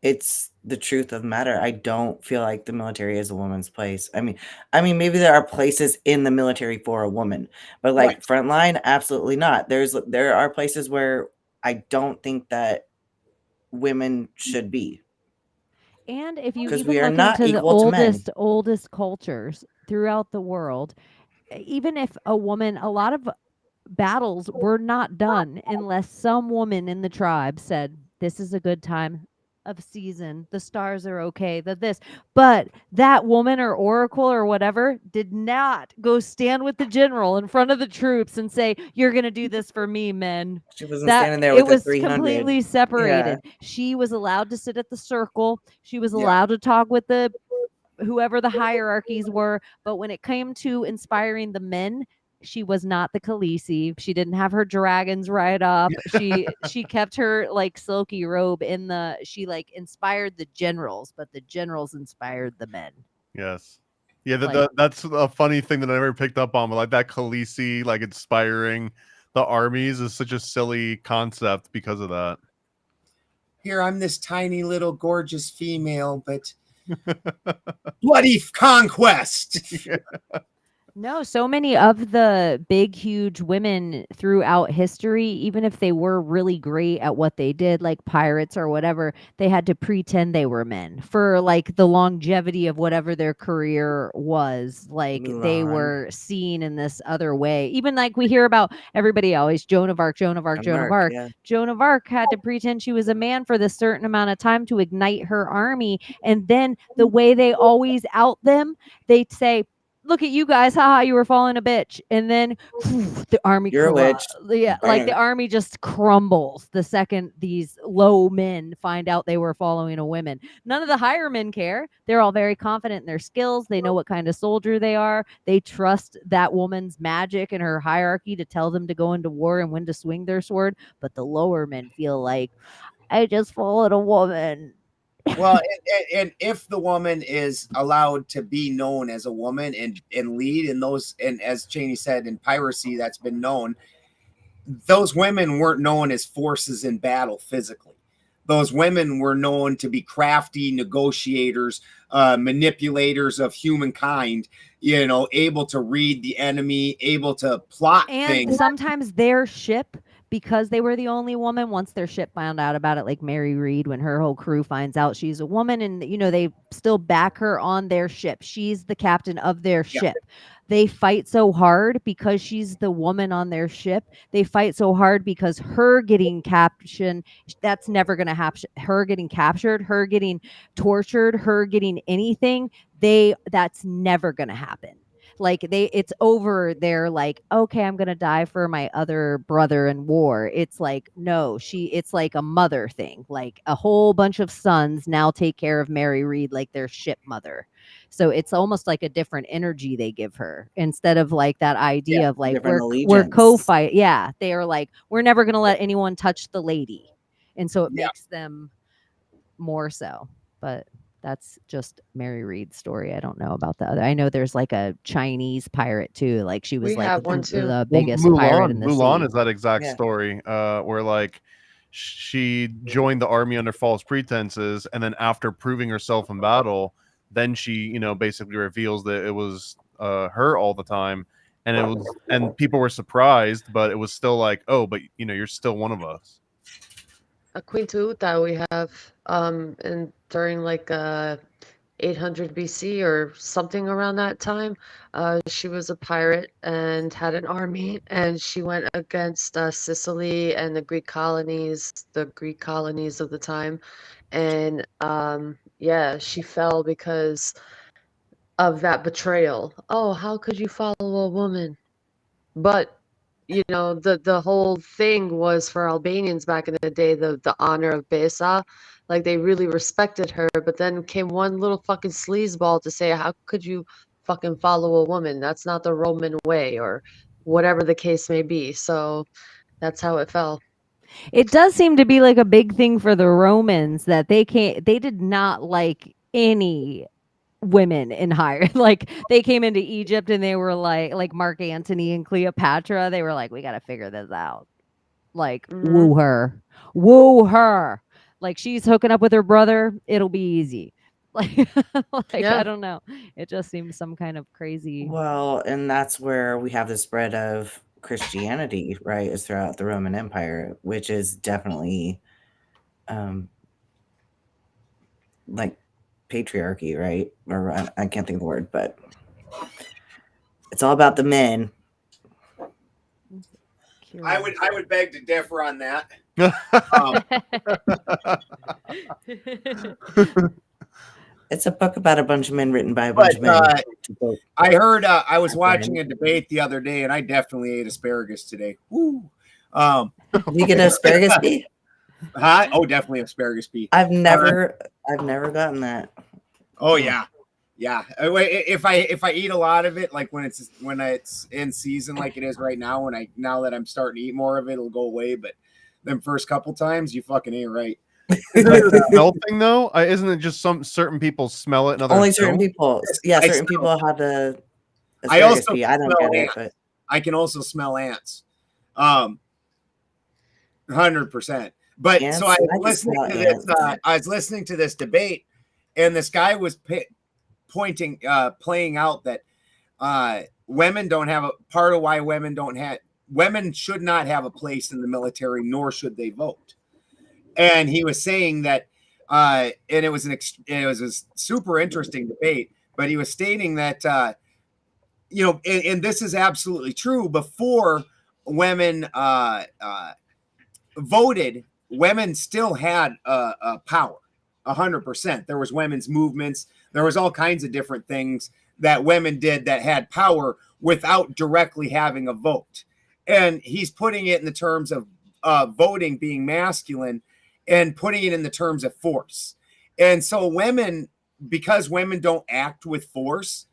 it's the truth of the matter. I don't feel like the military is a woman's place. I mean, maybe there are places in the military for a woman, but like frontline, absolutely not. There are places where I don't think that women should be. And if you 'Cause even we are look not into the equal to men. oldest cultures throughout the world, even if a lot of battles were not done unless some woman in the tribe said, this is a good time of season, the stars are okay, but that woman or oracle or whatever did not go stand with the general in front of the troops and say, you're going to do this for me, men. She wasn't standing there with it was 300. completely separated. Yeah. She was allowed to sit at the circle. She was allowed to talk with whoever the hierarchies were, but when it came to inspiring the men, she was not the Khaleesi. She didn't have her dragons right up. She kept her like silky robe she like inspired the generals, but the generals inspired the men. Yes. Yeah, that's a funny thing that I never picked up on, but like that Khaleesi like inspiring the armies is such a silly concept because of that. Here, I'm this tiny little gorgeous female, but bloody conquest. No, so many of the big, huge women throughout history, even if they were really great at what they did, like pirates or whatever, they had to pretend they were men for like the longevity of whatever their career was. Like they were seen in this other way. Even like we hear about everybody always, Joan of Arc. Yeah. Joan of Arc had to pretend she was a man for this certain amount of time to ignite her army. And then the way they always out them, they'd say, look at you guys, haha, you were falling a bitch. And then the army You're a witch. Yeah, Bam. like the army just crumbles the second these low men find out they were following a woman. None of the higher men care. They're all very confident in their skills. They know what kind of soldier they are. They trust that woman's magic and her hierarchy to tell them to go into war and when to swing their sword. But the lower men feel like, I just followed a woman. Well, and if the woman is allowed to be known as a woman and lead in those, and as Chaney said, in piracy, that's been known, those women weren't known as forces in battle physically. Those women were known to be crafty negotiators, manipulators of humankind, you know, able to read the enemy, able to plot And things. sometimes their ship, because they were the only woman, once their ship found out about it, like Mary Read, when her whole crew finds out she's a woman, and you know, they still back her on their ship. She's the captain of their ship. They fight so hard because she's the woman on their ship. They fight so hard because her getting captured, that's never going to happen. Her getting captured, her getting tortured, her getting anything, that's never going to happen. Like it's over. They're like, okay, I'm gonna die for my other brother in war. It's like, no, it's like a mother thing. Like a whole bunch of sons now take care of Mary Read like their ship mother. So it's almost like a different energy they give her, instead of like that idea of like different we're allegiance. co-fight. Yeah, they are like, we're never gonna let anyone touch the lady, and so it makes them more so. But that's just Mary Read's story. I don't know about the other. I know there's like a Chinese pirate too. Like she was We like have one too. the biggest pirate in the Mulan sea. is that exact Yeah. story, where like she joined the army under false pretenses, and then after proving herself in battle, then she, you know, basically reveals that it was her all the time, and it was, and people were surprised, but it was still like, oh, but you know, you're still one of us. A Queen Tuta we have, and during like 800 BC or something around that time, she was a pirate and had an army, and she went against Sicily and the Greek colonies of the time, and yeah, she fell because of that betrayal. Oh, how could you follow a woman? But you know, the whole thing was for Albanians back in the day, the honor of Besa. Like they really respected her, but then came one little fucking sleazeball to say, how could you fucking follow a woman? That's not the Roman way, or whatever the case may be. So that's how it fell. It does seem to be like a big thing for the Romans that they did not like any women in higher. Like they came into Egypt and they were like Mark Antony and Cleopatra, they were like, we got to figure this out. Like woo her. Like she's hooking up with her brother, it'll be easy. Like Yeah. I don't know. It just seems some kind of crazy. Well, and that's where we have the spread of Christianity, right? Is throughout the Roman Empire, which is definitely like patriarchy, right? Or I can't think of the word, but it's all about the men. I would beg to differ on that. It's a book about a bunch of men written by a bunch of men. I heard I was watching a debate the other day, and I definitely ate asparagus today. Woo. You get asparagus bee? Huh? Oh, definitely asparagus bee. I've never gotten that. Oh yeah. Yeah. If I eat a lot of it, like when it's in season like it is right now, now that I'm starting to eat more of it, it'll go away. But them first couple times, you fucking ain't right. The smell thing though, isn't it just some certain people smell it and others Only don't? certain people. Yeah, certain people have the I asparagus also bee. I don't smell get it, ants. but I can also smell ants. 100%. But Ants? so I I was can listening smell to this. ants. I was listening to this debate, and this guy was playing out that women don't have part of why women should not have a place in the military, nor should they vote. And he was saying that, and it was a super interesting debate. But he was stating that, you know, and this is absolutely true. Before women voted, women still had power, 100%. There was women's movements. There was all kinds of different things that women did that had power without directly having a vote. And he's putting it in the terms of voting being masculine, and putting it in the terms of force. And so women, because women don't act with force,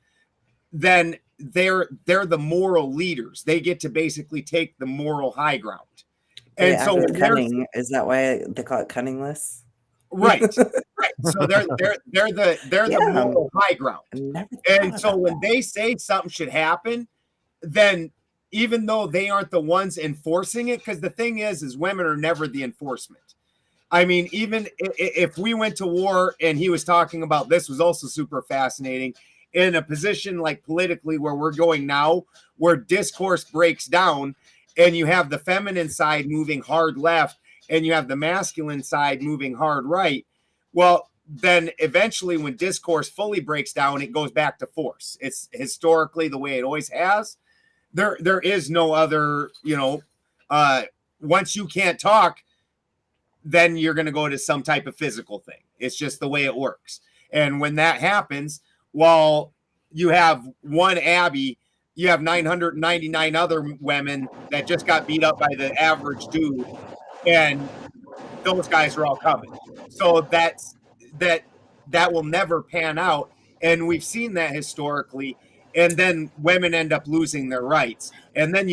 then they're the moral leaders. They get to basically take the moral high ground. they And so act with when they're- cunning. Is that why they call it cunningless? right, right. So they're the moral high ground. And so when they say something should happen, then even though they aren't the ones enforcing it, because the thing is women are never the enforcement. I mean, even if we went to war, and he was talking about, this was also super fascinating, in a position like politically where we're going now, where discourse breaks down and you have the feminine side moving hard left and you have the masculine side moving hard right. Well, then eventually when discourse fully breaks down, it goes back to force. It's historically the way it always has. There is no other, once you can't talk, then you're going to go to some type of physical thing. It's just the way it works. And when that happens, while you have one Abby, you have 999 other women that just got beat up by the average dude, and those guys are all coming. So that will never pan out. And we've seen that historically. And then women end up losing their rights. And then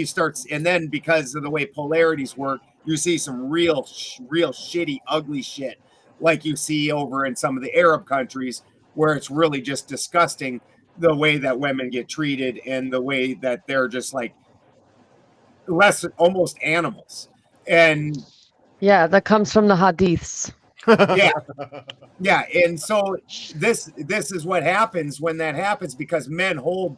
then because of the way polarities work, you see some real shitty, ugly shit like you see over in some of the Arab countries, where it's really just disgusting the way that women get treated and the way that they're just like less, almost animals. And yeah, that comes from the hadiths. Yeah. And so this is what happens when that happens, because men hold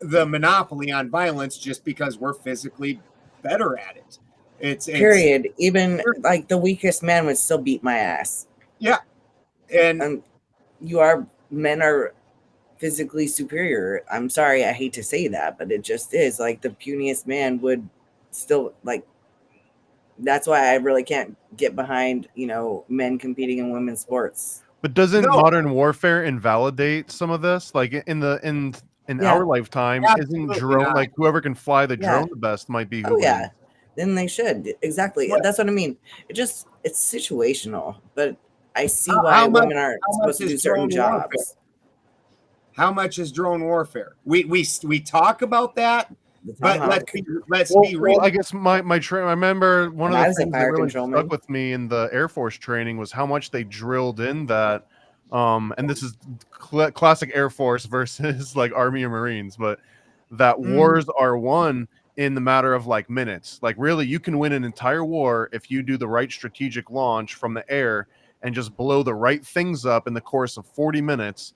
the monopoly on violence just because we're physically better at it. It's period. Even like the weakest man would still beat my ass. Yeah. And men are physically superior. I'm sorry, I hate to say that, but it just is. Like the puniest man would still, like, that's why I really can't get behind, men competing in women's sports. But doesn't modern warfare invalidate some of this? Like in our lifetime, isn't drone like whoever can fly the drone the best might be who wins. Then they should. Exactly. That's what I mean. It's situational, but I see why women aren't supposed to do certain jobs. How much is drone warfare? We talk about that, but let's be real. I guess I remember one of the things that really stuck with me in the Air Force training was how much they drilled in that. And this is classic Air Force versus like Army or Marines, but that wars are won in the matter of like minutes. Like really, you can win an entire war if you do the right strategic launch from the air and just blow the right things up in the course of 40 minutes.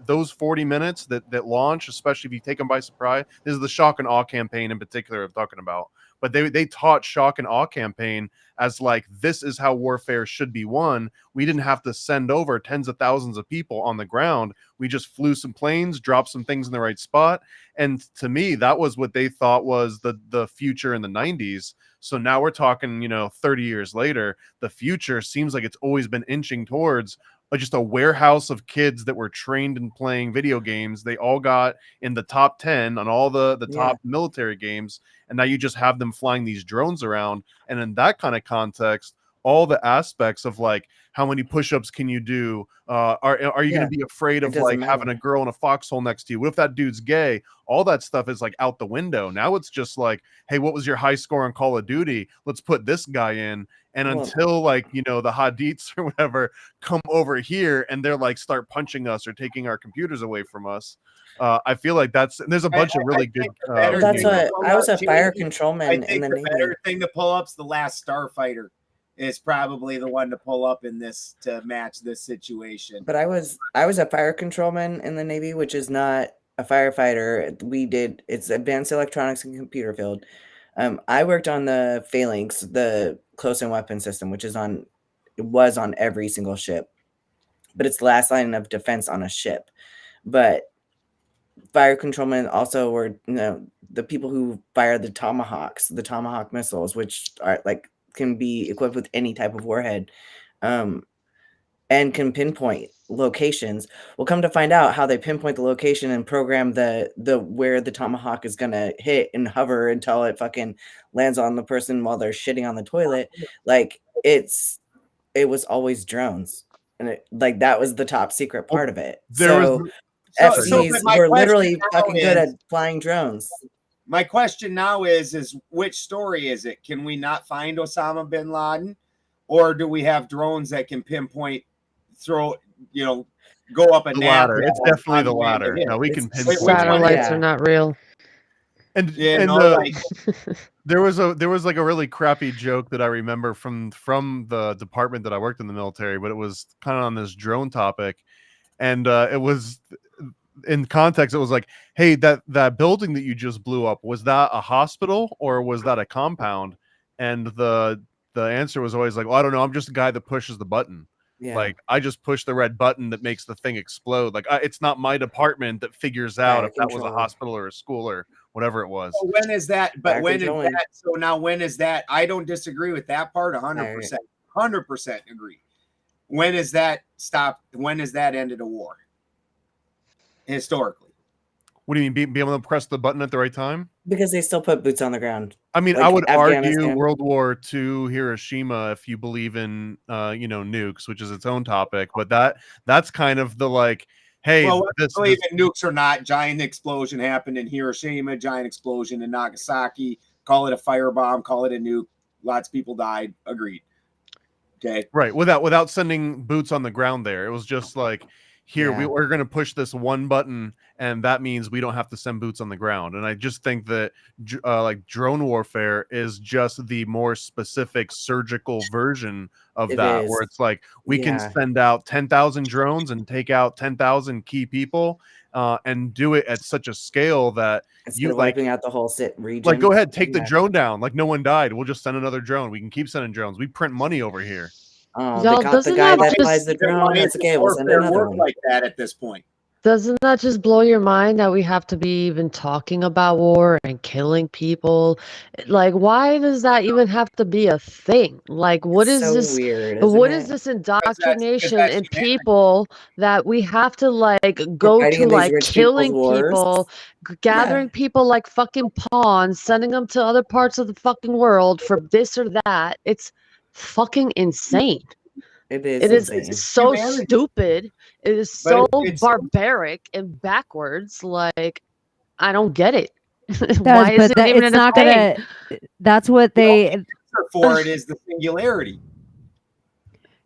Those 40 minutes that launch, especially if you take them by surprise, this is the shock and awe campaign in particular I'm talking about. But they taught shock and awe campaign as like, this is how warfare should be won. We didn't have to send over tens of thousands of people on the ground. We just flew some planes, dropped some things in the right spot. And to me, that was what they thought was the future in the 90s. So now we're talking, 30 years later, the future seems like it's always been inching towards just a warehouse of kids that were trained in playing video games. They all got in the top 10 on all the top military games. And now you just have them flying these drones around. And in that kind of context, all the aspects of like, how many push-ups can you do? Are you going to be afraid of like having a girl in a foxhole next to you? What if that dude's gay? All that stuff is like out the window. Now it's just like, hey, what was your high score on Call of Duty? Let's put this guy in. And until like, the hadiths or whatever come over here and they're like, start punching us or taking our computers away from us. I feel like there's a bunch of really good. That's what I was a fire controlman in the Navy. Better thing to pull up's the Last Starfighter. Is probably the one to pull up in this to match this situation. But I was a fire controlman in the Navy, which is not a firefighter. It's advanced electronics and computer field. I worked on the phalanx, the close-in weapon system, which was on every single ship. But it's the last line of defense on a ship. But fire controlmen also were, the people who fire the Tomahawk missiles, which are like can be equipped with any type of warhead, and can pinpoint locations. We'll come to find out how they pinpoint the location and program the where the Tomahawk is gonna hit and hover until it fucking lands on the person while they're shitting on the toilet. Like it was always drones, and that was the top secret part of it. FCs were literally fucking good at flying drones. My question now is which story is it? Can we not find Osama bin Laden, or do we have drones that can pinpoint, go up a ladder? It's definitely the latter. No, we can pinpoint. Satellites are not real. And Yeah, and no, like there was like a really crappy joke that I remember from the department that I worked in the military, but it was kind of on this drone topic, and it was in context. It was like, hey, that building that you just blew up, was that a hospital or was that a compound? And the answer was always like, well, I don't know. I'm just a guy that pushes the button. Yeah. Like I just push the red button that makes the thing explode. Like it's not my department that figures out Fire if that was a control. hospital or a school or whatever it was. So when is that? But Fire when is controlling. that? So now when is that? I don't disagree with that part 100%. 100% agree. When is that stopped? When is that ended a war? Historically. What do you mean, be able to press the button at the right time? Because they still put boots on the ground. I mean, Like I would argue Afghanistan. World War II Hiroshima if you believe in nukes, which is its own topic, but that's kind of the like, hey, Well, whether this, you believe in nukes or not, giant explosion happened in Hiroshima, giant explosion in Nagasaki. Call it a firebomb, call it a nuke. Lots of people died. Agreed. Okay. right, without sending boots on the ground there. It was just like, here, Yeah. we're going to push this one button, and that means we don't have to send boots on the ground. And I just think that like drone warfare is just the more specific surgical version of It that, is. where it's like we can Yeah. send out 10,000 drones and take out 10,000 key people, and do it at such a scale that Instead you of like, wiping out the whole region. like, go ahead, take the Yeah. drone down. Like no one died. We'll just send another drone. We can keep sending drones. We print money over here. Oh, Y'all, they got the doesn't guy that that flies just- the drone. That's okay. We'll send another work one. like that at this point. Doesn't that just blow your mind that we have to be even talking about war and killing people? Like, why does that even have to be a thing? Like, what is so this? weird, What isn't is it? this that's indoctrination in humanity. people that we have to like go fighting to in these like rich people's killing wars? people, gathering people like fucking pawns, sending them to other parts of the fucking world for this or that? It's fucking insane. It is It is insane. so Humanity. stupid. It is But so it's- barbaric and backwards. Like, I don't get it. Does, Why is but it that, even it's a not thing? gonna. That's what The they. only answer for it is the singularity.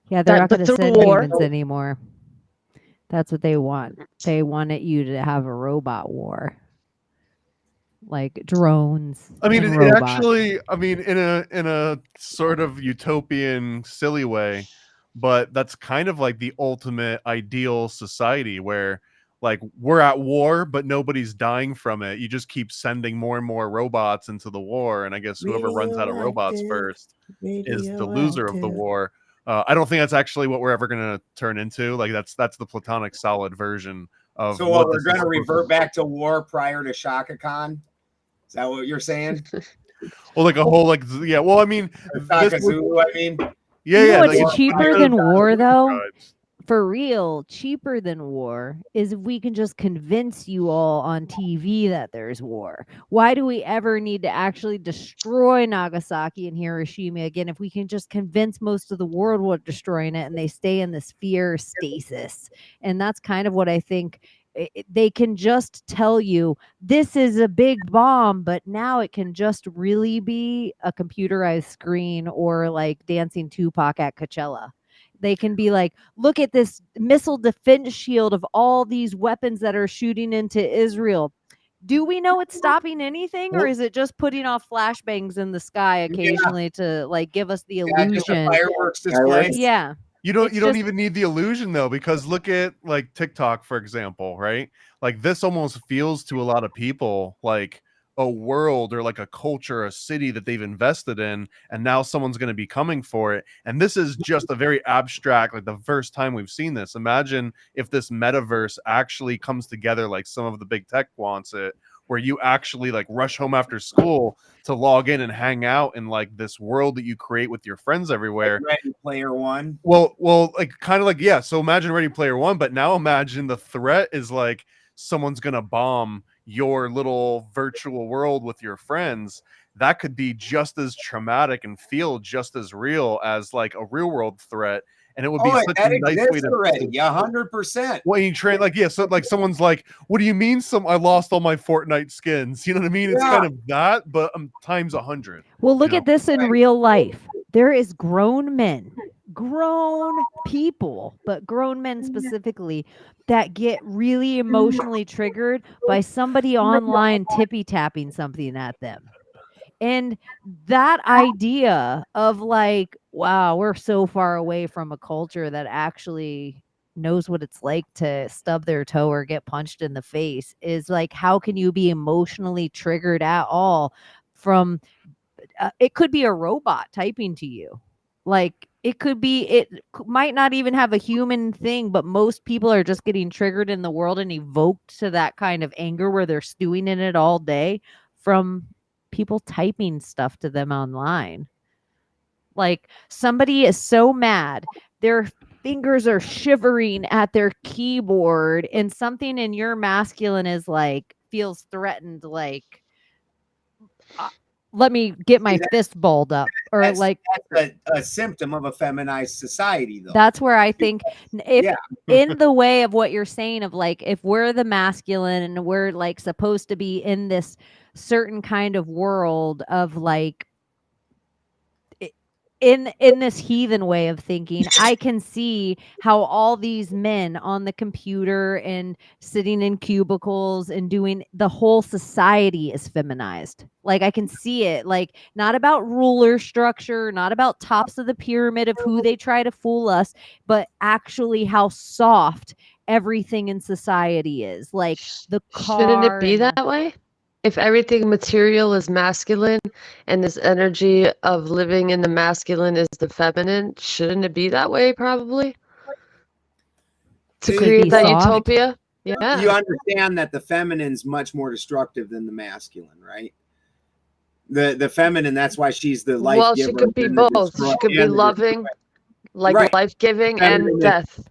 Yeah, they're That- not but going to through send war- humans anymore. That's what they want. They wanted you to have a robot war, like drones. I mean, and it robots. actually, I mean, in a sort of utopian, silly way, but that's kind of like the ultimate ideal society where, like, we're at war, but nobody's dying from it. You just keep sending more and more robots into the war, and I guess whoever runs out of robots Radioactive, first is the loser of the war. I don't think that's actually what we're ever going to turn into. Like, that's the platonic solid version of. So what we're this is going to supposed revert back to war prior to Shaka Khan? Is that what you're saying? Well, like a whole, like, yeah. Well, I mean, Or this Shaka would- Zulu, I mean. yeah, You know yeah. what's like, cheaper it's- than war, though? tribes. For real, cheaper than war is if we can just convince you all on TV that there's war. Why do we ever need to actually destroy Nagasaki and Hiroshima again if we can just convince most of the world we're destroying it and they stay in this fear stasis? And that's kind of what I think. They can just tell you this is a big bomb, but now it can just really be a computerized screen or like dancing Tupac at Coachella. They can be like, look at this missile defense shield of all these weapons that are shooting into Israel. Do we know it's stopping anything, or is it just putting off flashbangs in the sky occasionally to like give us the Yeah, just a illusion? fireworks display. Yeah. You don't It's just- even need the illusion though, because look at like TikTok, for example, right? Like this almost feels to a lot of people like a world or like a culture, a city that they've invested in, and now someone's going to be coming for it. And this is just a very abstract, like the first time we've seen this. Imagine if this metaverse actually comes together like some of the big tech wants it, where you actually like rush home after school to log in and hang out in like this world that you create with your friends everywhere. Like Ready Player One. Well, like kind of like, yeah. So imagine Ready Player One, but now imagine the threat is like someone's gonna bomb your little virtual world with your friends. That could be just as traumatic and feel just as real as like a real world threat. And it would be such that a nice way exists to already. Yeah, 100%. Well, you train like, yeah, so like someone's like, what do you mean I lost all my Fortnite skins? You know what I mean? It's Yeah. kind of that, but times 100. Well, look you at this in real life. There is grown men grown people, but grown men specifically, that get really emotionally triggered by somebody online tippy tapping something at them. And that idea of like, wow, we're so far away from a culture that actually knows what it's like to stub their toe or get punched in the face is like, how can you be emotionally triggered at all from it could be a robot typing to you. Like might not even have a human thing, but most people are just getting triggered in the world and evoked to that kind of anger where they're stewing in it all day from people typing stuff to them online. Like somebody is so mad, their fingers are shivering at their keyboard, and something in your masculine is like feels threatened, like let me get my fist balled up, or That's, like that's a symptom of a feminized society, though. that's where I think if Yeah. in the way of what you're saying of like if we're the masculine and we're like supposed to be in this certain kind of world of like in this heathen way of thinking, I can see how all these men on the computer and sitting in cubicles and doing the whole society is feminized. Like I can see it, like not about ruler structure, not about tops of the pyramid of who they try to fool us, but actually how soft everything in society is. Like the Shouldn't it car be and that way? If everything material is masculine and this energy of living in the masculine is the feminine, shouldn't it be that way probably? To See, create be that soft. utopia? you Yeah. understand that the feminine's much more destructive than the masculine, right? The feminine, that's why she's the life Well, giver she could be and the both. destroyer She could be and the loving, destroyer. like Right. life-giving Feminine and is- death.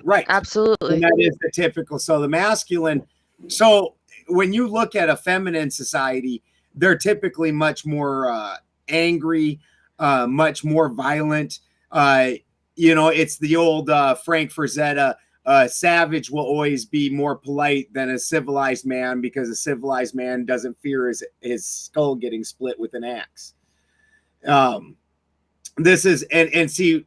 Right. And Absolutely. that is the typical. So the masculine, so when you look at a feminine society, they're typically much more angry, much more violent. It's the old Frank Frazetta, savage will always be more polite than a civilized man because a civilized man doesn't fear his skull getting split with an axe. This is and see,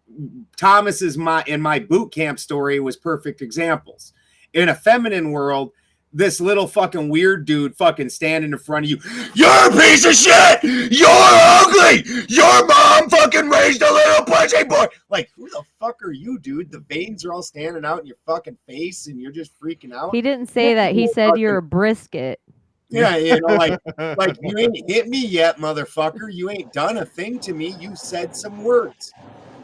Thomas's in my boot camp story was perfect examples. In a feminine world, this little fucking weird dude fucking standing in front of you. You're a piece of shit. You're ugly. Your mom fucking raised a little pussy boy. Like, who the fuck are you, dude? The veins are all standing out in your fucking face, and you're just freaking out. he didn't say that. He said you're a brisket. Yeah, like you ain't hit me yet, motherfucker. You ain't done a thing to me. You said some words.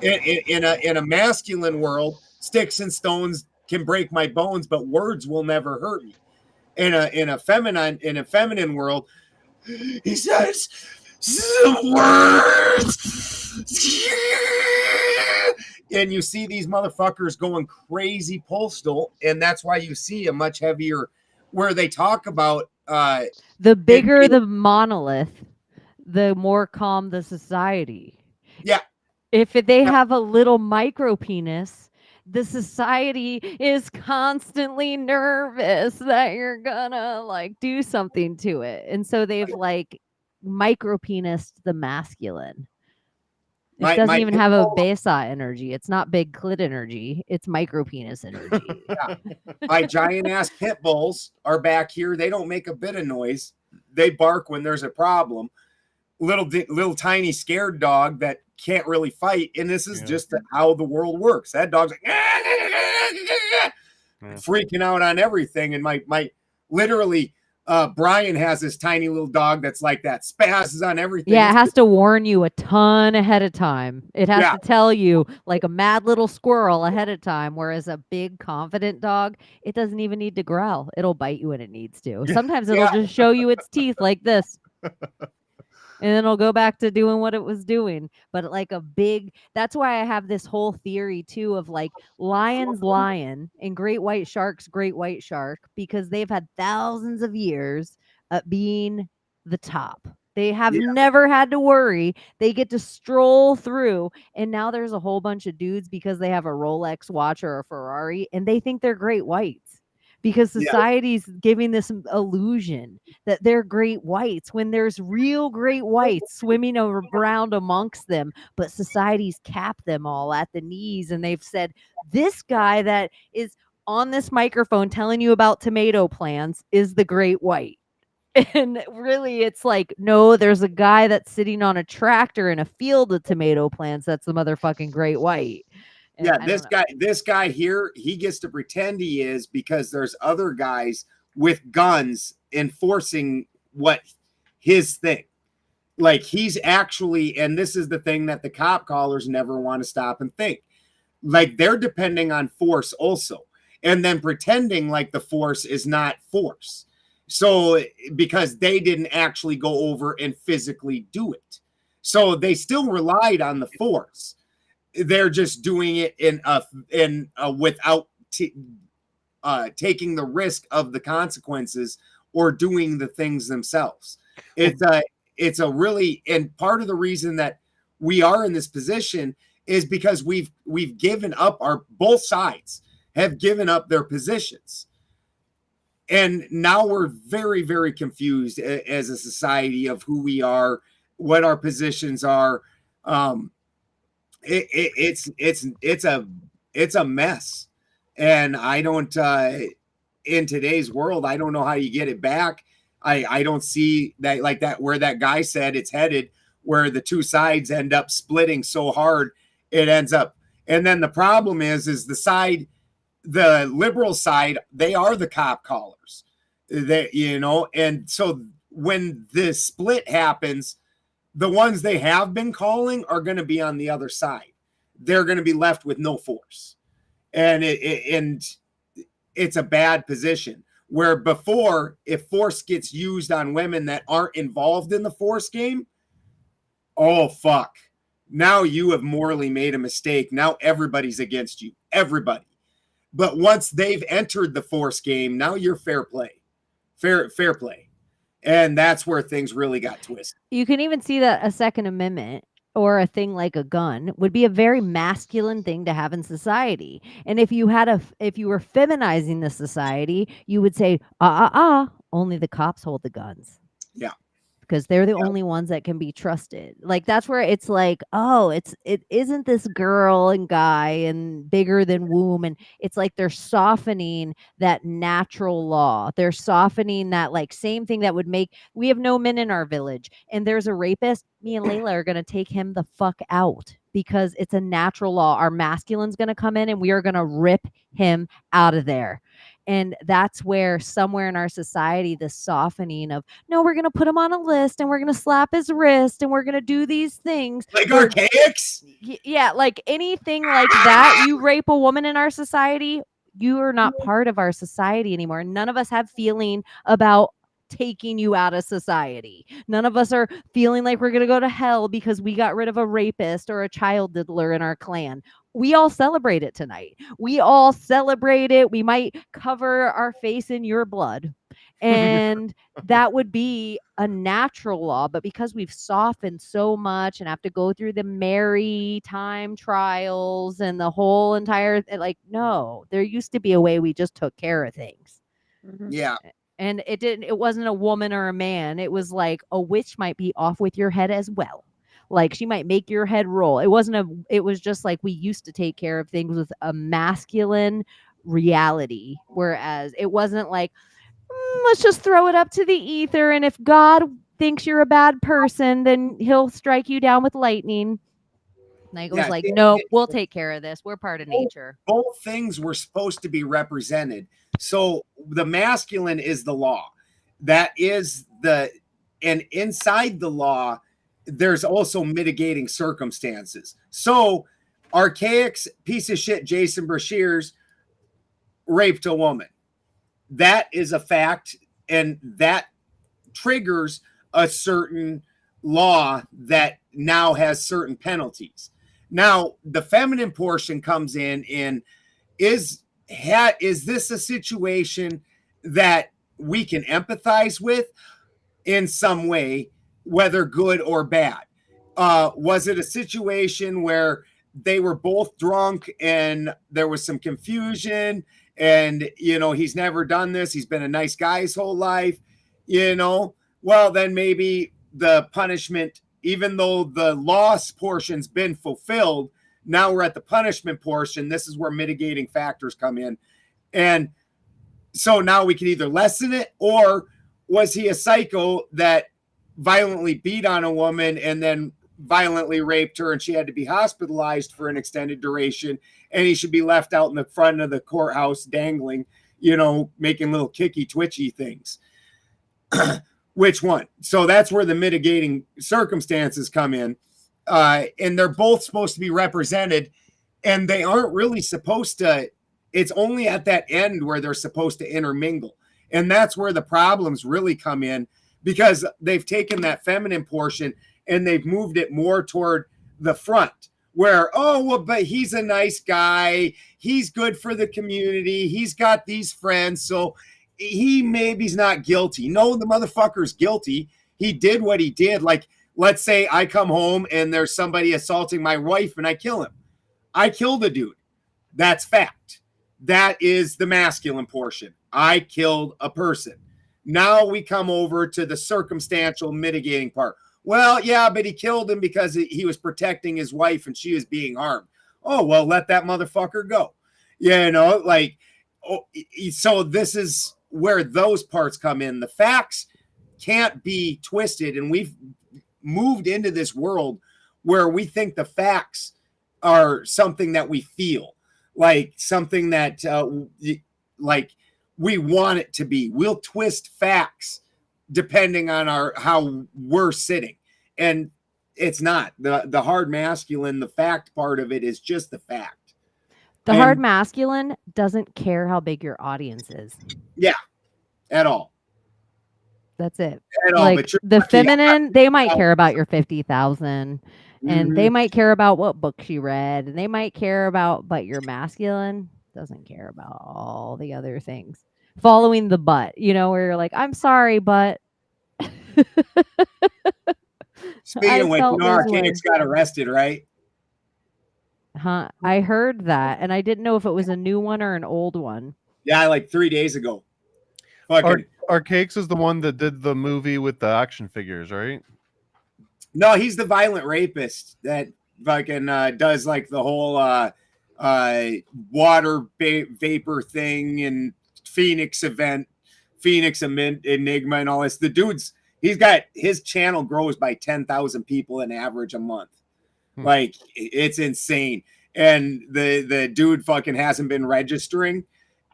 In a masculine world, sticks and stones can break my bones, but words will never hurt me. In a feminine world, he says some words, and you see these motherfuckers going crazy postal, and that's why you see a much heavier where they talk about the bigger the monolith, the more calm the society. Yeah. If they have a little micro penis, the society is constantly nervous that you're gonna like do something to it. And so they've like micro penised the masculine. It doesn't even have a besa energy. It's not big clit energy. It's micro penis energy. Yeah. My giant ass pit bulls are back here. They don't make a bit of noise. They bark when there's a problem. Little tiny scared dog that can't really fight. And this is just how the world works. That dog's like freaking out on everything. And my literally Brian has this tiny little dog that's like that, spazzes on everything. Yeah, it has to warn you a ton ahead of time. It has to tell you like a mad little squirrel ahead of time, whereas a big confident dog, it doesn't even need to growl. It'll bite you when it needs to. Sometimes it'll just show you its teeth like this. And then it'll go back to doing what it was doing. But like that's why I have this whole theory too of like lion and great white shark, because they've had thousands of years at being the top. They have never had to worry. They get to stroll through. And now there's a whole bunch of dudes because they have a Rolex watch or a Ferrari and they think they're great whites. because Yeah. society's giving this illusion that they're great whites when there's real great whites swimming around amongst them, but society's capped them all at the knees, and they've said this guy that is on this microphone telling you about tomato plants is the great white. And really, it's like, no, there's a guy that's sitting on a tractor in a field of tomato plants. That's the motherfucking great white. And Yeah, I this don't know. this guy here, he gets to pretend he is because there's other guys with guns enforcing what his thing. Like he's actually, and this is the thing that the cop callers never want to stop and think. Like they're depending on force also, and then pretending like the force is not force. So because they didn't actually go over and physically do it. So they still relied on the force. They're just doing it without taking the risk of the consequences or doing the things themselves. It's a really, and part of the reason that we are in this position is because we've given up both sides have given up their positions. And now we're very, very confused as a society of who we are, what our positions are. It's a mess, and I don't in today's world, I don't know how you get it back. I don't see that like that where that guy said it's headed, where the two sides end up splitting so hard it ends up. And then the problem is the liberal side, they are the cop callers, and so when this split happens, the ones they have been calling are going to be on the other side. They're going to be left with no force. And it's a bad position where before, if force gets used on women that aren't involved in the force game, oh, fuck. Now you have morally made a mistake. Now everybody's against you. Everybody. But once they've entered the force game, now you're fair play. Fair play. And that's where things really got twisted. You can even see that a Second Amendment or a thing like a gun would be a very masculine thing to have in society. And if you were feminizing the society, you would say, only the cops hold the guns. Yeah. Because they're the only ones that can be trusted. Like that's where it's like, oh, it isn't this girl and guy and bigger than womb, and it's like they're softening that natural law. They're softening that like same thing that would make we have no men in our village, and there's a rapist. Me and Layla are gonna take him the fuck out because it's a natural law. Our masculine's gonna come in and we are gonna rip him out of there. And that's where somewhere in our society, the softening of, no, we're going to put him on a list and we're going to slap his wrist and we're going to do these things. Like archaics? Yeah, like anything like that. You rape a woman in our society, you are not part of our society anymore. None of us have feeling about taking you out of society. None of us are feeling like we're going to go to hell because we got rid of a rapist or a child diddler in our clan. We all celebrate it tonight. We all celebrate it. We might cover our face in your blood. And that would be a natural law. But because we've softened so much and have to go through the maritime trials and the whole entire, like, no, there used to be a way we just took care of things. Yeah. And it wasn't a woman or a man. It was like a witch might be off with your head as well. Like she might make your head roll. It was just like we used to take care of things with a masculine reality. Whereas it wasn't like, let's just throw it up to the ether. And if God thinks you're a bad person, then he'll strike you down with lightning. Like it was like, no, we'll take care of this. We're part of nature. Both things were supposed to be represented. So the masculine is the law. That is and inside the law, there's also mitigating circumstances. So Archaic's piece of shit, Jason Brashears, raped a woman. That is a fact. And that triggers a certain law that now has certain penalties. Now, the feminine portion comes in and is this a situation that we can empathize with in some way, whether good or bad? Was it a situation where they were both drunk and there was some confusion and he's never done this. He's been a nice guy his whole life. Well, then maybe the punishment, even though the loss portion's been fulfilled, now we're at the punishment portion. This is where mitigating factors come in. And so now we can either lessen it, or was he a psycho that violently beat on a woman and then violently raped her and she had to be hospitalized for an extended duration, and he should be left out in the front of the courthouse dangling, making little kicky twitchy things? Which one? So that's where the mitigating circumstances come in. And they're both supposed to be represented, and they aren't really supposed to. It's only at that end where they're supposed to intermingle. And that's where the problems really come in, because they've taken that feminine portion and they've moved it more toward the front, where, oh, well, but he's a nice guy. He's good for the community. He's got these friends. So he maybe's not guilty. No, the motherfucker's guilty. He did what he did. Like, let's say I come home and there's somebody assaulting my wife and I kill him. I killed a dude. That's fact. That is the masculine portion. I killed a person. Now we come over to the circumstantial mitigating part. Well, yeah, but he killed him because he was protecting his wife and she was being harmed. Oh, well, let that motherfucker go. So this is where those parts come in. The facts can't be twisted, and we've moved into this world where we think the facts are something that we feel, like something that like we want it to be. We'll twist facts depending on how we're sitting, and it's not. The hard masculine, the fact part of it is just the fact. The hard masculine doesn't care how big your audience is. Yeah, at all. That's it. At all, like the feminine, they might care about your 50,000, and they might care about what books you read, and they might care about, but your masculine doesn't care about all the other things. Following the but, where you're like, I'm sorry, but. Speaking of which, Archaic's got arrested, right? Huh? I heard that, and I didn't know if it was a new one or an old one. Yeah, like 3 days ago. Archaic's is the one that did the movie with the action figures, right? No, he's the violent rapist that fucking does like the whole water vapor thing and Phoenix Enigma and all this. The dude's, he's got, his channel grows by 10,000 people in average a month. Like, it's insane. And the dude fucking hasn't been registering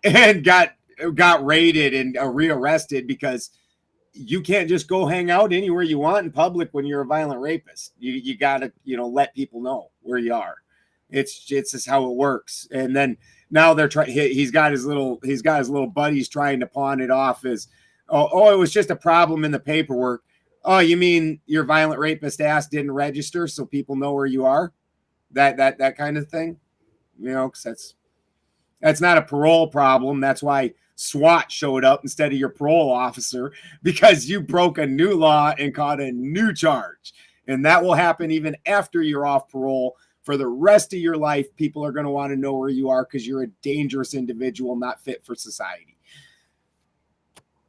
and got raided and rearrested because you can't just go hang out anywhere you want in public when you're a violent rapist. You gotta, let people know where you are. It's just how it works. And then now they're trying, he's got his little buddies trying to pawn it off as, oh, it was just a problem in the paperwork. Oh, you mean your violent rapist ass didn't register so people know where you are? That kind of thing, because that's not a parole problem. That's why SWAT showed up instead of your parole officer, because you broke a new law and caught a new charge. And that will happen even after you're off parole. For the rest of your life, people are going to want to know where you are because you're a dangerous individual, not fit for society.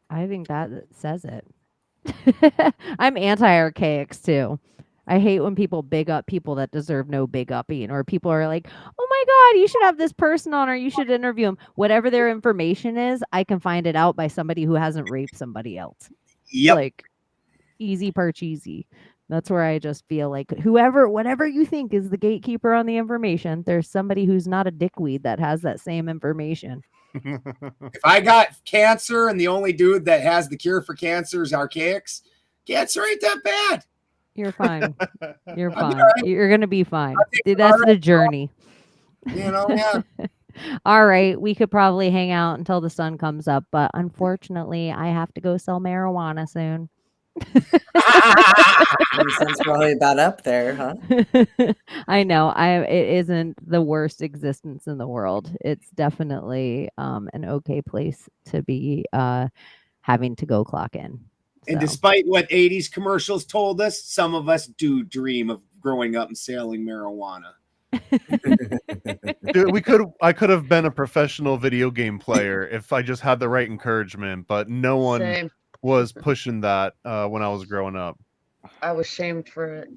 I think that says it. I'm anti-archaics too. I hate when people big up people that deserve no big upping, or people are like, oh my God, you should have this person on, or you should interview them. Whatever their information is, I can find it out by somebody who hasn't raped somebody else. Yep. Like, easy perch easy. That's where I just feel like whatever you think is the gatekeeper on the information, there's somebody who's not a dickweed that has that same information. If I got cancer and the only dude that has the cure for cancer is Archaics, cancer ain't that bad. You're fine. You're fine. Right. You're going to be fine. That's the journey. Yeah. All right. We could probably hang out until the sun comes up, but unfortunately, I have to go sell marijuana soon. The sun's probably about up there, huh? I know. It isn't the worst existence in the world. It's definitely an okay place to be having to go clock in. And despite what 80s commercials told us, some of us do dream of growing up and selling marijuana. Dude, I could have been a professional video game player if I just had the right encouragement, but no one Same. was pushing that when I was growing up. I was shamed for it.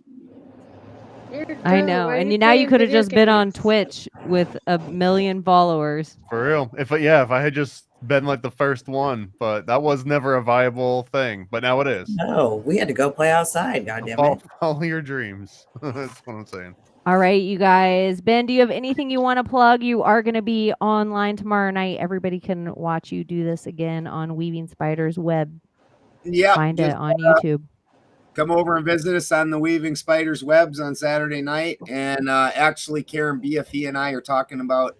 I know. And now you could have just been on Twitch with 1 million followers. For real. If I had just been like the first one, but that was never a viable thing. But now it is. No, we had to go play outside. Goddamn it! Follow your dreams. That's what I'm saying. All right, you guys. Ben, do you have anything you want to plug? You are going to be online tomorrow night. Everybody can watch you do this again on Weaving Spiders web. Yeah, Find it on YouTube. Come over and visit us on the Weaving Spiders webs on Saturday night. And actually, Karen BFE and I are talking about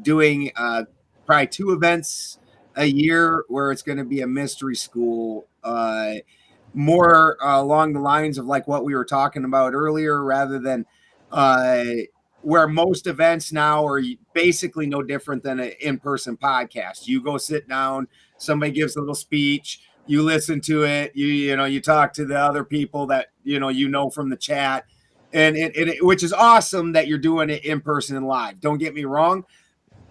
doing probably 2 events a year where it's going to be a mystery school, more along the lines of like what we were talking about earlier, rather than where most events now are basically no different than an in-person podcast. You go sit down, somebody gives a little speech, you listen to it, you talk to the other people that you know from the chat, and which is awesome that you're doing it in person and live. Don't get me wrong,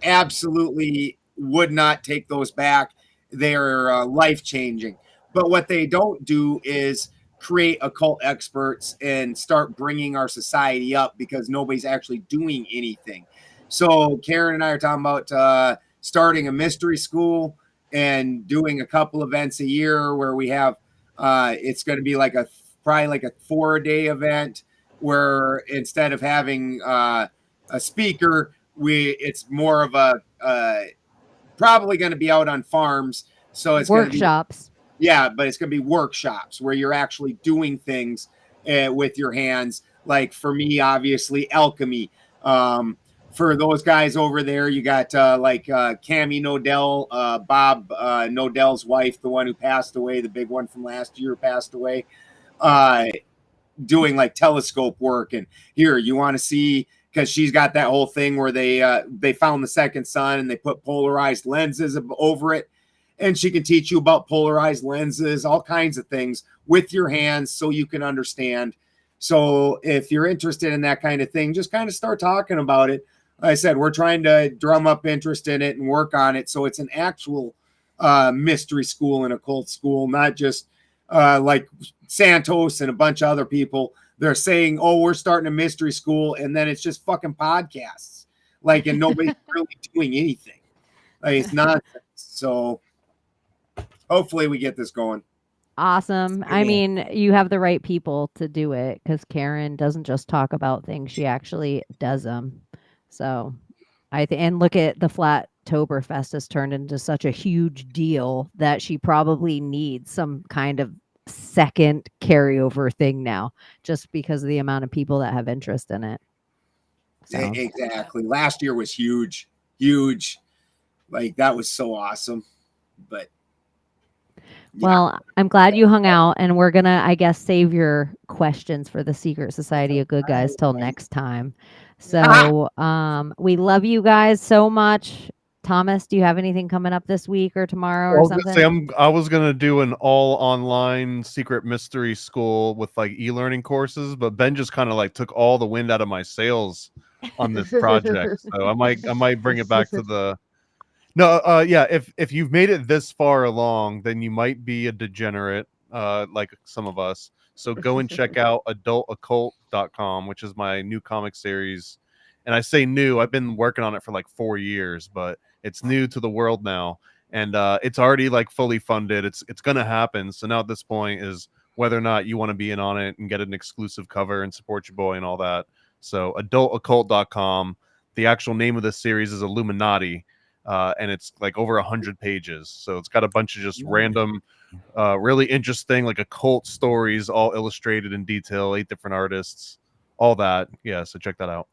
absolutely would not take those back. They are life-changing. But what they don't do is create occult experts and start bringing our society up, because nobody's actually doing anything. So Karen and I are talking about starting a mystery school and doing a couple events a year where we have it's going to be probably like a 4-day event, where instead of having a speaker, it's more of a probably going to be out on farms. So it's workshops. But it's going to be workshops where you're actually doing things with your hands. Like for me, obviously, alchemy. For those guys over there, you got Cammy Nodell, Bob Nodell's wife, the one who passed away, the big one from last year passed away, doing like telescope work. And here, you want to see, because she's got that whole thing where they found the second sun and they put polarized lenses over it. And she can teach you about polarized lenses, all kinds of things with your hands so you can understand. So if you're interested in that kind of thing, just kind of start talking about it. Like I said, we're trying to drum up interest in it and work on it. So it's an actual mystery school and occult school, not just like Santos and a bunch of other people. They're saying, oh, we're starting a mystery school. And then it's just fucking podcasts. And nobody's really doing anything. It's nonsense. So hopefully we get this going. Awesome. I mean, you have the right people to do it, because Karen doesn't just talk about things, she actually does them. So and look at the Flattoberfest has turned into such a huge deal that she probably needs some kind of second carryover thing now, just because of the amount of people that have interest in it. So. Exactly. Last year was huge. That was so awesome. But well, I'm glad you hung out, and we're going to, I guess, save your questions for the Secret Society of Good Guys till next time. So we love you guys so much. Thomas, do you have anything coming up this week or tomorrow or something? I was going to do an all online secret mystery school with e-learning courses, but Ben just kind of took all the wind out of my sails on this project. So I might bring it back to the... No, if you've made it this far along, then you might be a degenerate, like some of us. So go and check out adultoccult.com, which is my new comic series. And I say new, I've been working on it for 4 years, but it's new to the world now. And it's already fully funded. It's going to happen. So now at this point is whether or not you want to be in on it and get an exclusive cover and support your boy and all that. So adultoccult.com. The actual name of this series is Illuminati. And it's over 100 pages. So it's got a bunch of just random, really interesting, occult stories, all illustrated in detail, 8 different artists, all that. Yeah, so check that out.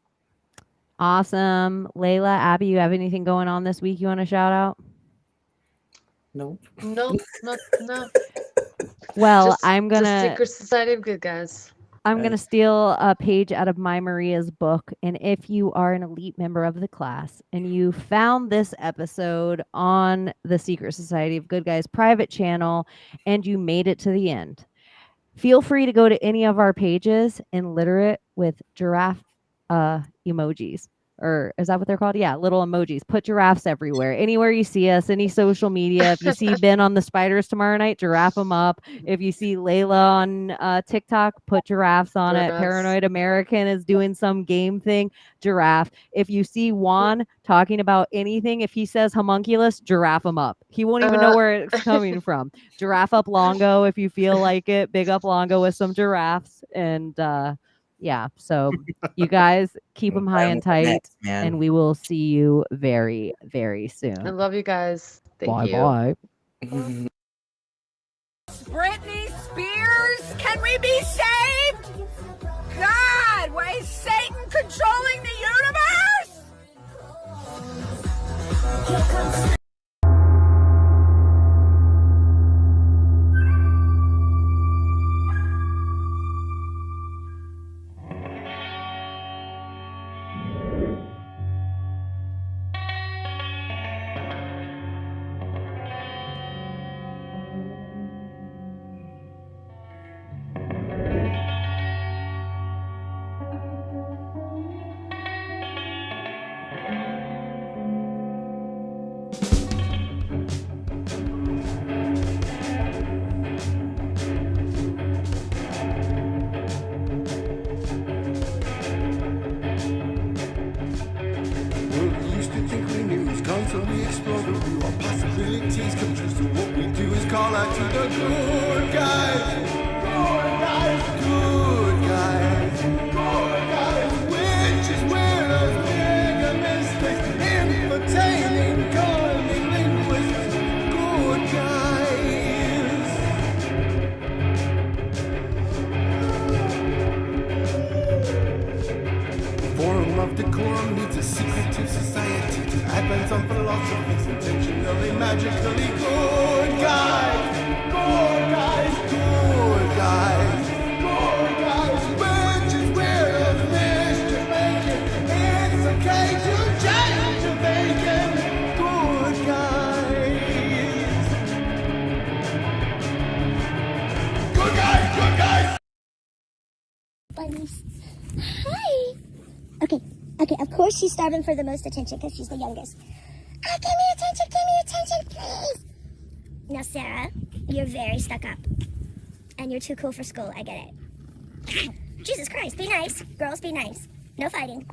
Awesome. Layla, Abby, you have anything going on this week you want to shout out? Nope. No. Well, Just I'm going the to... Secret Society of Good Guys. I'm going to steal a page out of My Maria's book. And if you are an elite member of the class and you found this episode on the Secret Society of Good Guys private channel and you made it to the end, feel free to go to any of our pages and litter it with giraffe emojis. Or is that what they're called? Yeah, little emojis. Put giraffes everywhere. Anywhere you see us, any social media. If you see Ben on the spiders tomorrow night, giraffe them up. If you see Layla on TikTok, put giraffes on it. Giraffes. Paranoid American is doing some game thing, giraffe. If you see Juan talking about anything, if he says homunculus, giraffe him up. He won't even know where it's coming from. Giraffe up Longo if you feel like it. Big up Longo with some giraffes. And yeah, so you guys keep them high and tight, Next, man. and we will see you very, very soon. I love you guys. Thank Bye you. bye. Britney Spears, can we be saved? God, why is Satan controlling the universe? Well, we used to think we knew, constantly explore the view. Our possibilities come true, so what we do is call out to the good guys. Good guys, good guys, good guys. Which is where those bigger mistakes, entertaining, calming linguists, good guys. Forum of decorum needs a secretive society to advance on philosophies intentionally, magically good guys, good guys, good guys, good guys. Which is where the mischief making, it's okay to change your thinking, good guys. Good guys, good guys. Bunnies. Hi. Okay, of course she's starving for the most attention because she's the youngest. Give me attention, please. Now, Sarah, you're very stuck up. And you're too cool for school, I get it. Jesus Christ, be nice. Girls, be nice. No fighting.